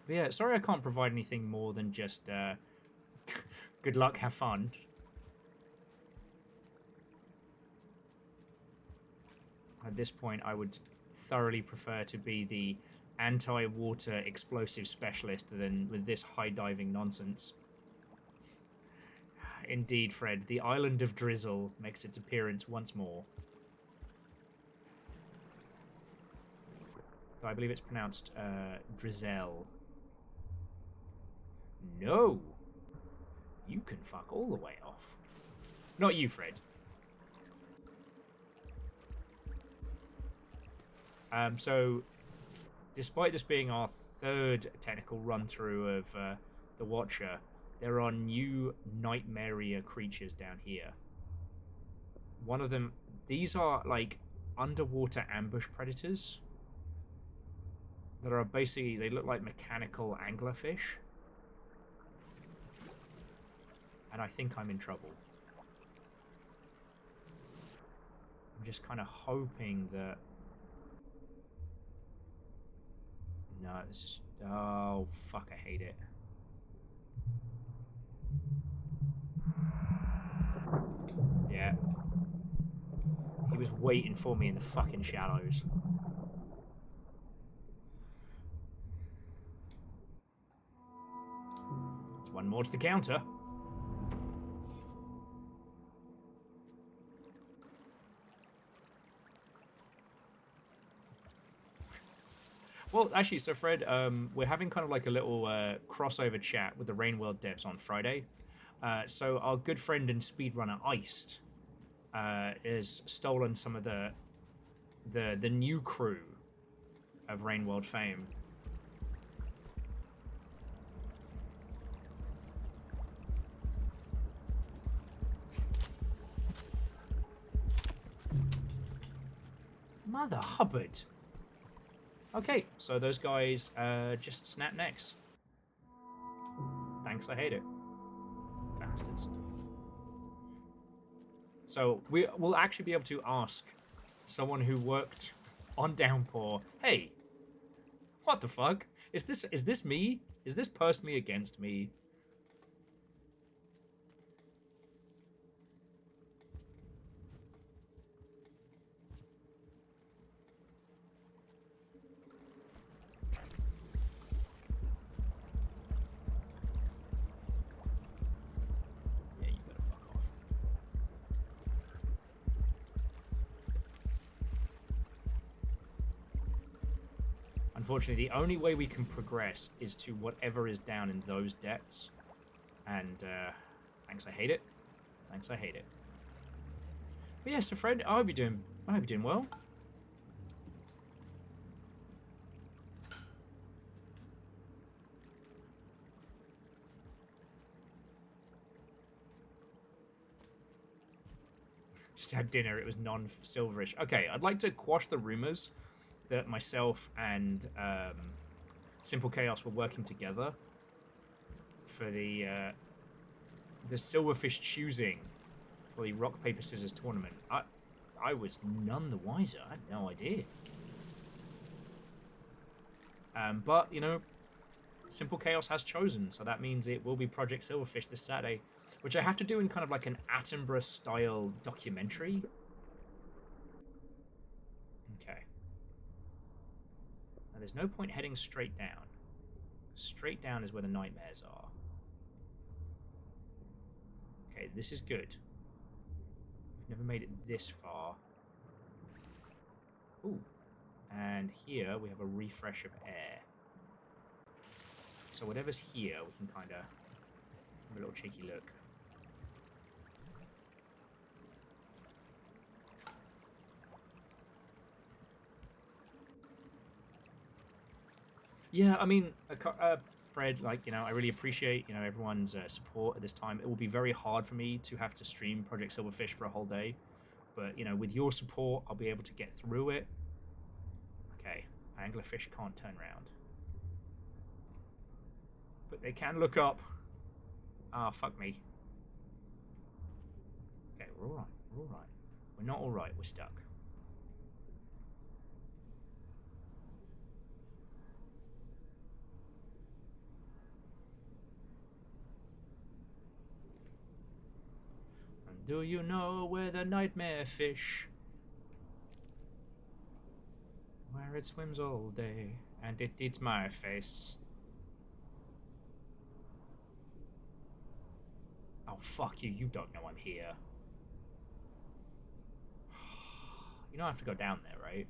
[SPEAKER 2] But yeah, sorry I can't provide anything more than just good luck, have fun. At this point, I would thoroughly prefer to be the anti-water explosive specialist than with this high-diving nonsense. Indeed, Fred, the island of Drizzle makes its appearance once more. I believe it's pronounced Drizzle. No! You can fuck all the way off. Not you, Fred. So, despite this being our third technical run-through of the Watcher, there are new nightmarier creatures down here. One of them... These are, like, underwater ambush predators. That are basically... They look like mechanical anglerfish. And I think I'm in trouble. I'm just kind of hoping that... No, this is... Oh, fuck, I hate it. Yeah. He was waiting for me in the fucking shallows. There's one more to the counter. Well, actually, so Fred, we're having kind of like a little crossover chat with the Rain World devs on Friday. So our good friend and speedrunner Iced has stolen some of the new crew of Rain World fame. Mother Hubbard. Okay, so those guys just snap necks. Thanks, I hate it. Bastards. So we'll actually be able to ask someone who worked on Downpour, hey, what the fuck? Is this me? Is this personally against me? Unfortunately, the only way we can progress is to whatever is down in those depths. And, thanks, I hate it. Thanks, I hate it. But yeah, so Fred, I hope you're doing well. Just had dinner, it was non-silverish. Okay, I'd like to quash the rumors that myself and Simple Chaos were working together for the Silverfish choosing for the Rock Paper Scissors tournament. I was none the wiser. I had no idea. But you know, Simple Chaos has chosen, so that means it will be Project Silverfish this Saturday, which I have to do in kind of like an Attenborough style documentary. Okay. Now, there's no point heading straight down. Straight down is where the nightmares are. Okay, this is good. We've never made it this far. Ooh. And here we have a refresh of air. So whatever's here, we can kind of have a little cheeky look. Yeah, I mean, Fred, like, you know, I really appreciate, you know, everyone's support at this time. It will be very hard for me to have to stream Project Silverfish for a whole day. But, you know, with your support, I'll be able to get through it. Okay, anglerfish can't turn around. But they can look up. Ah, fuck me. Okay, we're alright. We're alright. We're not alright. We're stuck. And do you know where the nightmare fish? Where it swims all day and it eats my face. Oh, fuck you. You don't know I'm here. You don't have to go down there, right?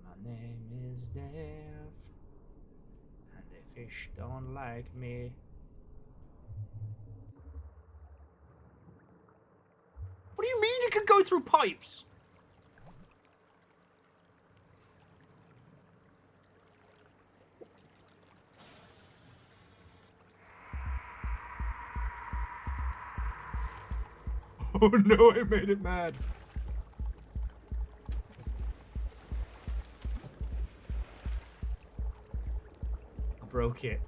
[SPEAKER 2] My name is Dave, and the fish don't like me. What do you mean it can go through pipes? Oh no, I made it mad. I broke it.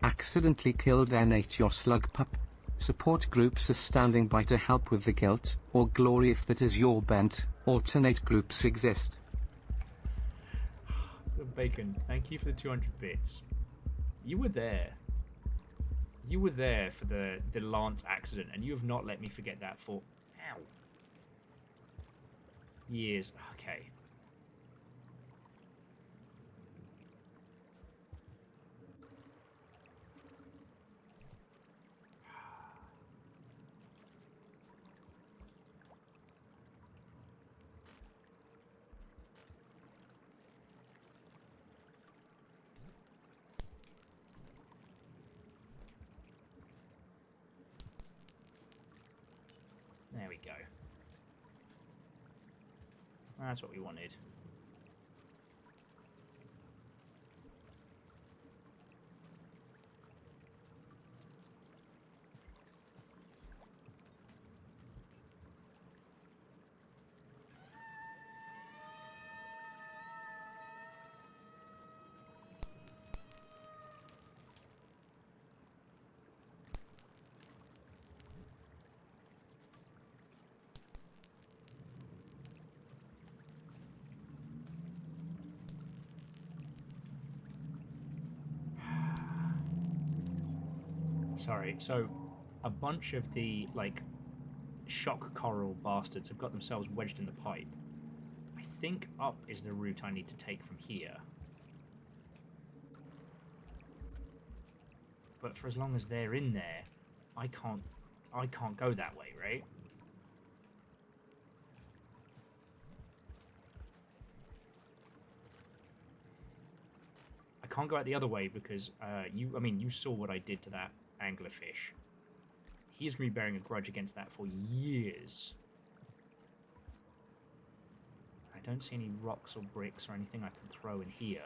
[SPEAKER 3] Accidentally killed and ate your slug pup. Support groups are standing by to help with the guilt, or glory if that is your bent. Alternate groups exist.
[SPEAKER 2] Bacon, thank you for the 200 bits. You were there. You were there for the Lance accident, and you have not let me forget that for... Ow. Years. Okay. There we go. That's what we wanted. Sorry, so a bunch of the, like, shock coral bastards have got themselves wedged in the pipe. I think up is the route I need to take from here. But for as long as they're in there, I can't go that way, right? I can't go out the other way because you saw what I did to that anglerfish. He's going to be bearing a grudge against that for years. I don't see any rocks or bricks or anything I can throw in here.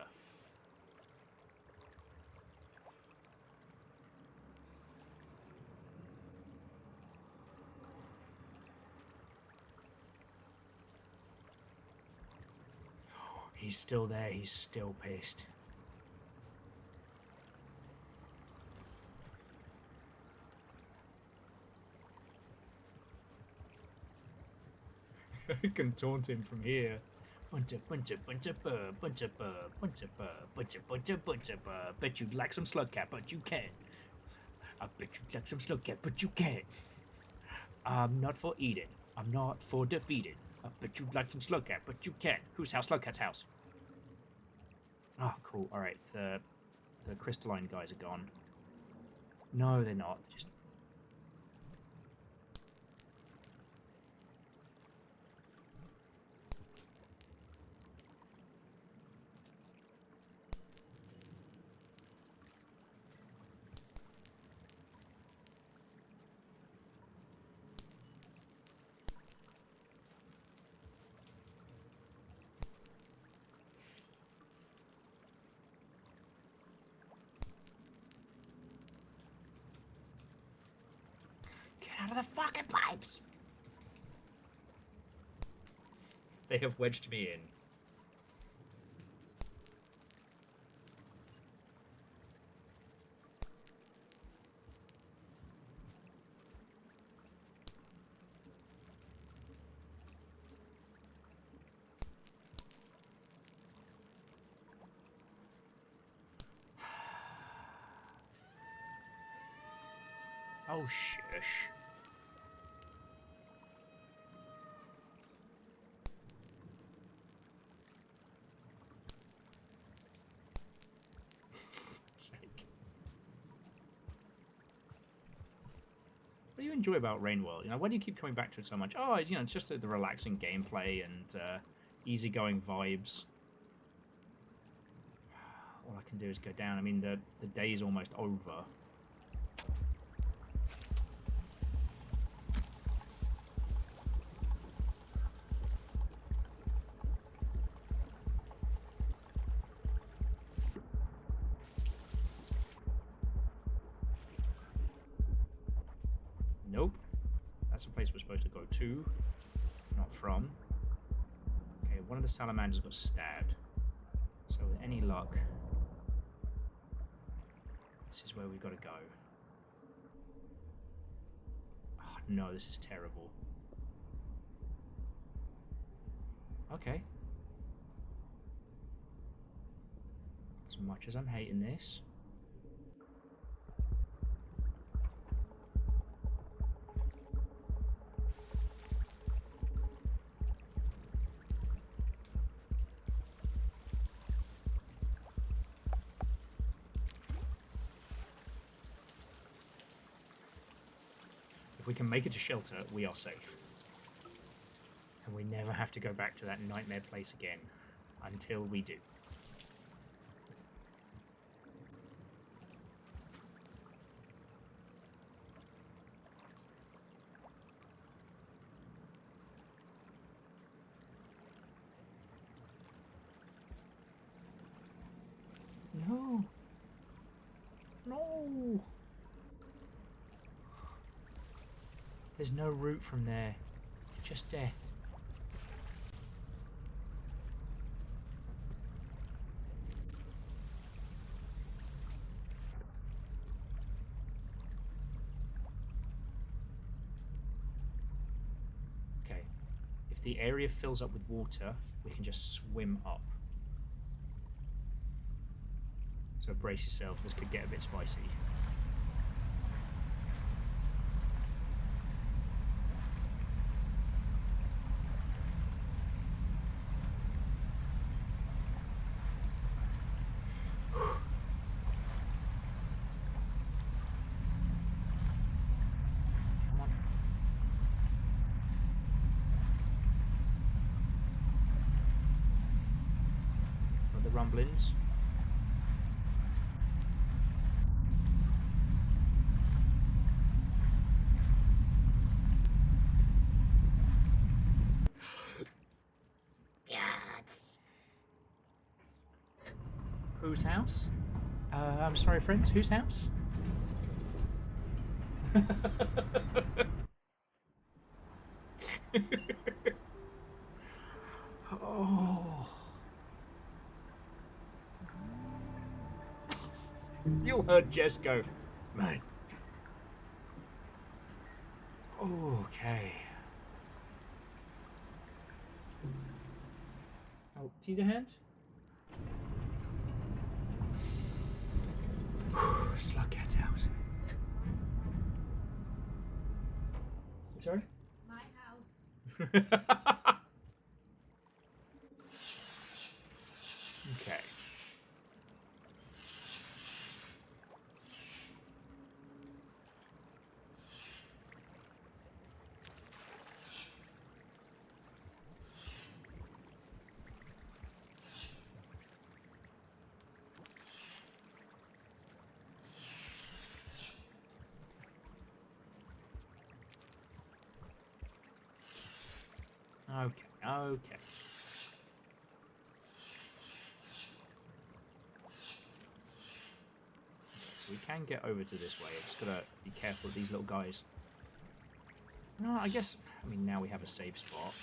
[SPEAKER 2] He's still there, he's still pissed. I can taunt him from here. Bet you'd like some slug cat, but you can't. I bet you'd like some slug cat, but you can't. I'm not for eating. I'm not for defeating. I bet you'd like some slug cat, but you can't. Whose house? Slug cat's house. Oh, cool. All right, the crystalline guys are gone. No, they're not. Just out of the fucking pipes! They have wedged me in. Oh, shush. Sake. What do you enjoy about Rain World? You know, why do you keep coming back to it so much? Oh, you know, it's just the relaxing gameplay and easygoing vibes. All I can do is go down. I mean, the day's almost over. Nope. That's the place we're supposed to go to, not from. Okay, one of the salamanders got stabbed. So with any luck, this is where we've got to go. Oh no, this is terrible. Okay. As much as I'm hating this. If we can make it to shelter, we are safe. And we never have to go back to that nightmare place again. Until we do. No. No. There's no route from there. Just death. Okay. If the area fills up with water, we can just swim up. So brace yourself, this could get a bit spicy. Come on. Got the rumblings. Whose house? I'm sorry, friends. Whose house? Oh. You heard Jess go, man. Okay. Oh, do you need a hand? Slug cat out. Sorry?
[SPEAKER 6] My house.
[SPEAKER 2] Okay. Okay, okay. So we can get over to this way. I just gotta be careful of these little guys. No, I guess, I mean, now we have a safe spot.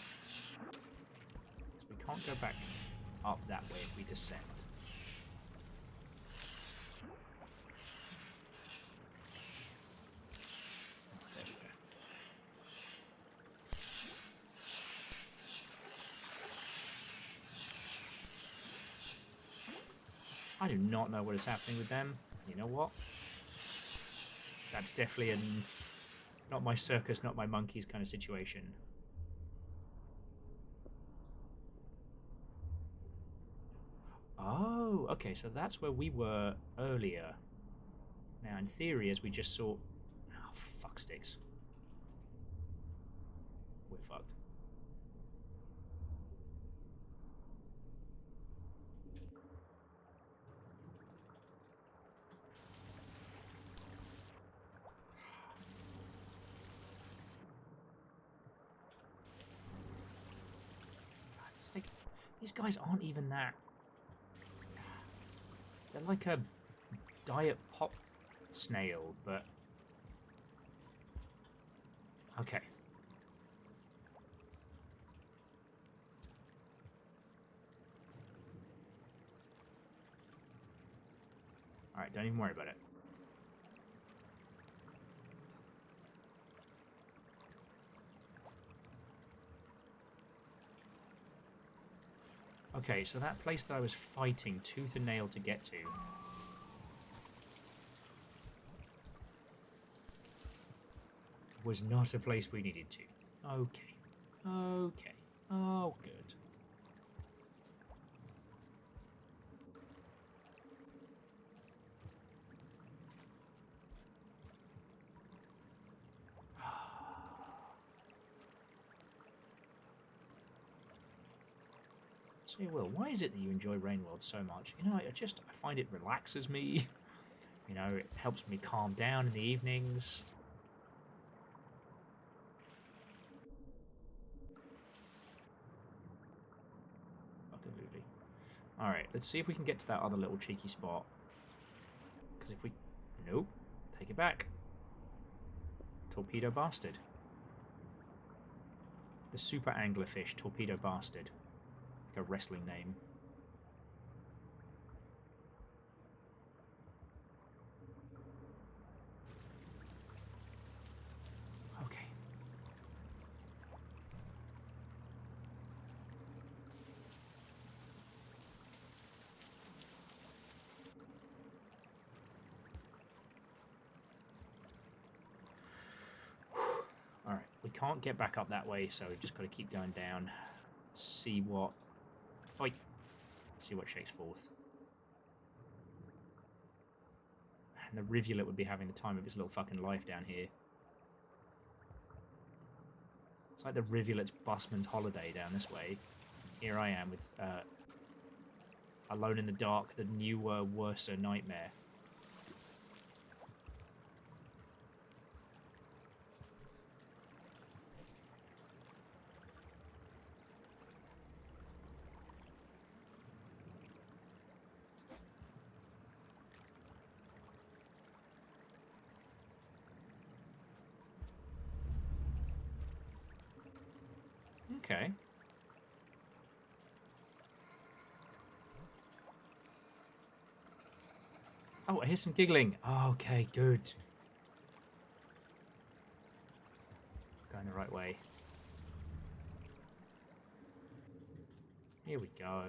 [SPEAKER 2] So we can't go back up that way if we descend. Oh, there we go. I do not know what is happening with them. You know what? That's definitely not my circus, not my monkeys kind of situation. Oh, okay, so that's where we were earlier. Now, in theory, as we just saw... Oh, fuck sticks. We're fucked. God, it's like, these guys aren't even that... They're like a diet pop snail, but... Okay. Alright, don't even worry about it. Okay, so that place that I was fighting tooth and nail to get to... was not a place we needed to. Okay. Okay. Oh, good. Say, Will, why is it that you enjoy Rain World so much? You know, I find it relaxes me. You know, it helps me calm down in the evenings. Absolutely. Alright, let's see if we can get to that other little cheeky spot. Because if we... Nope. Take it back. Torpedo Bastard. The Super Anglerfish Torpedo Bastard. Like a wrestling name. Okay. Alright, we can't get back up that way, so we've just got to keep going down. See what... Oi! See what shakes forth. And the rivulet would be having the time of his little fucking life down here. It's like the rivulet's busman's holiday down this way. Here I am with Alone in the Dark, the newer, worser nightmare. Okay. Oh, I hear some giggling. Oh, okay, good. Going the right way. Here we go.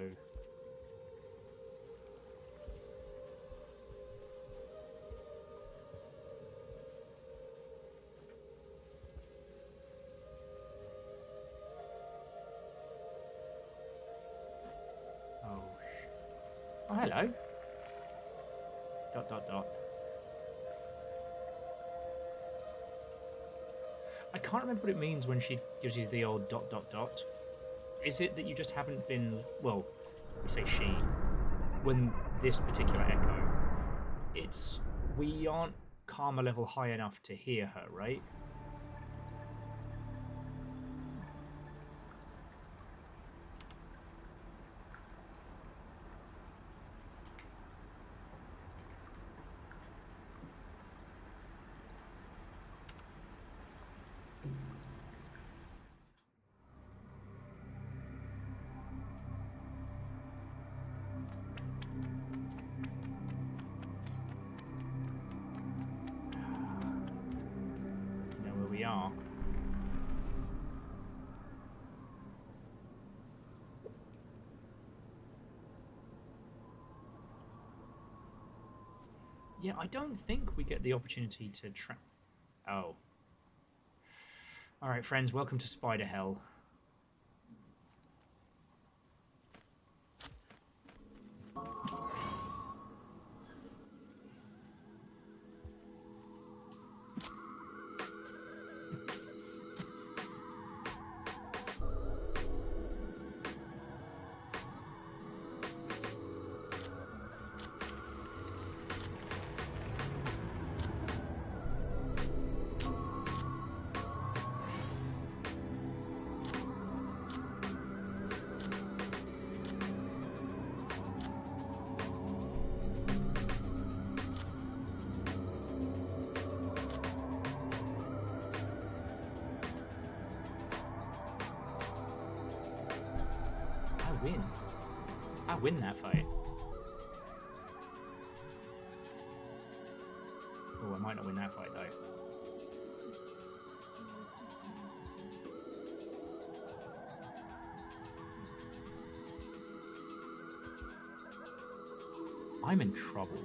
[SPEAKER 2] Oh, hello. ... I can't remember what it means when she gives you the old ... Is it that you just haven't been... Well, we say she. When this particular echo, it's... We aren't karma level high enough to hear her, right? we are. Yeah, I don't think we get the opportunity to try. Oh. Alright, friends, welcome to Spider Hell. I win that fight. Oh, I might not win that fight though. I'm in trouble.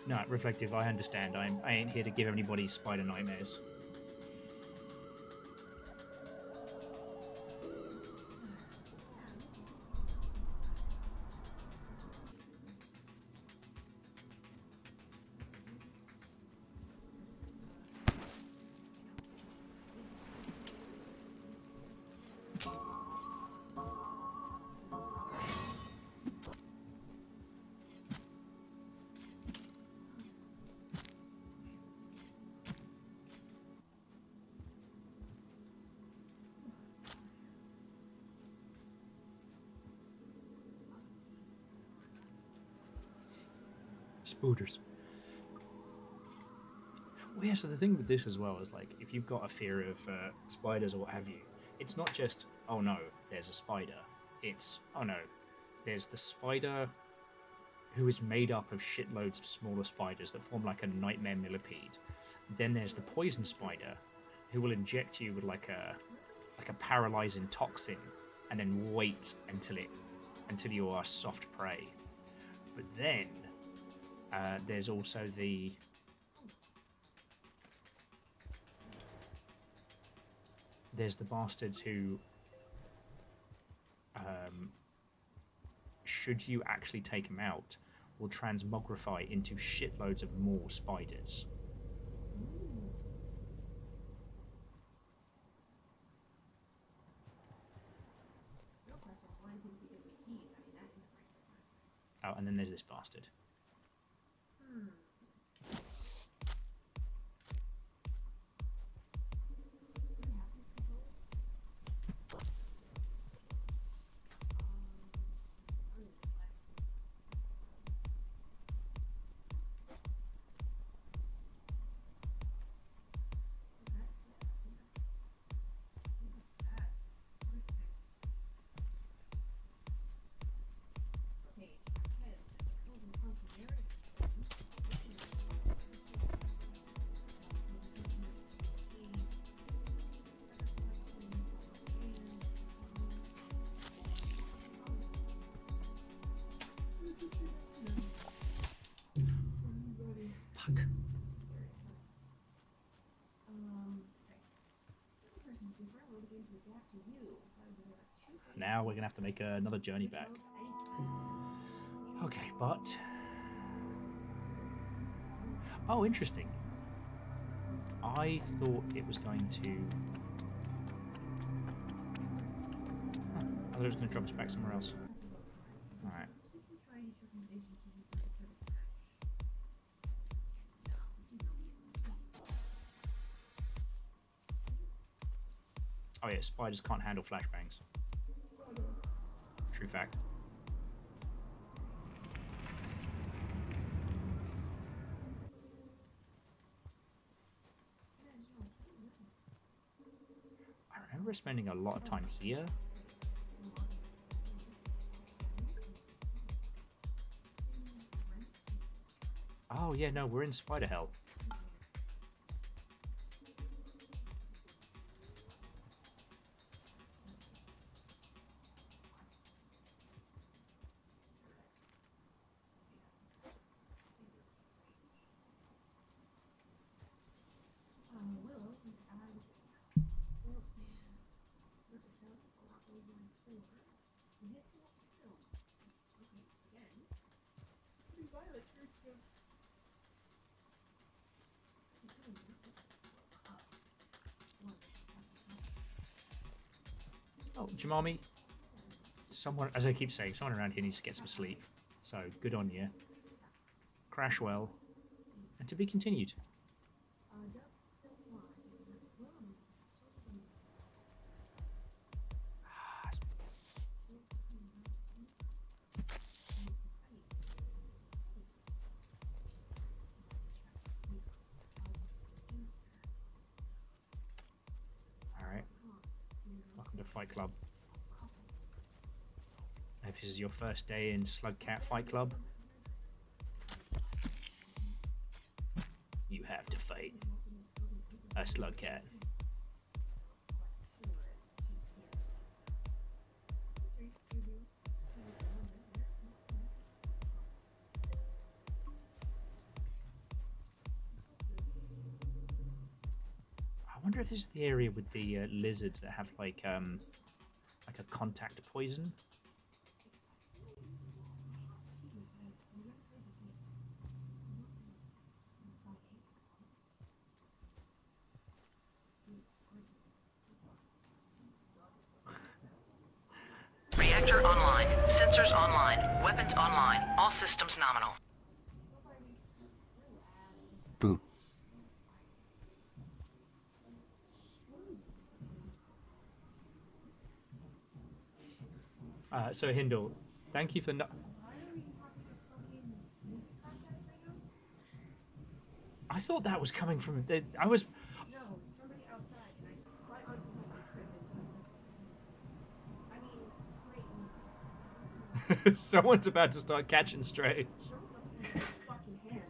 [SPEAKER 2] No, Reflective, I understand. I ain't here to give anybody spider nightmares. Spooters. Well, yeah, so the thing with this as well is, like, if you've got a fear of spiders or what have you, it's not just, oh no, there's a spider. It's, oh no, there's the spider who is made up of shitloads of smaller spiders that form like a nightmare millipede. Then there's the poison spider who will inject you with like a paralyzing toxin and then wait until you are soft prey. But then there's also there's the bastards who, should you actually take them out, will transmogrify into shitloads of more spiders. Oh, and then there's this bastard. Fuck. Now we're gonna have to make another journey back. Okay, but... Oh, interesting. I thought it was going to... Huh. I thought it was going to drop us back somewhere else. Alright. Oh yeah, spiders can't handle flashbangs. True fact. I remember spending a lot of time here. Oh yeah, no, we're in Spider Hell. Oh, Jamami, someone, as I keep saying, someone around here needs to get some sleep. So, good on you. Crash well. And to be continued. Alright. Welcome to Fight Club. If this is your first day in Slugcat Fight Club, you have to fight a Slugcat. I wonder if this is the area with the lizards that have like a contact poison.
[SPEAKER 4] Reactor online. Sensors online. Weapons online. All systems nominal.
[SPEAKER 3] Boo.
[SPEAKER 2] So Hindle, thank you for not. I thought that was coming from. I was.
[SPEAKER 6] No, it's somebody outside, and I quite honestly took a trip and I mean, great music.
[SPEAKER 2] Someone's about to start catching strays.
[SPEAKER 6] Fucking hand.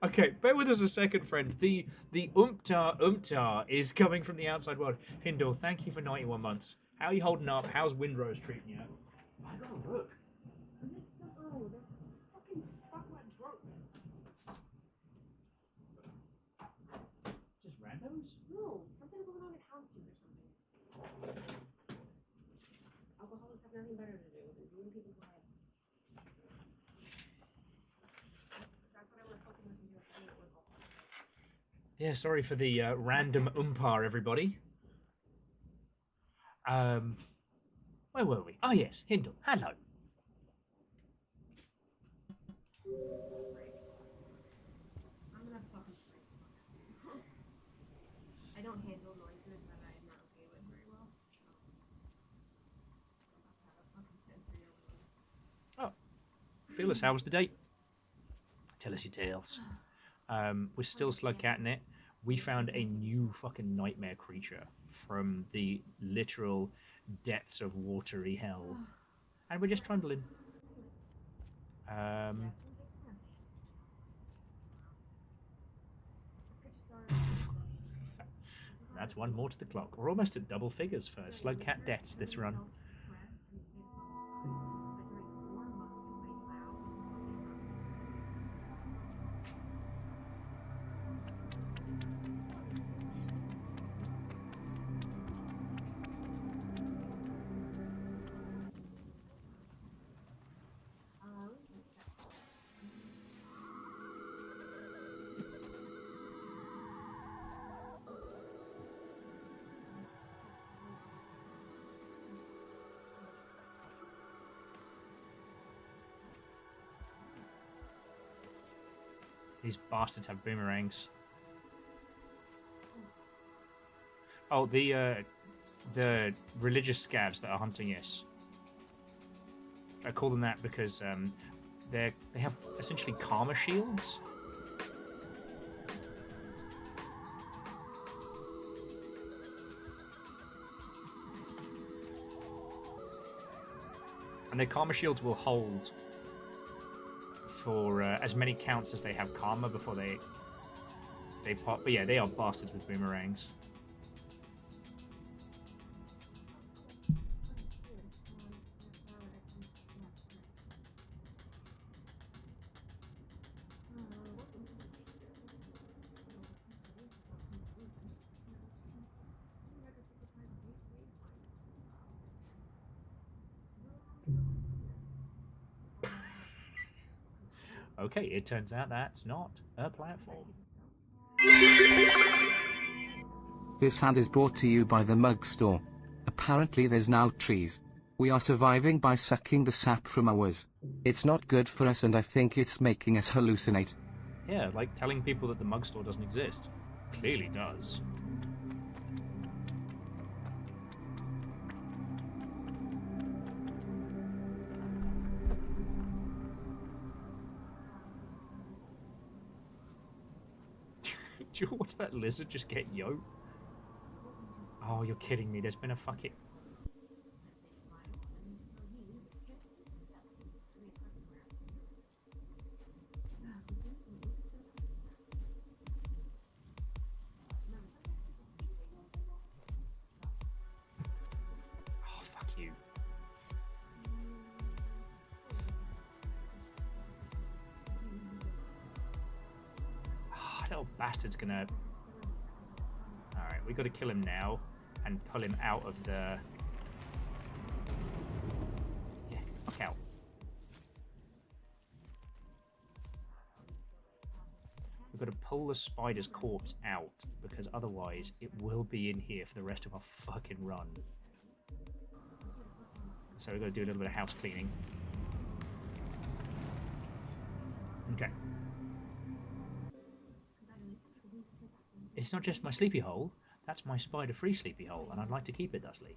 [SPEAKER 2] Okay, bear with us a second, friend. The umptar is coming from the outside world. Hindle, thank you for 91 months. How are you holding up? How's Windrose treating you? I gotta look.
[SPEAKER 6] Is it some? Oh, that's fucking fuckwit drunks.
[SPEAKER 2] Just randos?
[SPEAKER 6] No, something going on at houses or something. Alcoholics have nothing better to do than ruin people's lives. That's what I want to fucking listen to at the alcohol.
[SPEAKER 2] Yeah, sorry for the random umpire, everybody. Where were we? Oh yes, Hindle. Hello.
[SPEAKER 6] I'm gonna fucking freak. I don't handle noises that I'm not okay with very well. I'm about to have a fucking sensory overload.
[SPEAKER 2] Oh, Phyllis, how was the date? Tell us your tales. We're still slugcatting it. We found a new fucking nightmare creature from the literal depths of watery hell, and we're just trundling. That's one more to the clock. We're almost at double figures for slugcat deaths this run. These bastards have boomerangs. Oh, the religious scabs that are hunting us. I call them that because they have essentially karma shields. And their karma shields will hold for as many counts as they have karma before they pop. But yeah, they are bastards with boomerangs. Okay, it turns out that's not a platform.
[SPEAKER 3] This ad is brought to you by the Mug Store. Apparently there's now trees. We are surviving by sucking the sap from ours. It's not good for us and I think it's making us hallucinate.
[SPEAKER 2] Yeah, like telling people that the mug store doesn't exist. Clearly does. Do you watch that lizard just get yoked? Oh, you're kidding me. There's been a fucking... Oh, fuck you. Oh, little bastard's gonna... Alright, we gotta kill him now and pull him out of the... Yeah, fuck out. We've got to pull the spider's corpse out, because otherwise it will be in here for the rest of our fucking run. So we've got to do a little bit of house cleaning. Okay. It's not just my sleepy hole, that's my spider-free sleepy hole, and I'd like to keep it thusly.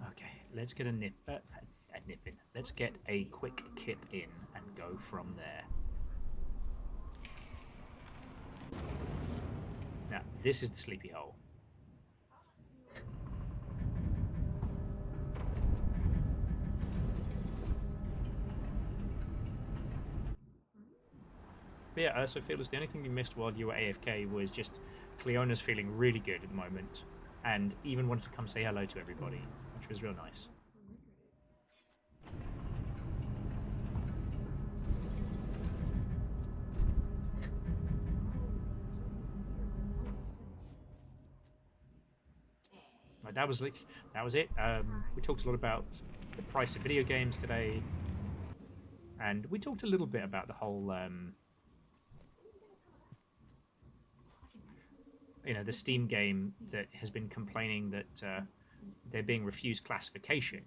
[SPEAKER 2] Okay, let's get a nip in. Let's get a quick kip in and go from there. Now, this is the sleepy hole. But yeah, so Fearless, the only thing you missed while you were AFK was just Cleona's feeling really good at the moment, and even wanted to come say hello to everybody, which was real nice. Right, that was it. We talked a lot about the price of video games today, and we talked a little bit about the whole, the Steam game that has been complaining that they're being refused classification.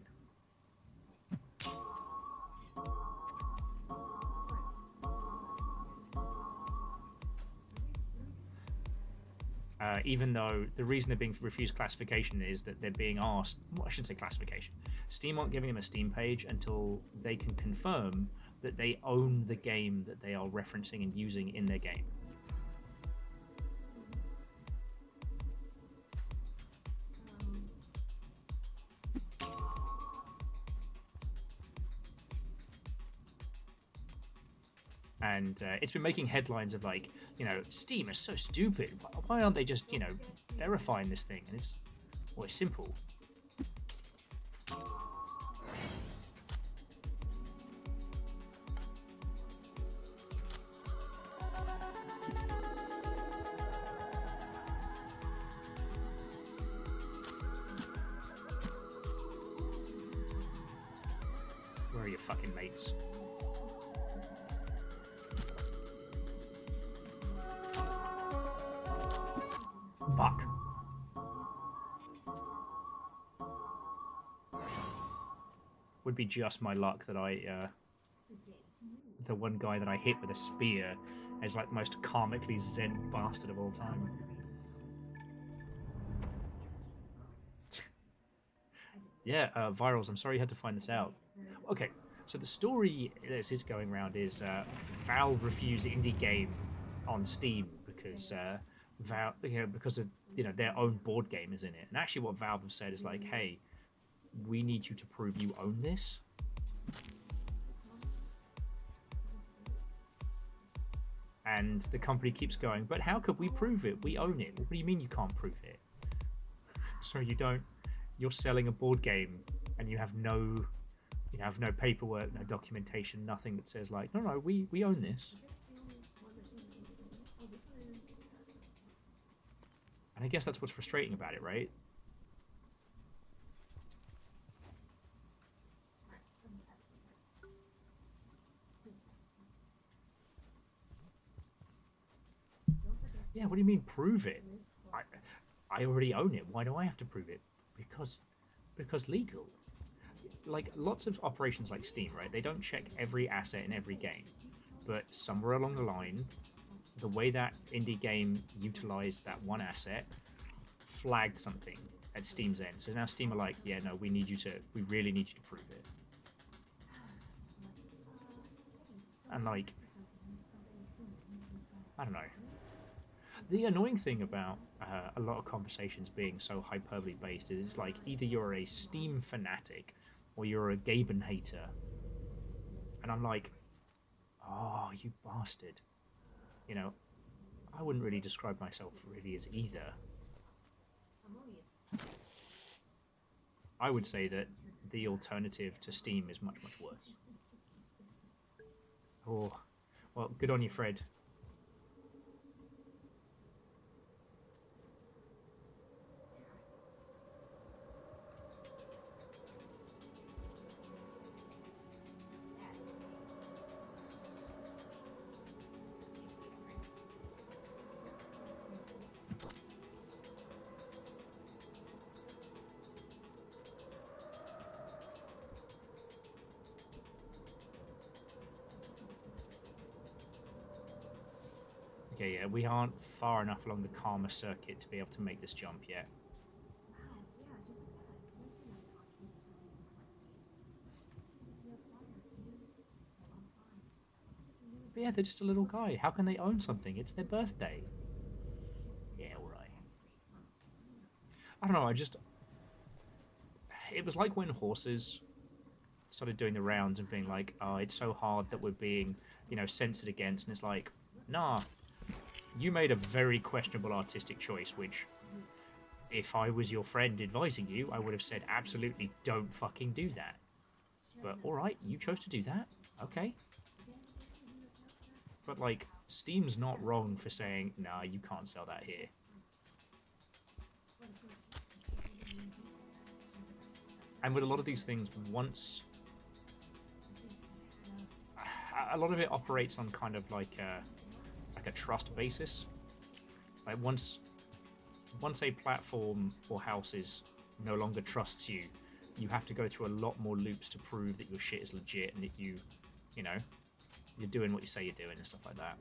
[SPEAKER 2] Even though the reason they're being refused classification is that they're being asked, well, I shouldn't say classification, Steam aren't giving them a Steam page until they can confirm that they own the game that they are referencing and using in their game. And it's been making headlines of like, Steam is so stupid. Why aren't they just, verifying this thing? And it's simple. Where are your fucking mates? Fuck. Would be just my luck that the one guy that I hit with a spear is like the most karmically zen bastard of all time. Yeah, Virals, I'm sorry you had to find this out. Okay, so the story that is going around is Valve refused indie game on Steam because because of their own board game is in it. And actually what Valve have said is like, hey, we need you to prove you own this. And the company keeps going, but how could we prove it? We own it. What do you mean you can't prove it? So you don't. You're selling a board game, and you have no paperwork, no documentation, nothing that says like, no, we own this. And I guess that's what's frustrating about it, right? Yeah, what do you mean prove it? I already own it. Why do I have to prove it? Because legal. Like lots of operations like Steam, right? They don't check every asset in every game, but somewhere along the line, the way that indie game utilized that one asset flagged something at Steam's end. So now Steam are like, yeah, no, we really need you to prove it. And like, I don't know. The annoying thing about a lot of conversations being so hyperbole based is it's like either you're a Steam fanatic or you're a Gaben hater. And I'm like, oh, you bastard. You know, I wouldn't really describe myself really as either. I would say that the alternative to Steam is much, much worse. Oh, well, good on you, Fred. Okay, yeah, we aren't far enough along the karma circuit to be able to make this jump yet. But yeah, they're just a little guy. How can they own something? It's their birthday. Yeah, alright. I don't know, it was like when horses started doing the rounds and being like, oh, it's so hard that we're being, censored against. And it's like, nah, you made a very questionable artistic choice, which, if I was your friend advising you, I would have said, absolutely don't fucking do that. But alright, you chose to do that. Okay. But, like, Steam's not wrong for saying, nah, you can't sell that here. And with a lot of these things, a lot of it operates on kind of like a trust basis. Like once a platform or house no longer trusts you, you have to go through a lot more loops to prove that your shit is legit and that you're doing what you say you're doing and stuff like that.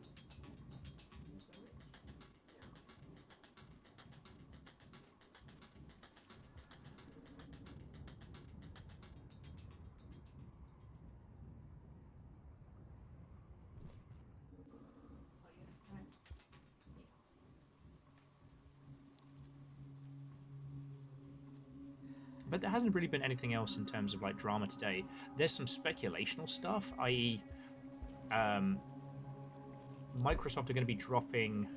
[SPEAKER 2] But there hasn't really been anything else in terms of like drama today. There's some speculational stuff, i.e., Microsoft are going to be dropping.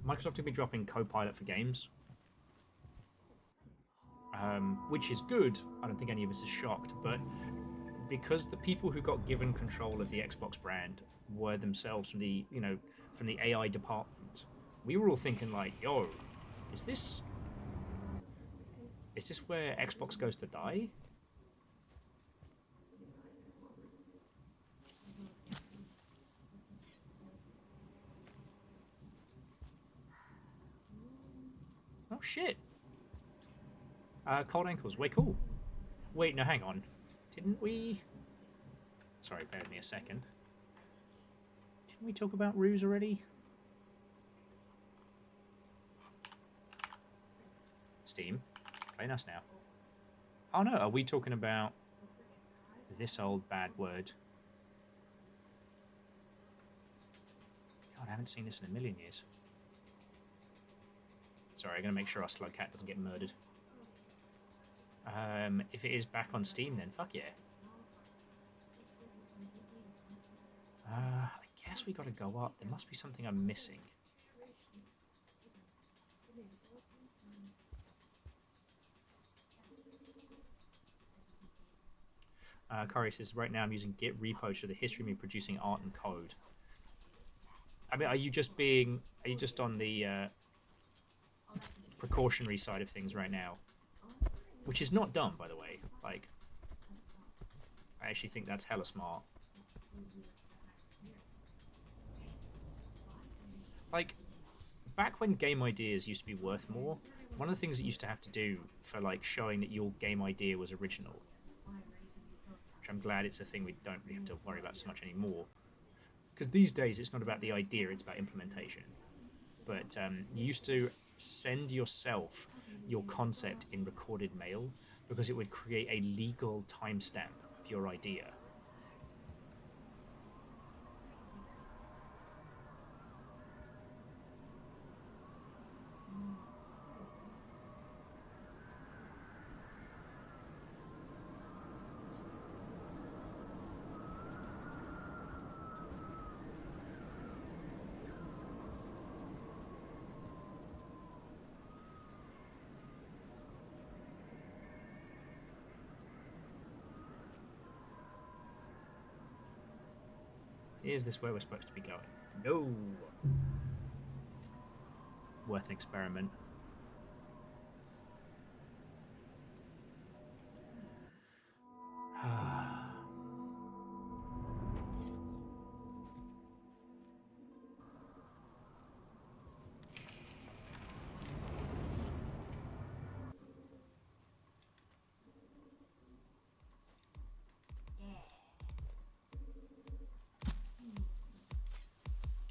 [SPEAKER 2] Microsoft are going to be dropping Copilot for games, which is good. I don't think any of us is shocked, but because the people who got given control of the Xbox brand were themselves from the AI department, we were all thinking like, yo, is this where Xbox goes to die? Oh shit. Cold ankles, way cool. Wait, no, hang on. Didn't we... Sorry, bear with me a second. Didn't we talk about Ruse already? Steam, playing us now. Oh no, are we talking about this old bad word? God, I haven't seen this in a million years. Sorry, I'm going to make sure our slug cat doesn't get murdered. If it is back on Steam, then fuck yeah. guess we gotta go up. There must be something I'm missing. Corey says, right now I'm using Git repo to the history of me producing art and code. I mean, are you just on the precautionary side of things right now? Which is not dumb, by the way. Like, I actually think that's hella smart. Like, back when game ideas used to be worth more, one of the things that you used to have to do for, like, showing that your game idea was original, which I'm glad it's a thing we don't really have to worry about so much anymore, because these days it's not about the idea, it's about implementation. But you used to send yourself your concept in recorded mail because it would create a legal timestamp of your idea. Is this where we're supposed to be going? No. Worth an experiment.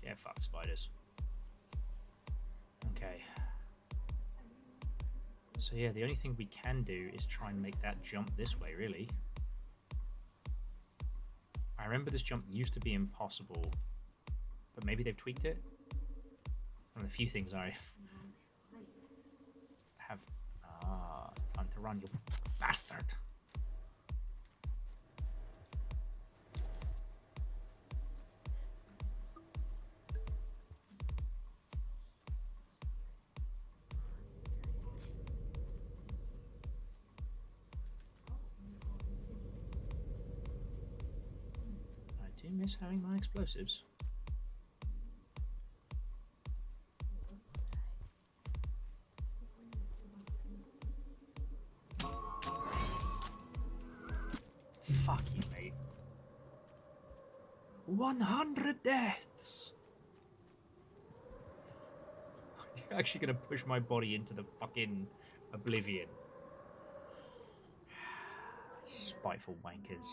[SPEAKER 2] Yeah, fuck spiders. Okay. So yeah, the only thing we can do is try and make that jump this way, really. I remember this jump used to be impossible, but maybe they've tweaked it? One of the few things I have... time to run, you bastard! I do miss having my explosives. Fuck you, mate. 100 deaths! You're actually gonna push my body into the fucking oblivion. Spiteful wankers.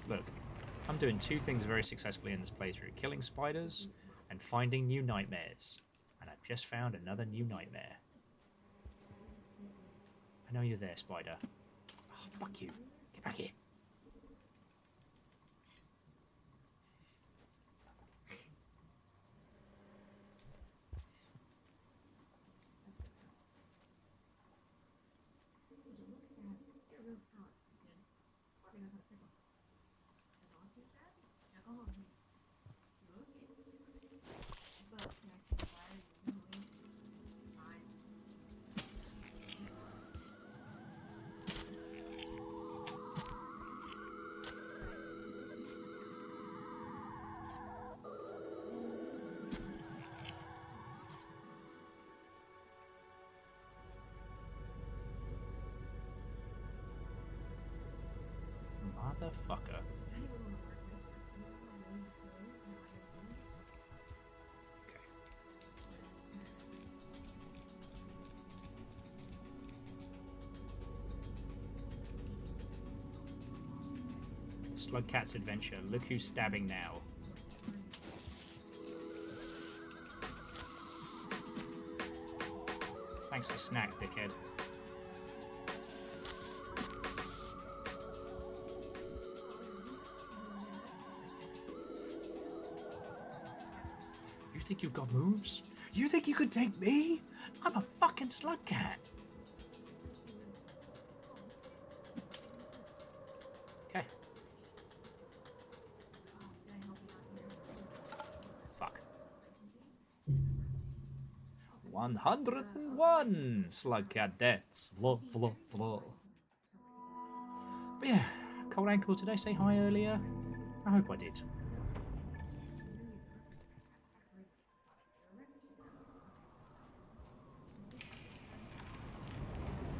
[SPEAKER 2] Look, I'm doing two things very successfully in this playthrough. Killing spiders and finding new nightmares. And I've just found another new nightmare. I know you're there, spider. Oh, fuck you. Get back here. Motherfucker. Okay. Slugcat's adventure. Look who's stabbing now. Thanks for snack, dickhead. You think you've got moves? You think you could take me? I'm a fucking slug cat. 101 slug cat deaths. Blah, blah, blah. But yeah, Cold Ankles, did I say hi earlier? I hope I did.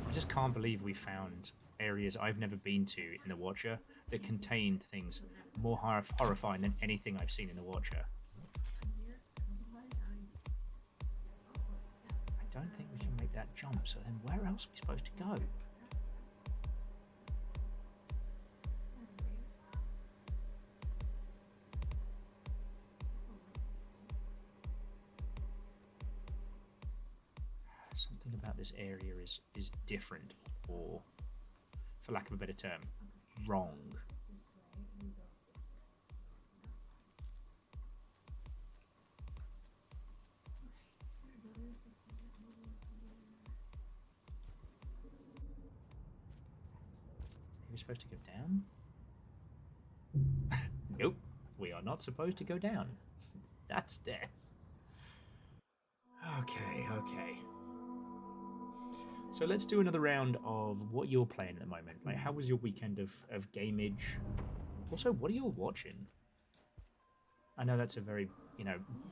[SPEAKER 2] I just can't believe we found areas I've never been to in The Watcher that contained things more horrifying than anything I've seen in The Watcher. I don't think we can make that jump, so then where else are we supposed to go? Something about this area is different, or, for lack of a better term, wrong. Are we supposed to go down? Nope, we are not supposed to go down. That's death. Okay. So let's do another round of what you're playing at the moment. Like, how was your weekend of gameage? Also, what are you watching? I know that's a very,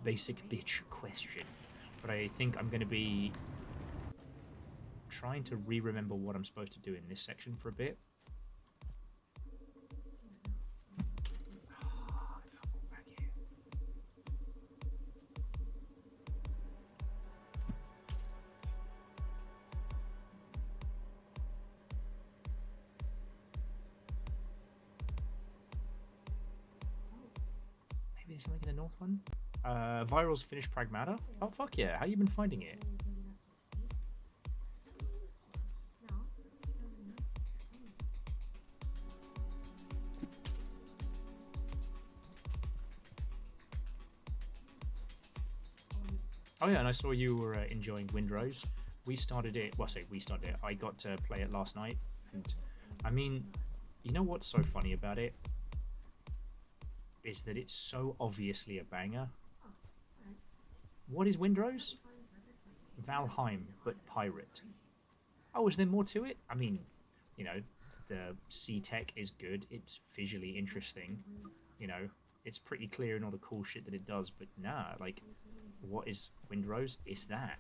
[SPEAKER 2] basic bitch question, but I think I'm going to be trying to re-remember what I'm supposed to do in this section for a bit. Maybe something in the north one? Viral's finished Pragmata? Oh, fuck yeah. How you been finding it? Oh yeah, and I saw you were enjoying Windrose. We started it, well, I say we started it, I got to play it last night, and I mean, you know what's so funny about it? Is that it's so obviously a banger. What is Windrose? Valheim, but pirate. Oh, is there more to it? I mean, the sea tech is good, it's visually interesting, it's pretty clear in all the cool shit that it does, but nah, like, what is Windrose? It's that.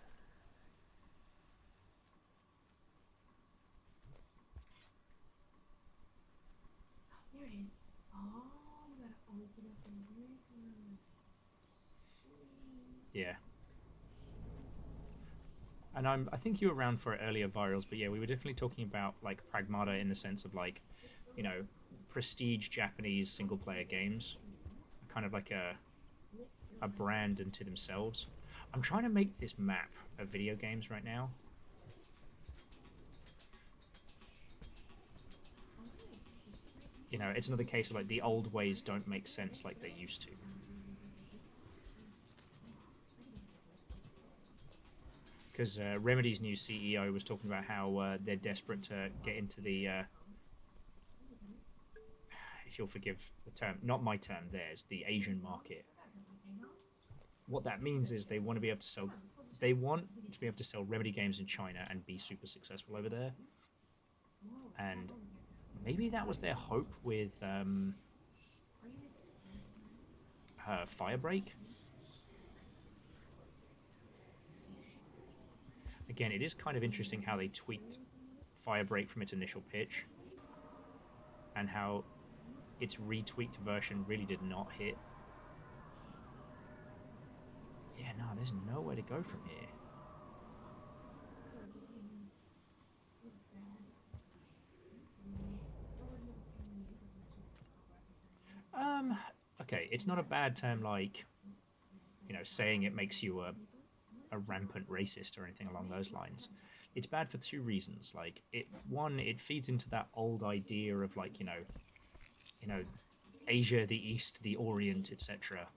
[SPEAKER 6] There it is. Oh, you gotta open up the river.
[SPEAKER 2] Yeah. And I think you were around for earlier virals, but yeah, we were definitely talking about like Pragmata in the sense of like, prestige Japanese single player games, kind of like a brand unto themselves. I'm trying to make this map of video games right now. It's another case of like the old ways don't make sense like they used to. Because Remedy's new CEO was talking about how they're desperate to get into the, if you'll forgive the term, not my term, theirs, the Asian market. What that means is they want to be able to sell Remedy games in China and be super successful over there. And maybe that was their hope with Firebreak. Again, it is kind of interesting how they tweaked Firebreak from its initial pitch and how its retweaked version really did not hit. Yeah, no, there's nowhere to go from here. Okay, it's not a bad term like, saying it makes you a rampant racist or anything along those lines. It's bad for two reasons. Like, it feeds into that old idea of like, Asia, the East, the Orient, etc.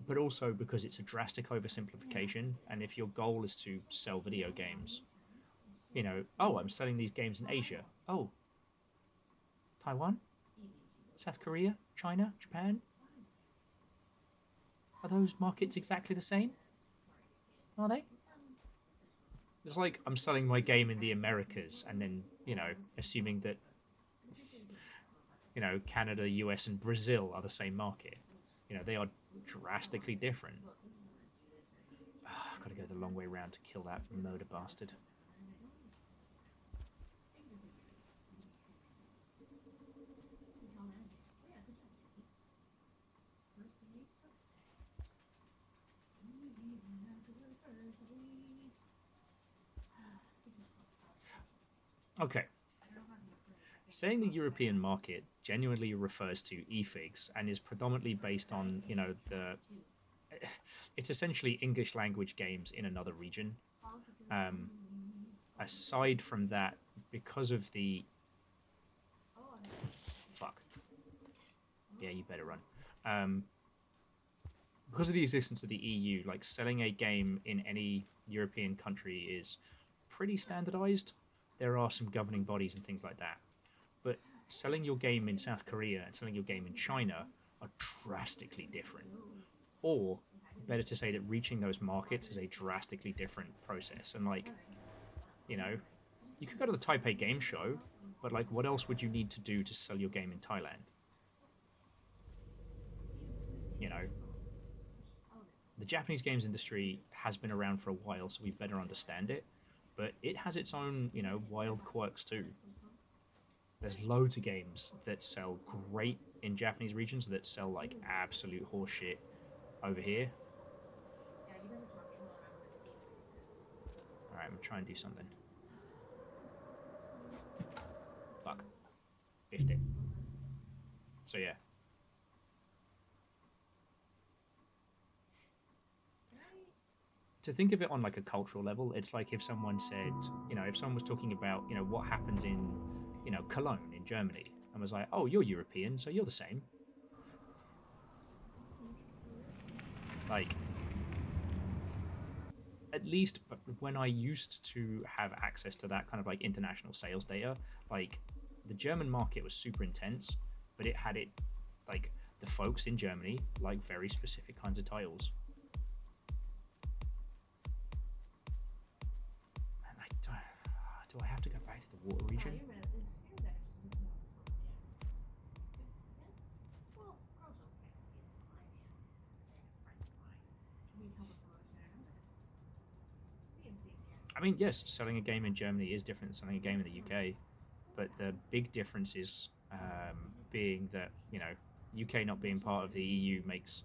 [SPEAKER 2] But also because it's a drastic oversimplification, and if your goal is to sell video games, oh, I'm selling these games in Asia. Oh, Taiwan? South Korea? China? Japan? Are those markets exactly the same? Are they? It's like I'm selling my game in the Americas and then, assuming that, Canada, US, and Brazil are the same market. They are drastically different. I've got to go the long way round to kill that murder bastard. Okay. Saying the European market genuinely refers to eFigs and is predominantly based on, it's essentially English language games in another region. Um, Aside from that, because of the fuck, yeah, you better run. Because of the existence of the EU, like selling a game in any European country is pretty standardized. There are some governing bodies and things like that, but selling your game in South Korea and selling your game in China are drastically different. Or better to say that reaching those markets is a drastically different process. And you could go to the Taipei Game Show, but what else would you need to do to sell your game in Thailand? The Japanese games industry has been around for a while, so we better understand it. But it has its own, wild quirks too. There's loads of games that sell great in Japanese regions that sell like absolute horseshit over here. Alright, I'm gonna try and do something. Fuck. Biffed it. So yeah. To think of it on like a cultural level, it's like if someone said, if someone was talking about, what happens in, Cologne in Germany, and was like, oh, you're European, so you're the same. Like, at least when I used to have access to that kind of like international sales data, like the German market was super intense, but it had like the folks in Germany like very specific kinds of titles. Do I have to go back to the water region? I mean, yes, selling a game in Germany is different than selling a game in the UK, but the big difference is being that, UK not being part of the EU makes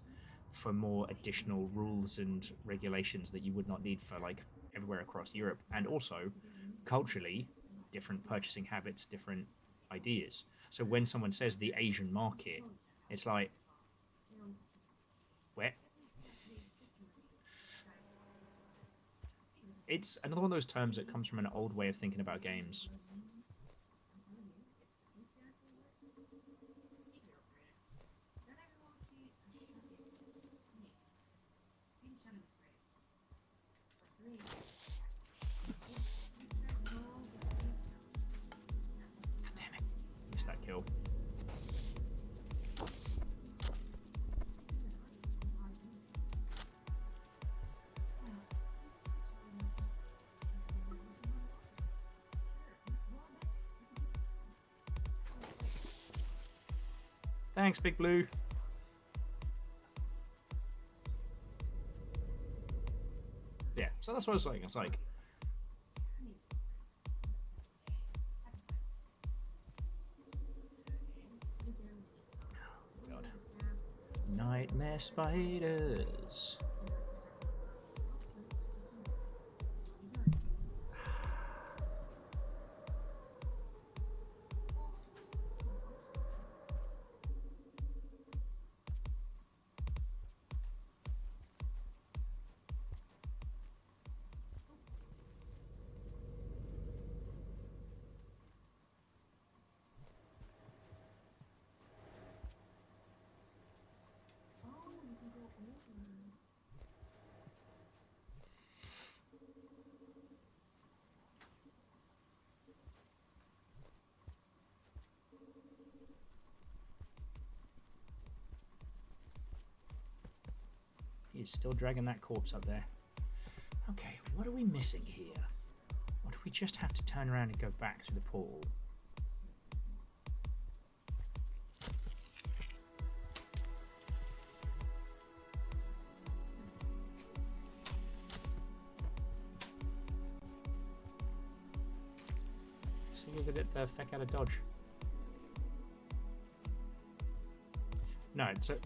[SPEAKER 2] for more additional rules and regulations that you would not need for like everywhere across Europe, and also culturally different purchasing habits, different ideas. So when someone says the Asian market, it's like, where? It's another one of those terms that comes from an old way of thinking about games. Damn it. Missed that kill. Thanks, Big Blue. Yeah, so that's what I was saying. It's like, God. Nightmare spiders. He's still dragging that corpse up there. what are we missing here? Or do we just have to turn around and go back through the portal? So we'll get the feck out of dodge. No, so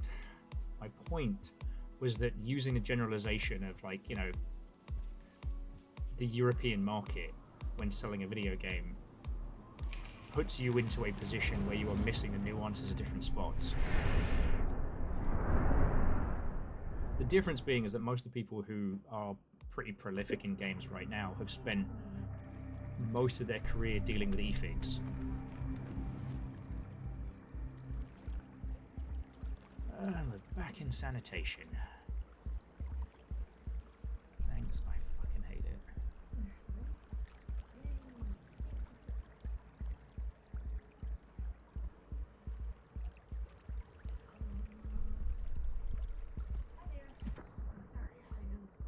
[SPEAKER 2] my point was that using the generalization of, like, you know, the European market when selling a video game puts you into a position where you are missing the nuances of different spots. The difference being is that most of the people who are pretty prolific in games right now have spent most of their career dealing with e-figs. We're back in sanitation. Thanks, I fucking hate it.
[SPEAKER 6] Hi there. Sorry, I know this.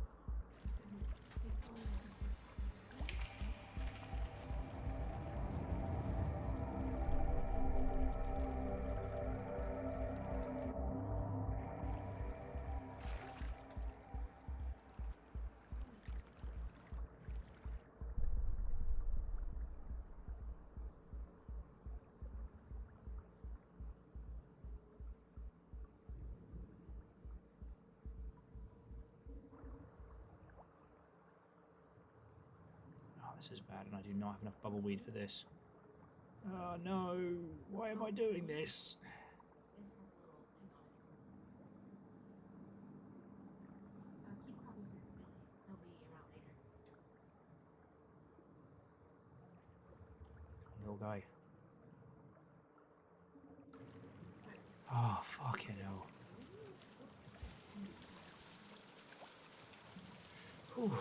[SPEAKER 2] Oh, this is bad, and I do not have enough bubble weed for this. Oh no, why am I doing this?
[SPEAKER 6] This has a little thing on it. Keep copies in the building. They'll be around later.
[SPEAKER 2] Little guy. Oh, fucking hell. Whew.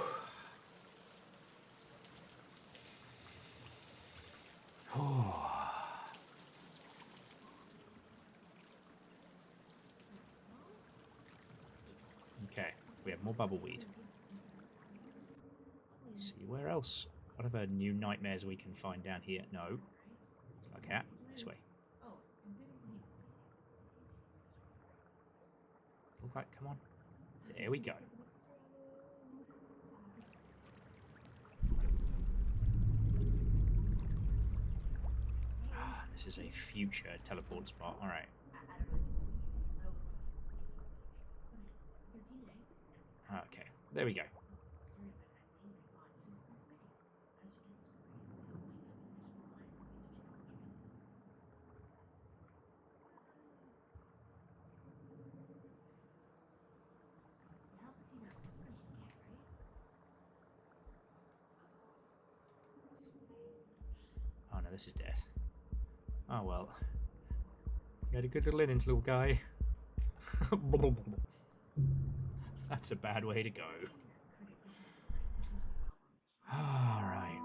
[SPEAKER 2] Okay, we have more bubble weed. See where else? What other new nightmares we can find down here? No. Okay, this way.
[SPEAKER 6] Oh, and savings and heat.
[SPEAKER 2] Look like, come on. There we go. Ah, this is a future teleport spot. All right. Okay, there we go. Oh no, this is death. Oh well. You had a good little innings, little guy. That's a bad way to go. Alright.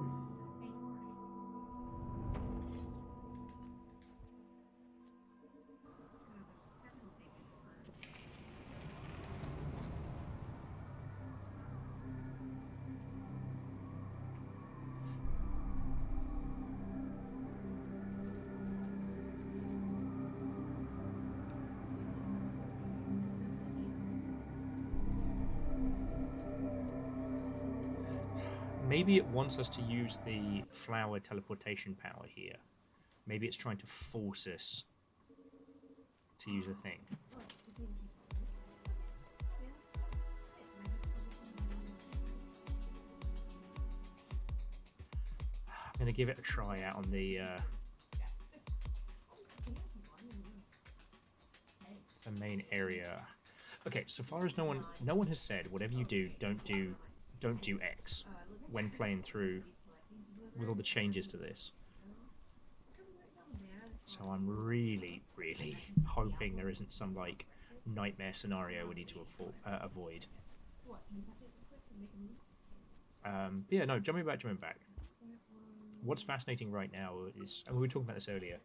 [SPEAKER 2] Maybe it wants us to use the flower teleportation power here. Maybe it's trying to force us to use a thing. I'm going to give it a try out on the main area. Okay, so far as no one has said whatever you do, don't do X when playing through with all the changes to this. So I'm really, really hoping there isn't some like nightmare scenario we need to avoid. Yeah, no, jumping back. What's fascinating right now is, and we were talking about this earlier,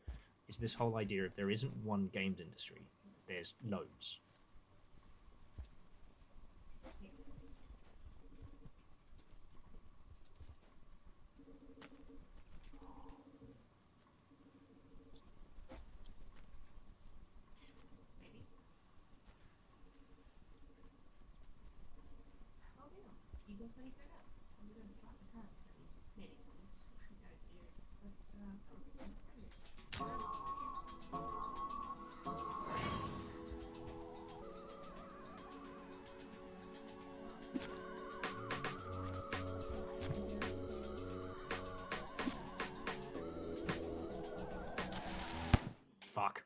[SPEAKER 2] is this whole idea of there isn't one games industry, there's loads.
[SPEAKER 6] sunny side up. I'm gonna slap the cats and maybe some guys' ears. But
[SPEAKER 2] Fuck.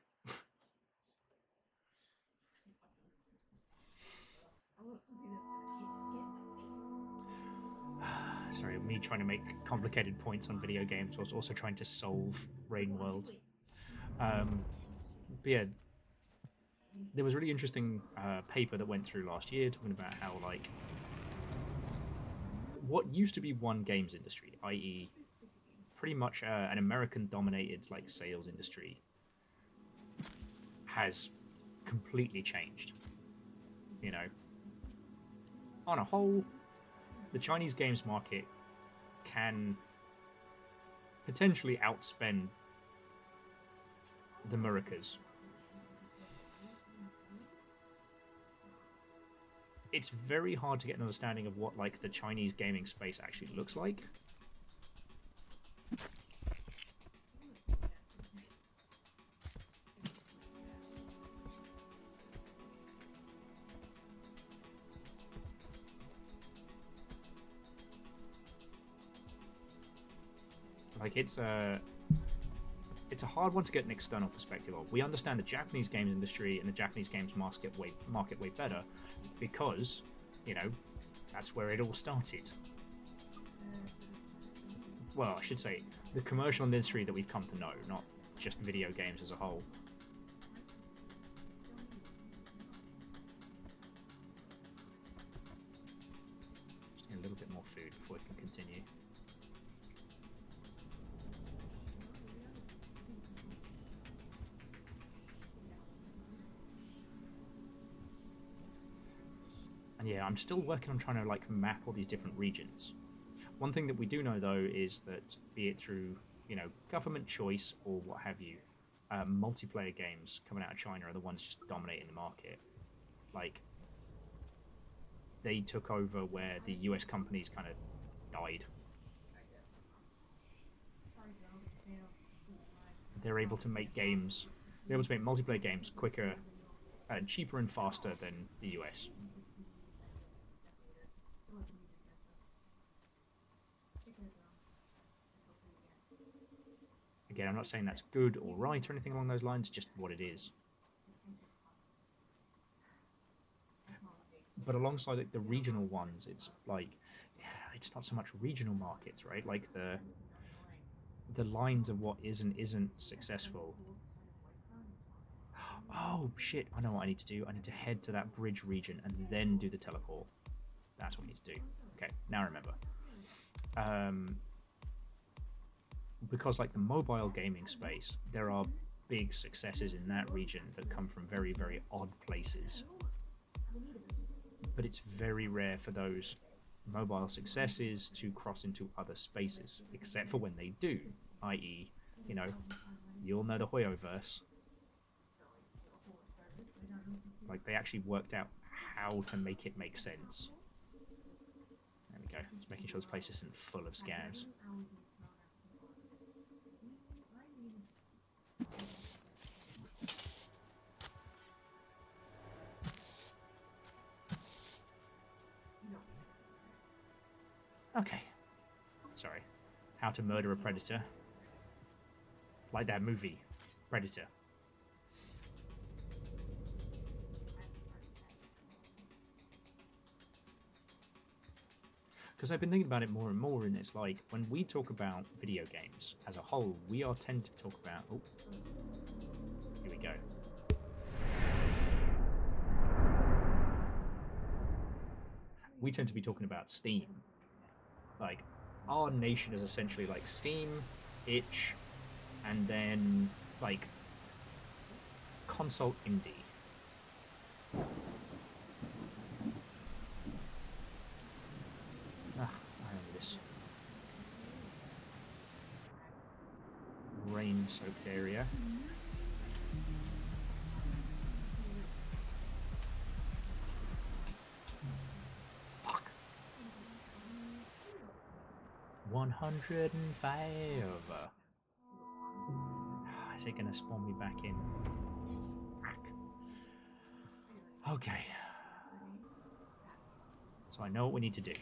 [SPEAKER 6] I want something that's gonna get my face.
[SPEAKER 2] Sorry, me trying to make complicated points on video games whilst also trying to solve Rain World. But yeah, there was a really interesting paper that went through last year talking about how, like, what used to be one games industry, i.e. pretty much an American-dominated, like, sales industry, has completely changed. You know, on a whole, the Chinese games market can potentially outspend the Americas. It's very hard to get an understanding of what, like, the Chinese gaming space actually looks like. Like, it's a hard one to get an external perspective of. We understand the Japanese games industry and the Japanese games market way better because, you know, that's where it all started. Well, I should say the commercial industry that we've come to know, not just video games as a whole. Just need a little bit more food before we can continue. And yeah, I'm still working on trying to, like, map all these different regions. One thing that we do know, though, is that, be it through, you know, government choice or what have you, multiplayer games coming out of China are the ones just dominating the market. Like, they took over where the US companies kind of died. They're able to make games, they're able to make multiplayer games quicker and cheaper and faster than the US. Again, I'm not saying that's good or right or anything along those lines, just what it is. But alongside, like, the regional ones, it's like, yeah, it's not so much regional markets, right? Like the lines of what is and isn't successful. Oh shit, I know what I need to do. I need to head to that bridge region and then do the teleport. That's what I need to do. Okay, now I remember. Because, like, the mobile gaming space, there are big successes in that region that come from very, very odd places. But it's very rare for those mobile successes to cross into other spaces, except for when they do, i.e., you know, you'll know the Hoyoverse. Like, they actually worked out how to make it make sense. There we go. Just making sure this place isn't full of scavs. Okay. Sorry. How to Murder a Predator. Like that movie, Predator. Because I've been thinking about it more and more, and it's like, when we talk about video games as a whole, we are tend to talk about... Oh, here we go. We tend to be talking about Steam. Like, our nation is essentially like Steam, itch, and then, like, console indie. I remember this. Rain-soaked area. Fuck. 105. Is it going to spawn me back in? Okay. So I know what we need to do.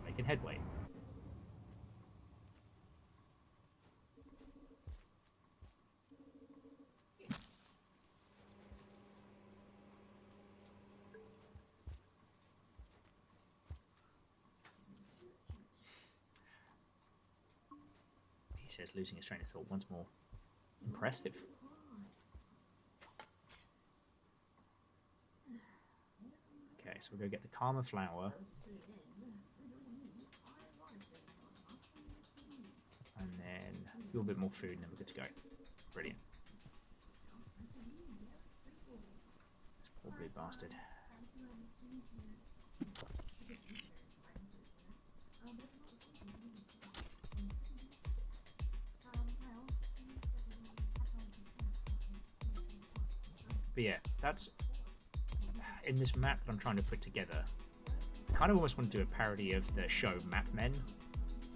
[SPEAKER 2] Making headway. He says losing his train of thought once more. Impressive. Okay, so we'll go get the Karma Flower. And then a little bit more food and then we're good to go. Brilliant. This poor blue bastard. But yeah, that's in this map that I'm trying to put together. I kind of almost want to do a parody of the show Map Men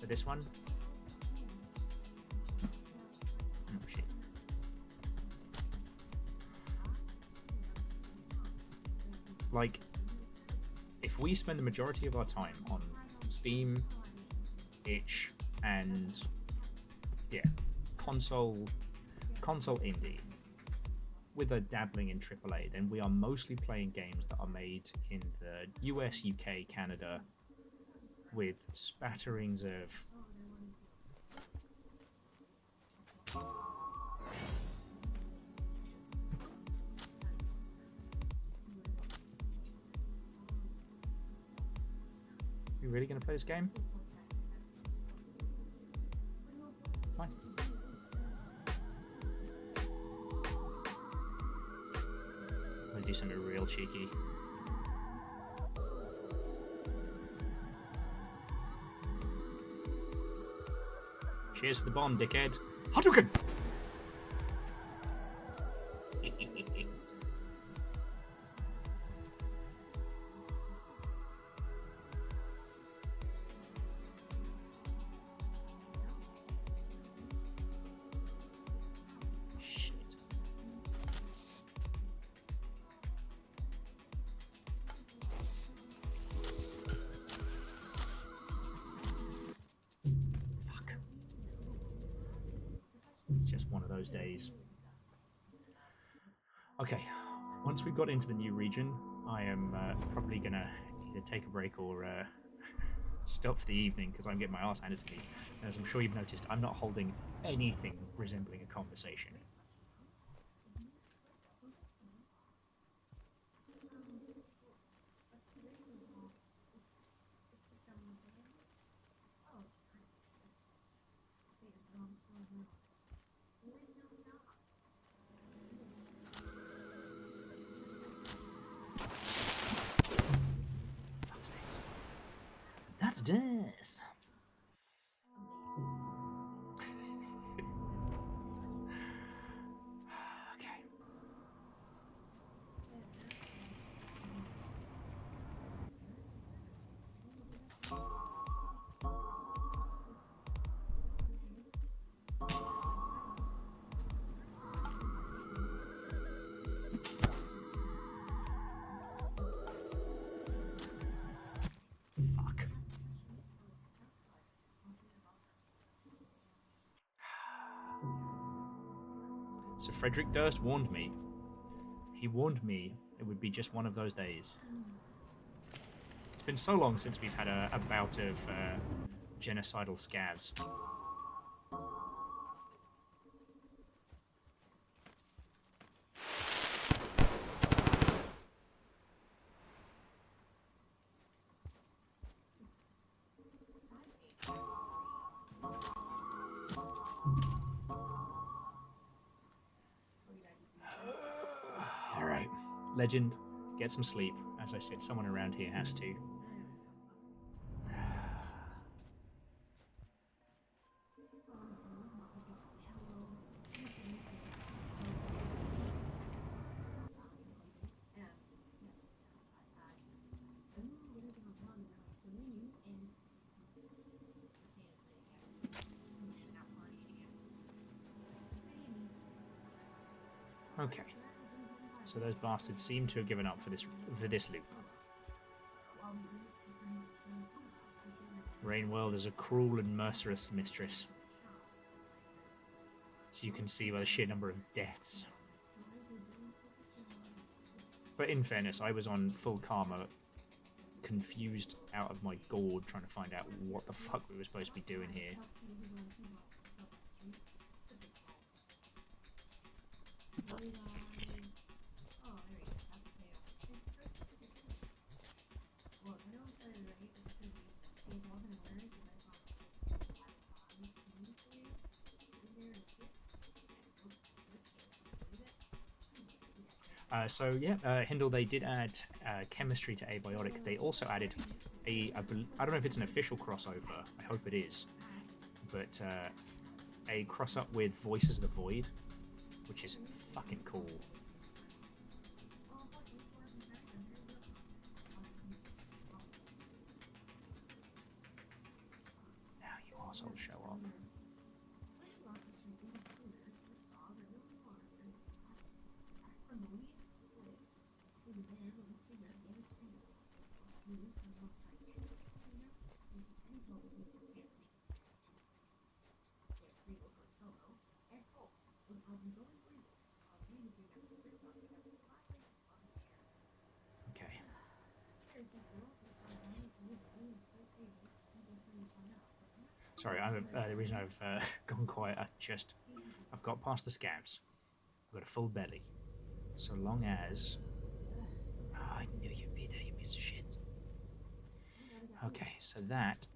[SPEAKER 2] for this one. Oh shit. Like, if we spend the majority of our time on Steam, itch, and yeah, console indie, with a dabbling in AAA, then we are mostly playing games that are made in the US, UK, Canada, with spatterings of You really gonna play this game? Fine. I'm gonna do something real cheeky. Cheers for the bomb, dickhead. Hadouken! It's just one of those days. Okay, once we've got into the new region, I am probably gonna either take a break or stop for the evening because I'm getting my ass handed to me. As I'm sure you've noticed, I'm not holding anything resembling a conversation. That's death. Okay. Fuck. So Frederick Durst warned me. He warned me it would be just one of those days. It's been so long since we've had a bout of genocidal scabs. Alright, legend, get some sleep. As I said, someone around here has to. Okay. So those bastards seem to have given up for this loop. Rain World is a cruel and merciless mistress. So you can see by the sheer number of deaths. But in fairness, I was on full karma, confused out of my gourd, trying to find out what the fuck we were supposed to be doing here. Hindle, they did add chemistry to abiotic. They also added I don't know if it's an official crossover, I hope it is, but a cross-up with Voices of the Void, which is fucking cool. Now you assholes show up. Okay. Sorry, the reason I've gone quiet, I've got past the scabs. I've got a full belly. So long as... I knew you'd be there, you piece of shit. Okay, so that...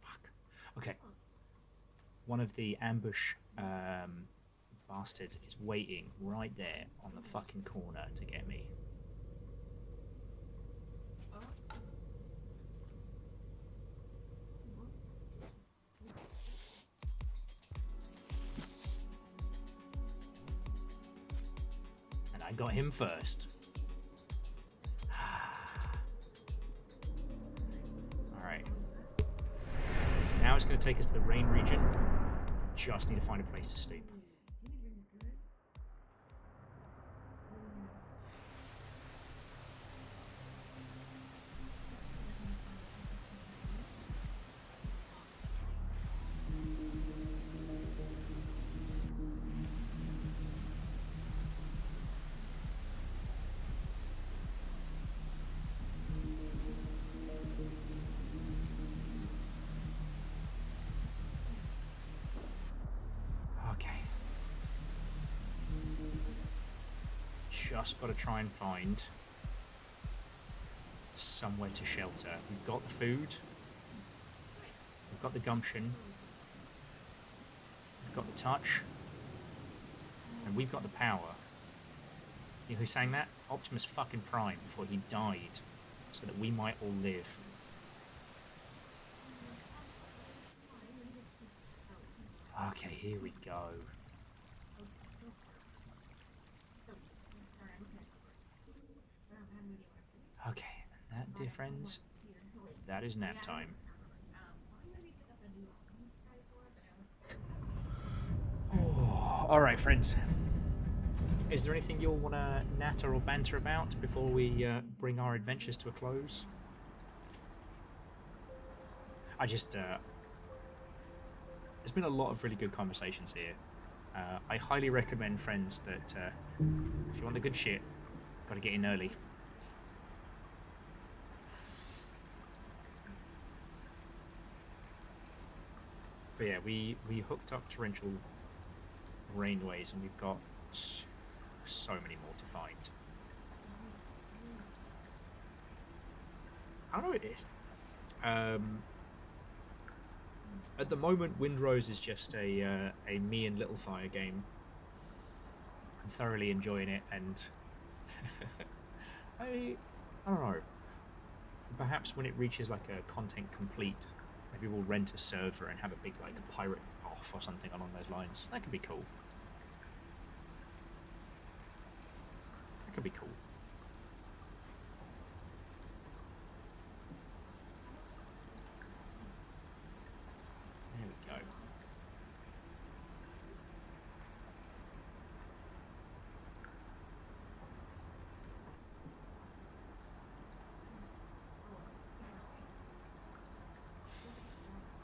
[SPEAKER 2] Fuck. Okay. One of the ambush bastards is waiting right there on the fucking corner to get me. And I got him first. Alright. Now it's going to take us to the rain region. Just need to find a place to sleep. Just got to try and find somewhere to shelter. We've got the food, we've got the gumption, we've got the touch, and we've got the power. You know who sang that? Optimus fucking Prime before he died, so that we might all live. Okay, here we go. Okay, and that, dear friends, that is nap time. Oh, alright, friends. Is there anything you'll want to natter or banter about before we bring our adventures to a close? There's been a lot of really good conversations here. I highly recommend, friends, that if you want the good shit, gotta get in early. But yeah, we hooked up torrential rainways, and we've got so many more to find. I don't know what it is. At the moment, Windrose is just a me and Littlefire game. I'm thoroughly enjoying it, and I don't know. Perhaps when it reaches like a content complete, maybe we'll rent a server and have a big like pirate off or something along those lines. That could be cool. That could be cool. There we go.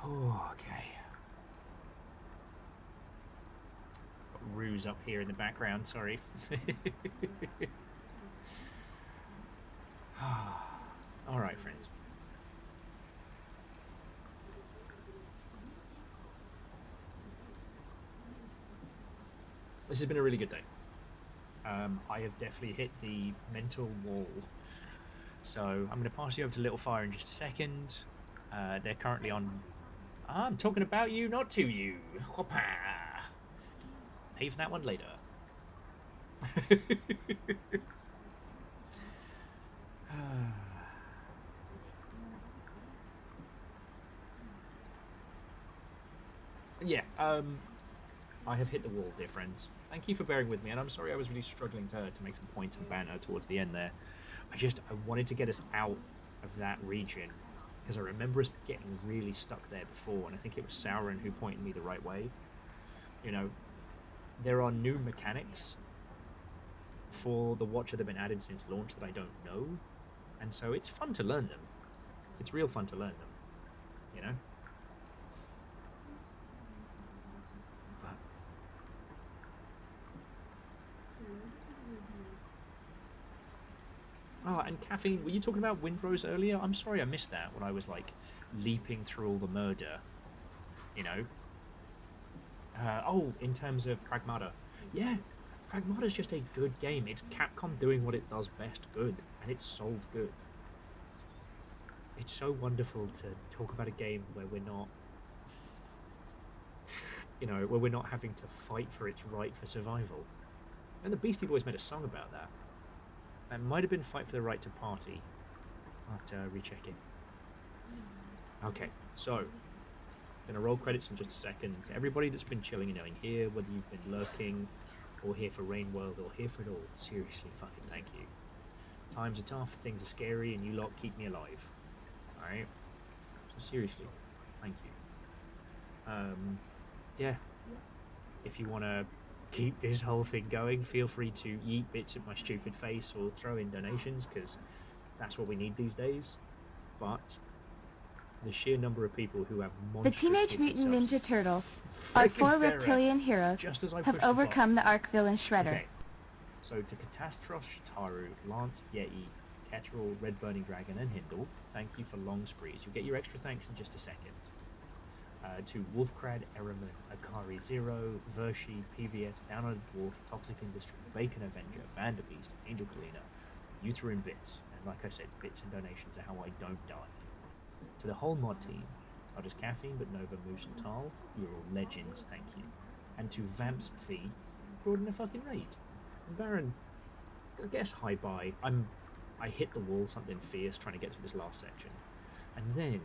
[SPEAKER 2] Oh, okay. Got Ruse up here in the background, sorry. Alright, friends. This has been a really good day. I have definitely hit the mental wall. So I'm going to pass you over to Little Fire in just a second. They're currently on... I'm talking about you, not to you. Hoppa. Pay for that one later. Yeah, I have hit the wall, dear friends. Thank you for bearing with me, and I'm sorry I was really struggling to make some points and banter towards the end there. I wanted to get us out of that region, because I remember us getting really stuck there before, and I think it was Sauron who pointed me the right way. You know, there are new mechanics for the Watcher that have been added since launch that I don't know, and so it's fun to learn them. It's real fun to learn them, you know? Oh, and Caffeine, were you talking about Windrose earlier? I'm sorry I missed that when I was, like, leaping through all the murder, you know? Oh, in terms of Pragmata. Yeah, Pragmata's just a good game. It's Capcom doing what it does best good, and it's sold good. It's so wonderful to talk about a game where we're not, you know, where we're not having to fight for its right for survival. And the Beastie Boys made a song about that. That might have been Fight for the Right to Party. I'll have to recheck it. Okay, so gonna roll credits in just a second. To everybody that's been chilling and knowing here, whether you've been lurking, or here for Rain World, or here for it all, seriously fucking thank you. Times are tough, things are scary, and you lot keep me alive. Alright? So seriously, thank you. Yeah. If you wanna keep this whole thing going, feel free to yeet bits at my stupid face or throw in donations, because that's what we need these days. But the sheer number of people who have
[SPEAKER 7] The Teenage Mutant Ninja Turtles, our four
[SPEAKER 2] Freaking terror,
[SPEAKER 7] reptilian heroes,
[SPEAKER 2] just as I
[SPEAKER 7] have
[SPEAKER 2] pushed the
[SPEAKER 7] overcome the arc villain Shredder.
[SPEAKER 2] Okay. So to Catastros, Shitaru, Lance, Yeti, Ketterall, Red Burning Dragon, and Hindle, thank you for long sprees. You'll get your extra thanks in just a second. To Wolfcrad, Eraman, Akari Zero, Vershi, PVS, Down on the Dwarf, Toxic Industry, Bacon Avenger, Vanderbeast, Angel Kalina, you threw in bits, and like I said, bits and donations are how I don't die. To the whole mod team, not just Caffeine, but Nova, Moose, and Tal, you're all legends, thank you. And to Vamps Fee, brought in a fucking raid. And Baron, I guess hi bye. I hit the wall, something fierce, trying to get through this last section. And then,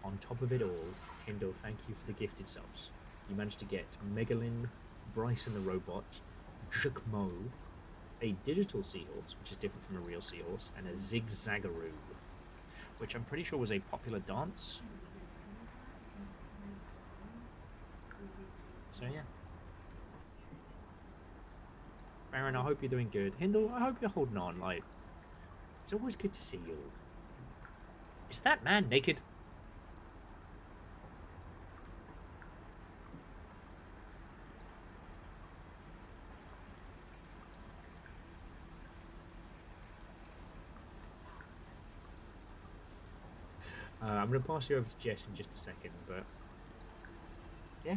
[SPEAKER 2] on top of it all, Hindle, thank you for the gifted subs. You managed to get Megalyn, Bryson the Robot, Jukmo, a digital seahorse, which is different from a real seahorse, and a Zigzagaroo, which I'm pretty sure was a popular dance. So yeah. Baron, I hope you're doing good. Hindle, I hope you're holding on. Like, it's always good to see you all. Is that man naked? I'm going to pass you over to Jess in just a second, but yeah,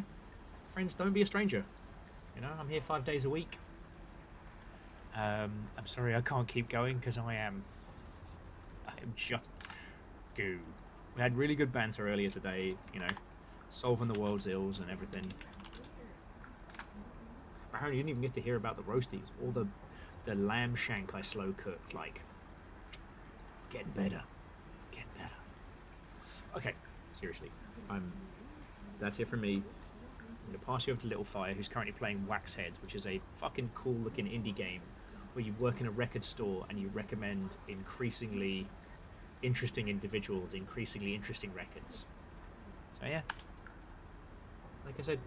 [SPEAKER 2] friends, don't be a stranger. You know, I'm here 5 days a week. I'm sorry I can't keep going because I am just goo. We had really good banter earlier today, you know, solving the world's ills and everything. Baron, you didn't even get to hear about the roasties or the lamb shank I slow cooked. Like, getting better. Okay, seriously, that's it from me. I'm going to pass you over to Little Fire, who's currently playing Wax Heads, which is a fucking cool-looking indie game where you work in a record store and you recommend increasingly interesting individuals, increasingly interesting records. So yeah, like I said,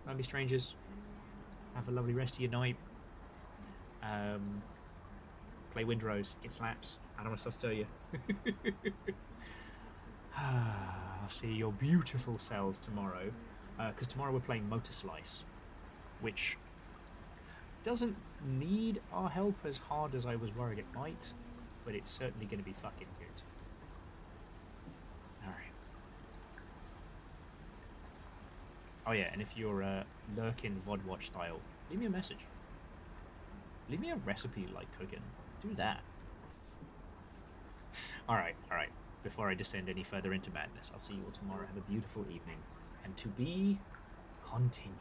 [SPEAKER 2] don't be strangers. Have a lovely rest of your night. Play Windrose. It slaps. I don't know what else to tell you. I'll see your beautiful selves tomorrow, because tomorrow we're playing Motor Slice, which doesn't need our help as hard as I was worried it might, but it's certainly going to be fucking good. Alright. Oh yeah, and if you're lurking VOD watch style, leave me a message. Leave me a recipe you like cooking. Do that. Alright. Before I descend any further into madness, I'll see you all tomorrow. Have a beautiful evening. And to be continued.